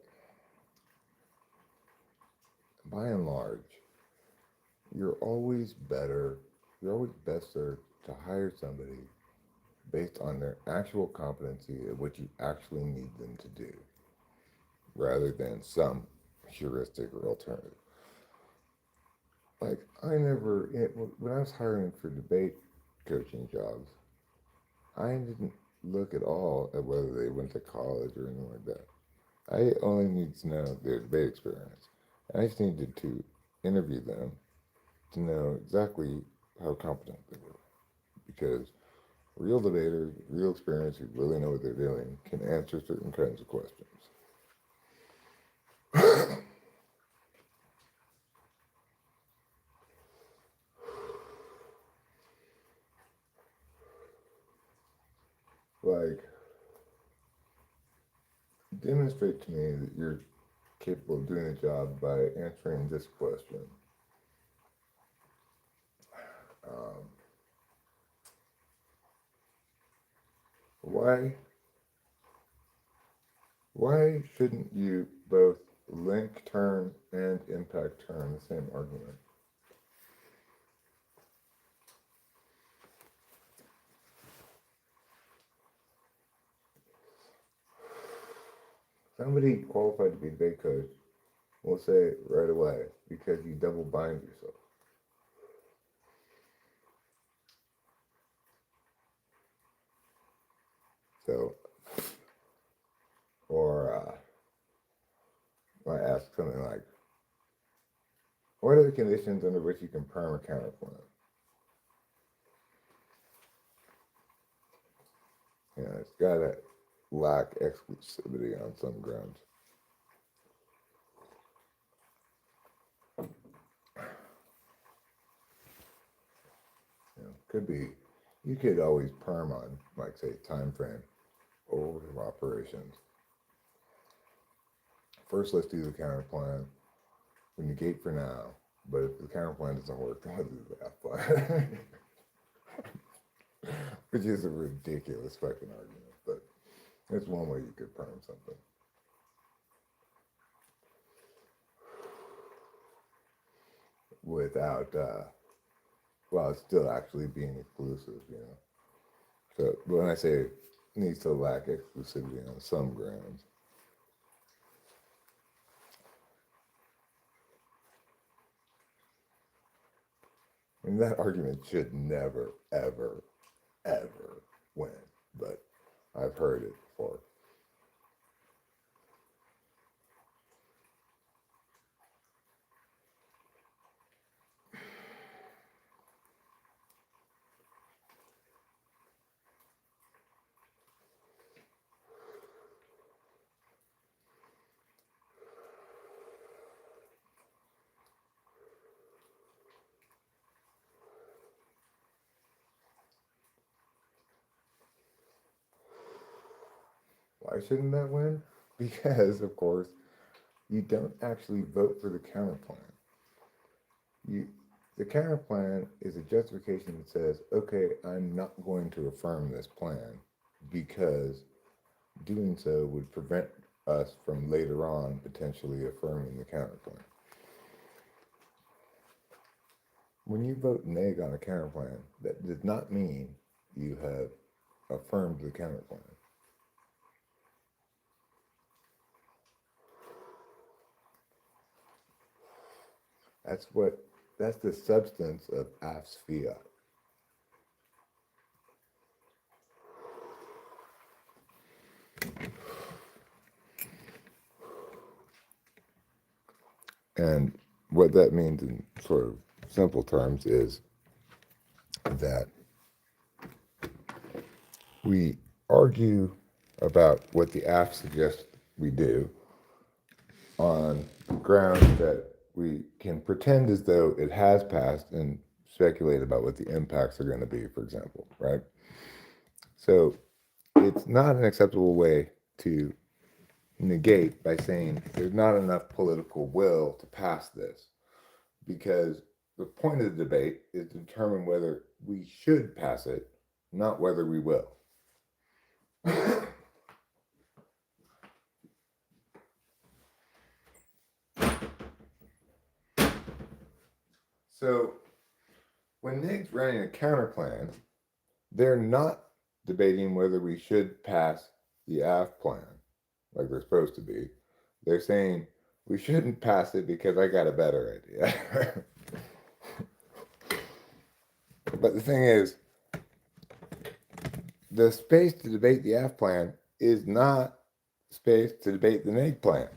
by and large, you're always better served to hire somebody based on their actual competency at what you actually need them to do, rather than some heuristic or alternative. Like, when I was hiring for debate coaching jobs, I didn't look at all at whether they went to college or anything like that. I only needed to know their debate experience. I just needed to interview them to know exactly how competent they were. Because real debaters, real experience, who really know what they're doing, can answer certain kinds of questions. Like, demonstrate to me that you're capable of doing a job by answering this question. Why shouldn't you both link term and impact term the same argument? somebody qualified to be a debate coach will say right away, because you double bind yourself. So, or I ask something like, what are the conditions under which you can perm a counterpoint? It's got to lack exclusivity on some grounds. Could be, you could always perm on, like, say, time frame or order of operations. First, let's do the counter plan. We negate for now, but if the counter plan doesn't work, then let's do the F plan. Which is a ridiculous fucking argument, but it's one way you could perm something. Without, well, it's still actually being exclusive, So when I say it needs to lack exclusivity on some grounds, and that argument should never, ever, ever win, but I've heard it before. Why shouldn't that win? Because, of course, you don't actually vote for the counterplan. The counterplan is a justification that says, okay, I'm not going to affirm this plan because doing so would prevent us from later on potentially affirming the counterplan. When you vote neg on a counterplan, that does not mean you have affirmed the counterplan. That's the substance of AF's fiat. And what that means in sort of simple terms is that we argue about what the AF suggests we do on grounds that we can pretend as though it has passed and speculate about what the impacts are going to be, for example, right? So it's not an acceptable way to negate by saying there's not enough political will to pass this, because the point of the debate is to determine whether we should pass it, not whether we will. So when Nick's running a counter plan, they're not debating whether we should pass the AF plan like they're supposed to be. They're saying we shouldn't pass it because I got a better idea. But the thing is, the space to debate the AF plan is not space to debate the NAIC plan.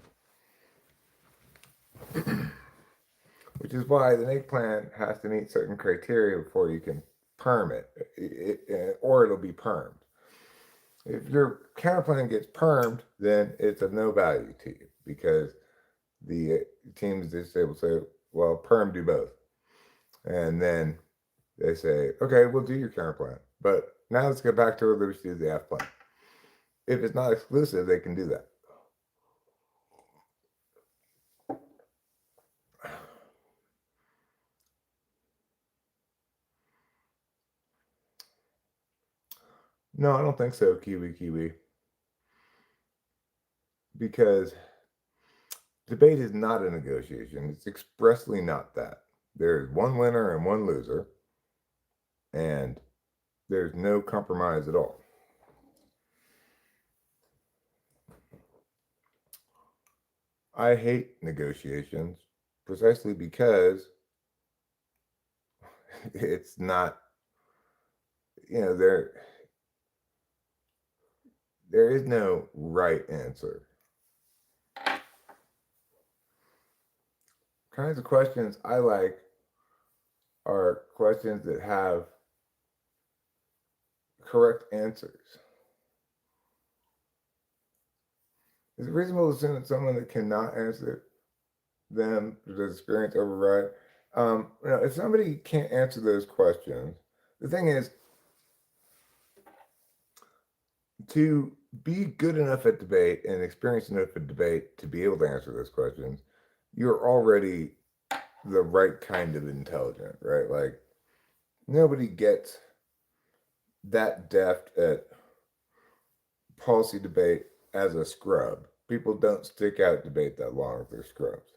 Which is why the NAIC plan has to meet certain criteria before you can perm it, or it'll be permed. If your counterplan gets permed, then it's of no value to you, because the teams just able to say, well, perm, do both. And then they say, okay, we'll do your counterplan. But now let's get back to whether we should do the AF plan. If it's not exclusive, they can do that. No, I don't think so, Kiwi. Because debate is not a negotiation. It's expressly not that. There's one winner and one loser, and there's no compromise at all. I hate negotiations precisely because it's not, there is no right answer. Kinds of questions I like are questions that have correct answers. Is it reasonable to assume that someone that cannot answer them, does experience override? If somebody can't answer those questions, the thing is, to be good enough at debate and experienced enough at debate to be able to answer those questions, you're already the right kind of intelligent, right? Like, nobody gets that deft at policy debate as a scrub. People don't stick out at debate that long if they're scrubs.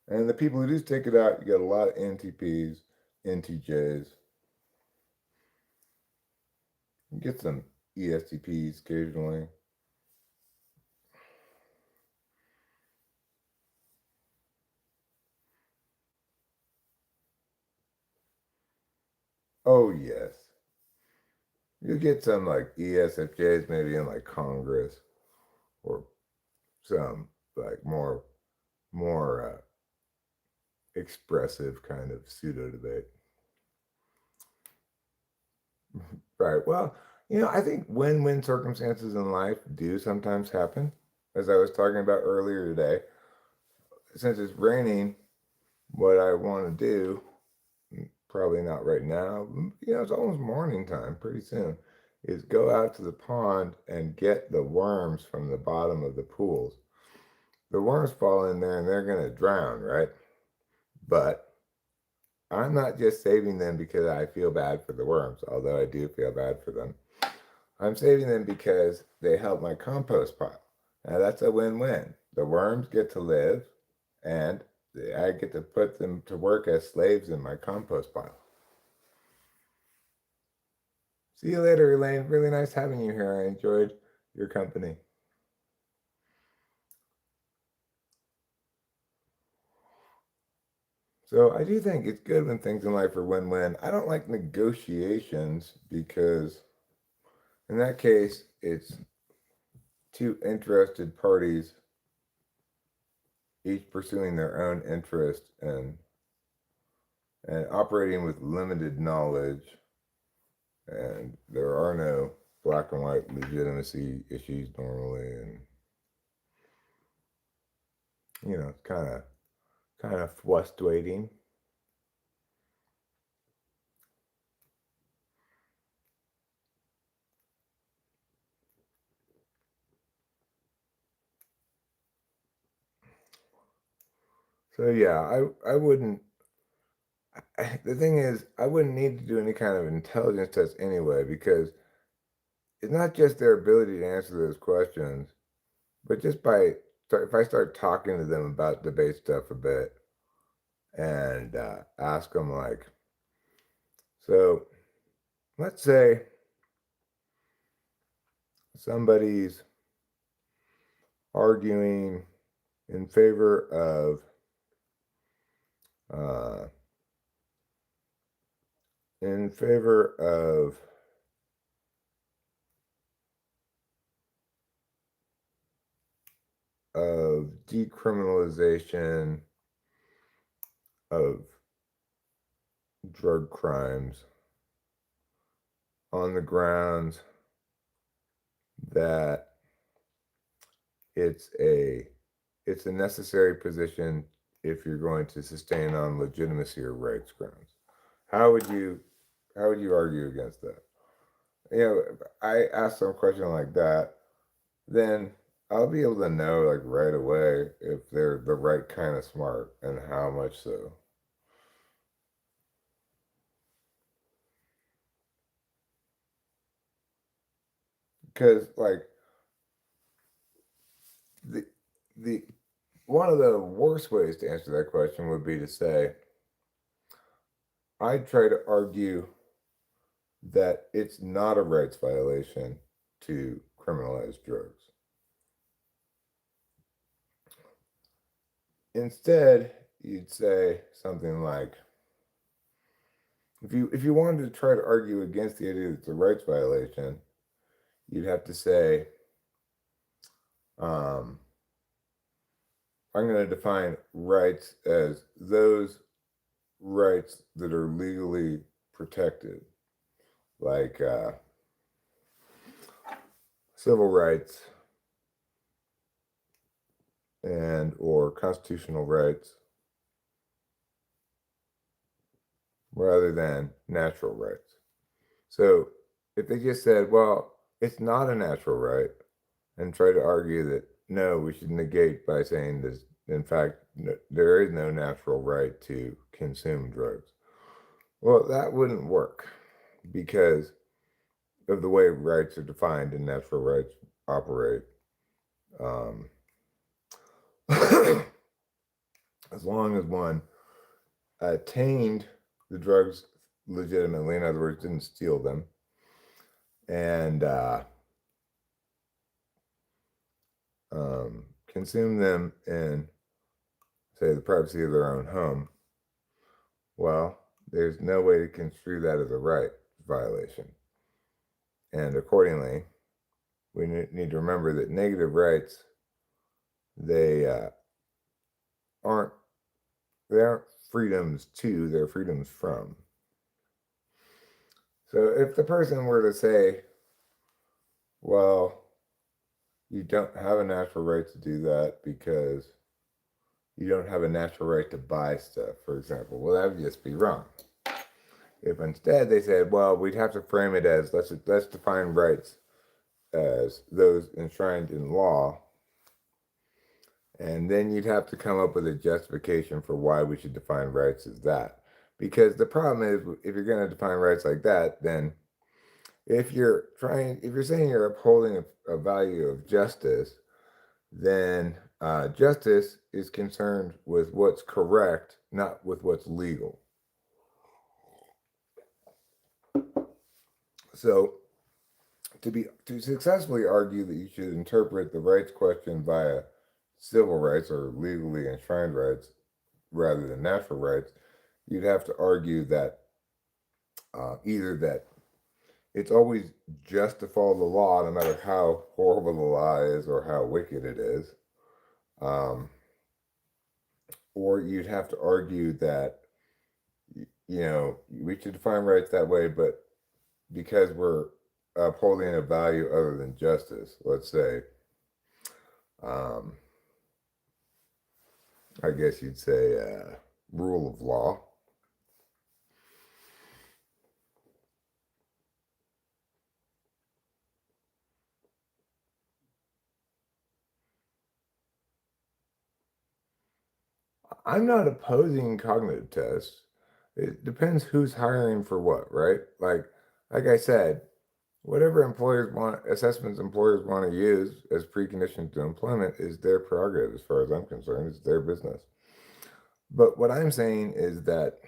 And the people who do stick it out, you get a lot of NTPs, NTJs. You get some ESTPs occasionally. Oh, yes. You get some like ESFJs maybe in like Congress, or some like more expressive kind of pseudo debate. Right. Well, I think win-win circumstances in life do sometimes happen. As I was talking about earlier today, since it's raining, what I want to do, probably not right now, it's almost morning time, pretty soon, is go out to the pond and get the worms from the bottom of the pools. The worms fall in there and they're going to drown, right? But I'm not just saving them because I feel bad for the worms, although I do feel bad for them. I'm saving them because they help my compost pile. Now that's a win-win. The worms get to live, and I get to put them to work as slaves in my compost pile. See you later, Elaine. Really nice having you here. I enjoyed your company. So I do think it's good when things in life are win-win. I don't like negotiations because in that case, it's two interested parties, each pursuing their own interest and operating with limited knowledge, and there are no black and white legitimacy issues normally, and kind of frustrating. So yeah, I wouldn't. The thing is, I wouldn't need to do any kind of intelligence test anyway, because it's not just their ability to answer those questions, but just if I start talking to them about debate stuff a bit and ask them like, so let's say somebody's arguing in favor of uh, in favor of decriminalization of drug crimes on the grounds that it's a necessary position if you're going to sustain on legitimacy or rights grounds. How would you argue against that? If I ask some question like that, then I'll be able to know like right away if they're the right kind of smart and how much so. Because like the one of the worst ways to answer that question would be to say, I try to argue that it's not a rights violation to criminalize drugs. instead, you'd say something like, if you wanted to try to argue against the idea that it's a rights violation, you'd have to say, I'm going to define rights as those rights that are legally protected, like civil rights and or constitutional rights, rather than natural rights. So if they just said, well, it's not a natural right, and try to argue that no, we should negate by saying this, in fact, there is no natural right to consume drugs. Well, that wouldn't work because of the way rights are defined and natural rights operate. As long as one attained the drugs legitimately, in other words, didn't steal them, and consume them in, say, the privacy of their own home, well, there's no way to construe that as a right violation. And accordingly, we need to remember that negative rights, they aren't freedoms to, they're freedoms from. So if the person were to say, well, you don't have a natural right to do that because you don't have a natural right to buy stuff, for example, well, that would just be wrong. If instead they said, well, we'd have to frame it as, let's define rights as those enshrined in law, and then you'd have to come up with a justification for why we should define rights as that. Because the problem is, if you're going to define rights like that, then if you're saying you're upholding a value of justice, then justice is concerned with what's correct, not with what's legal. So to successfully argue that you should interpret the rights question via civil rights or legally enshrined rights rather than natural rights, you'd have to argue that either that it's always just to follow the law, no matter how horrible the law is or how wicked it is, or you'd have to argue that we should define rights that way, but because we're upholding a value other than justice, let's say, I guess you'd say rule of law. I'm not opposing cognitive tests. It depends who's hiring for what, right? Like I said, whatever assessments employers want to use as preconditions to employment is their prerogative as far as I'm concerned. It's their business. But what I'm saying is that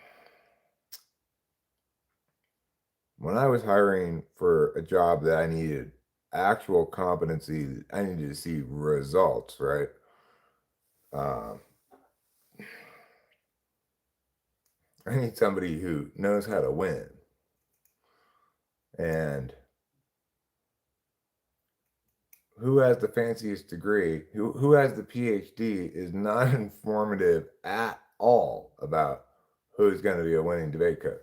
when I was hiring for a job that I needed actual competency, I needed to see results, right? I need somebody who knows how to win. And who has the fanciest degree, who has the PhD is not informative at all about who's going to be a winning debate coach.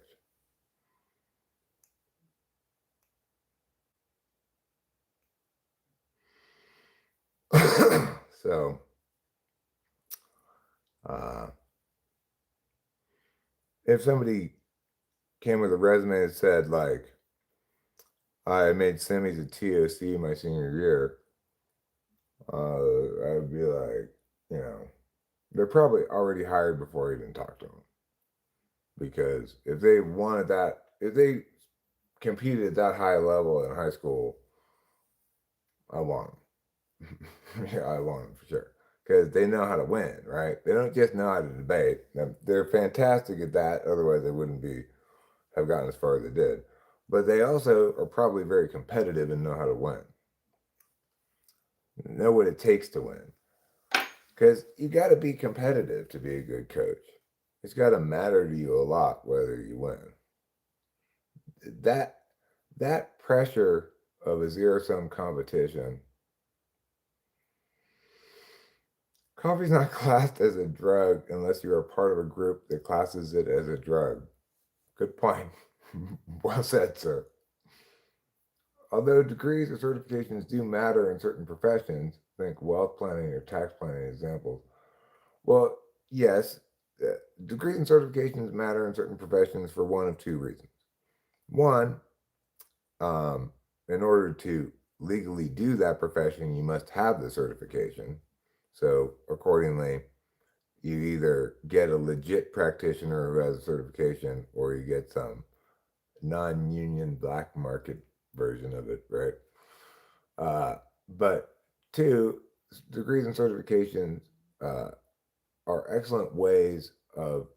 So, if somebody came with a resume that said, like, I made semis at TOC my senior year, I would be like, they're probably already hired before I even talk to them. Because if they wanted that, if they competed at that high level in high school, I want them. Yeah, I want them for sure. Because they know how to win, right? They don't just know how to debate. They're fantastic at that. Otherwise, they wouldn't have gotten as far as they did. But they also are probably very competitive and know how to win. Know what it takes to win. Because you got to be competitive to be a good coach. It's got to matter to you a lot whether you win. That that pressure of a zero-sum competition. Coffee's not classed as a drug unless you're a part of a group that classes it as a drug. Good point. Well said, sir. Although degrees or certifications do matter in certain professions, think wealth planning or tax planning examples. Well, yes, degrees and certifications matter in certain professions for one of two reasons. One, in order to legally do that profession, you must have the certification. So, accordingly, you either get a legit practitioner who has a certification or you get some non union black market version of it, right? But two, degrees and certifications are excellent ways of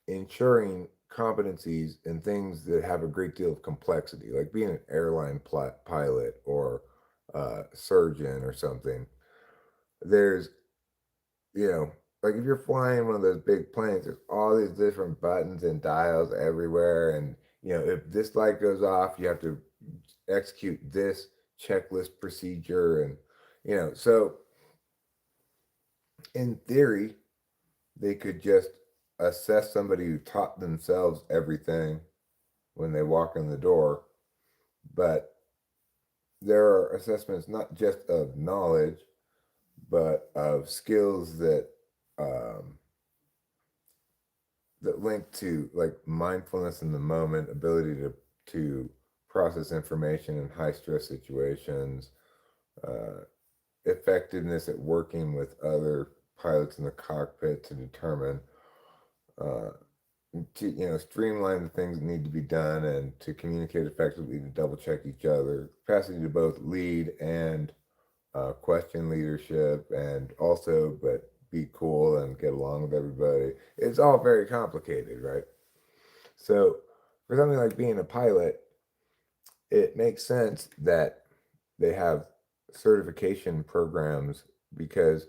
ensuring competencies in things that have a great deal of complexity, like being an airline pilot or surgeon or something. There's, you know, like if you're flying one of those big planes, there's all these different buttons and dials everywhere. And, you know, if this light goes off, you have to execute this checklist procedure. And, you know, so in theory, they could just assess somebody who taught themselves everything when they walk in the door. But there are assessments not just of knowledge, but of skills um, that link to like mindfulness in the moment, ability to process information in high stress situations, uh, effectiveness at working with other pilots in the cockpit to determine uh, to streamline the things that need to be done and to communicate effectively to double check each other, capacity to both lead and question leadership, and also but be cool and get along with everybody. It's all very complicated, right? So for something like being a pilot, it makes sense that they have certification programs because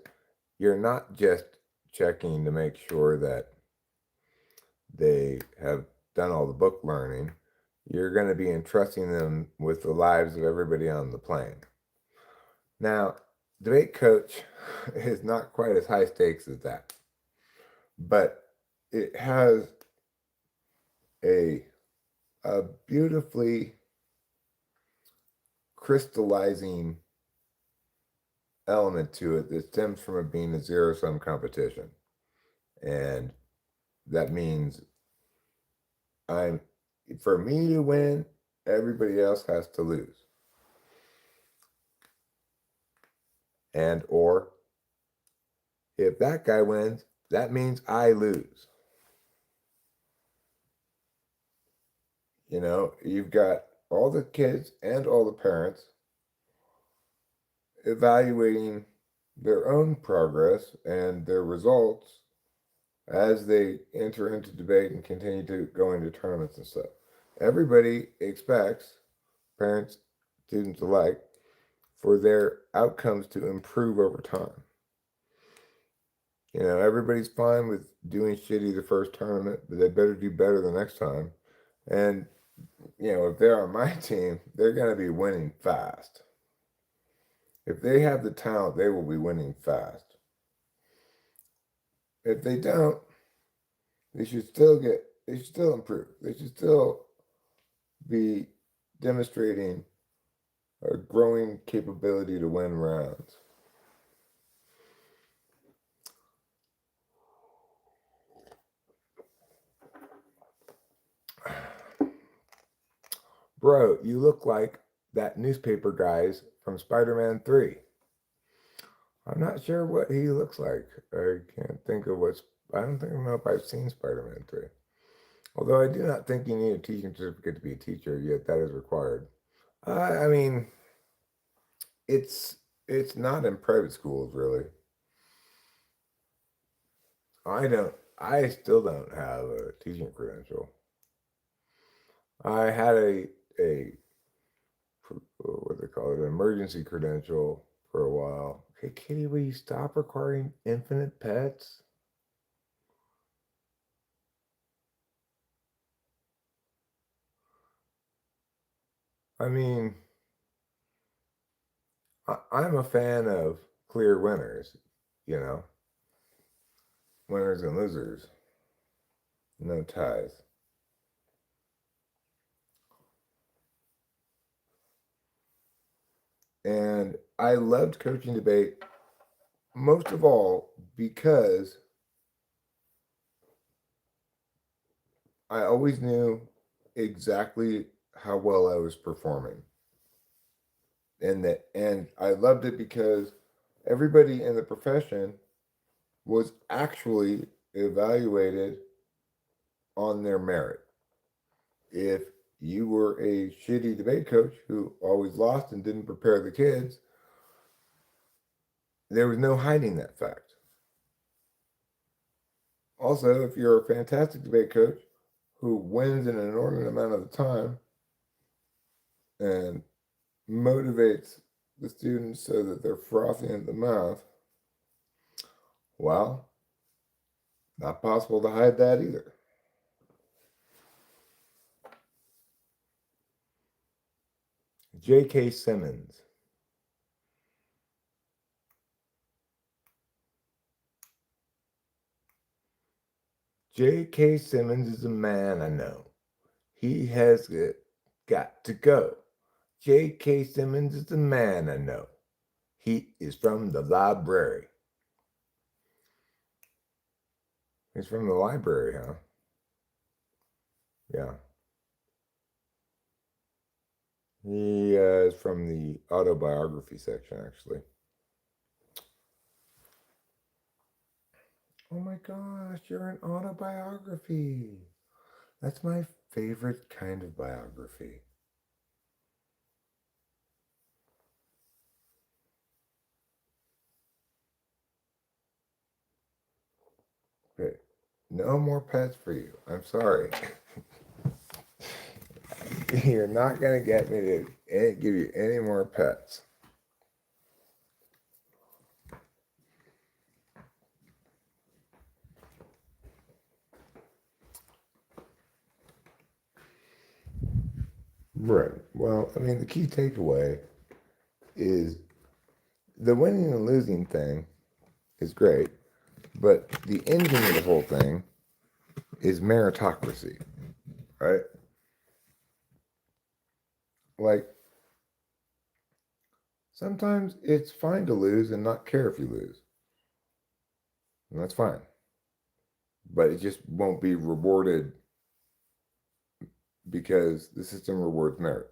you're not just checking to make sure that they have done all the book learning. You're going to be entrusting them with the lives of everybody on the plane. Now, debate coach is not quite as high stakes as that, but it has a a beautifully crystallizing element to it that stems from it being a zero-sum competition. And that means I'm for me to win, everybody else has to lose. And or if that guy wins, that means I lose. You know, you've got all the kids and all the parents evaluating their own progress and their results as they enter into debate and continue to go into tournaments and stuff. Everybody expects, parents, students alike, for their outcomes to improve over time. You know, everybody's fine with doing shitty the first tournament, but they better do better the next time. And, you know, if they're on my team, they're going to be winning fast. If they have the talent, they will be winning fast. If they don't, they should still improve. They should still be demonstrating a growing capability to win rounds. Bro, you look like that newspaper guys from Spider-Man 3. I'm not sure what he looks like. I can't think of I don't know if I've seen Spider-Man 3. Although I do not think you need a teaching certificate to be a teacher, yet that is required. I mean, it's not in private schools really. I still don't have a teaching credential. I had a what they call it, an emergency credential for a while, Hey, Kitty, will you stop requiring infinite pets? I mean, I'm a fan of clear winners, you know, winners and losers, no ties. And I loved coaching debate most of all because I always knew exactly how well I was performing. And I loved it because everybody in the profession was actually evaluated on their merit. If you were a shitty debate coach who always lost and didn't prepare the kids, there was no hiding that fact. Also, if you're a fantastic debate coach who wins an inordinate amount of the time and motivates the students so that they're frothy at the mouth, well, not possible to hide that either. J.K. Simmons. J.K. Simmons is a man I know. He has got to go. J.K. Simmons is a man I know. He is from the library. He's from the library, huh? Yeah. He is from the autobiography section, actually. Oh my gosh, you're an autobiography. That's my favorite kind of biography. Okay, no more pets for you. I'm sorry. You're not going to get me to give you any more pets. Right. Well, I mean, the key takeaway is the winning and losing thing is great, but the engine of the whole thing is meritocracy, right? Like, sometimes it's fine to lose and not care if you lose, and that's fine, but it just won't be rewarded because the system rewards merit.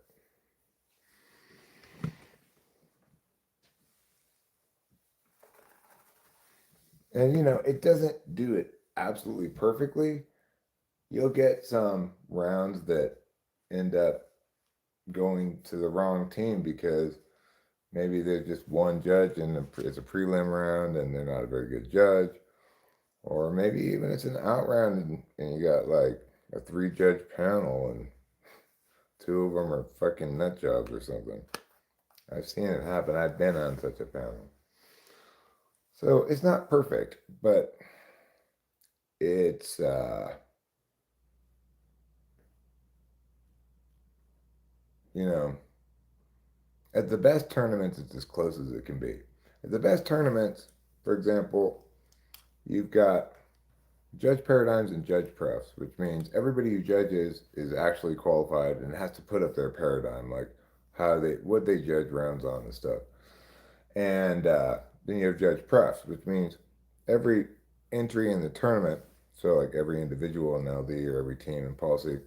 And, it doesn't do it absolutely perfectly. You'll get some rounds that end up going to the wrong team because maybe there's just one judge and it's a prelim round and they're not a very good judge. Or maybe even it's an out round and you got like a 3-judge panel and 2 of them are fucking nut jobs or something. I've seen it happen. I've been on such a panel. So it's not perfect, but it's you know, at the best tournaments, it's as close as it can be. At the best tournaments, for example, you've got judge paradigms and judge profs, which means everybody who judges is actually qualified and has to put up their paradigm, like what they judge rounds on and stuff. And then you have judge profs, which means every entry in the tournament, so like every individual in LD or every team in policy,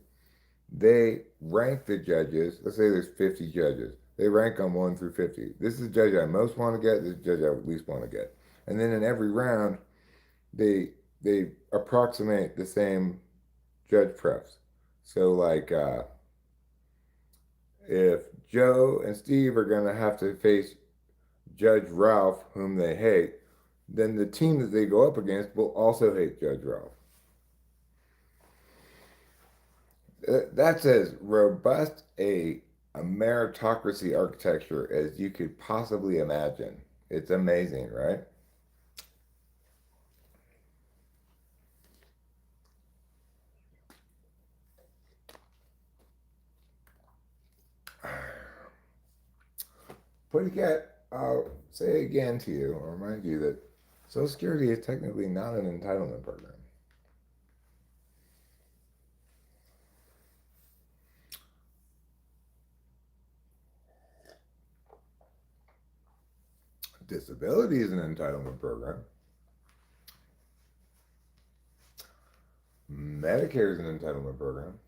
they rank the judges. Let's say there's 50 judges. They rank them 1 through 50. This is the judge I most want to get. This is the judge I least want to get. And then in every round, they approximate the same judge prefs. So like if Joe and Steve are going to have to face Judge Ralph, whom they hate, then the team that they go up against will also hate Judge Ralph. That's as robust a meritocracy architecture as you could possibly imagine It's amazing, right? I'll say again to you, or remind you that Social Security is technically not an entitlement program. Disability is an entitlement program. Medicare is an entitlement program.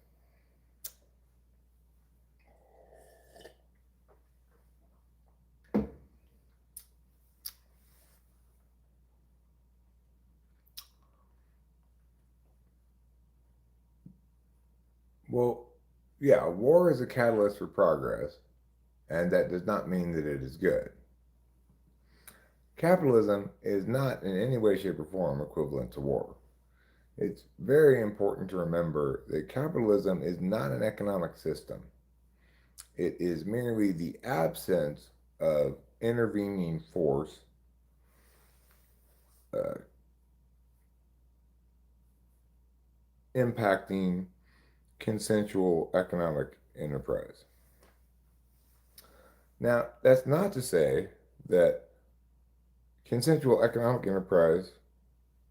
Well, yeah, war is a catalyst for progress, and that does not mean that it is good. Capitalism is not in any way, shape, or form equivalent to war. It's very important to remember that capitalism is not an economic system. It is merely the absence of intervening force uh, impacting consensual economic enterprise. Now, that's not to say that consensual economic enterprise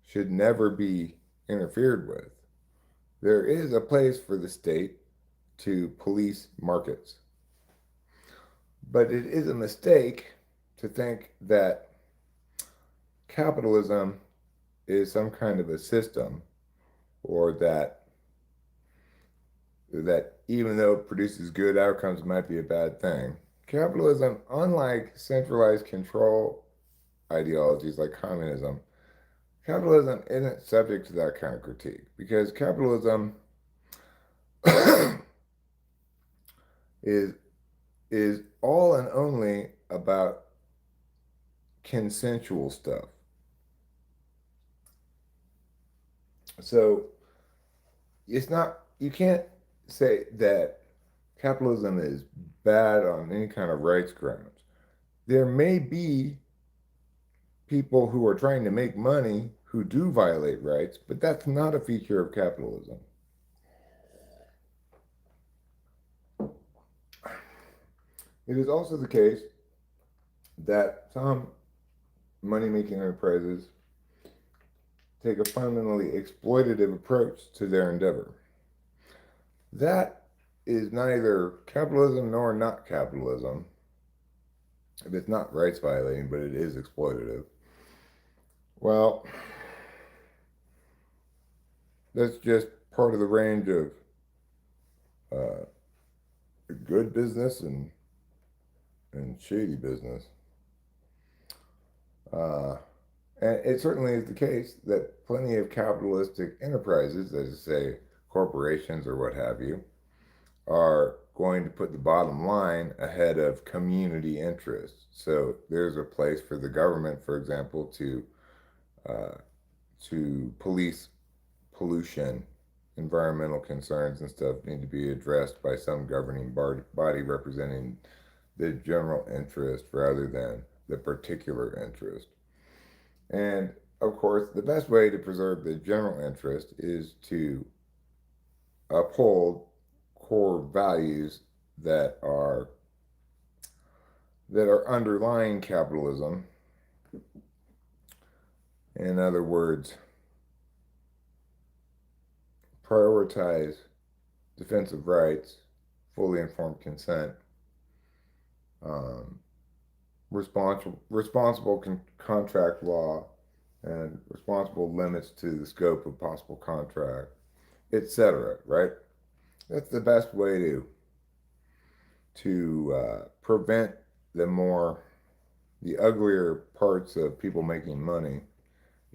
should never be interfered with. There is a place for the state to police markets. But it is a mistake to think that capitalism is some kind of a system, or that even though it produces good outcomes might be a bad thing. Capitalism, unlike centralized control ideologies like communism, capitalism isn't subject to that kind of critique, because capitalism is is all and only about consensual stuff. So it's not, you can't say that capitalism is bad on any kind of rights grounds. There may be people who are trying to make money who do violate rights, but that's not a feature of capitalism. It is also the case that some money-making enterprises take a fundamentally exploitative approach to their endeavor. That is neither capitalism nor not capitalism. If it's not rights violating, but it is exploitative, well, that's just part of the range of uh, good business and shady business. Uh, and it certainly is the case that plenty of capitalistic enterprises, as I say, corporations or what have you, are going to put the bottom line ahead of community interests. So there's a place for the government, for example, uh, to police pollution. Environmental concerns and stuff need to be addressed by some governing body representing the general interest rather than the particular interest. And of course, the best way to preserve the general interest is to uphold core values that are underlying capitalism. In other words, prioritize defensive rights, fully informed consent, responsible contract law, and responsible limits to the scope of possible contract, etc. Right? That's the best way to prevent the uglier parts of people making money,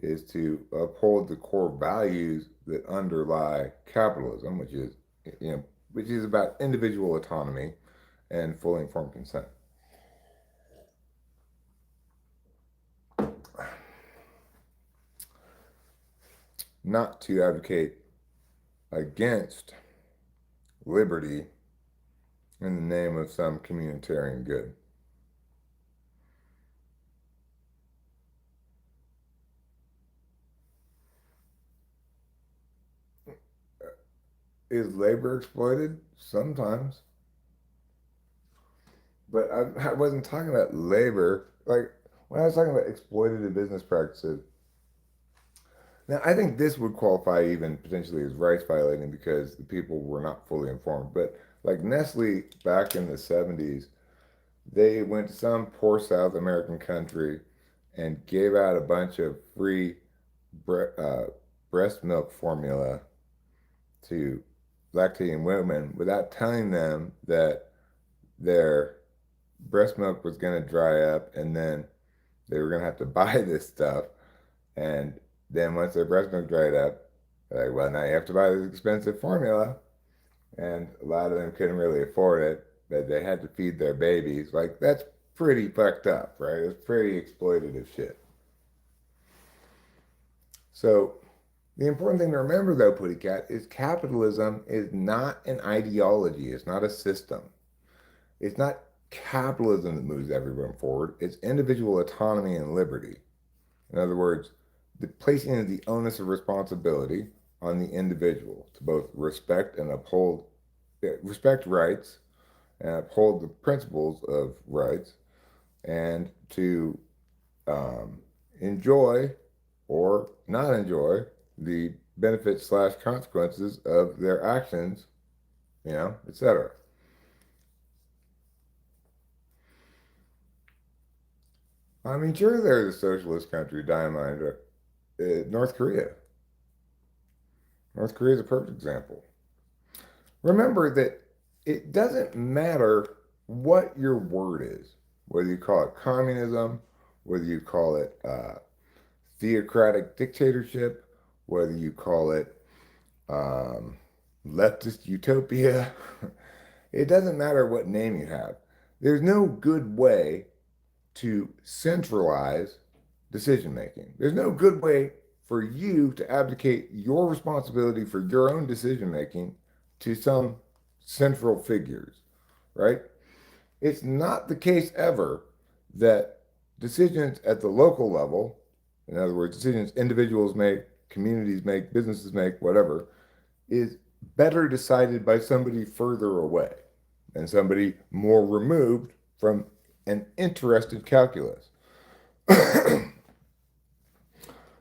is to uphold the core values that underlie capitalism, which is about individual autonomy and fully informed consent. Not to advocate against liberty in the name of some communitarian good. is labor exploited? Sometimes. But I wasn't talking about labor. Like, when I was talking about exploitative business practices, now I think this would qualify even potentially as rights violating because the people were not fully informed. But like Nestle back in the 70s, they went to some poor South American country and gave out a bunch of free bre- uh, breast milk formula to lactating women without telling them that their breast milk was going to dry up and then they were going to have to buy this stuff. And then once their breast milk dried up, they're like, well, now you have to buy this expensive formula. And a lot of them couldn't really afford it, but they had to feed their babies. Like, that's pretty fucked up, right? It's pretty exploitative shit. So, the important thing to remember, though, Putty Cat, is capitalism is not an ideology. It's not a system. It's not capitalism that moves everyone forward. It's individual autonomy and liberty. In other words, the placing of the onus of responsibility on the individual to both respect and uphold, respect rights and uphold the principles of rights, and to enjoy or not enjoy the benefits slash consequences of their actions, etc. I mean, sure, there's a socialist country, Diamond, North Korea. North Korea is a perfect example. Remember that it doesn't matter what your word is, whether you call it communism, whether you call it theocratic dictatorship, whether you call it um, leftist utopia. It doesn't matter what name you have. There's no good way to centralize decision making. There's no good way for you to abdicate your responsibility for your own decision making to some central figures, right? It's not the case ever that decisions at the local level, in other words, decisions individuals make, communities make, businesses make, whatever, is better decided by somebody further away and somebody more removed from an interested calculus.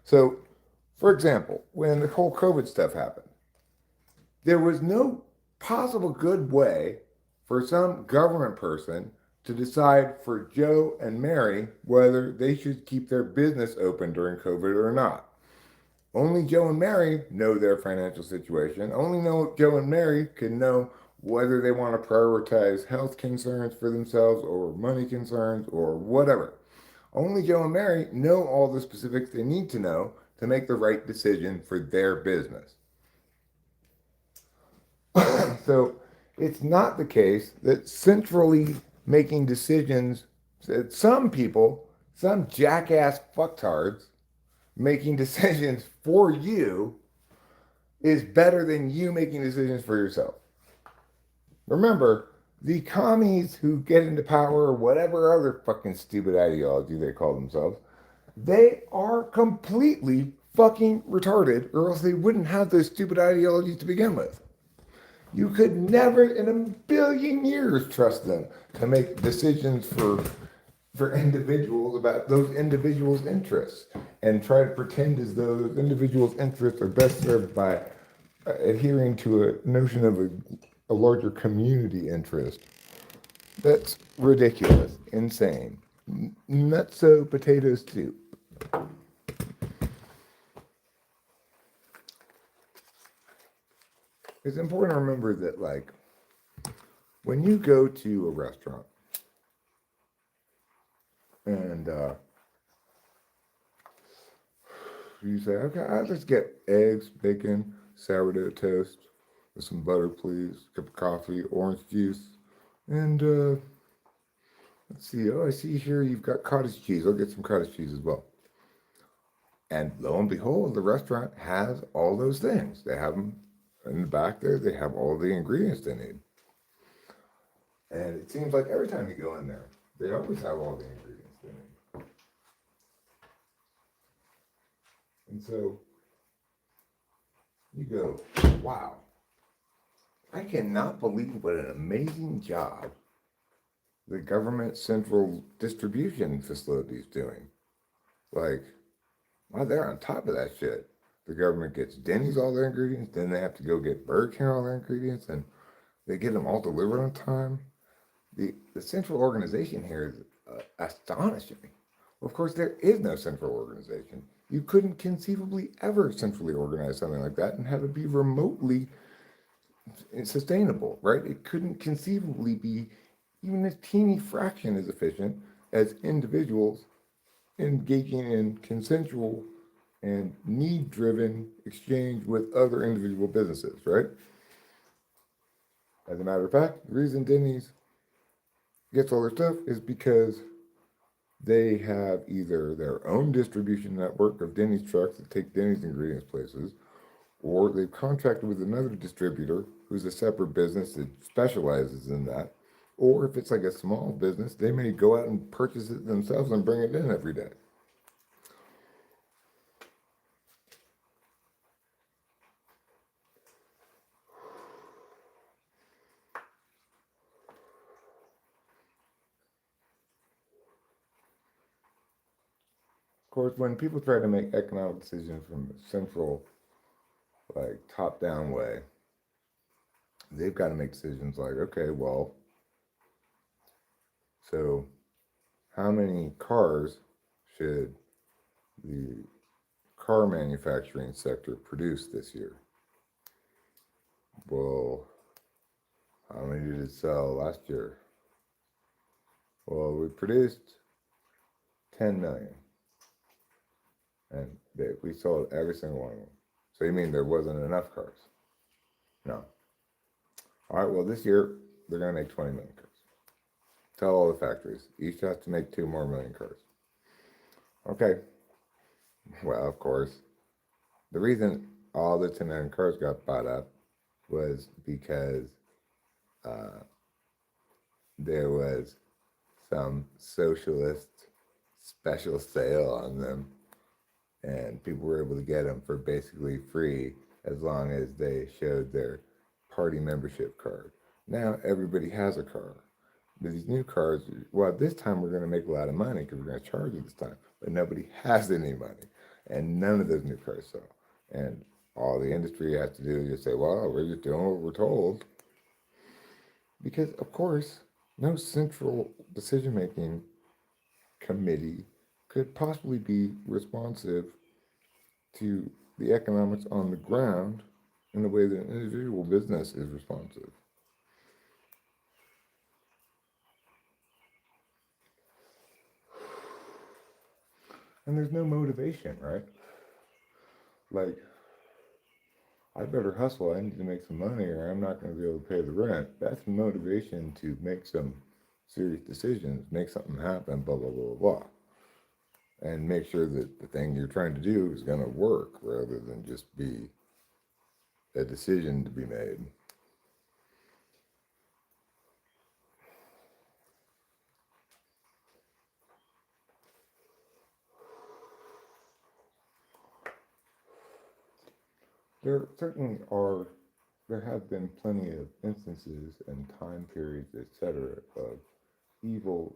So, for example, when the whole COVID stuff happened, there was no possible good way for some government person to decide for Joe and Mary whether they should keep their business open during COVID or not. Only Joe and Mary know their financial situation. Only Joe and Mary can know whether they want to prioritize health concerns for themselves or money concerns or whatever. Only Joe and Mary know all the specifics they need to know to make the right decision for their business. So it's not the case that centrally making decisions, that some people, some jackass fucktards, making decisions for you is better than you making decisions for yourself. Remember, the commies who get into power or whatever other fucking stupid ideology they call themselves, they are completely fucking retarded, or else they wouldn't have those stupid ideologies to begin with. You could never in a billion years trust them to make decisions for individuals about those individuals' interests and try to pretend as though those individuals' interests are best served by adhering to a notion of a larger community interest. That's ridiculous, insane. Nutso potato soup. It's important to remember that, like, when you go to a restaurant and you say, okay, let's get eggs, bacon, sourdough toast, with some butter, please, cup of coffee, orange juice, and let's see. Oh, I see here you've got cottage cheese. I'll get some cottage cheese as well. And lo and behold, the restaurant has all those things. They have them in the back there. They have all the ingredients they need. And it seems like every time you go in there, they always have all the ingredients they need. And so you go, wow, I cannot believe what an amazing job the government central distribution facility is doing. Like, wow, they're on top of that shit. The government gets Denny's all their ingredients, then they have to go get Burger King all their ingredients, and they get them all delivered on time. The central organization here is astonishing. Well, of course, there is no central organization. You couldn't conceivably ever centrally organize something like that and have it be remotely sustainable, right? It couldn't conceivably be even a teeny fraction as efficient as individuals engaging in consensual and need-driven exchange with other individual businesses, right? As a matter of fact, the reason Denny's gets all their stuff is because they have either their own distribution network of Denny's trucks that take Denny's ingredients places, or they've contracted with another distributor who's a separate business that specializes in that. Or if it's like a small business, they may go out and purchase it themselves and bring it in every day. Of course, when people try to make economic decisions from a central, like top-down way, they've got to make decisions like, okay, well, so how many cars should the car manufacturing sector produce this year? Well, how many did it sell last year? Well, we produced 10 million, and we sold every single one of them. So you mean there wasn't enough cars? No. All right, well, this year they're going to make 20 million cars. Tell all the factories, each has to make 2 more million cars. Okay. Well, of course, the reason all the 10 million cars got bought up was because there was some socialist special sale on them, and people were able to get them for basically free as long as they showed their party membership card. Now everybody has a car. But these new cars, well, this time we're going to make a lot of money because we're going to charge you this time, but nobody has any money, and none of those new cars sell. And all the industry has to do is just say, well, we're just doing what we're told. Because, of course, no central decision-making committee could possibly be responsive to the economics on the ground in the way that an individual business is responsive. And there's no motivation, right? Like, I better hustle, I need to make some money or I'm not going to be able to pay the rent. That's motivation to make some serious decisions, make something happen, blah, blah, blah, blah, blah. And make sure that the thing you're trying to do is going to work rather than just be a decision to be made. There have been plenty of instances and time periods, etc., of evil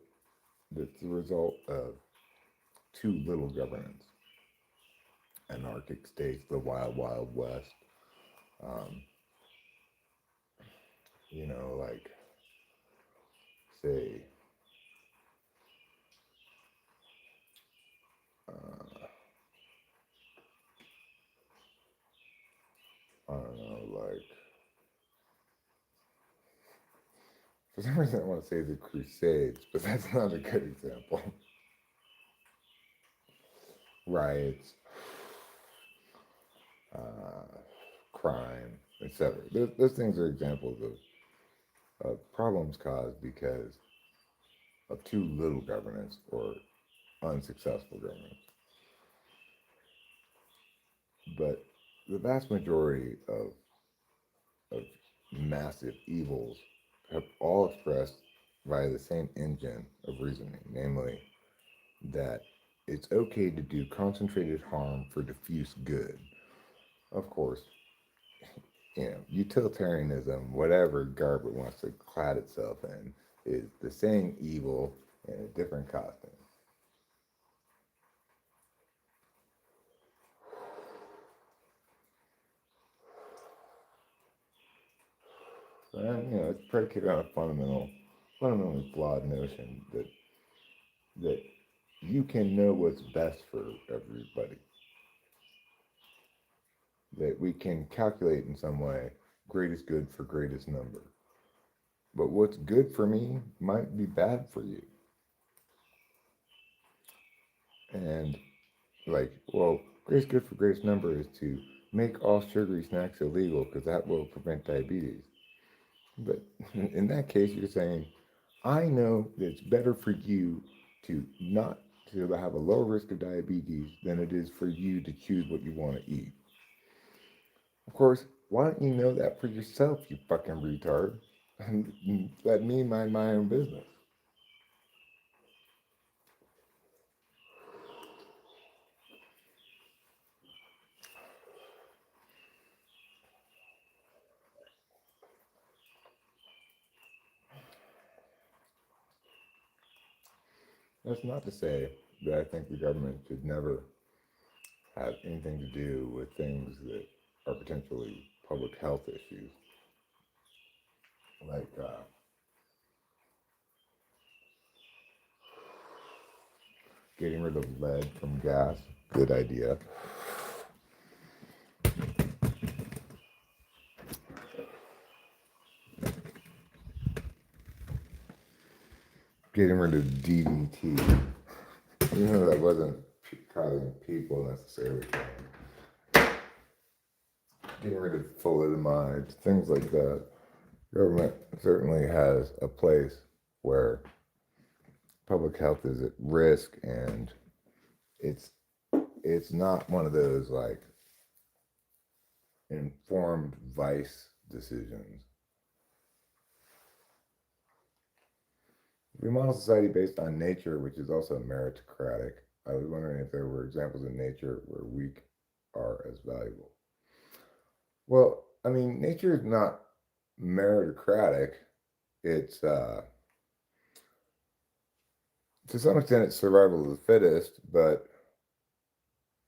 that's the result of too little governance. Anarchic states, the wild, wild west. Like, say, I don't know, like, for some reason I want to say the Crusades, but that's not a good example. Riots, crime, etc. Those things are examples of problems caused because of too little governance or unsuccessful governance. But the vast majority of massive evils have all expressed via the same engine of reasoning, namely that it's okay to do concentrated harm for diffuse good. Of course, utilitarianism, whatever garb it wants to clad itself in, is the same evil in a different costume. And it's predicated on a fundamentally flawed notion that you can know what's best for everybody. That we can calculate in some way greatest good for greatest number. But what's good for me might be bad for you. And greatest good for greatest number is to make all sugary snacks illegal because that will prevent diabetes. But in that case, you're saying, I know that it's better for you to not to have a lower risk of diabetes than it is for you to choose what you want to eat. Of course, why don't you know that for yourself, you fucking retard? And let me mind my own business. That's not to say that I think the government should never have anything to do with things that are potentially public health issues. Like getting rid of lead from gas, good idea. Getting rid of DDT. That wasn't causing people necessarily. Getting rid of thalidomide, things like that. Government certainly has a place where public health is at risk, and it's not one of those like informed vice decisions. We model society based on nature, which is also meritocratic. I was wondering if there were examples in nature where weak are as valuable. Well, I mean, nature is not meritocratic. It's to some extent it's survival of the fittest, but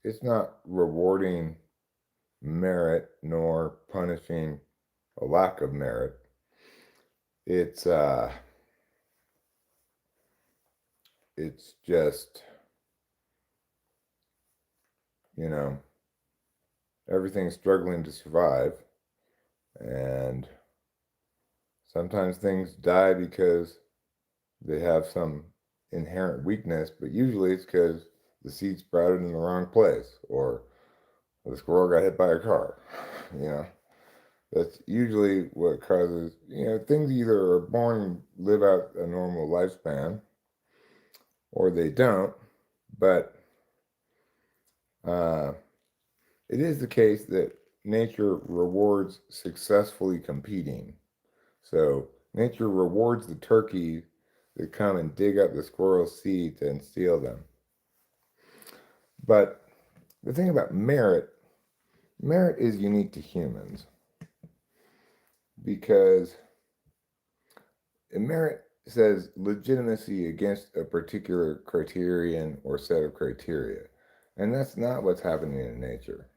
it's not rewarding merit nor punishing a lack of merit. It's just everything's struggling to survive, and sometimes things die because they have some inherent weakness, but usually it's because the seed sprouted in the wrong place, or the squirrel got hit by a car. That's usually what causes, things either are born and live out a normal lifespan, or they don't. But it is the case that nature rewards successfully competing. So nature rewards the turkeys that come and dig up the squirrel's seeds and steal them. But the thing about merit is unique to humans, because merit says legitimacy against a particular criterion or set of criteria. And that's not what's happening in nature.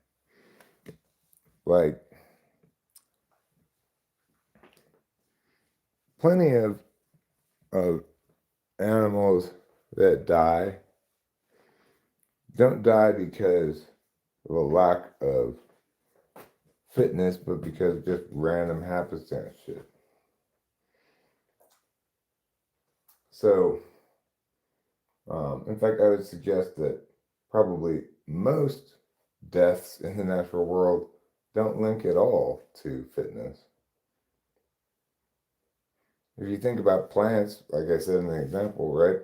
Like, plenty of animals that die don't die because of a lack of fitness, but because just random happenstance shit. So, in fact, I would suggest that probably most deaths in the natural world don't link at all to fitness. If you think about plants, like I said in the example, right?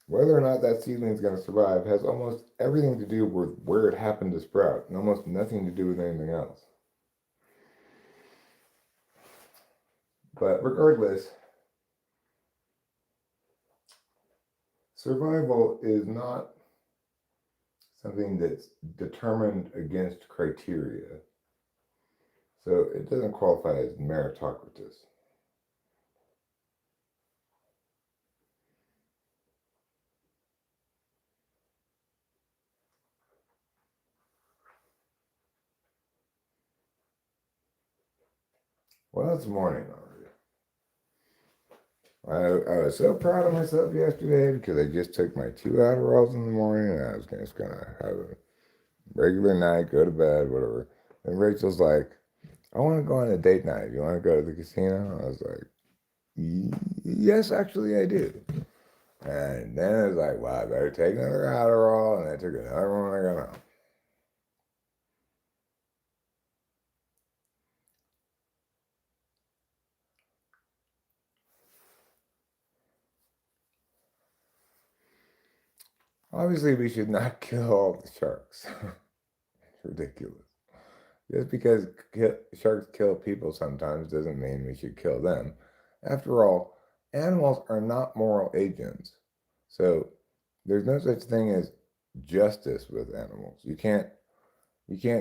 Whether or not that seedling is going to survive has almost everything to do with where it happened to sprout, and almost nothing to do with anything else. But regardless, survival is not something that's determined against criteria. So it doesn't qualify as meritocracy. Well, it's morning already. I was so proud of myself yesterday because I just took my 2 Adderalls in the morning and I was just going to have a regular night, go to bed, whatever. And Rachel's like, I want to go on a date night. You want to go to the casino? I was like, yes, actually, I do. And then I was like, well, I better take another Adderall. And I took another one when I got home. Obviously, we should not kill all the sharks. It's ridiculous. Just because sharks kill people sometimes doesn't mean we should kill them. After all, animals are not moral agents. So there's no such thing as justice with animals. You can't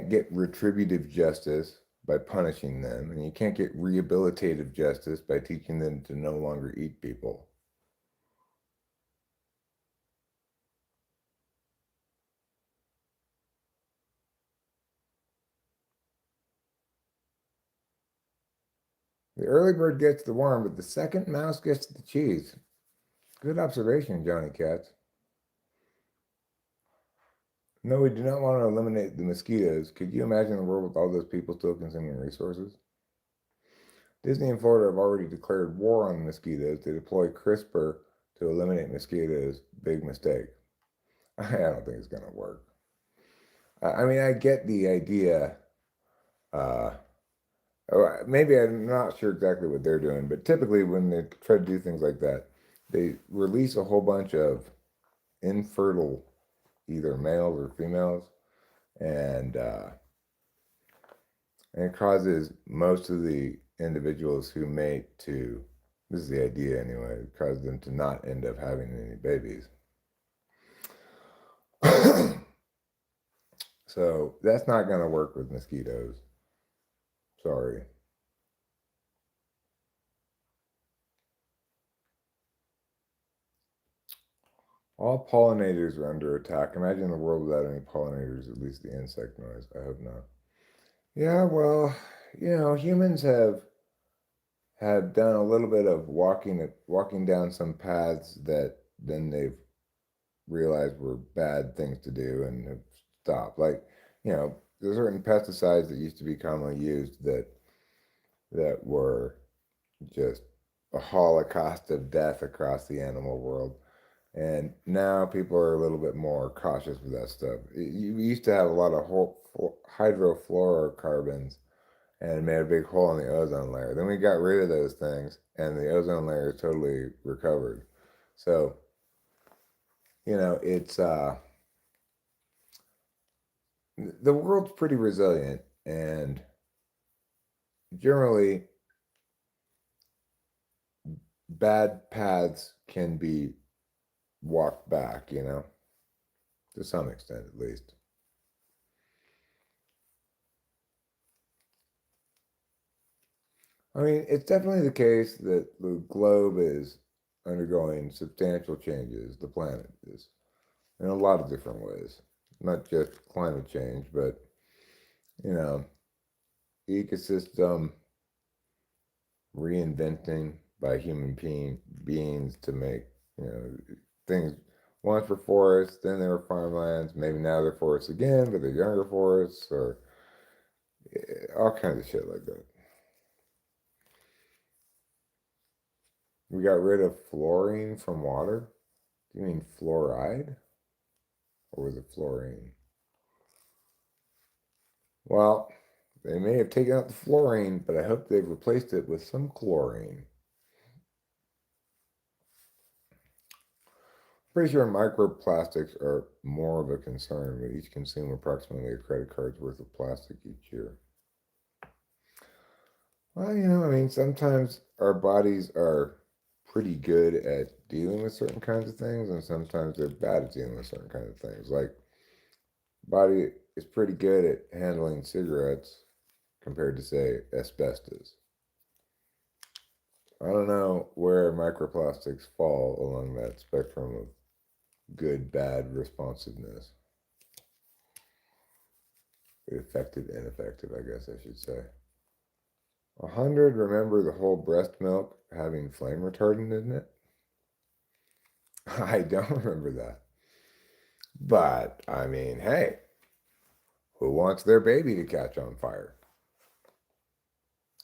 get retributive justice by punishing them, and you can't get rehabilitative justice by teaching them to no longer eat people. The early bird gets the worm, but the second mouse gets the cheese. Good observation, Johnny Cats. No, we do not want to eliminate the mosquitoes. Could you imagine a world with all those people still consuming resources? Disney and Florida have already declared war on mosquitoes. They deploy CRISPR to eliminate mosquitoes. Big mistake. I don't think it's going to work. I mean, I get the idea. Uh, Maybe I'm not sure exactly what they're doing, but typically when they try to do things like that, they release a whole bunch of infertile, either males or females, and it causes most of the individuals who mate to, this is the idea anyway, it causes them to not end up having any babies. So that's not going to work with mosquitoes. Sorry. All pollinators are under attack. Imagine a world without any pollinators, at least the insect noise. I hope not. Yeah, well, humans have done a little bit of walking down some paths that then they've realized were bad things to do and have stopped. Like, there's certain pesticides that used to be commonly used that were just a holocaust of death across the animal world. And now people are a little bit more cautious with that stuff. You used to have a lot of hydrofluorocarbons and it made a big hole in the ozone layer. Then we got rid of those things and the ozone layer is totally recovered. So, it's the world's pretty resilient and generally bad paths can be walked back, to some extent at least. I mean, it's definitely the case that the globe is undergoing substantial changes, the planet is, in a lot of different ways. Not just climate change, but, ecosystem reinventing by beings to make, things. Once were forests, then they were farmlands, maybe now they're forests again, but they're younger forests, or all kinds of shit like that. We got rid of fluorine from water. Do you mean fluoride? Or was it fluorine? Well, they may have taken out the fluorine, but I hope they've replaced it with some chlorine. Pretty sure microplastics are more of a concern. We each consume approximately a credit card's worth of plastic each year. Well, I mean, sometimes our bodies are pretty good at dealing with certain kinds of things, and sometimes they're bad at dealing with certain kinds of things. Like, body is pretty good at handling cigarettes compared to, say, asbestos. I don't know where microplastics fall along that spectrum of good, bad responsiveness. Effective, ineffective, I guess I should say. 100, remember the whole breast milk having flame retardant in it? I don't remember that. But, I mean, hey, who wants their baby to catch on fire?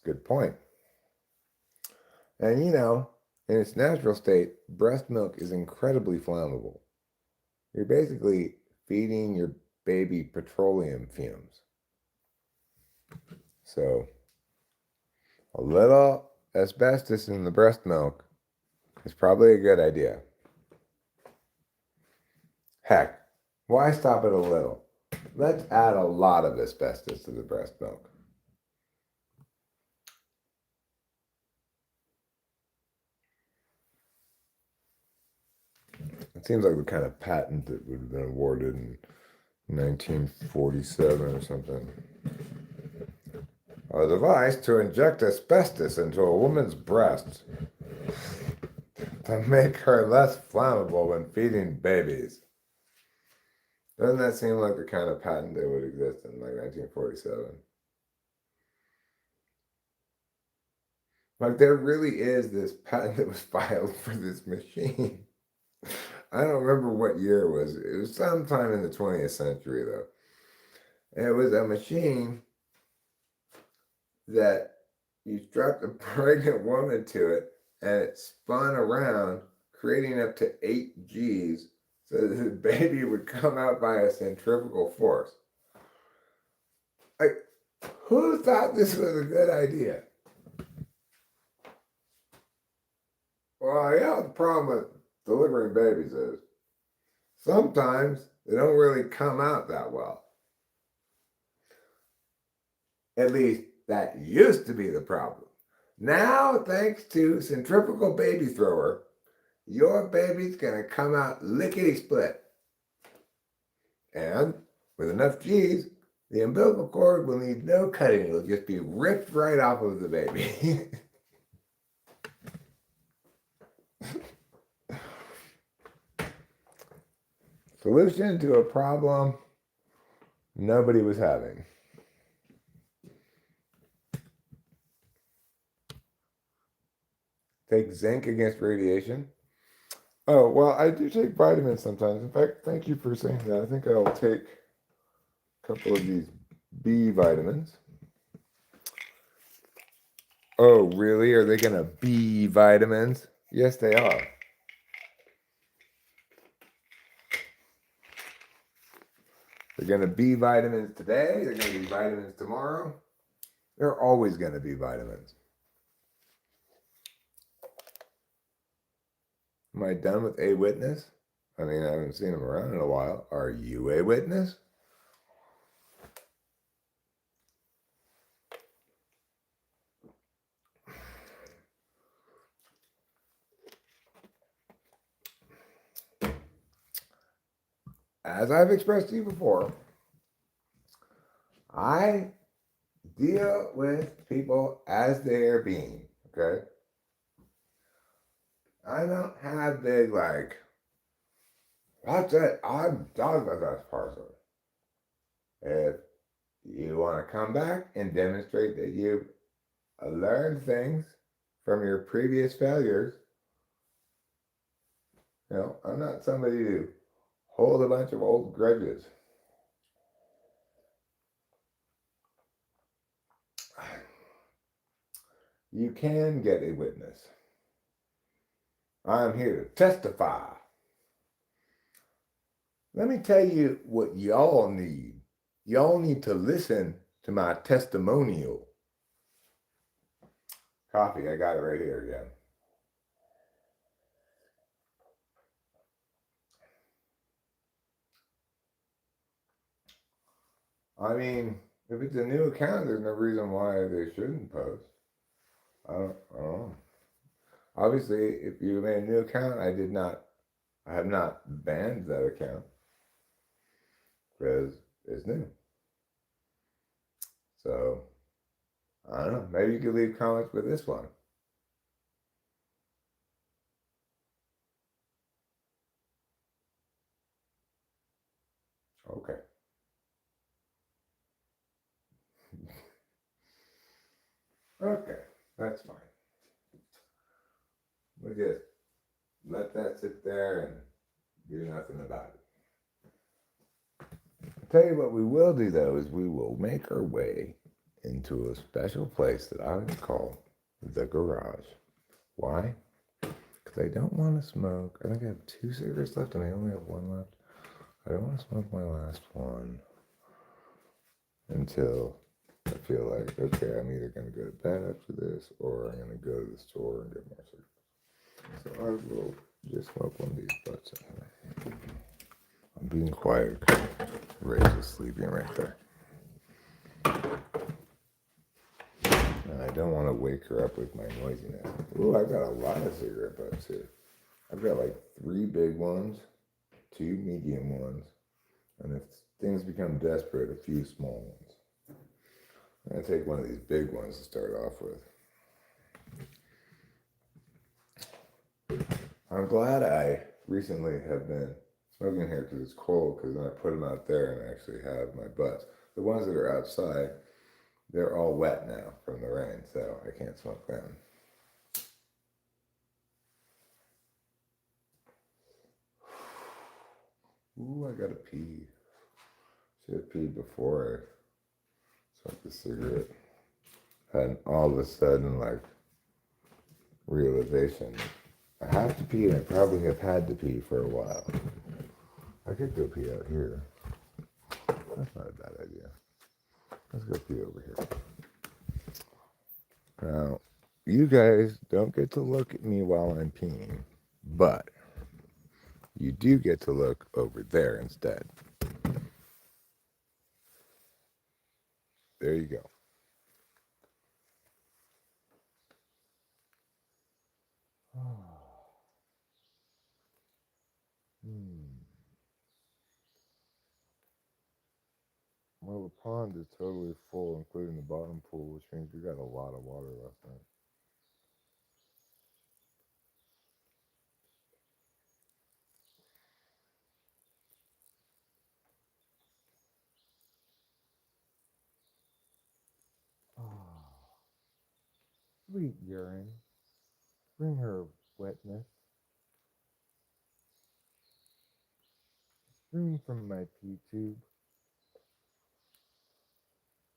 Good point. And in its natural state, breast milk is incredibly flammable. You're basically feeding your baby petroleum fumes. So, a little asbestos in the breast milk is probably a good idea. Heck, why stop at a little? Let's add a lot of asbestos to the breast milk. It seems like the kind of patent that would have been awarded in 1947 or something. A device to inject asbestos into a woman's breast to make her less flammable when feeding babies. Doesn't that seem like the kind of patent that would exist in like 1947? Like there really is this patent that was filed for this machine. I don't remember what year it was. It was sometime in the 20th century though. And it was a machine that you strapped a pregnant woman to it and it spun around, creating up to 8 Gs so that the baby would come out by a centrifugal force. Like, who thought this was a good idea? Well, the problem with delivering babies is sometimes they don't really come out that well. At least that used to be the problem. Now, thanks to centrifugal baby thrower, your baby's gonna come out lickety-split. And with enough G's, the umbilical cord will need no cutting. It'll just be ripped right off of the baby. Solution to a problem nobody was having. Take zinc against radiation. Oh, well, I do take vitamins sometimes. In fact, thank you for saying that. I think I'll take a couple of these B vitamins. Oh, really? Are they going to be vitamins? Yes, they are. They're going to be vitamins today. They're going to be vitamins tomorrow. They're always going to be vitamins. Am I done with a witness? I mean, I haven't seen him around in a while. Are you a witness? As I've expressed to you before, I deal with people as they're being, okay? I don't have big, like, that's it, I'm done with this person. If you want to come back and demonstrate that you've learned things from your previous failures, I'm not somebody to hold a bunch of old grudges. You can get a witness. I'm here to testify. Let me tell you what y'all need. Y'all need to listen to my testimonial. Coffee, I got it right here again. I mean, if it's a new account, there's no reason why they shouldn't post. I don't know. Obviously, if you made a new account, I have not banned that account because it's new. So, maybe you could leave comments with this one. Okay. Okay, that's fine. We'll just let that sit there and do nothing about it. I'll tell you what we will do though is we will make our way into a special place that I would call the garage. Why? Because I don't want to smoke. I think I have 2 cigarettes left and I only have 1 left. I don't want to smoke my last one until I feel like, okay, I'm either going to go to bed after this or I'm going to go to the store and get more cigarettes. So I will just smoke one of these butts in here. I'm being quiet because Ray's just sleeping right there. And I don't want to wake her up with my noisiness. Ooh, I've got a lot of cigarette butts here. I've got like 3 big ones, 2 medium ones, and if things become desperate, a few small ones. I'm going to take one of these big ones to start off with. I'm glad I recently have been smoking here because it's cold, because then I put them out there and I actually have my butts. The ones that are outside, they're all wet now from the rain, so I can't smoke them. Ooh, I gotta pee. Should have peed before I smoked the cigarette. And all of a sudden, like, realization. I have to pee, and I probably have had to pee for a while. I could go pee out here. That's not a bad idea. Let's go pee over here. Now, you guys don't get to look at me while I'm peeing, but you do get to look over there instead. There you go. Well, the pond is totally full, including the bottom pool, which means we got a lot of water left in it. Sweet urine. Bring her wetness. Stream from my pee tube.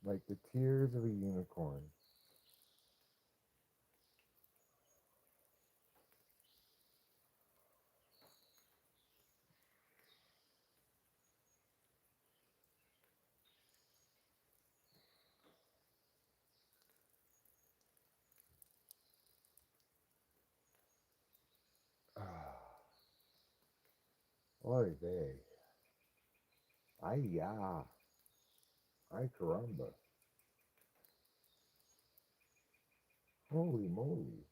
Like the tears of a unicorn. Oy vey. Ay ya. Ay caramba. Holy moly.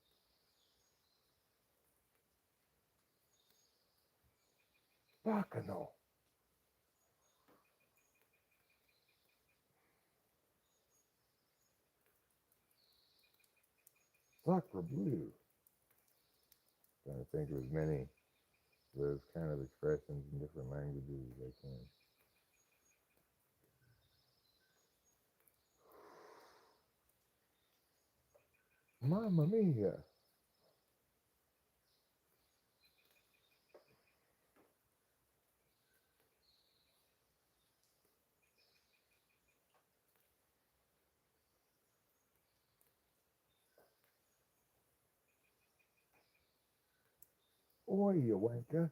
Bacano. Sacre bleu. Trying to think of as many of those kind of expressions in different languages as I can. Mamma mia. Oi, you wanker.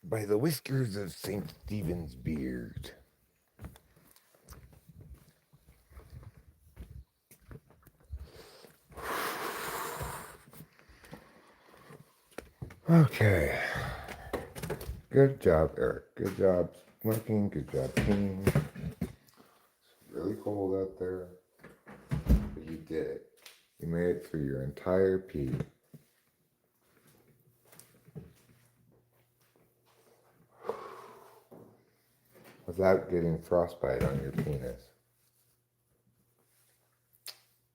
By the whiskers of St. Stephen's beard. Okay. Good job, Eric. Good job smoking. Good job peeing. It's really cold out there. But you did it. You made it through your entire pee. without getting frostbite on your penis.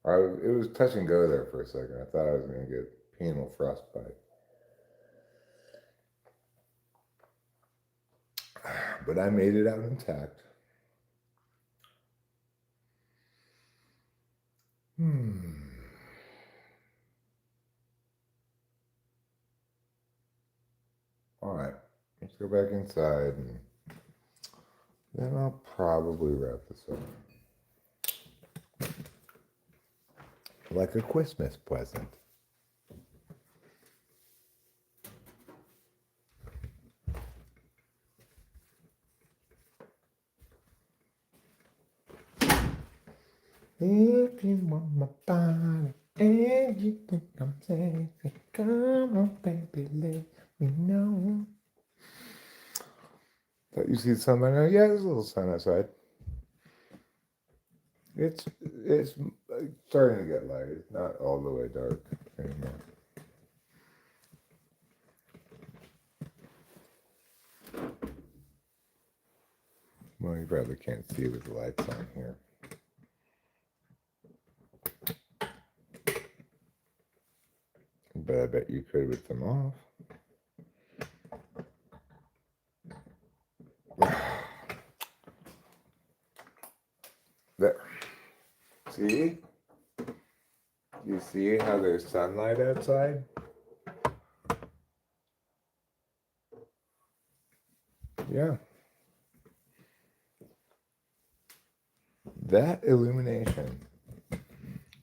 It was touch and go there for a second. I thought I was going to get penal frostbite. But I made it out intact. All right, let's go back inside and then I'll probably wrap this up. Like a Christmas present. If you want my body and you think I'm sexy, come on, baby, let me know. Thought you see the sun by now? Yeah, there's a little sun outside. It's starting to get light. It's not all the way dark anymore. Well, you probably can't see with the lights on here. But I bet you could with them off. There. See? You see how there's sunlight outside? Yeah. That illumination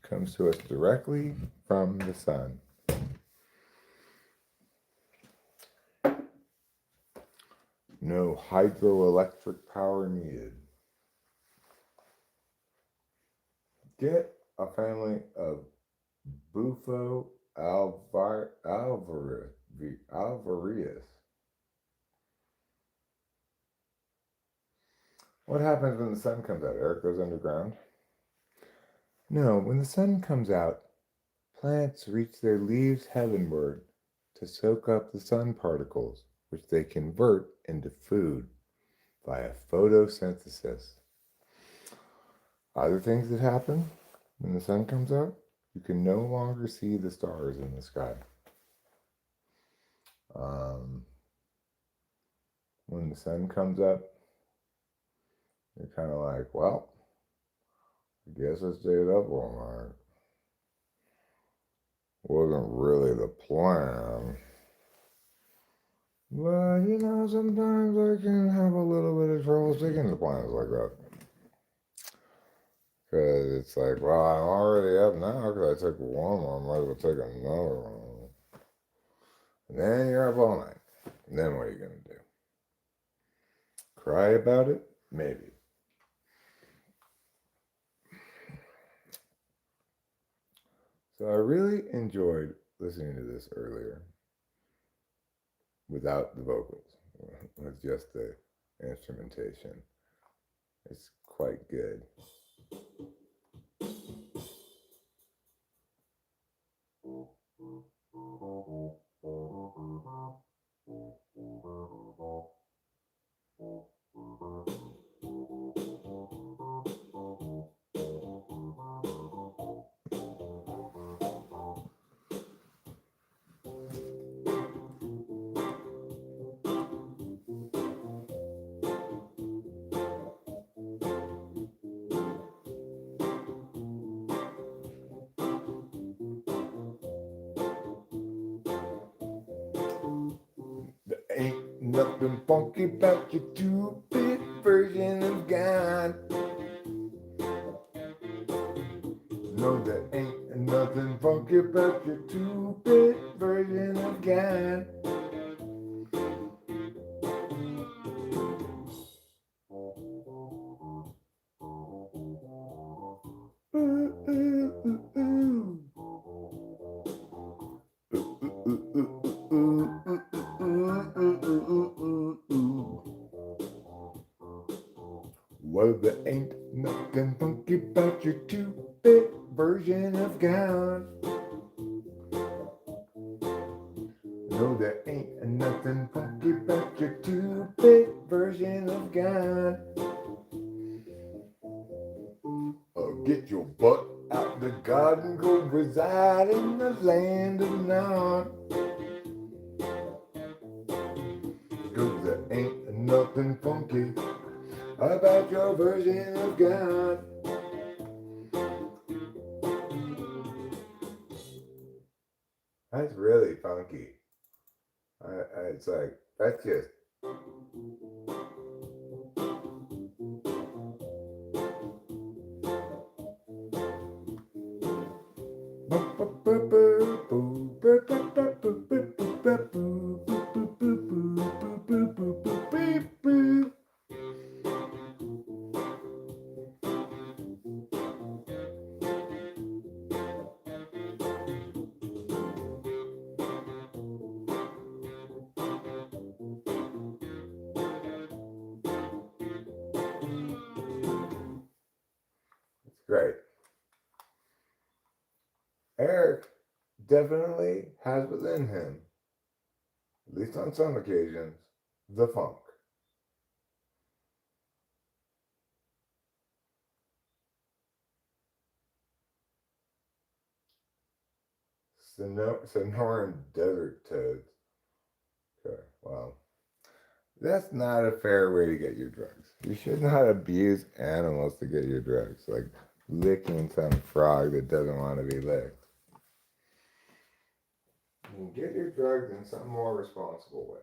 comes to us directly from the sun. No hydroelectric power needed. Get a family of Bufo alvarius. What happens when the sun comes out? Eric goes underground? No, when the sun comes out, plants reach their leaves heavenward to soak up the sun particles, which they convert into food via photosynthesis. Other things that happen when the sun comes out, you can no longer see the stars in the sky. When the sun comes up, you're kind of like, well, I guess I stayed up all night. Wasn't really the plan. But, you know, sometimes I can have a little bit of trouble sticking to plans like that. Because it's like, well, I'm already up now because I took one, I might as well take another one. And then you're up all night. And then what are you going to do? Cry about it? Maybe. So I really enjoyed listening to this earlier without the vocals, with just the instrumentation. It's quite good. There ain't nothing funky about your 2-bit version of God. No, there ain't nothing funky about your 2-bit version of God. Well, there ain't nothing funky about your 2-bit version of God. No, there ain't nothing funky about your 2-bit version of God. Get your butt out the garden, go reside in the land of Nod. 'Cause there ain't nothing funky about your version of God. That's really funky. It's like, that's just. It's great. Eric definitely has within him, at least on some occasions, the funk. Sonoran desert toads. Okay, well, that's not a fair way to get your drugs. You should not abuse animals to get your drugs, like licking some frog that doesn't want to be licked. You get your drugs in some more responsible way.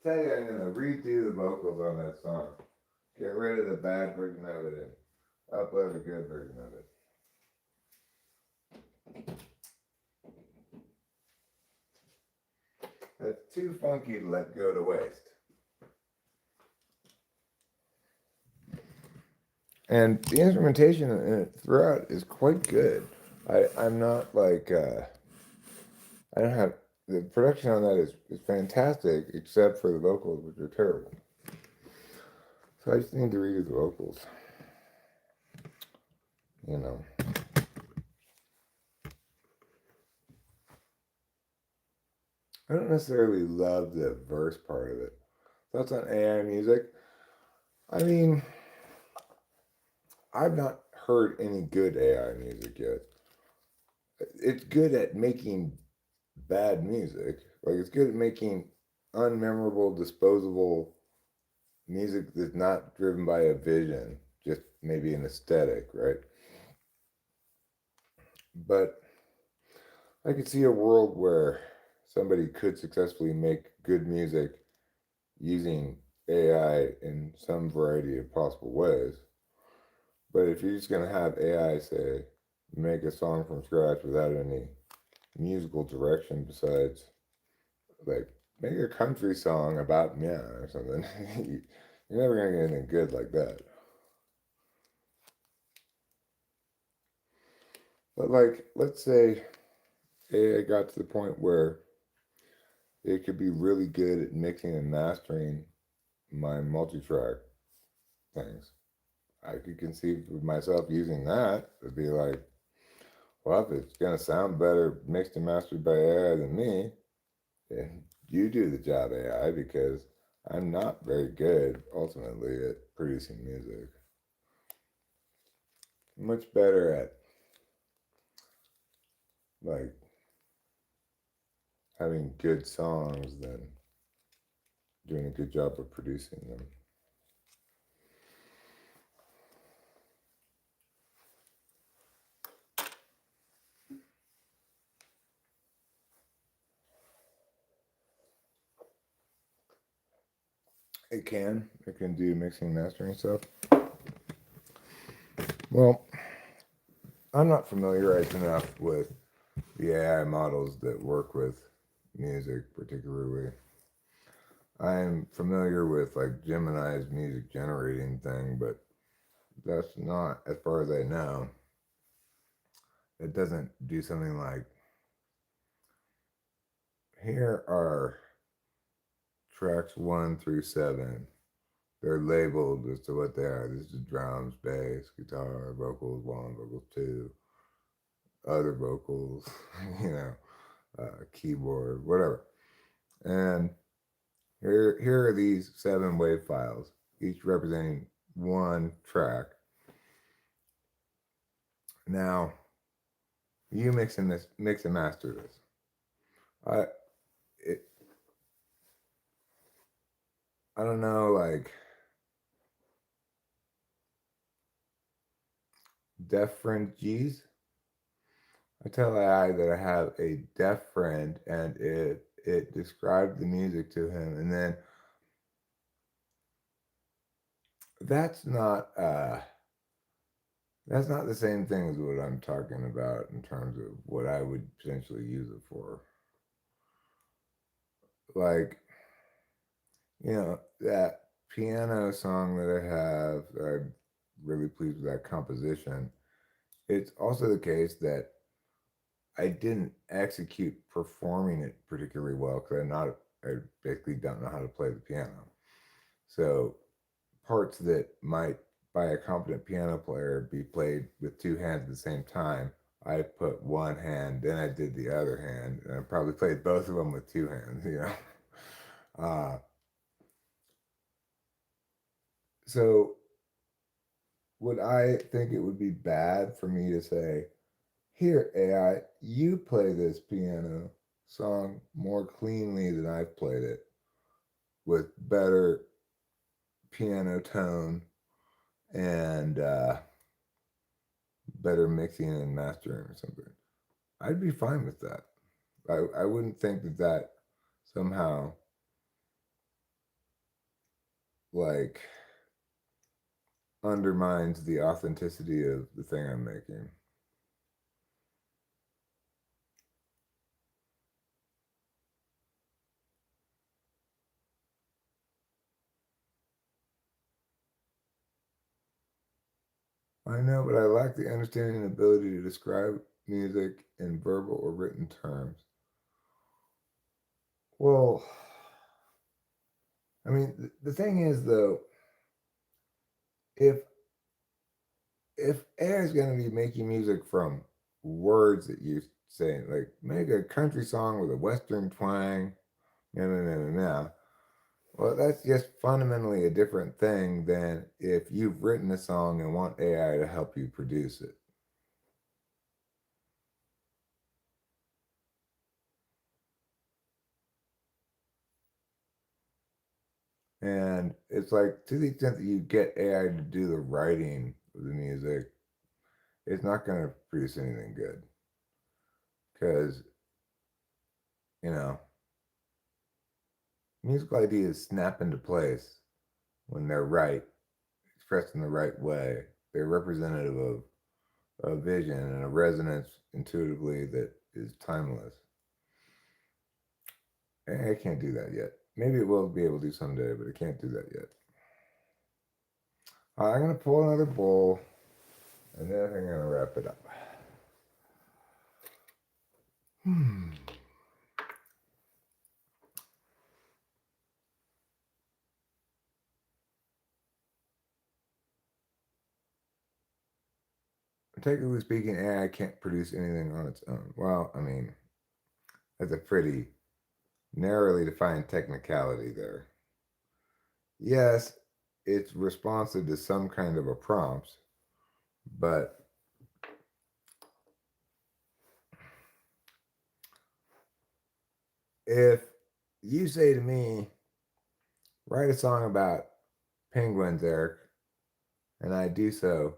Tell you, I'm gonna redo the vocals on that song. Get rid of the bad version of it and upload a good version of it. That's too funky to let go to waste. And the instrumentation in it throughout is quite good. I'm not like, I don't have, the production on that is fantastic, except for the vocals, which are terrible. So I just need to redo the vocals. You know. I don't necessarily love the verse part of it. That's on AI music. I mean, I've not heard any good AI music yet. It's good at making bad music. Like, it's good at making unmemorable, disposable music that's not driven by a vision, just maybe an aesthetic, right? But I could see a world where somebody could successfully make good music using AI in some variety of possible ways. But if you're just going to have AI, say, make a song from scratch without any musical direction besides, like, make a country song about me or something, you're never going to get anything good like that. But, like, let's say AI got to the point where it could be really good at mixing and mastering my multi-track things. I could conceive of myself using that. It'd be like, well, if it's gonna sound better mixed and mastered by AI than me, then you do the job, AI, because I'm not very good ultimately at producing music. Much better at like having good songs than doing a good job of producing them. It can do mixing and mastering stuff. Well, I'm not familiarized enough with the AI models that work with music particularly. I'm familiar with like Gemini's music generating thing, but that's not, as far as I know, it doesn't do something like, here are tracks 1 through 7. They're labeled as to what they are. This is drums, bass, guitar, vocals 1, vocals 2, other vocals, you know, keyboard, whatever. And here are these 7 wave files, each representing one track. Now, you mix and master this. I it, I don't know, like deaf friend G's. I tell AI that I have a deaf friend, and it described the music to him, and then that's not uh that's not the same thing as what I'm talking about in terms of what I would potentially use it for. Like, that piano song that I have, I'm really pleased with that composition. It's also the case that I didn't execute performing it particularly well because I basically don't know how to play the piano. So parts that might, by a competent piano player, be played with 2 hands at the same time, I put one hand, then I did the other hand, and I probably played both of them with 2 hands. Uh, so would I think it would be bad for me to say, here, AI, you play this piano song more cleanly than I've played it, with better piano tone and better mixing and mastering or something? I'd be fine with that. I wouldn't think that somehow, like, undermines the authenticity of the thing I'm making. I know, but I lack the understanding and ability to describe music in verbal or written terms. Well, I mean, the thing is, though, if AI is going to be making music from words that you say, like make a country song with a western twang, no, no, no, no, no. Well, that's just fundamentally a different thing than if you've written a song and want AI to help you produce it. And it's like, to the extent that you get AI to do the writing of the music, it's not going to produce anything good. Because, you know, musical ideas snap into place when they're right, expressed in the right way. They're representative of a vision and a resonance intuitively that is timeless. And I can't do that yet. Maybe it will be able to do someday, but it can't do that yet. I'm going to pull another bowl, and then I'm going to wrap it up. Technically speaking, AI can't produce anything on its own. Well, I mean, that's a pretty narrowly defined technicality there. Yes, it's responsive to some kind of a prompt, but if you say to me, write a song about penguins, Eric, and I do so,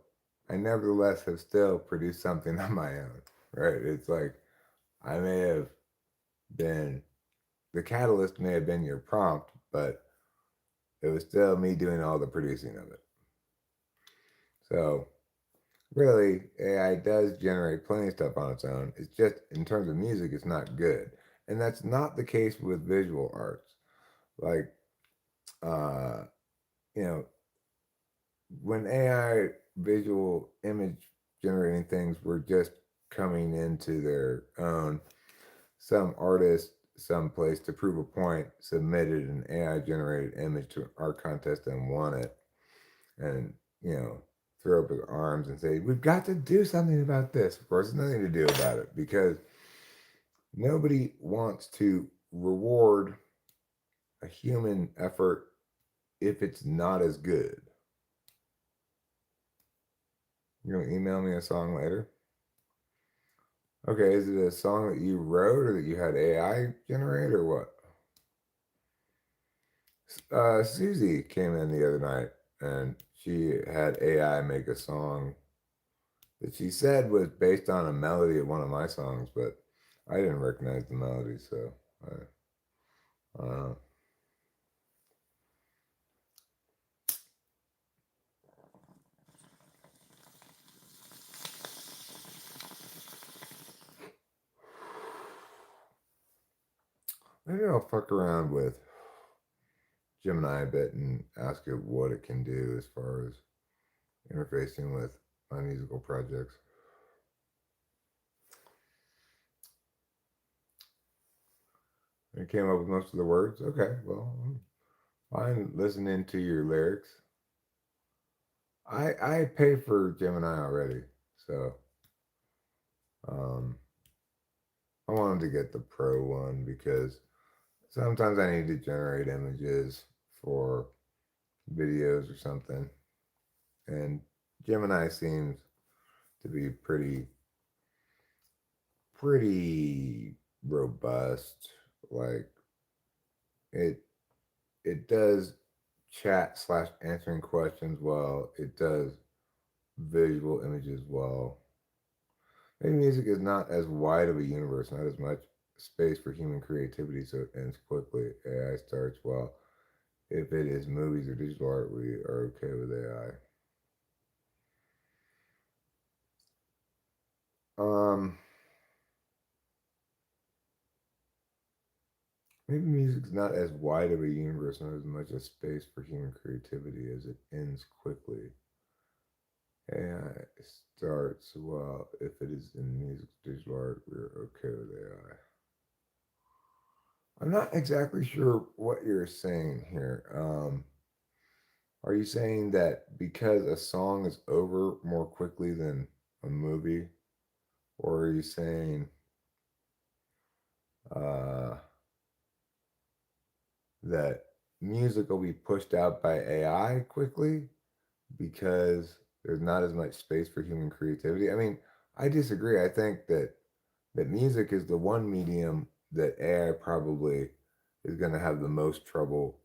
I nevertheless have still produced something on my own, right? It's like I may have been, the catalyst may have been your prompt, but it was still me doing all the producing of it. So really, AI does generate plenty of stuff on its own. It's just, in terms of music, it's not good. And that's not the case with visual arts. Like, uh, you know, when AI visual image generating things were just coming into their own. Some artist, someplace to prove a point, submitted an AI generated image to our contest and won it. And, throw up his arms and say, "We've got to do something about this." Of course, there's nothing to do about it because nobody wants to reward a human effort if it's not as good. You're going to email me a song later? Okay, is it a song that you wrote or that you had AI generate or what? Susie came in the other night and she had AI make a song that she said was based on a melody of one of my songs, but I didn't recognize the melody, so I don't know. Maybe I'll fuck around with Gemini a bit and ask it what it can do as far as interfacing with my musical projects. It came up with most of the words. Okay, well, I'm fine listening to your lyrics. I pay for Gemini already, so I wanted to get the pro one because sometimes I need to generate images for videos or something, and Gemini seems to be pretty robust. Like it it does chat slash answering questions well. It does visual images well. Maybe music is not as wide of a universe, not as much space for human creativity, so it ends quickly. AI starts well. If it is movies or digital art, we are okay with AI. Maybe music's not as wide of a universe, not as much a space for human creativity as it ends quickly. AI starts well. If it is in music, digital art, we're okay with AI. I'm not exactly sure what you're saying here. Are you saying that because a song is over more quickly than a movie? Or are you saying uh, that music will be pushed out by AI quickly because there's not as much space for human creativity? I mean, I disagree. I think that music is the one medium that AI probably is going to have the most trouble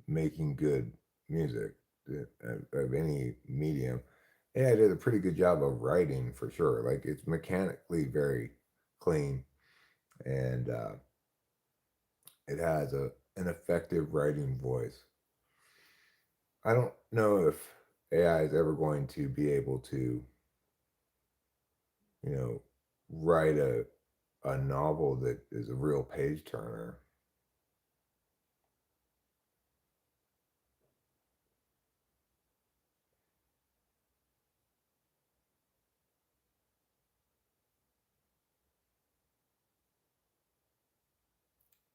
making good music of any medium. AI did a pretty good job of writing for sure. Like it's mechanically very clean and it has an effective writing voice. I don't know if AI is ever going to be able to, you know, write a novel that is a real page turner.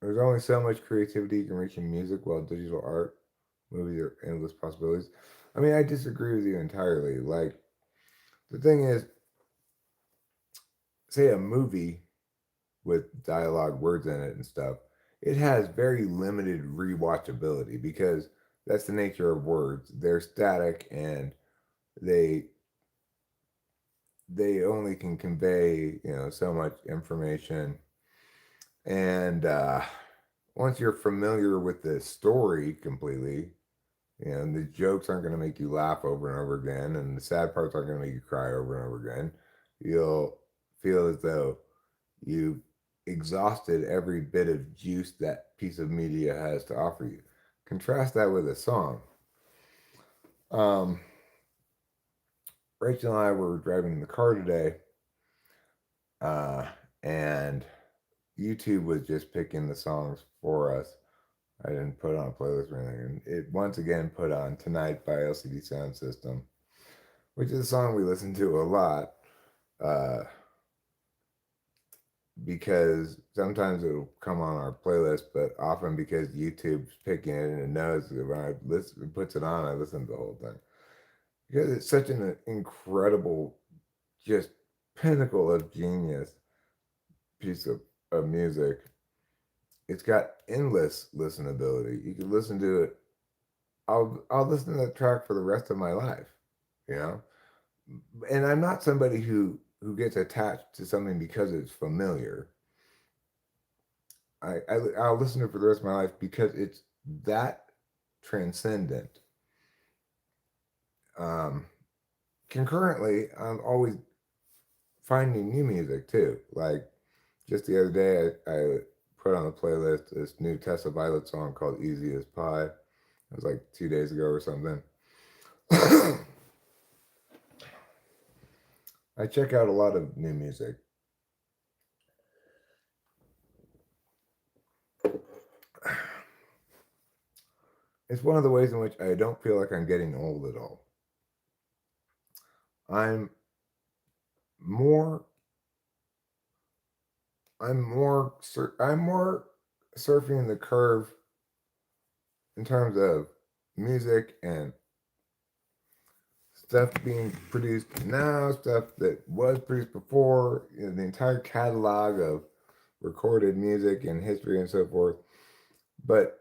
There's only so much creativity you can reach in music, while digital art, movies are endless possibilities. I mean, I disagree with you entirely. Like, the thing is, say a movie with dialogue, words in it, and stuff, it has very limited rewatchability because that's the nature of words. They're static and they they only can convey so much information. And once you're familiar with the story completely, the jokes aren't going to make you laugh over and over again, and the sad parts aren't going to make you cry over and over again. You'll feel as though you've exhausted every bit of juice that piece of media has to offer you. Contrast that with a song. Um, Rachel and I were driving in the car today, uh, and YouTube was just picking the songs for us. I didn't put on a playlist or anything. And it once again put on Tonight by LCD Sound System, which is a song we listen to a lot. Uh, because sometimes it'll come on our playlist, but often because YouTube's picking it and it knows that when I listen, it puts it on, I listen to the whole thing. Because it's such an incredible, just pinnacle of genius piece of music. It's got endless listenability. You can listen to it. I'll listen to that track for the rest of my life, you know? And I'm not somebody who gets attached to something because it's familiar. I'll listen to it for the rest of my life because it's that transcendent. Um, Concurrently, I'm always finding new music too. Like just the other day, I put on the playlist this new Tessa Violet song called "Easy as Pie." It was like 2 days ago or something. I check out a lot of new music. It's one of the ways in which I don't feel like I'm getting old at all. I'm more I'm more surfing the curve in terms of music and stuff being produced now, stuff that was produced before, the entire catalog of recorded music and history and so forth. But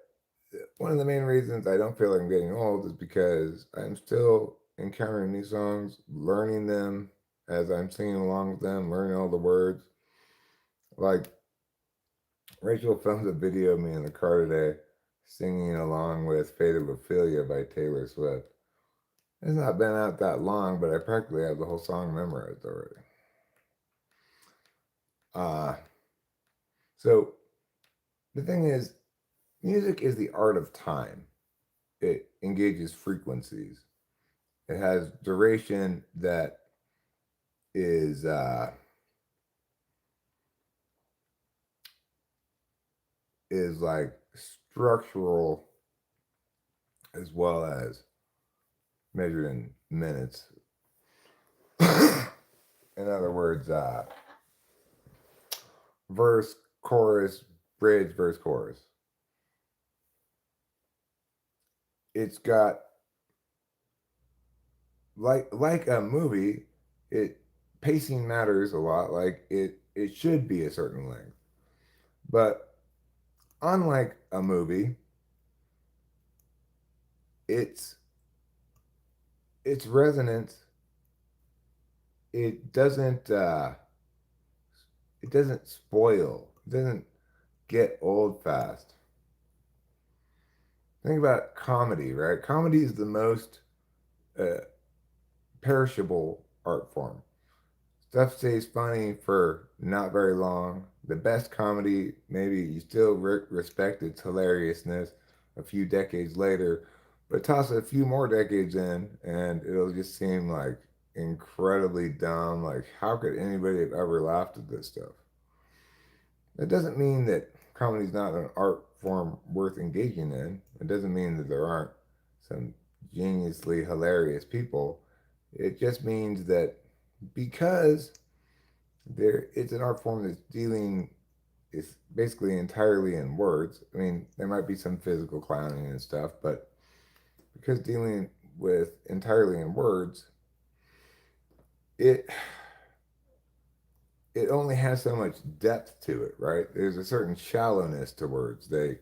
one of the main reasons I don't feel like I'm getting old is because I'm still encountering new songs, learning them as I'm singing along with them, learning all the words. Like Rachel filmed a video of me in the car today singing along with Fate of Ophelia by Taylor Swift. It's not been out that long, but I practically have the whole song memorized already. Uh, so the thing is, music is the art of time. It engages frequencies. It has duration that is like structural as well as measured in minutes. In other words, verse, chorus, bridge, verse, chorus. It's got like a movie, it pacing matters a lot. Like it should be a certain length. But unlike a movie, it's resonance. It doesn't spoil. It doesn't get old fast. Think about comedy, right? Comedy is the most uh, perishable art form. Stuff stays funny for not very long. The best comedy, maybe you still respect its hilariousness a few decades later, but toss a few more decades in and it'll just seem like incredibly dumb. Like, how could anybody have ever laughed at this stuff? That doesn't mean that comedy's not an art form worth engaging in. It doesn't mean that there aren't some geniusly hilarious people. It just means that because it's an art form that's dealing is basically entirely in words. I mean, there might be some physical clowning and stuff, but because dealing with entirely in words, it it only has so much depth to it, right? There's a certain shallowness to words. They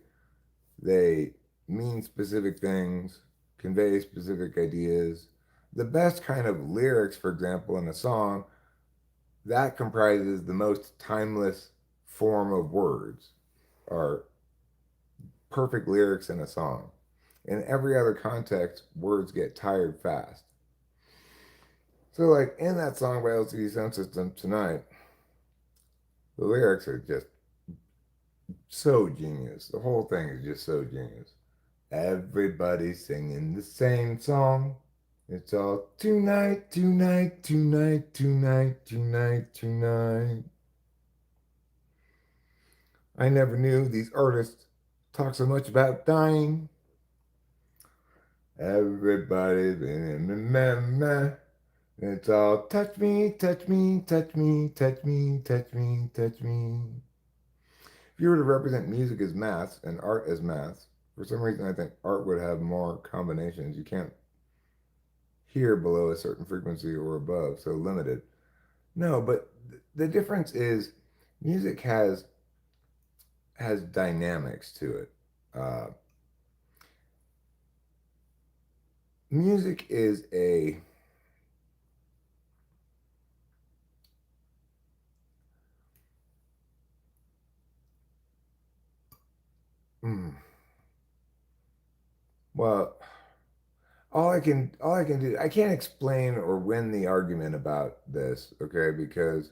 mean specific things, convey specific ideas. The best kind of lyrics, for example, in a song, that comprises the most timeless form of words, are perfect lyrics in a song. In every other context, words get tired fast. So, like in that song by LCD Sound System tonight, the lyrics are just so genius. The whole thing is just so genius. Everybody singing the same song. It's all tonight, tonight, tonight, tonight, tonight, tonight. I never knew these artists talk so much about dying. Everybody's in the meh. It's all touch me, touch me, touch me, touch me, touch me, touch me. If you were to represent music as math and art as math, for some reason I think art would have more combinations. You can't hear below a certain frequency or above, so limited. No, but the difference is music has dynamics to it. Uh, music is a mm, well, all I can do, I can't explain or win the argument about this, okay? Because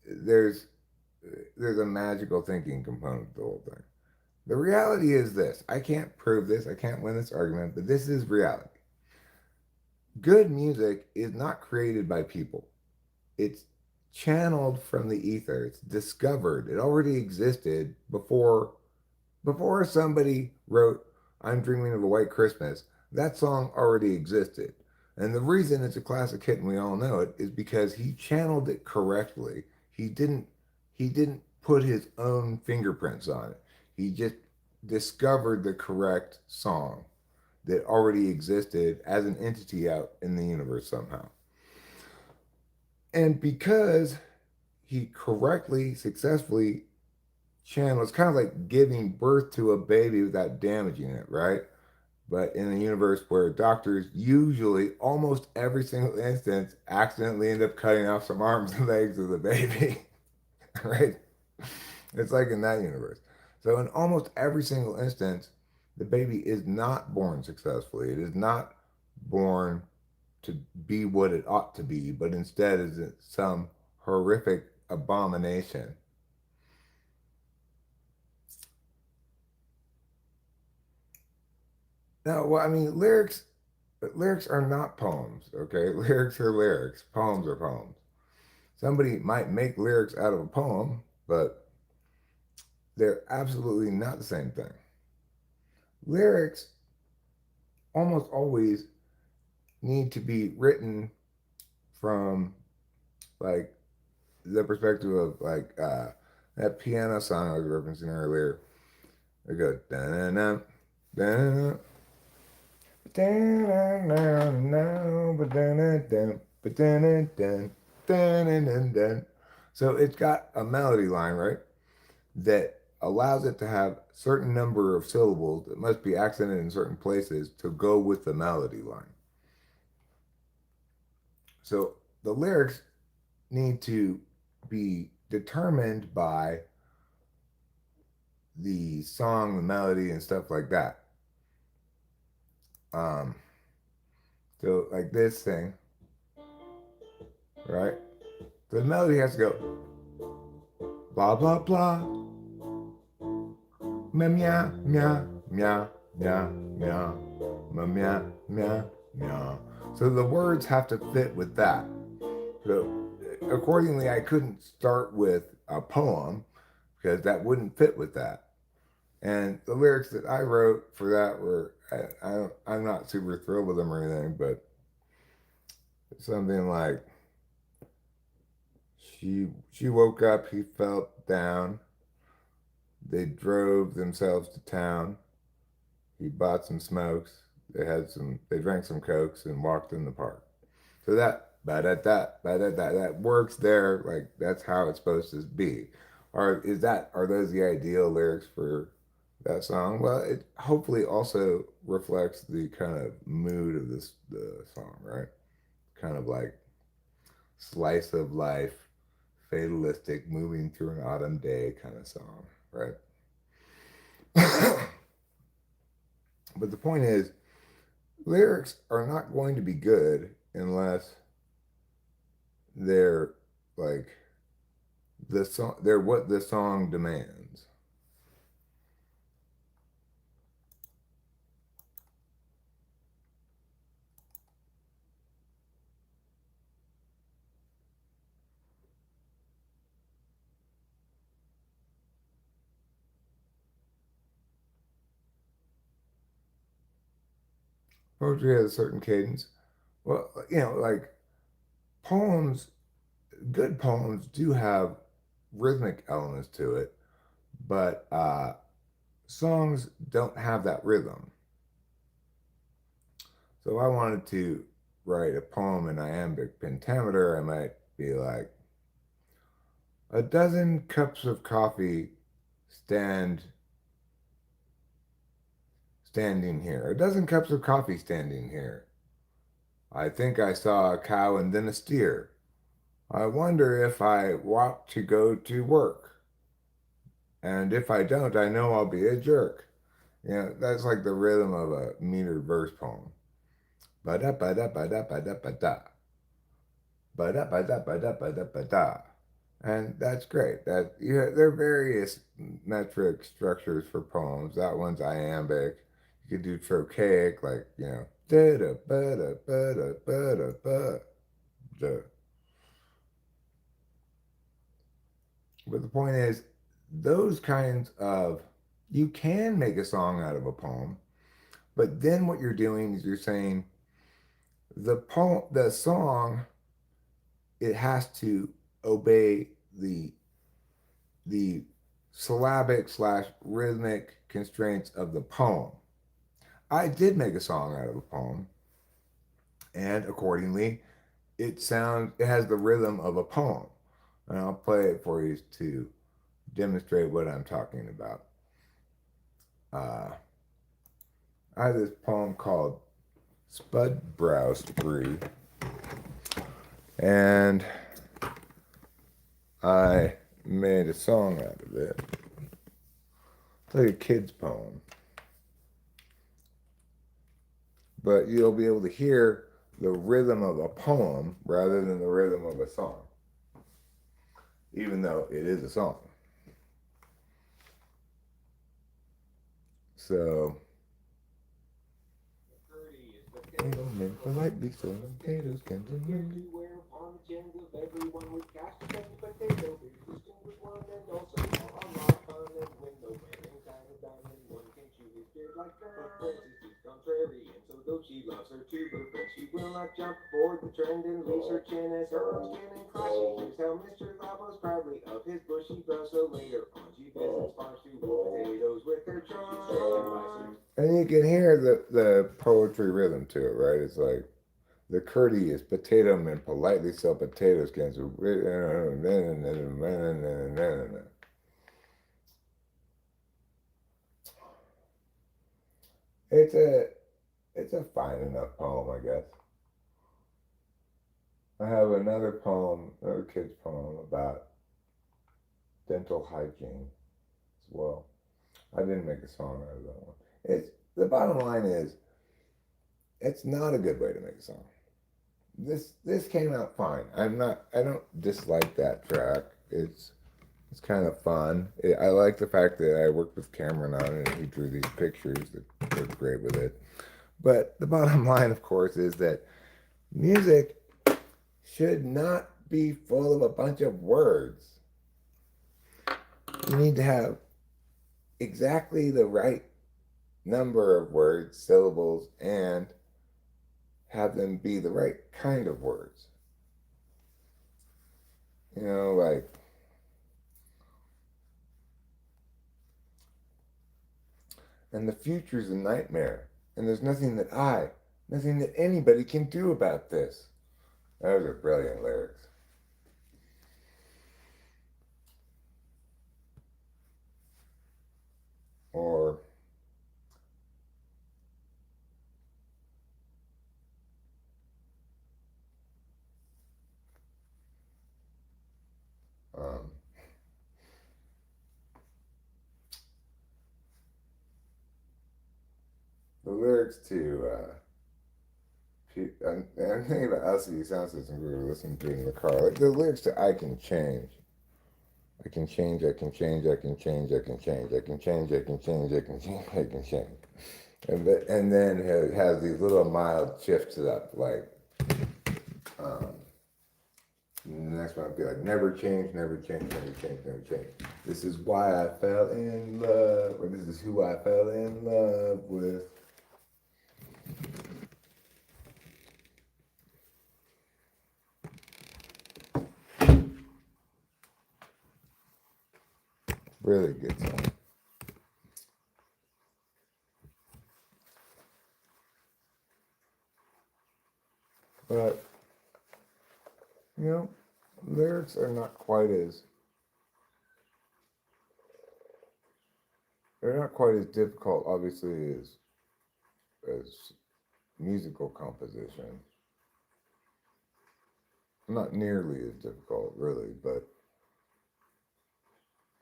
there's there's a magical thinking component to the whole thing. The reality is this. I can't prove this. I can't win this argument, but this is reality. Good music is not created by people. It's channeled from the ether. It's discovered. It already existed before somebody wrote I'm Dreaming of a White Christmas. That song already existed. And the reason it's a classic hit and we all know it is because he channeled it correctly. He didn't put his own fingerprints on it. He just discovered the correct song that already existed as an entity out in the universe somehow. And because he correctly, successfully channeled, it's kind of like giving birth to a baby without damaging it, right? But in a universe where doctors usually, almost every single instance, accidentally end up cutting off some arms and legs of the baby, right? It's like in that universe. So in almost every single instance, the baby is not born successfully. It is not born to be what it ought to be, but instead is some horrific abomination. No, well, I mean, lyrics are not poems, okay? Lyrics are lyrics. Poems are poems. Somebody might make lyrics out of a poem, but they're absolutely not the same thing. Lyrics almost always need to be written from like the perspective of like that piano song I was referencing earlier. It goes da na na so it's got a melody line, right? That allows it to have a certain number of syllables that must be accented in certain places to go with the melody line. So the lyrics need to be determined by the song, the melody, and stuff like that. Um, so like this thing, right? The melody has to go blah blah blah, meow meow meow meow meow meow meow meow. So the words have to fit with that. So accordingly, I couldn't start with a poem because that wouldn't fit with that. And the lyrics that I wrote for that were I'm not super thrilled with them or anything, but something like she woke up, he felt down. They drove themselves to town. He bought some smokes. They drank some cokes and walked in the park. So that that works there. Like that's how it's supposed to be. Are those the ideal lyrics for that song? Well, it hopefully also reflects the kind of mood of the song, right? Kind of like slice of life, fatalistic, moving through an autumn day kind of song, right? But the point is, lyrics are not going to be good unless they're like the song. They're what the song demands. Poetry has a certain cadence. Well, like good poems do have rhythmic elements to it, but songs don't have that rhythm. So if I wanted to write a poem in iambic pentameter, I might be like, a dozen cups of coffee standing here. A dozen cups of coffee standing here. I think I saw a cow and then a steer. I wonder if I walk to go to work. And if I don't, I know I'll be a jerk. You know, that's like the rhythm of a metered verse poem. Ba-da ba-da ba-da ba-da ba-da. Ba-da ba-da ba-da ba-da ba-da. And that's great. There are various metric structures for poems. That one's iambic. You could do trochaic, like, you know, da da ba da ba da ba da ba da. But the point is, those kinds of you can make a song out of a poem, but then what you're doing is you're saying the song, it has to obey the syllabic slash rhythmic constraints of the poem. I did make a song out of a poem, and accordingly, it has the rhythm of a poem. And I'll play it for you to demonstrate what I'm talking about. I have this poem called Spud Brow Spree, and I made a song out of it. It's like a kid's poem. But you'll be able to hear the rhythm of a poem rather than the rhythm of a song, even though it is a song. So, politely so potatoes can do. She loves her tuber, but she will not jump aboard the trend in researching as her own skin and crushy. Here's how Mr. Lavo's proudly of his bushy brow. So later on, she visits farms to roll potatoes with her trunk. And you can hear the poetry rhythm to it, right? It's like the courteous potato men politely sell potato skins. It's a it's a fine enough poem, I guess. I have another poem, another kid's poem about dental hygiene as well. I didn't make a song out of that one. It's the bottom line is it's not a good way to make a song. This came out fine. I don't dislike that track. It's kind of fun. I like the fact that I worked with Cameron on it and he drew these pictures that look great with it. But the bottom line, of course, is that music should not be full of a bunch of words. You need to have exactly the right number of words, syllables, and have them be the right kind of words. You know, like, and the future's a nightmare, and there's nothing that anybody can do about this. Those are brilliant lyrics. Or um, the lyrics to I'm thinking about LCD Sound System. We were listening to it in the car. Like the lyrics to "I Can Change." I can change, I can change, I can change, I can change, I can change, I can change, I can change, I can change. And then it has these little mild shifts up, like, the next one would be like, never change, never change, never change, never change. This is why I fell in love, or this is who I fell in love with. Really good song. But, you know, lyrics are not quite as, they're not quite as difficult, obviously, as musical composition. Not nearly as difficult, really, but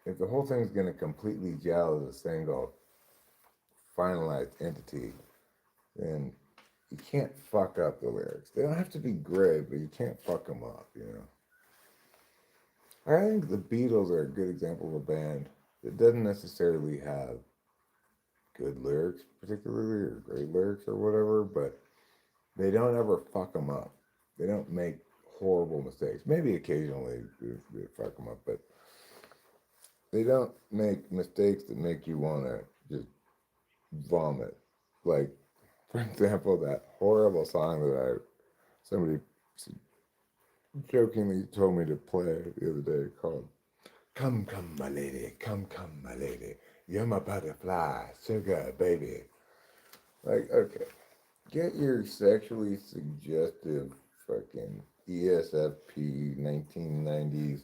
if the whole thing's going to completely gel as a single finalized entity, then you can't fuck up the lyrics. They don't have to be great, but you can't fuck them up, you know. I think the Beatles are a good example of a band that doesn't necessarily have good lyrics, particularly, or great lyrics or whatever, but they don't ever fuck them up. They don't make horrible mistakes. Maybe occasionally they fuck them up, but they don't make mistakes that make you want to just vomit. Like, for example, that horrible song that somebody jokingly told me to play the other day called "Come, Come, My Lady, Come, Come, My Lady, You're My Butterfly, Sugar Baby." Like, okay, get your sexually suggestive fucking ESFP 1990s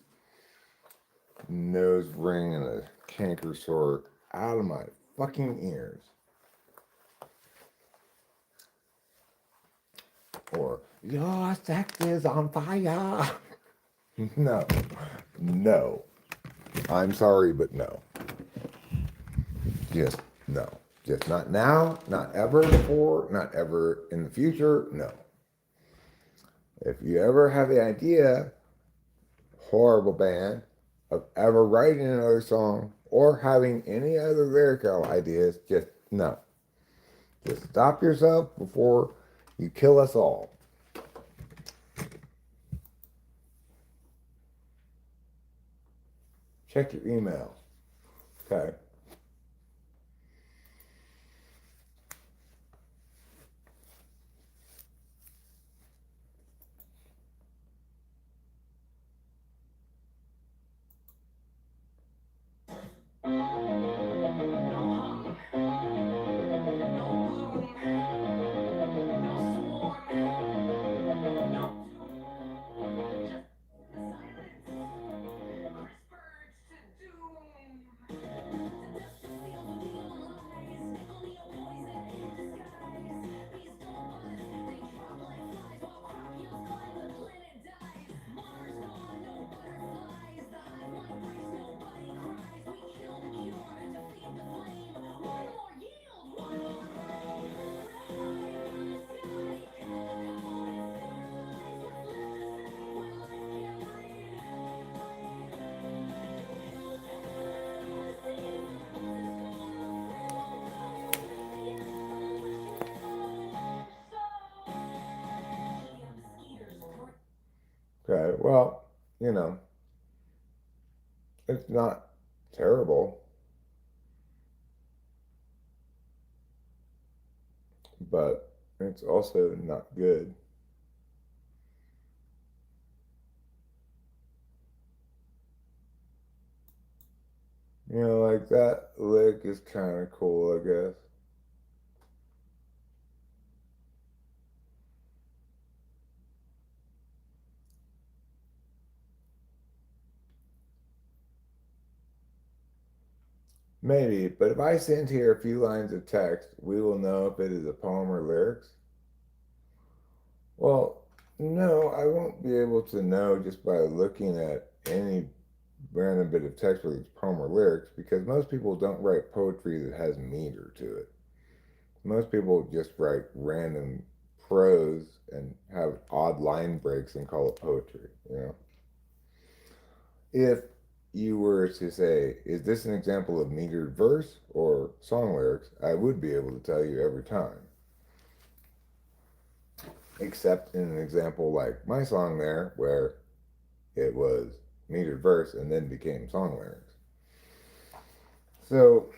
nose ring and a canker sore out of my fucking ears. Or, your sex is on fire. No, no. I'm sorry, but no. Just no. Just not now, not ever before, not ever in the future, no. If you ever have the idea, horrible band, of ever writing another song or having any other lyrical ideas, just no. Just stop yourself before you kill us all. Check your email. Okay. Okay, well, you know, it's not terrible, but it's also not good. You know, like that lick is kind of cool, I guess. Maybe, but if I send here a few lines of text, we will know if it is a poem or lyrics. Well, no, I won't be able to know just by looking at any random bit of text, whether it's poem or lyrics, because most people don't write poetry that has meter to it. Most people just write random prose and have odd line breaks and call it poetry, you know? If you were to say, is this an example of metered verse or song lyrics, I would be able to tell you every time. Except in an example like my song there, where it was metered verse and then became song lyrics. So,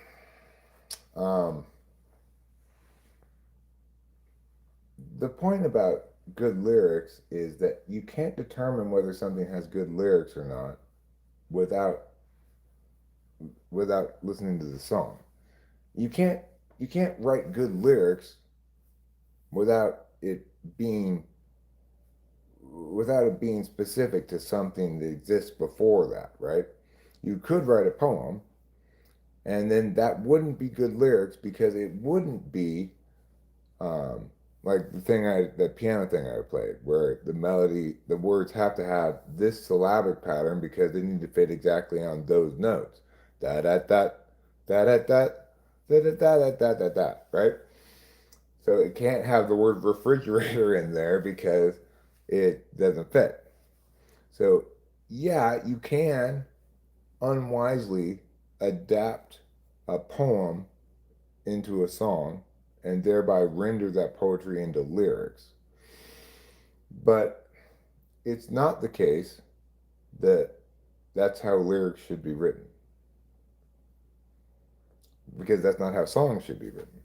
the point about good lyrics is that you can't determine whether something has good lyrics or not without without listening to the song. You can't you can't write good lyrics without it being without it being specific to something that exists before that, right? You could write a poem, and then that wouldn't be good lyrics because it wouldn't be um, like the piano thing I played, where the melody, the words have to have this syllabic pattern because they need to fit exactly on those notes. Da da da, da da da, da da da da da da, right? So it can't have the word refrigerator in there because it doesn't fit. So yeah, you can unwisely adapt a poem into a song and thereby render that poetry into lyrics. But it's not the case that that's how lyrics should be written, because that's not how songs should be written.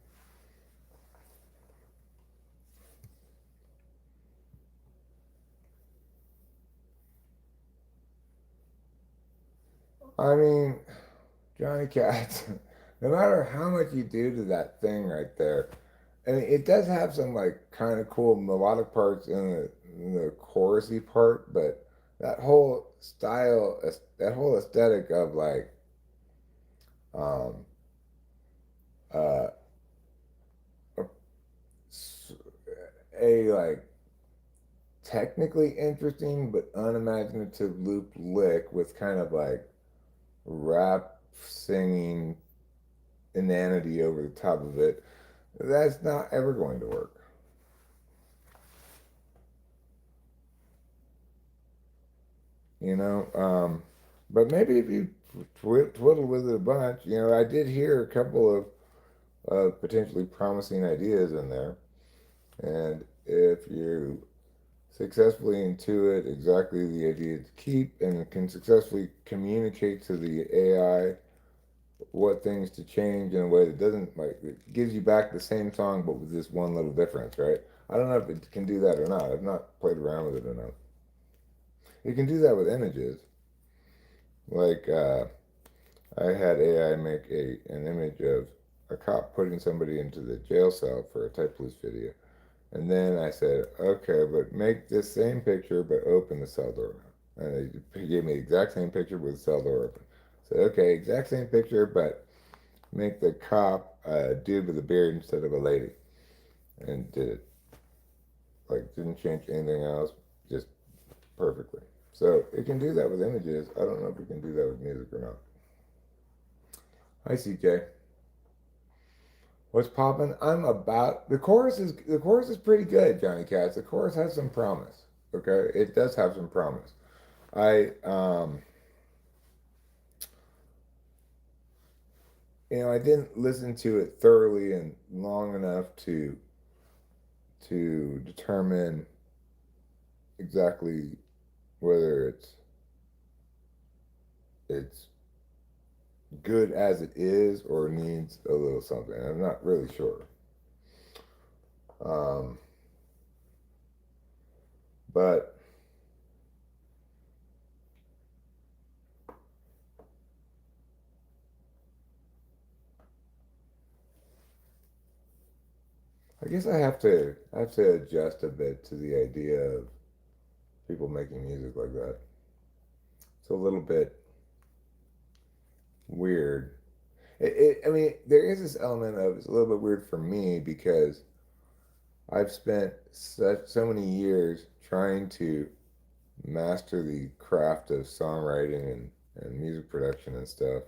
I mean, Johnny Cats, no matter how much you do to that thing right there, I mean, it does have some like kind of cool melodic parts in the chorusy part, but that whole style, that whole aesthetic of like um, uh, a, a like technically interesting but unimaginative loop lick with kind of like rap singing inanity over the top of it, that's not ever going to work. You know, but maybe if you twiddle with it a bunch, you know, I did hear a couple of potentially promising ideas in there. And if you successfully intuit exactly the idea to keep and can successfully communicate to the AI what things to change in a way that doesn't like it gives you back the same song but with this one little difference, right? I don't know if it can do that or not. I've not played around with it enough. It can do that with images. Like I had AI make an image of a cop putting somebody into the jail cell for a Typology video. And then I said, okay, but make this same picture, but open the cell door now. And he gave me the exact same picture with the cell door open. I said, okay, exact same picture, but make the cop a dude with a beard instead of a lady. And did it. Like, didn't change anything else, just perfectly. So it can do that with images. I don't know if it can do that with music or not. Hi, CJ. What's popping? I'm about the chorus is pretty good, Johnny Cats. The chorus has some promise. Okay, it does have some promise. I I didn't listen to it thoroughly and long enough to determine exactly whether it's good as it is or needs a little something. I'm not really sure. Um, but I guess I have to adjust a bit to the idea of people making music like that. It's a little bit weird. I mean, there is this element of it's a little bit weird for me because I've spent so many years trying to master the craft of songwriting and music production and stuff.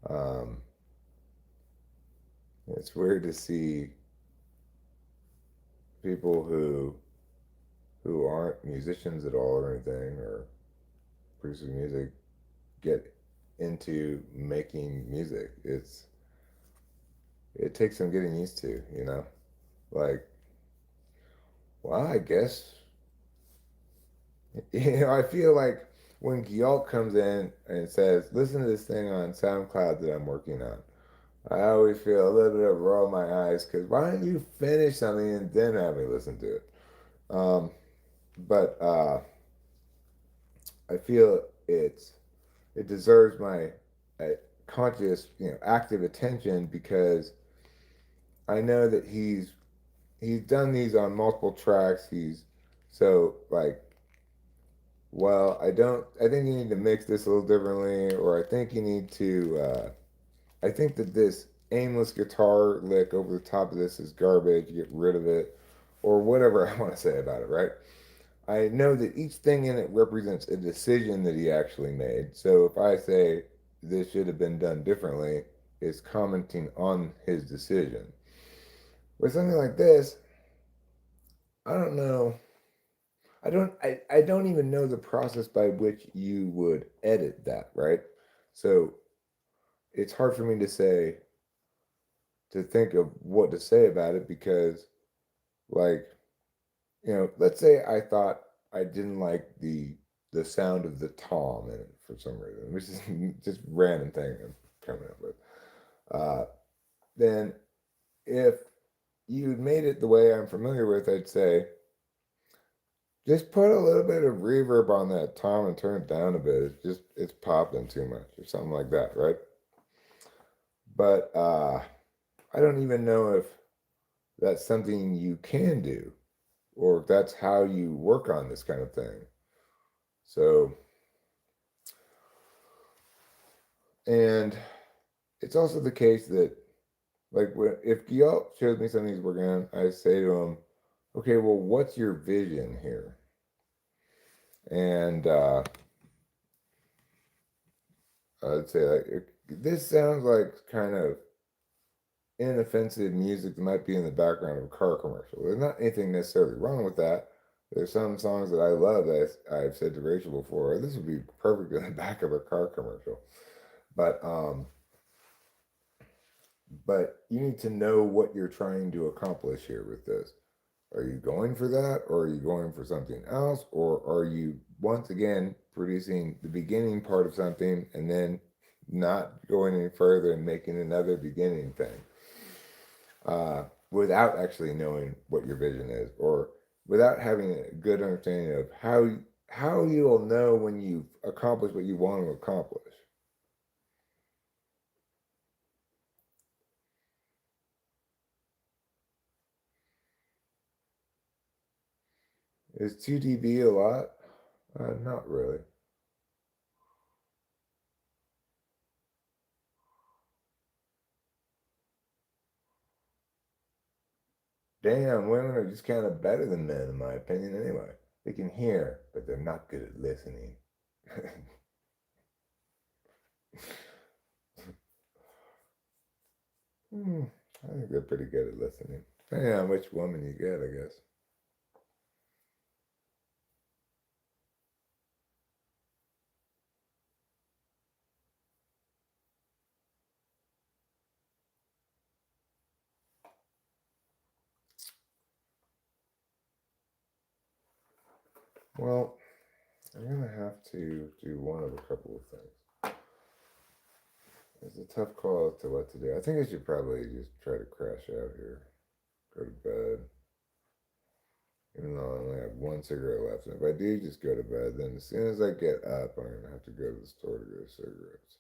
Um, it's weird to see people who aren't musicians at all or anything or producing music get into making music. It takes some getting used to, you know. Like, well, I guess I feel like when Gyalt comes in and says, "Listen to this thing on SoundCloud that I'm working on," I always feel a little bit of roll my eyes because why don't you finish something and then have me listen to it? Um, but I feel it's it deserves my conscious, active attention, because I know that he's done these on multiple tracks. He's so like, well, I think you need to mix this a little differently, or I think you need to. I think that this aimless guitar lick over the top of this is garbage. Get rid of it, or whatever I want to say about it. Right? I know that each thing in it represents a decision that he actually made. So if I say this should have been done differently, it's commenting on his decision. With something like this, I don't know. I don't even know the process by which you would edit that, right? So it's hard for me to think of what to say about it, because like, let's say I thought I didn't like the sound of the tom in it for some reason, which is just random thing I'm coming up with. Uh, then if you'd made it the way I'm familiar with, I'd say just put a little bit of reverb on that tom and turn it down a bit. It's popping too much or something like that, right? But I don't even know if that's something you can do, or if that's how you work on this kind of thing. So, and it's also the case that, like, if Guillaume shows me something he's working on, I say to him, okay, well, what's your vision here? And I'd say, like, this sounds like kind of inoffensive music that might be in the background of a car commercial. There's not anything necessarily wrong with that. There's some songs that I love that I've said to Rachel before, this would be perfect in the back of a car commercial. But you need to know what you're trying to accomplish here with this. Are you going for that, or are you going for something else, or are you once again producing the beginning part of something and then not going any further and making another beginning thing, without actually knowing what your vision is, or without having a good understanding of how you'll know when you've accomplished what you want to accomplish. Is 2 dB a lot? Not really. Damn, women are just kind of better than men, in my opinion, anyway. They can hear, but they're not good at listening. I think they're pretty good at listening. Depending on which woman you get, I guess. Well, I'm going to have to do one of a couple of things. It's a tough call as to what to do. I think I should probably just try to crash out here. Go to bed. Even though I only have one cigarette left. And if I do just go to bed, then as soon as I get up, I'm going to have to go to the store to get cigarettes.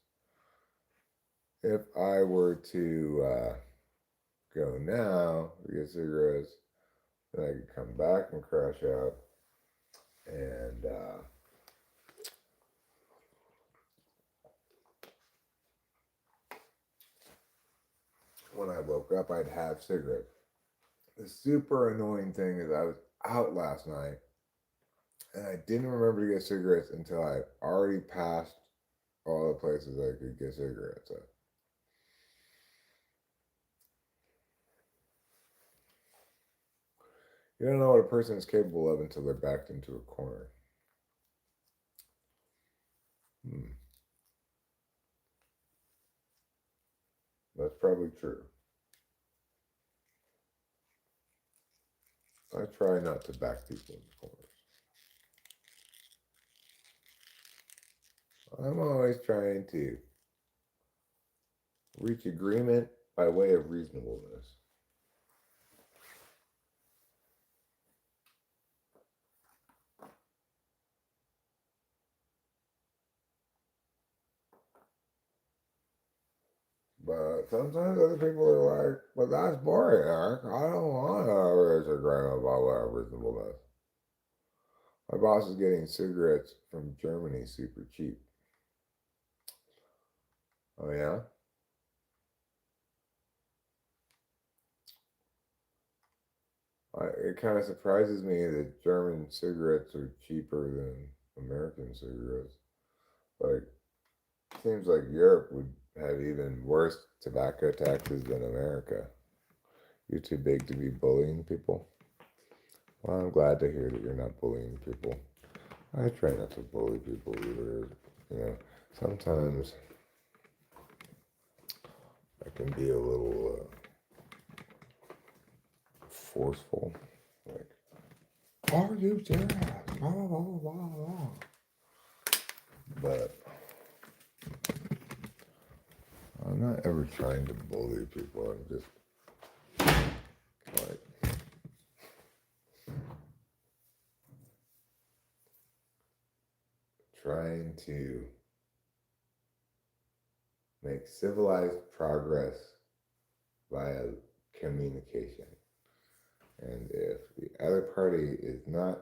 If I were to go now to get cigarettes, then I could come back and crash out. And when I woke up, I'd have cigarettes. The super annoying thing is I was out last night and I didn't remember to get cigarettes until I already passed all the places I could get cigarettes at. You don't know what a person is capable of until they're backed into a corner. That's probably true. I try not to back people into corners. I'm always trying to reach agreement by way of reasonableness. But sometimes other people are like, well, that's boring, Eric. I don't want to raise a grandma about reasonableness. My boss is getting cigarettes from Germany super cheap. Oh, yeah? It kind of surprises me that German cigarettes are cheaper than American cigarettes. Like, seems like Europe would have even worse tobacco taxes than America. You're too big to be bullying people. Well, I'm glad to hear that you're not bullying people. I try not to bully people either. You know, sometimes I can be a little forceful. Like, are you serious? Blah, blah, blah, blah, blah. But I'm not ever trying to bully people. I'm just like trying to make civilized progress via communication. And if the other party is not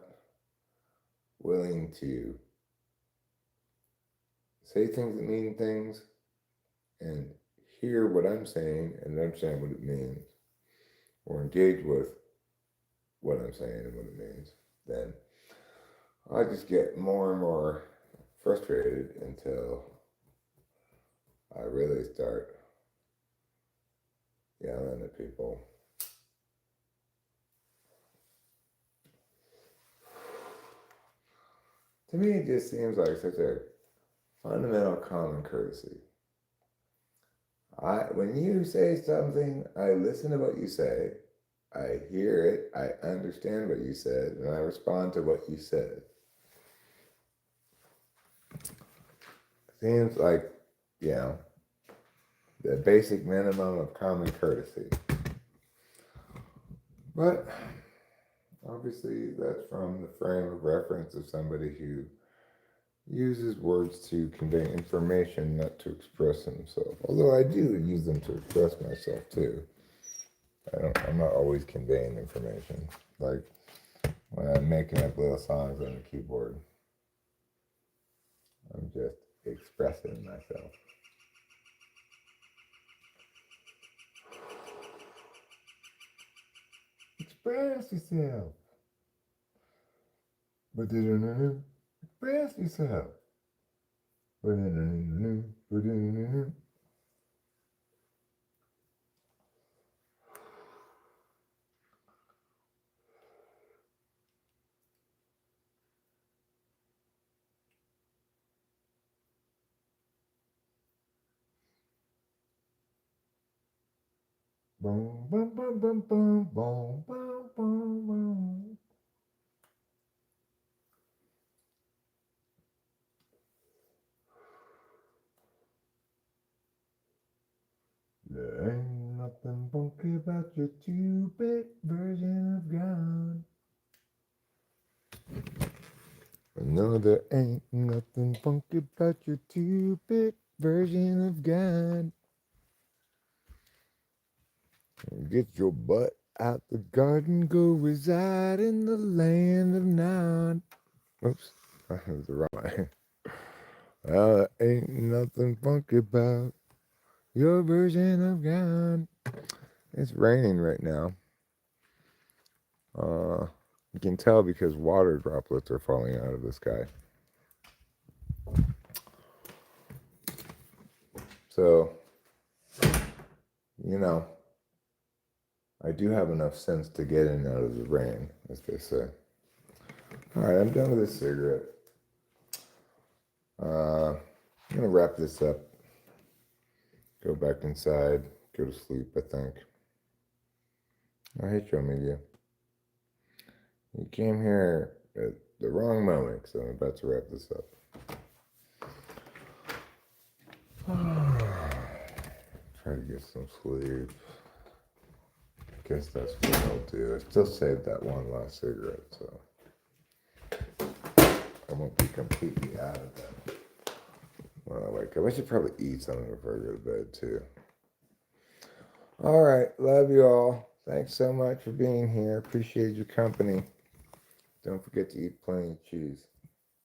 willing to say things that mean things and hear what I'm saying and understand what it means, or engage with what I'm saying and what it means, then I just get more and more frustrated until I really start yelling at people. To me, it just seems like such a fundamental common courtesy. When you say something, I listen to what you say, I hear it, I understand what you said, and I respond to what you said. Seems like, you know, the basic minimum of common courtesy. But obviously, that's from the frame of reference of somebody who uses words to convey information, not to express himself. Although I do use them to express myself too. I'm not always conveying information. Like when I'm making up little songs on the keyboard, I'm just expressing myself. Express yourself. Express yourself. Boom, boom, boom, boom, boom, boom, boom, boom, boom. There ain't nothing funky about your 2-bit version of God. No, there ain't nothing funky about your 2-bit version of God. Get your butt out the garden, go reside in the land of Nod. Oops, that was the wrong line. Well, there ain't nothing funky about your version of God. It's raining right now. You can tell because water droplets are falling out of the sky. So, you know, I do have enough sense to get in out of the rain, as they say. All right, I'm done with this cigarette. I'm going to wrap this up. Go back inside. Go to sleep, I think. I hate your media. You came here at the wrong moment, so I'm about to wrap this up. Try to get some sleep. Guess that's what I'll do. I still saved that one last cigarette, so I won't be completely out of them when I wake up. I should probably eat something before I go to bed, too. All right. Love you all. Thanks so much for being here. Appreciate your company. Don't forget to eat plenty of cheese.